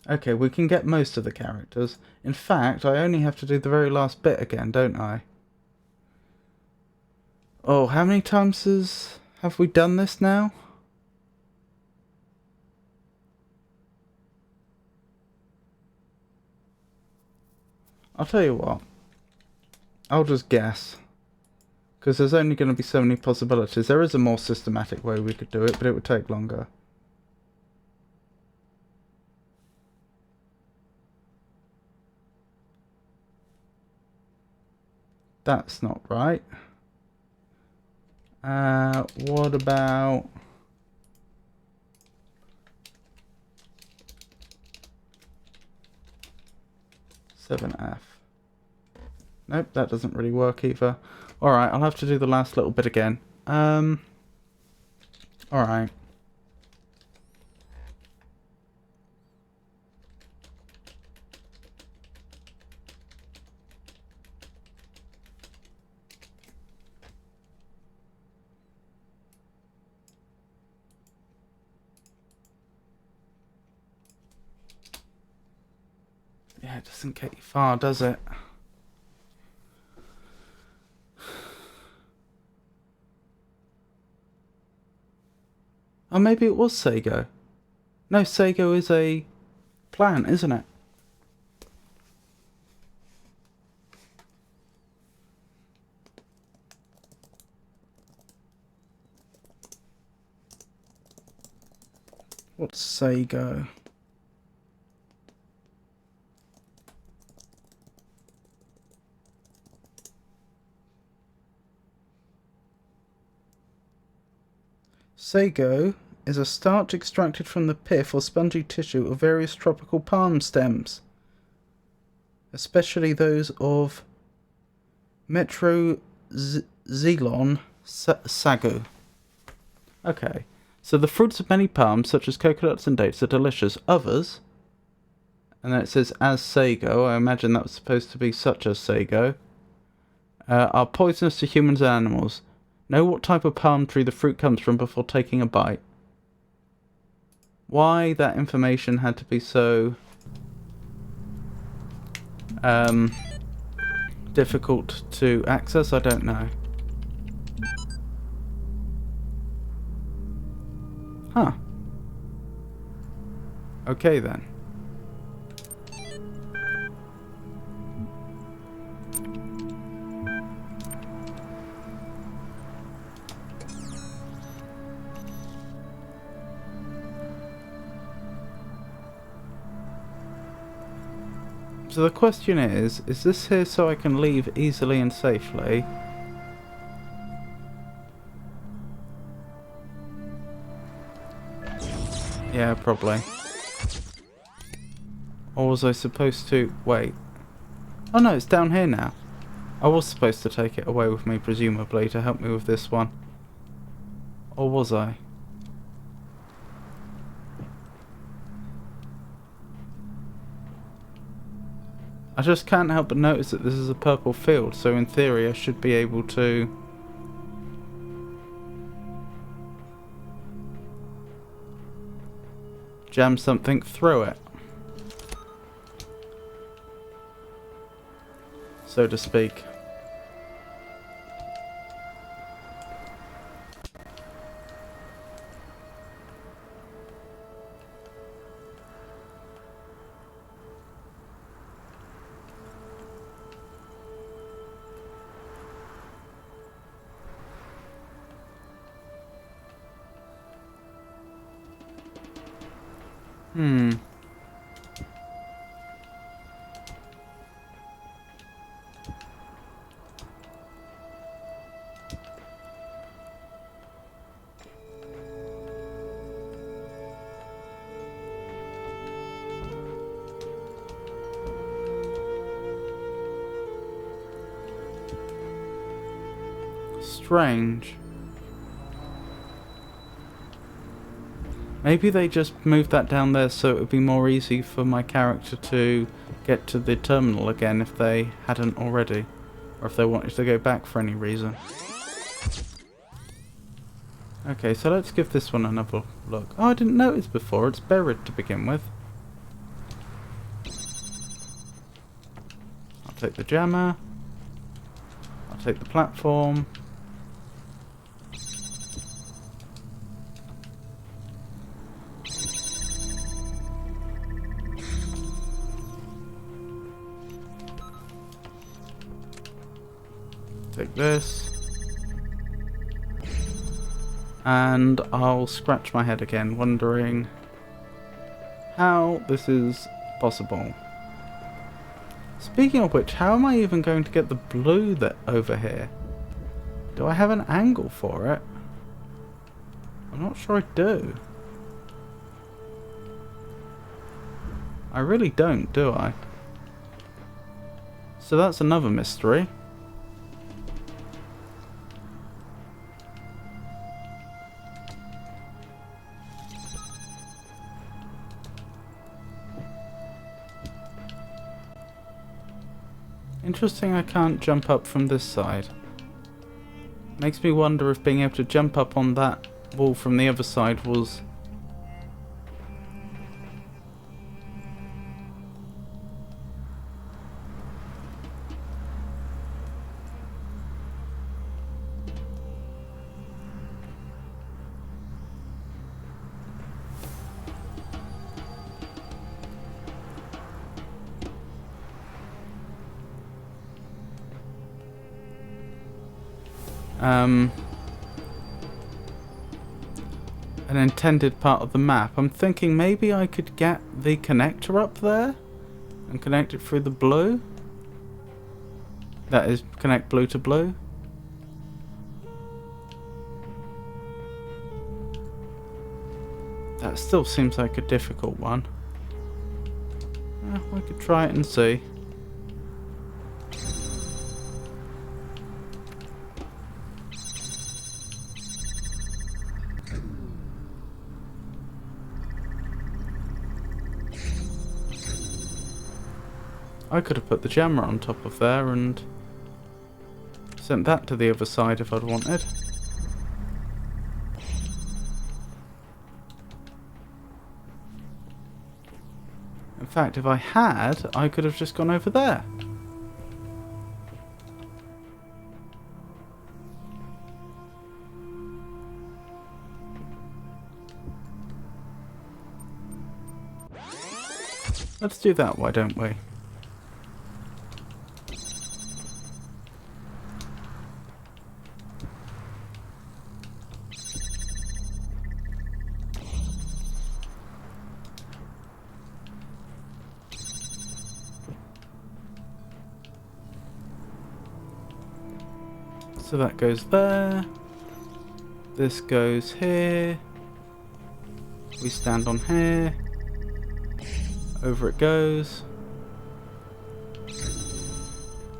Okay, we can get most of the characters. In fact, I only have to do the very last bit again, don't I? Oh, how many times have we done this now? I'll tell you what. I'll just guess. Because there's only going to be so many possibilities. There is a more systematic way we could do it, but it would take longer. That's not right. What about... (7F). Nope, that doesn't really work either. Alright, I'll have to do the last little bit again. Alright. Yeah, it doesn't get you far, does it? Oh, maybe it was Sago. No, Sago is a plant, isn't it? What's Sago? Sago is a starch extracted from the pith or spongy tissue of various tropical palm stems, especially those of Metroxylon sago. Okay, so the fruits of many palms, such as coconuts and dates, are delicious. Others, and then it says as sago, I imagine that was supposed to be such as sago, are poisonous to humans and animals. Know what type of palm tree the fruit comes from before taking a bite. Why that information had to be so difficult to access? I don't know. Huh. Okay then. So the question is this here so I can leave easily and safely? Yeah, probably. Or was I supposed to... wait. Oh no, it's down here now. I was supposed to take it away with me, presumably, to help me with this one. Or was I? I just can't help but notice that this is a purple field, so in theory I should be able to... jam something through it, so to speak. Strange. Maybe they just moved that down there so it would be more easy for my character to get to the terminal again if they hadn't already. Or if they wanted to go back for any reason. Okay, so let's give this one another look. Oh, I didn't notice before. It's buried to begin with. I'll take the jammer. I'll take the platform. Take this. And I'll scratch my head again, wondering how this is possible. Speaking of which, how am I even going to get the blue that over here? Do I have an angle for it? I'm not sure I do. I really don't, do I? So that's another mystery. Interesting I can't jump up from this side. Makes me wonder if being able to jump up on that wall from the other side was... an intended part of the map. I'm thinking maybe I could get the connector up there and connect it through the blue. That is, connect blue to blue. That still seems like a difficult one. We could try it and see. I could have put the jammer on top of there and sent that to the other side if I'd wanted. In fact, if I had, I could have just gone over there. Let's do that, why don't we? So that goes there. This goes here. We stand on here. Over it goes.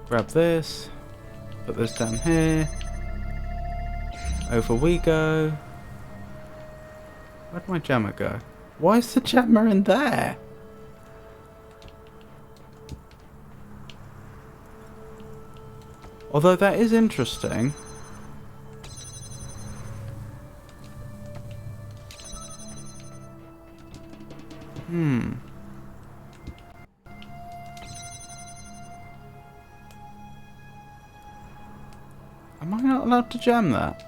Grab this. Put this down here. Over we go. Where'd my jammer go? Why is the jammer in there? Although that is interesting. Am I not allowed to jam that?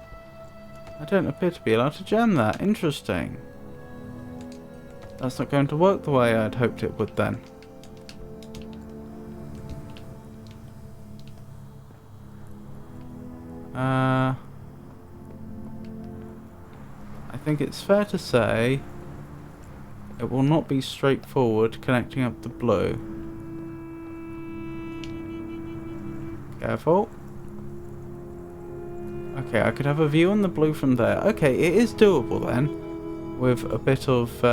I don't appear to be allowed to jam that. Interesting. That's not going to work the way I'd hoped it would then. I think it's fair to say it will not be straightforward connecting up the blue. Careful. Okay, I could have a view on the blue from there. Okay, it is doable then, with a bit of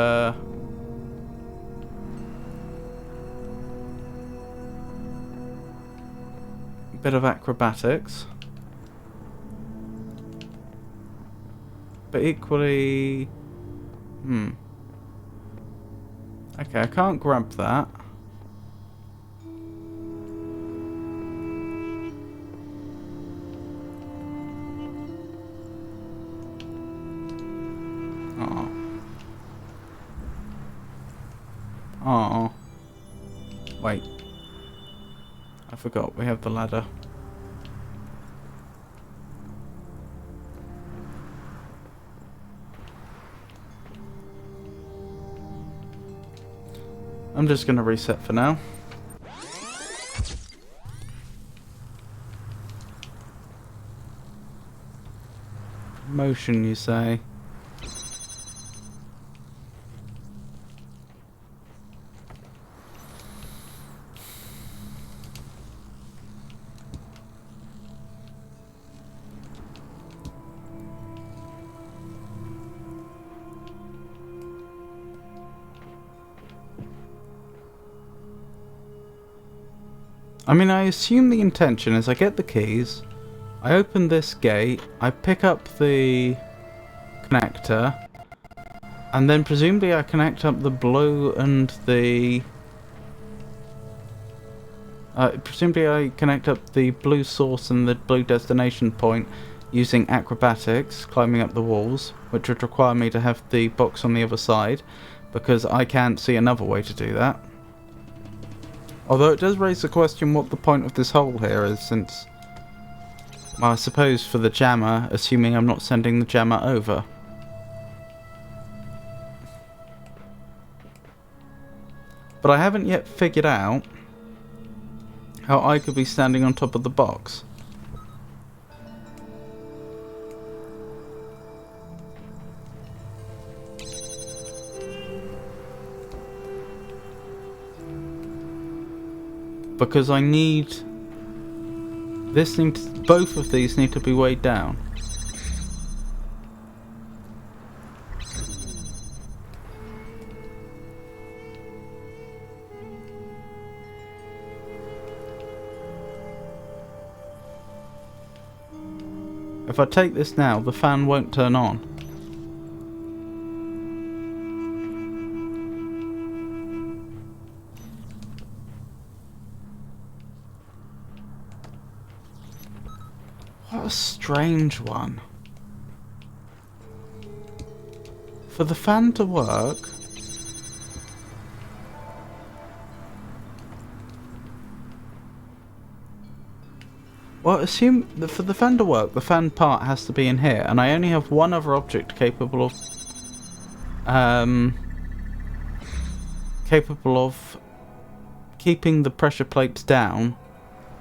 acrobatics. But equally... Okay, I can't grab that. Oh. Oh. Wait. I forgot we have the ladder. I'm just going to reset for now. Motion, you say? I mean, I assume the intention is I get the keys, I open this gate, I pick up the connector, and then presumably I connect up the blue and the... presumably I connect up the blue source and the blue destination point using acrobatics, climbing up the walls, which would require me to have the box on the other side, because I can't see another way to do that. Although it does raise the question what the point of this hole here is, since... Well, I suppose for the jammer, assuming I'm not sending the jammer over. But I haven't yet figured out how I could be standing on top of the box. Because I need... both of these need to be weighed down. If I take this now, the fan won't turn on. What a strange one. For the fan to work... Well, assume that for the fan to work, the fan part has to be in here, and I only have one other object capable of keeping the pressure plates down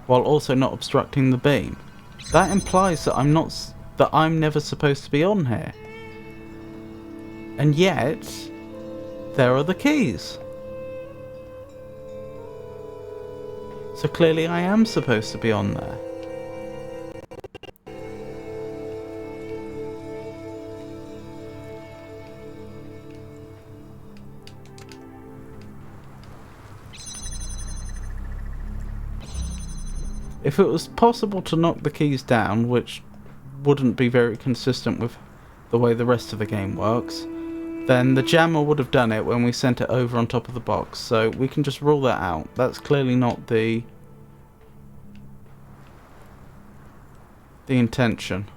while also not obstructing the beam. That implies that I'm never supposed to be on here. And yet, there are the keys. So clearly I am supposed to be on there. If it was possible to knock the keys down, which wouldn't be very consistent with the way the rest of the game works, then the jammer would have done it when we sent it over on top of the box, so we can just rule that out. That's clearly not the intention.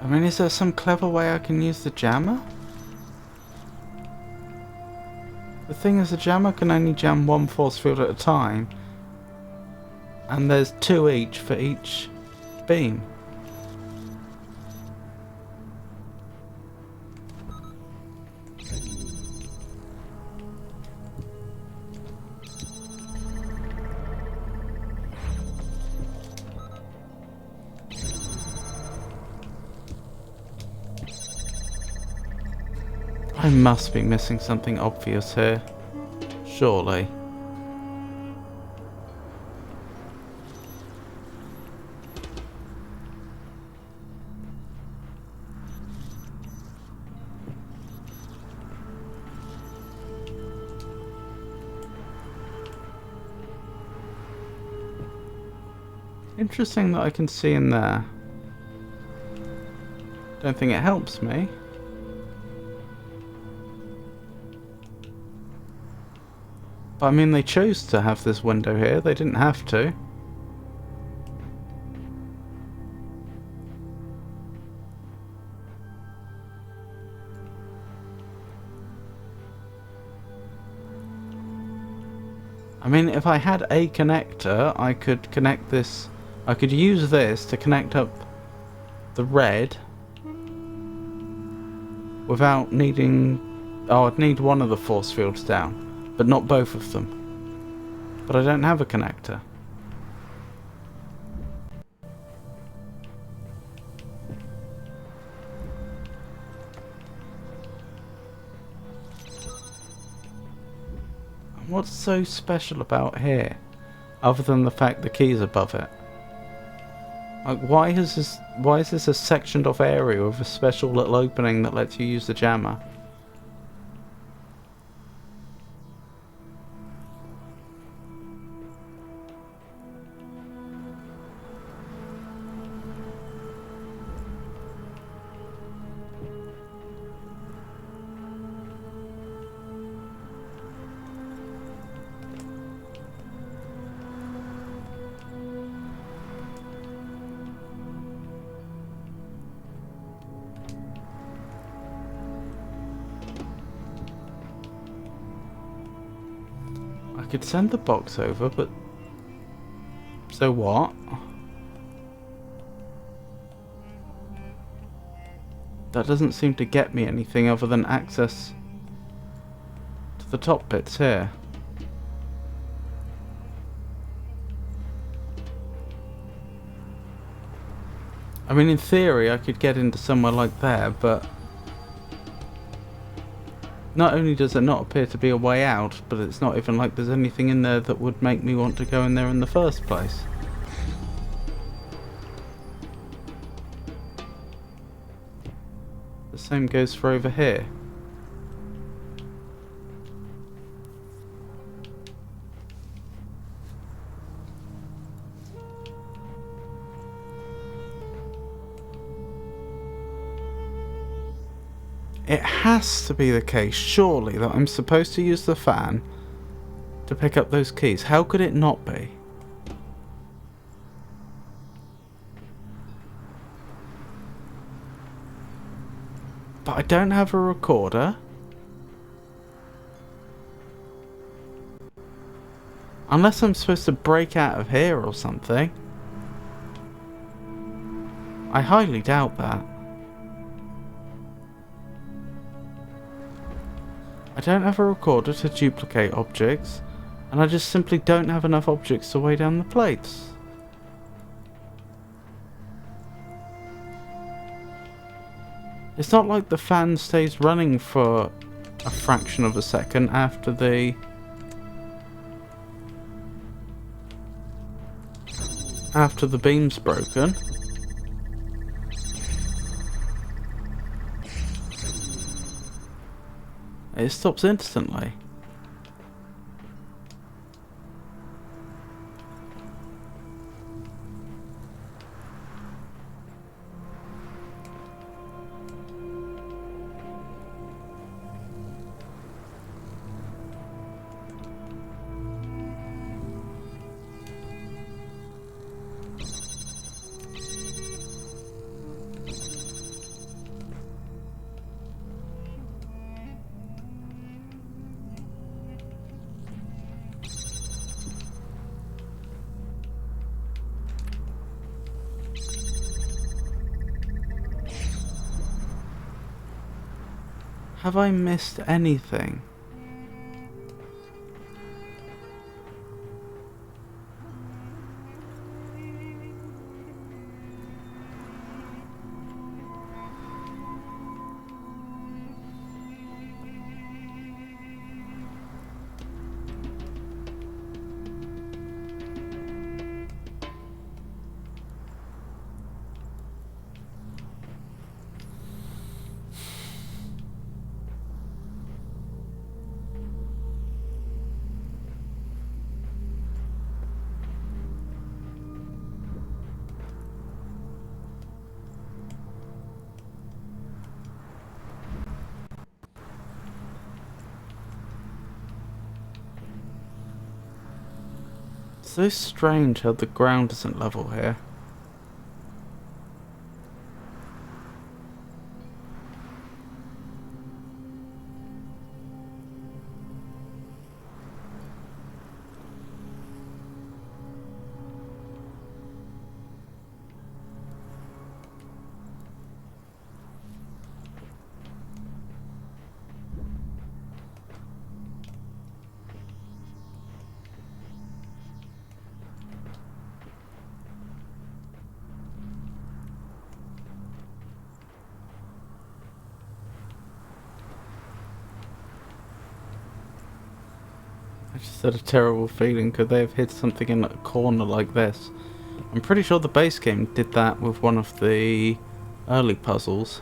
I mean, is there some clever way I can use the jammer? The thing is, the jammer can only jam one force field at a time, and there's 2 each for each beam. I must be missing something obvious here. Surely. Interesting that I can see in there. Don't think it helps me. But I mean, they chose to have this window here, they didn't have to. I mean, if I had a connector, I could connect this, I could use this to connect up the red without needing, oh, I'd need one of the force fields down. But not both of them. But I don't have a connector. And what's so special about here, other than the fact the key's above it? Like, why is this a sectioned off area with a special little opening that lets you use the jammer? I could send the box over, but so what? That doesn't seem to get me anything other than access to the top bits here. I mean, in theory, I could get into somewhere like there, but not only does there not appear to be a way out, but it's not even like there's anything in there that would make me want to go in there in the first place. The same goes for over here. It has to be the case, surely, that I'm supposed to use the fan to pick up those keys. How could it not be? But I don't have a recorder. Unless I'm supposed to break out of here or something. I highly doubt that. I don't have a recorder to duplicate objects, and I just simply don't have enough objects to weigh down the plates. It's not like the fan stays running for a fraction of a second after the beam's broken. It stops instantly. Have I missed anything? It's so strange how the ground isn't level here. I just had a terrible feeling. Could they have hid something in a corner like this? I'm pretty sure the base game did that with one of the early puzzles.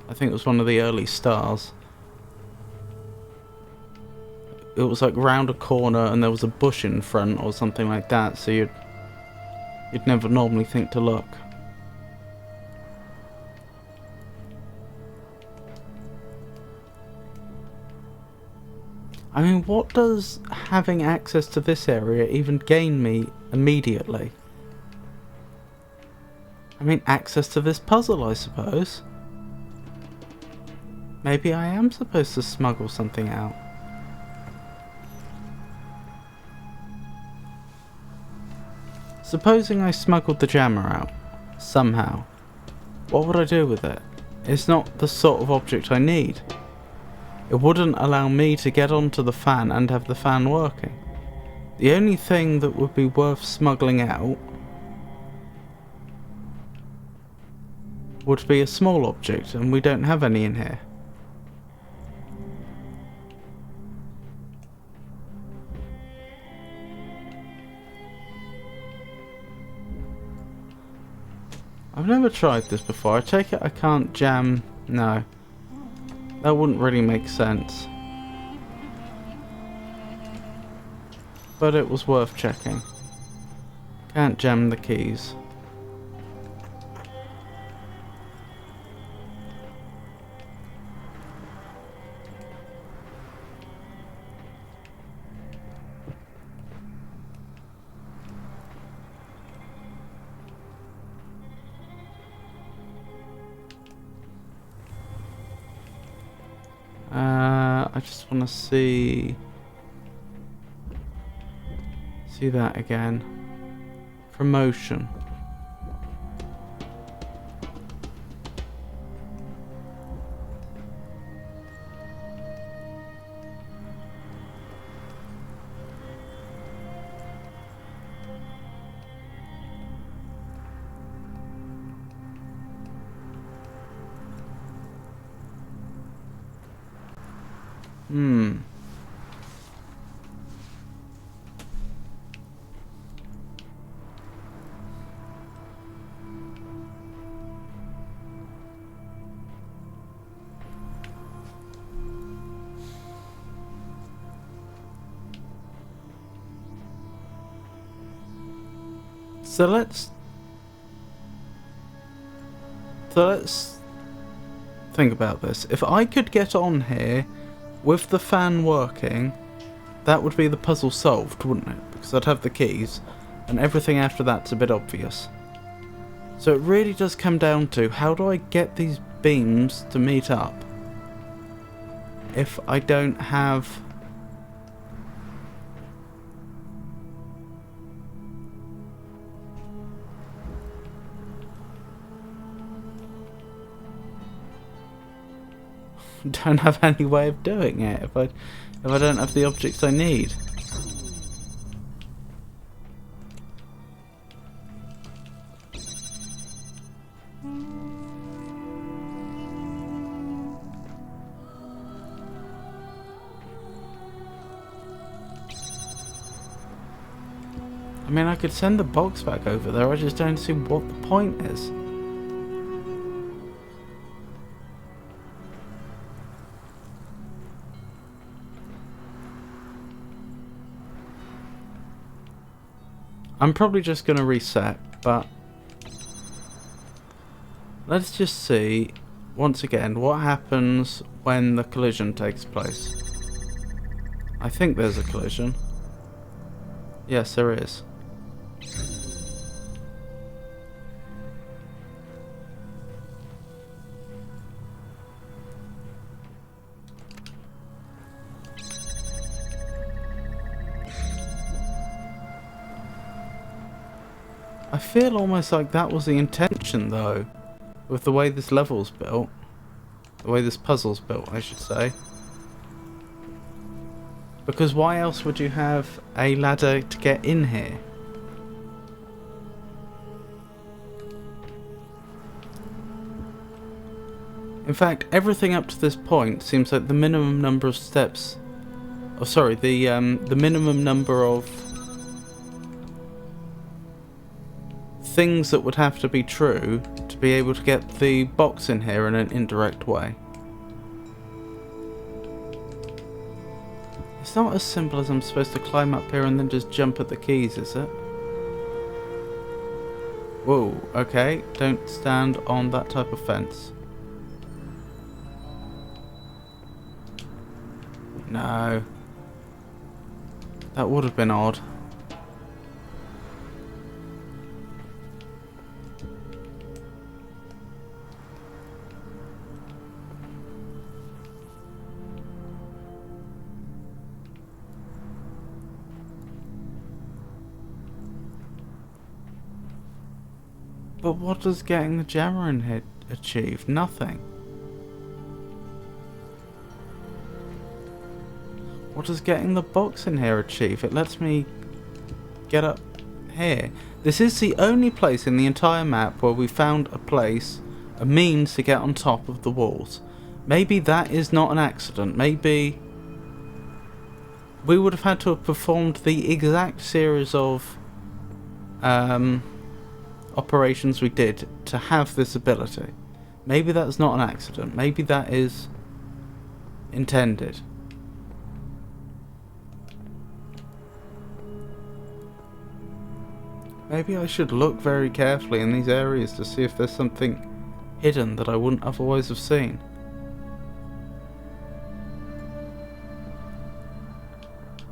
I think it was one of the early stars. It was like round a corner and there was a bush in front or something like that, so you'd never normally think to look. I mean, what does having access to this area even gain me immediately? I mean, access to this puzzle, I suppose. Maybe I am supposed to smuggle something out. Supposing I smuggled the jammer out, somehow. What would I do with it? It's not the sort of object I need. It wouldn't allow me to get onto the fan and have the fan working. The only thing that would be worth smuggling out would be a small object, and we don't have any in here. I've never tried this before. I take it I can't jam... No. That wouldn't really make sense. But it was worth checking. Can't jam the keys. just want to see that again. Promotion. So let's think about this. If I could get on here with the fan working, that would be the puzzle solved, wouldn't it? Because I'd have the keys, and everything after that's a bit obvious. So it really does come down to, how do I get these beams to meet up if I don't have... don't have any way of doing it if I don't have the objects I need. I mean, I could send the box back over there, I just don't see what the point is. I'm probably just going to reset, but let's just see, once again, what happens when the collision takes place. I think there's a collision. Yes, there is. I feel almost like that was the intention, though, with the way this level's built. The way this puzzle's built, I should say. Because why else would you have a ladder to get in here? In fact, everything up to this point seems like the minimum number of steps... Oh, sorry, the minimum number of things that would have to be true to be able to get the box in here in an indirect way. It's not as simple as I'm supposed to climb up here and then just jump at the keys, is it? Whoa, okay, don't stand on that type of fence. No. That would have been odd. But what does getting the jammer in here achieve? Nothing. What does getting the box in here achieve? It lets me get up here. This is the only place in the entire map where we found a means to get on top of the walls. Maybe that is not an accident. Maybe we would have had to have performed the exact series of operations we did to have this ability. Maybe that's not an accident. Maybe that is intended. Maybe I should look very carefully in these areas to see if there's something hidden that I wouldn't otherwise have seen.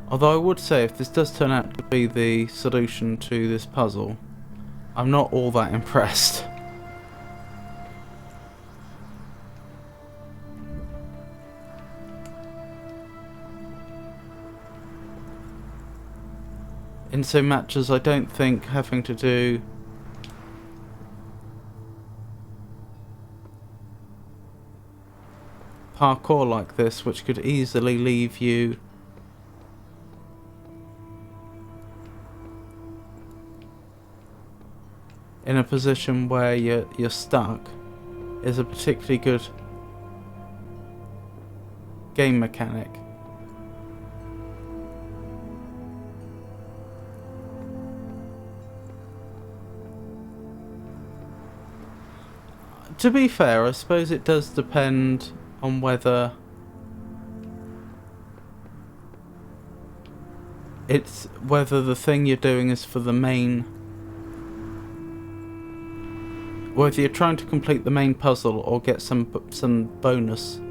Although I would say, if this does turn out to be the solution to this puzzle, I'm not all that impressed. In so much as I don't think having to do parkour like this, which could easily leave you in a position where you're stuck, is a particularly good game mechanic. To be fair, I suppose it does depend on whether the thing you're doing is for the main, whether you're trying to complete the main puzzle or get some bonus.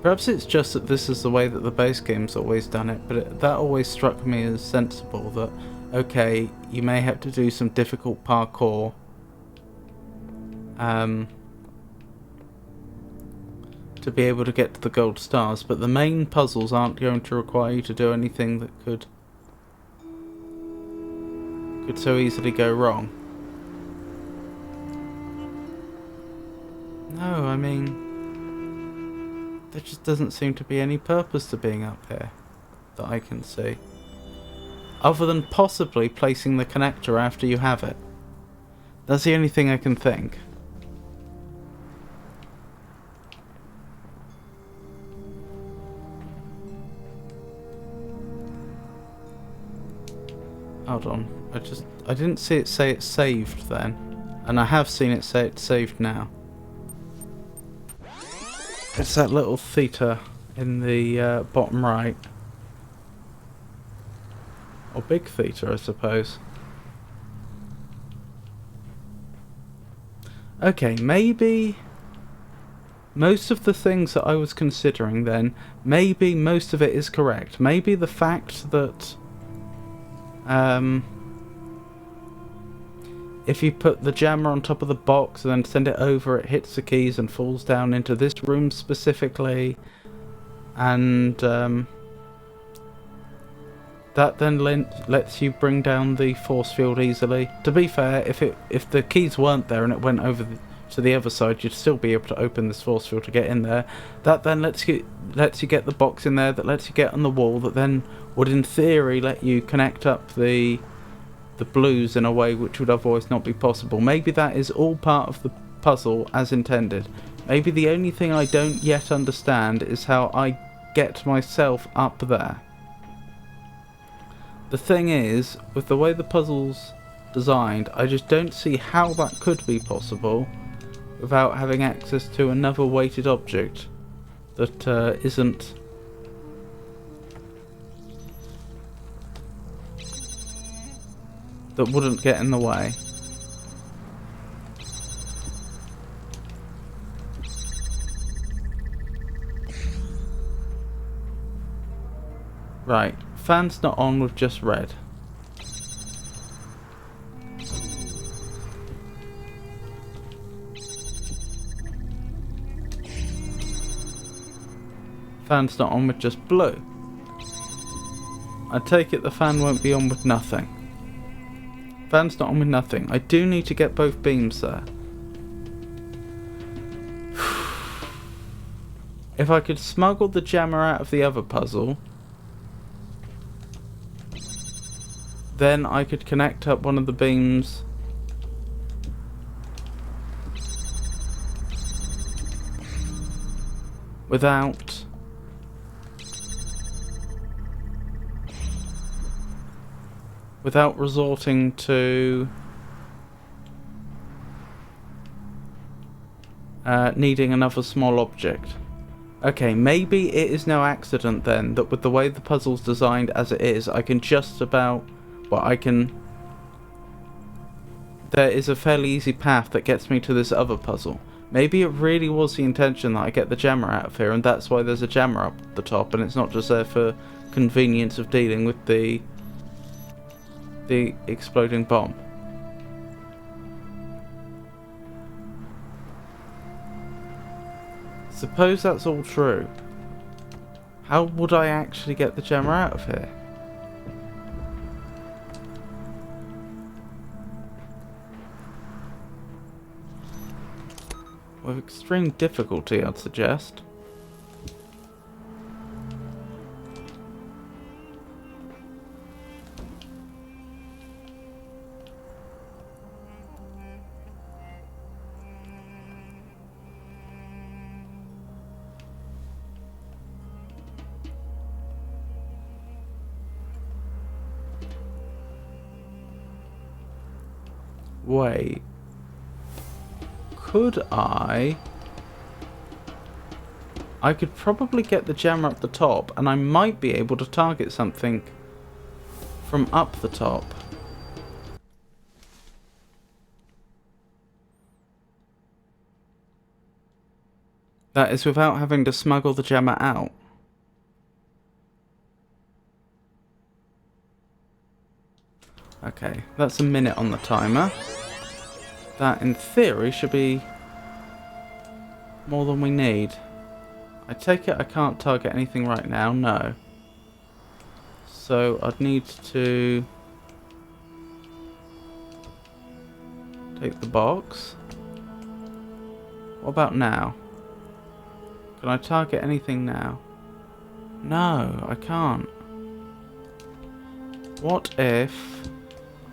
Perhaps it's just that this is the way that the base game's always done it, but that always struck me as sensible, that okay, you may have to do some difficult parkour to be able to get to the gold stars, but the main puzzles aren't going to require you to do anything that could so easily go wrong. No, I mean, there just doesn't seem to be any purpose to being up here that I can see, other than possibly placing the connector after you have it. That's the only thing I can think. Hold on, I didn't see it say it's saved then, and I have seen it say it's saved now. It's that little theta in the bottom right. Or big theta, I suppose. Okay, maybe most of the things that I was considering then, maybe most of it is correct. Maybe the fact that if you put the jammer on top of the box and then send it over, it hits the keys and falls down into this room specifically, and that then lets you bring down the force field easily. To be fair, if the keys weren't there and it went over to the other side, you'd still be able to open this force field to get in there. That then lets you get the box in there, that lets you get on the wall, that then would in theory let you connect up the blues in a way which would otherwise not be possible. Maybe that is all part of the puzzle as intended. Maybe the only thing I don't yet understand is how I get myself up there. The thing is, with the way the puzzle's designed, I just don't see how that could be possible without having access to another weighted object that isn't that wouldn't get in the way. Right, fan's not on with just red. Fan's not on with just blue. I take it the fan won't be on with nothing. Fan's not on with nothing. I do need to get both beams there. If I could smuggle the jammer out of the other puzzle, then I could connect up one of the beams without resorting to needing another small object. Okay, maybe it is no accident then that with the way the puzzle's designed as it is, I can just about, there is a fairly easy path that gets me to this other puzzle. Maybe it really was the intention that I get the jammer out of here, and that's why there's a jammer up the top, and it's not just there for convenience of dealing with the exploding bomb. Suppose that's all true. How would I actually get the jammer out of here? With extreme difficulty, I'd suggest. Wait. Could I could probably get the jammer up the top, and I might be able to target something from up the top. That is without having to smuggle the jammer out. Okay, that's a minute on the timer. That, in theory, should be more than we need. I take it I can't target anything right now? No. So I'd need to take the box. What about now? Can I target anything now? No, I can't. What if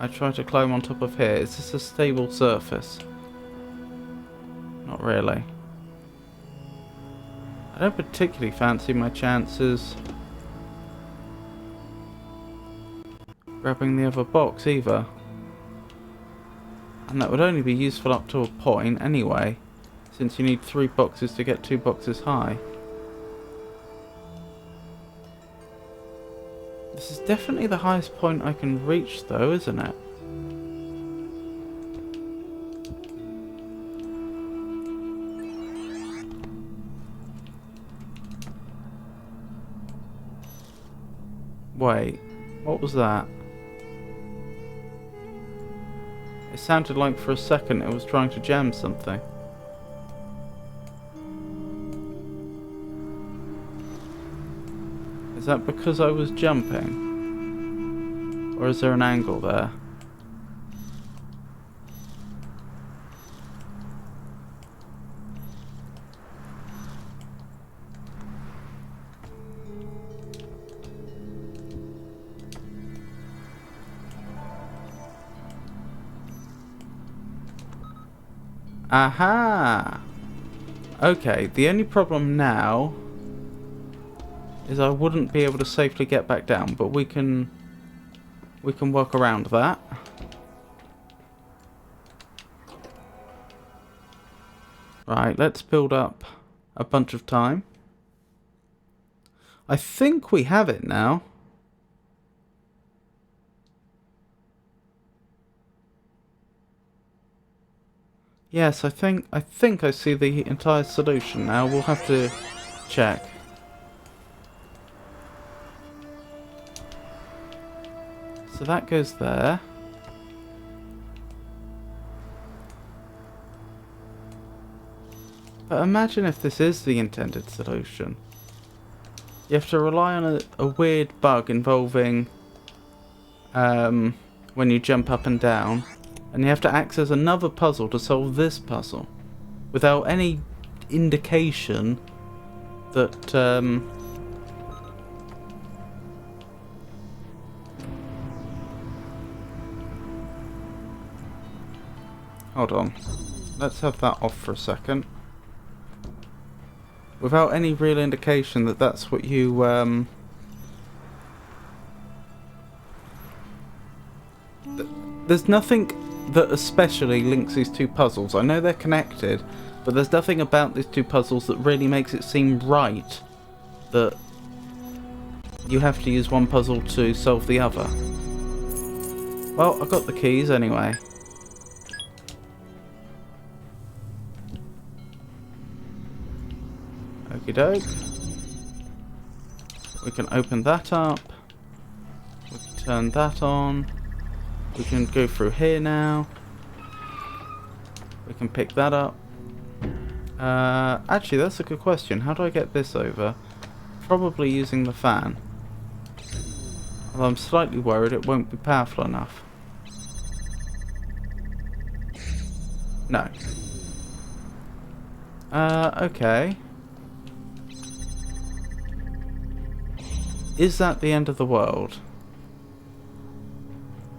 I try to climb on top of here? Is this a stable surface? Not really. I don't particularly fancy my chances grabbing the other box either. And that would only be useful up to a point anyway, since you need 3 boxes to get 2 boxes high. This is definitely the highest point I can reach though, isn't it? Wait, what was that? It sounded like for a second it was trying to jam something. Is that because I was jumping? Or is there an angle there? Aha! Okay, the only problem now is I wouldn't be able to safely get back down, but we can work around that. Right, let's build up a bunch of time. I think we have it now. Yes, I think I see the entire solution now. We'll have to check. So that goes there. But imagine if this is the intended solution. You have to rely on a weird bug involving when you jump up and down. And you have to access another puzzle to solve this puzzle. Without any indication that hold on. Let's have that off for a second. Without any real indication that that's what you there's nothing that especially links these two puzzles. I know they're connected, but there's nothing about these two puzzles that really makes it seem right that you have to use one puzzle to solve the other. Well, I got the keys anyway. Okie doke. We can open that up. We can turn that on. We can go through here now. We can pick that up. Actually, that's a good question. How do I get this over? probably using the fan. Although I'm slightly worried it won't be powerful enough. No. Okay. Is that the end of the world?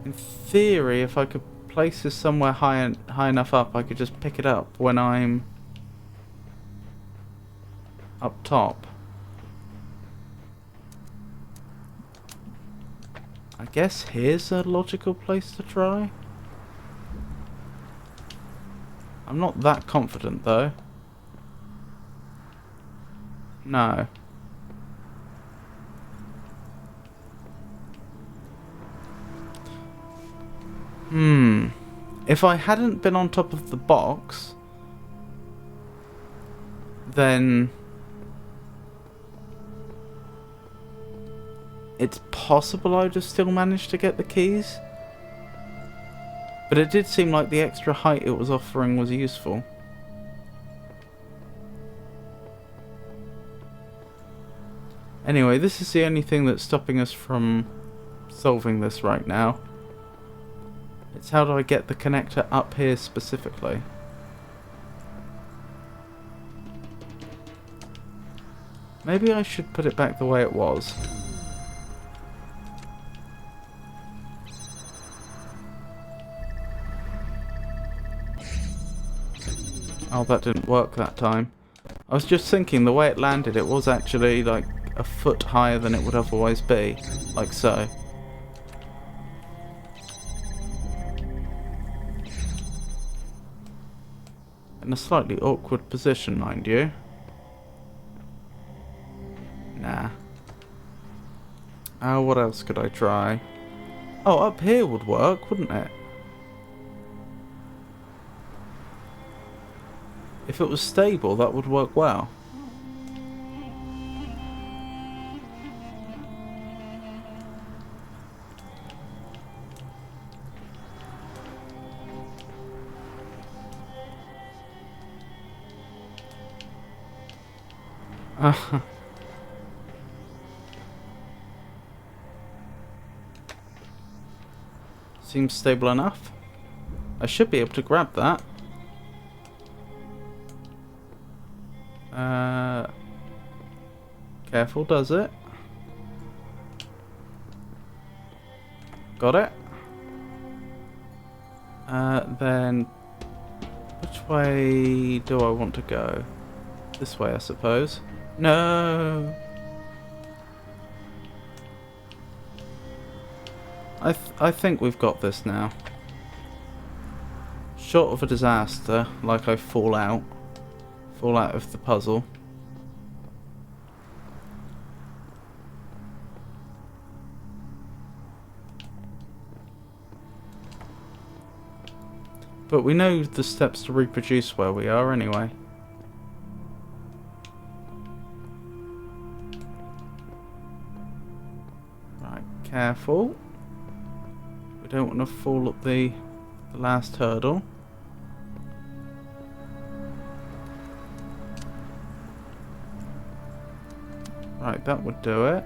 In theory, if I could place this somewhere high enough up, I could just pick it up when I'm up top. I guess here's a logical place to try. I'm not that confident though. No. If I hadn't been on top of the box, then it's possible I'd have still managed to get the keys. But it did seem like the extra height it was offering was useful. Anyway, this is the only thing that's stopping us from solving this right now. It's how do I get the connector up here specifically? Maybe I should put it back the way it was. Oh, that didn't work that time. I was just thinking the way it landed, it was actually like a foot higher than it would otherwise be. Like so. In a slightly awkward position, mind you. Nah. What else could I try? Oh, up here would work, wouldn't it? If it was stable, that would work well. Seems stable enough. I should be able to grab that. Careful, does it? Got it. Then which way do I want to go? This way, I suppose. No. I think we've got this now. Short of a disaster, like I fall out of the puzzle. But we know the steps to reproduce where we are anyway. Right, careful. We don't want to fall up the last hurdle. Right, that would do it.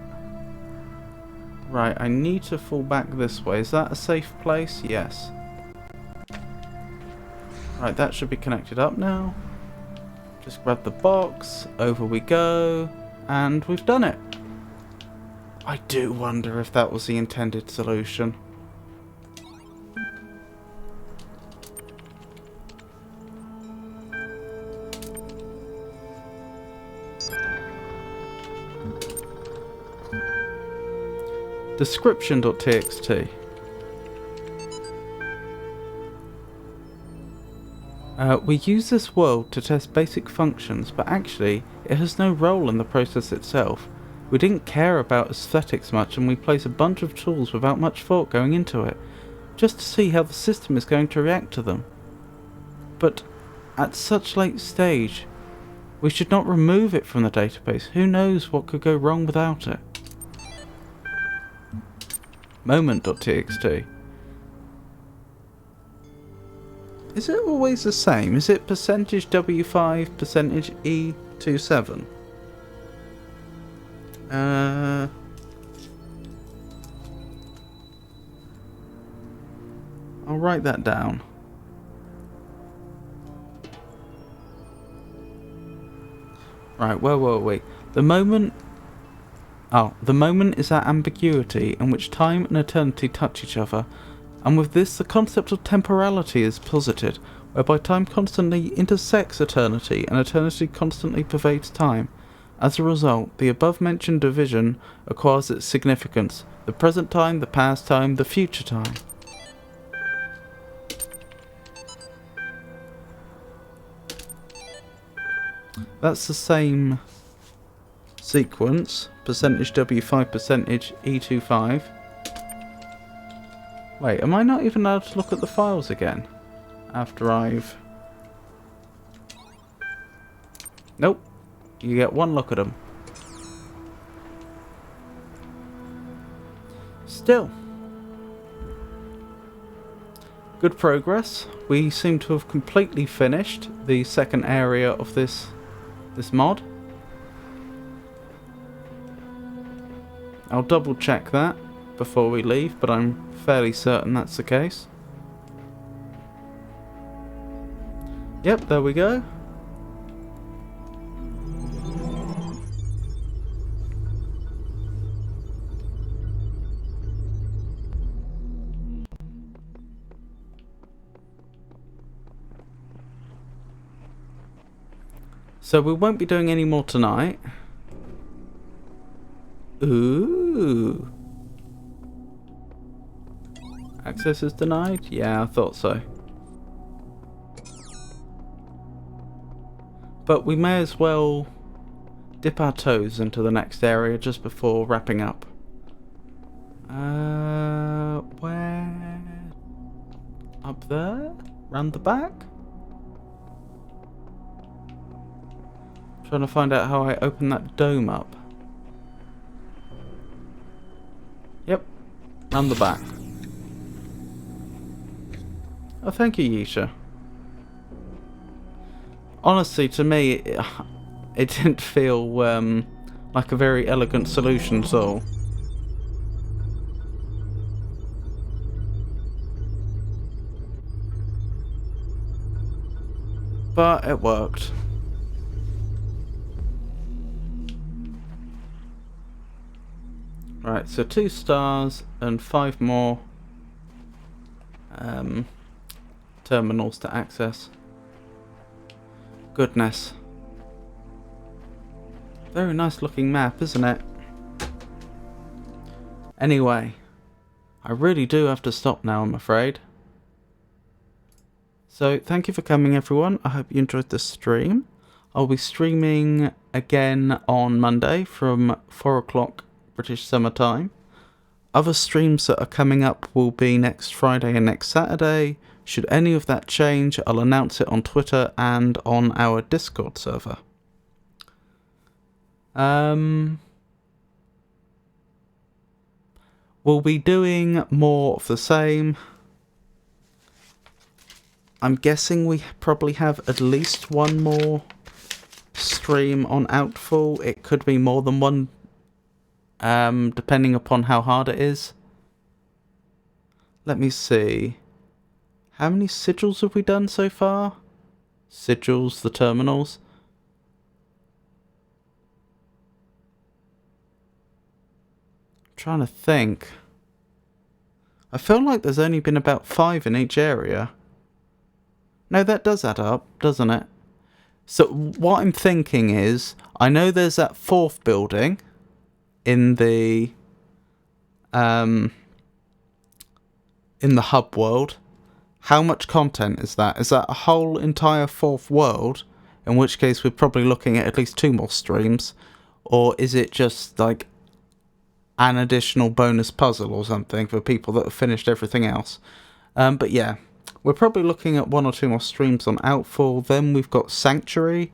Right, I need to fall back this way. Is that a safe place? Yes. Right, that should be connected up now. Just grab the box, over we go, and we've done it. I do wonder if that was the intended solution. Description.txt. We use this world to test basic functions, but actually it has no role in the process itself. We didn't care about aesthetics much, and we place a bunch of tools without much thought going into it, just to see how the system is going to react to them. But at such late stage, we should not remove it from the database. Who knows what could go wrong without it? Moment.txt. Is it always the same? Is it percentage W5, percentage E27? I'll write that down. Right, where were we? The moment is that ambiguity in which time and eternity touch each other, and with this the concept of temporality is posited, whereby time constantly intersects eternity and eternity constantly pervades time. As a result, the above-mentioned division acquires its significance: the present time, the past time, the future time. That's the same sequence. Percentage W5, percentage E25. Wait, am I not even allowed to look at the files again? After I've... Nope. You get one look at them. Still. Good progress. We seem to have completely finished the second area of this mod. I'll double check that before we leave, but I'm fairly certain that's the case. Yep, there we go. So we won't be doing any more tonight. Ooh. Access is denied? Yeah, I thought so. But we may as well dip our toes into the next area just before wrapping up. Where? Up there? Round the back? Trying to find out how I open that dome up. Yep, round the back. Oh, thank you, Yisha. Honestly, to me, it didn't feel like a very elegant solution at all. But it worked. Right, so 2 stars and 5 more terminals to access. Goodness. Very nice looking map, isn't it? Anyway, I really do have to stop now, I'm afraid. So, thank you for coming, everyone. I hope you enjoyed the stream. I'll be streaming again on Monday from 4 o'clock British Summer Time. Other streams that are coming up will be next Friday and next Saturday. Should any of that change, I'll announce it on Twitter and on our Discord server. We'll be doing more of the same. I'm guessing we probably have at least one more stream on Outfall. It could be more than one, depending upon how hard it is. Let me see. How many sigils have we done so far? Sigils, the terminals. I'm trying to think. I feel like there's only been about 5 in each area. No, that does add up, doesn't it? So what I'm thinking is, I know there's that 4th building in the hub world. How much content is that? Is that a whole entire 4th world? In which case we're probably looking at least 2 more streams. Or is it just like an additional bonus puzzle or something for people that have finished everything else? But yeah, we're probably looking at 1 or 2 more streams on Outfall. Then we've got Sanctuary,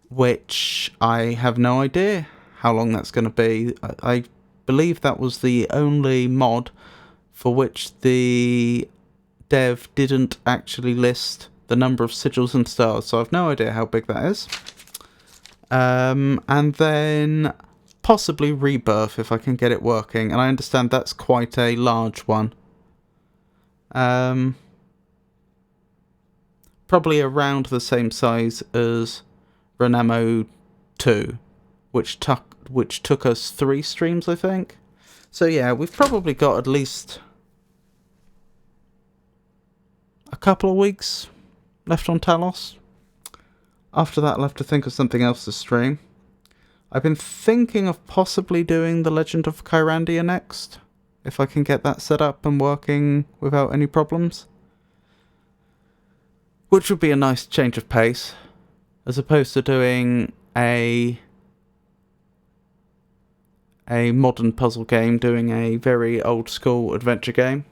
which I have no idea how long that's going to be. I believe that was the only mod for which the dev didn't actually list the number of sigils and stars, so I've no idea how big that is. And then possibly Rebirth if I can get it working, and I understand that's quite a large one. Probably around the same size as Renamo 2, which took us 3 streams, I think. So yeah, we've probably got at least a couple of weeks left on Talos. After that, I'll have to think of something else to stream. I've been thinking of possibly doing The Legend of Kyrandia next, if I can get that set up and working without any problems. Which would be a nice change of pace, as opposed to doing a modern puzzle game, doing a very old school adventure game.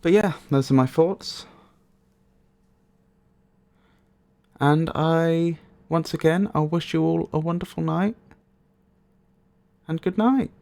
But yeah, those are my thoughts. And once again, I'll wish you all a wonderful night. And good night.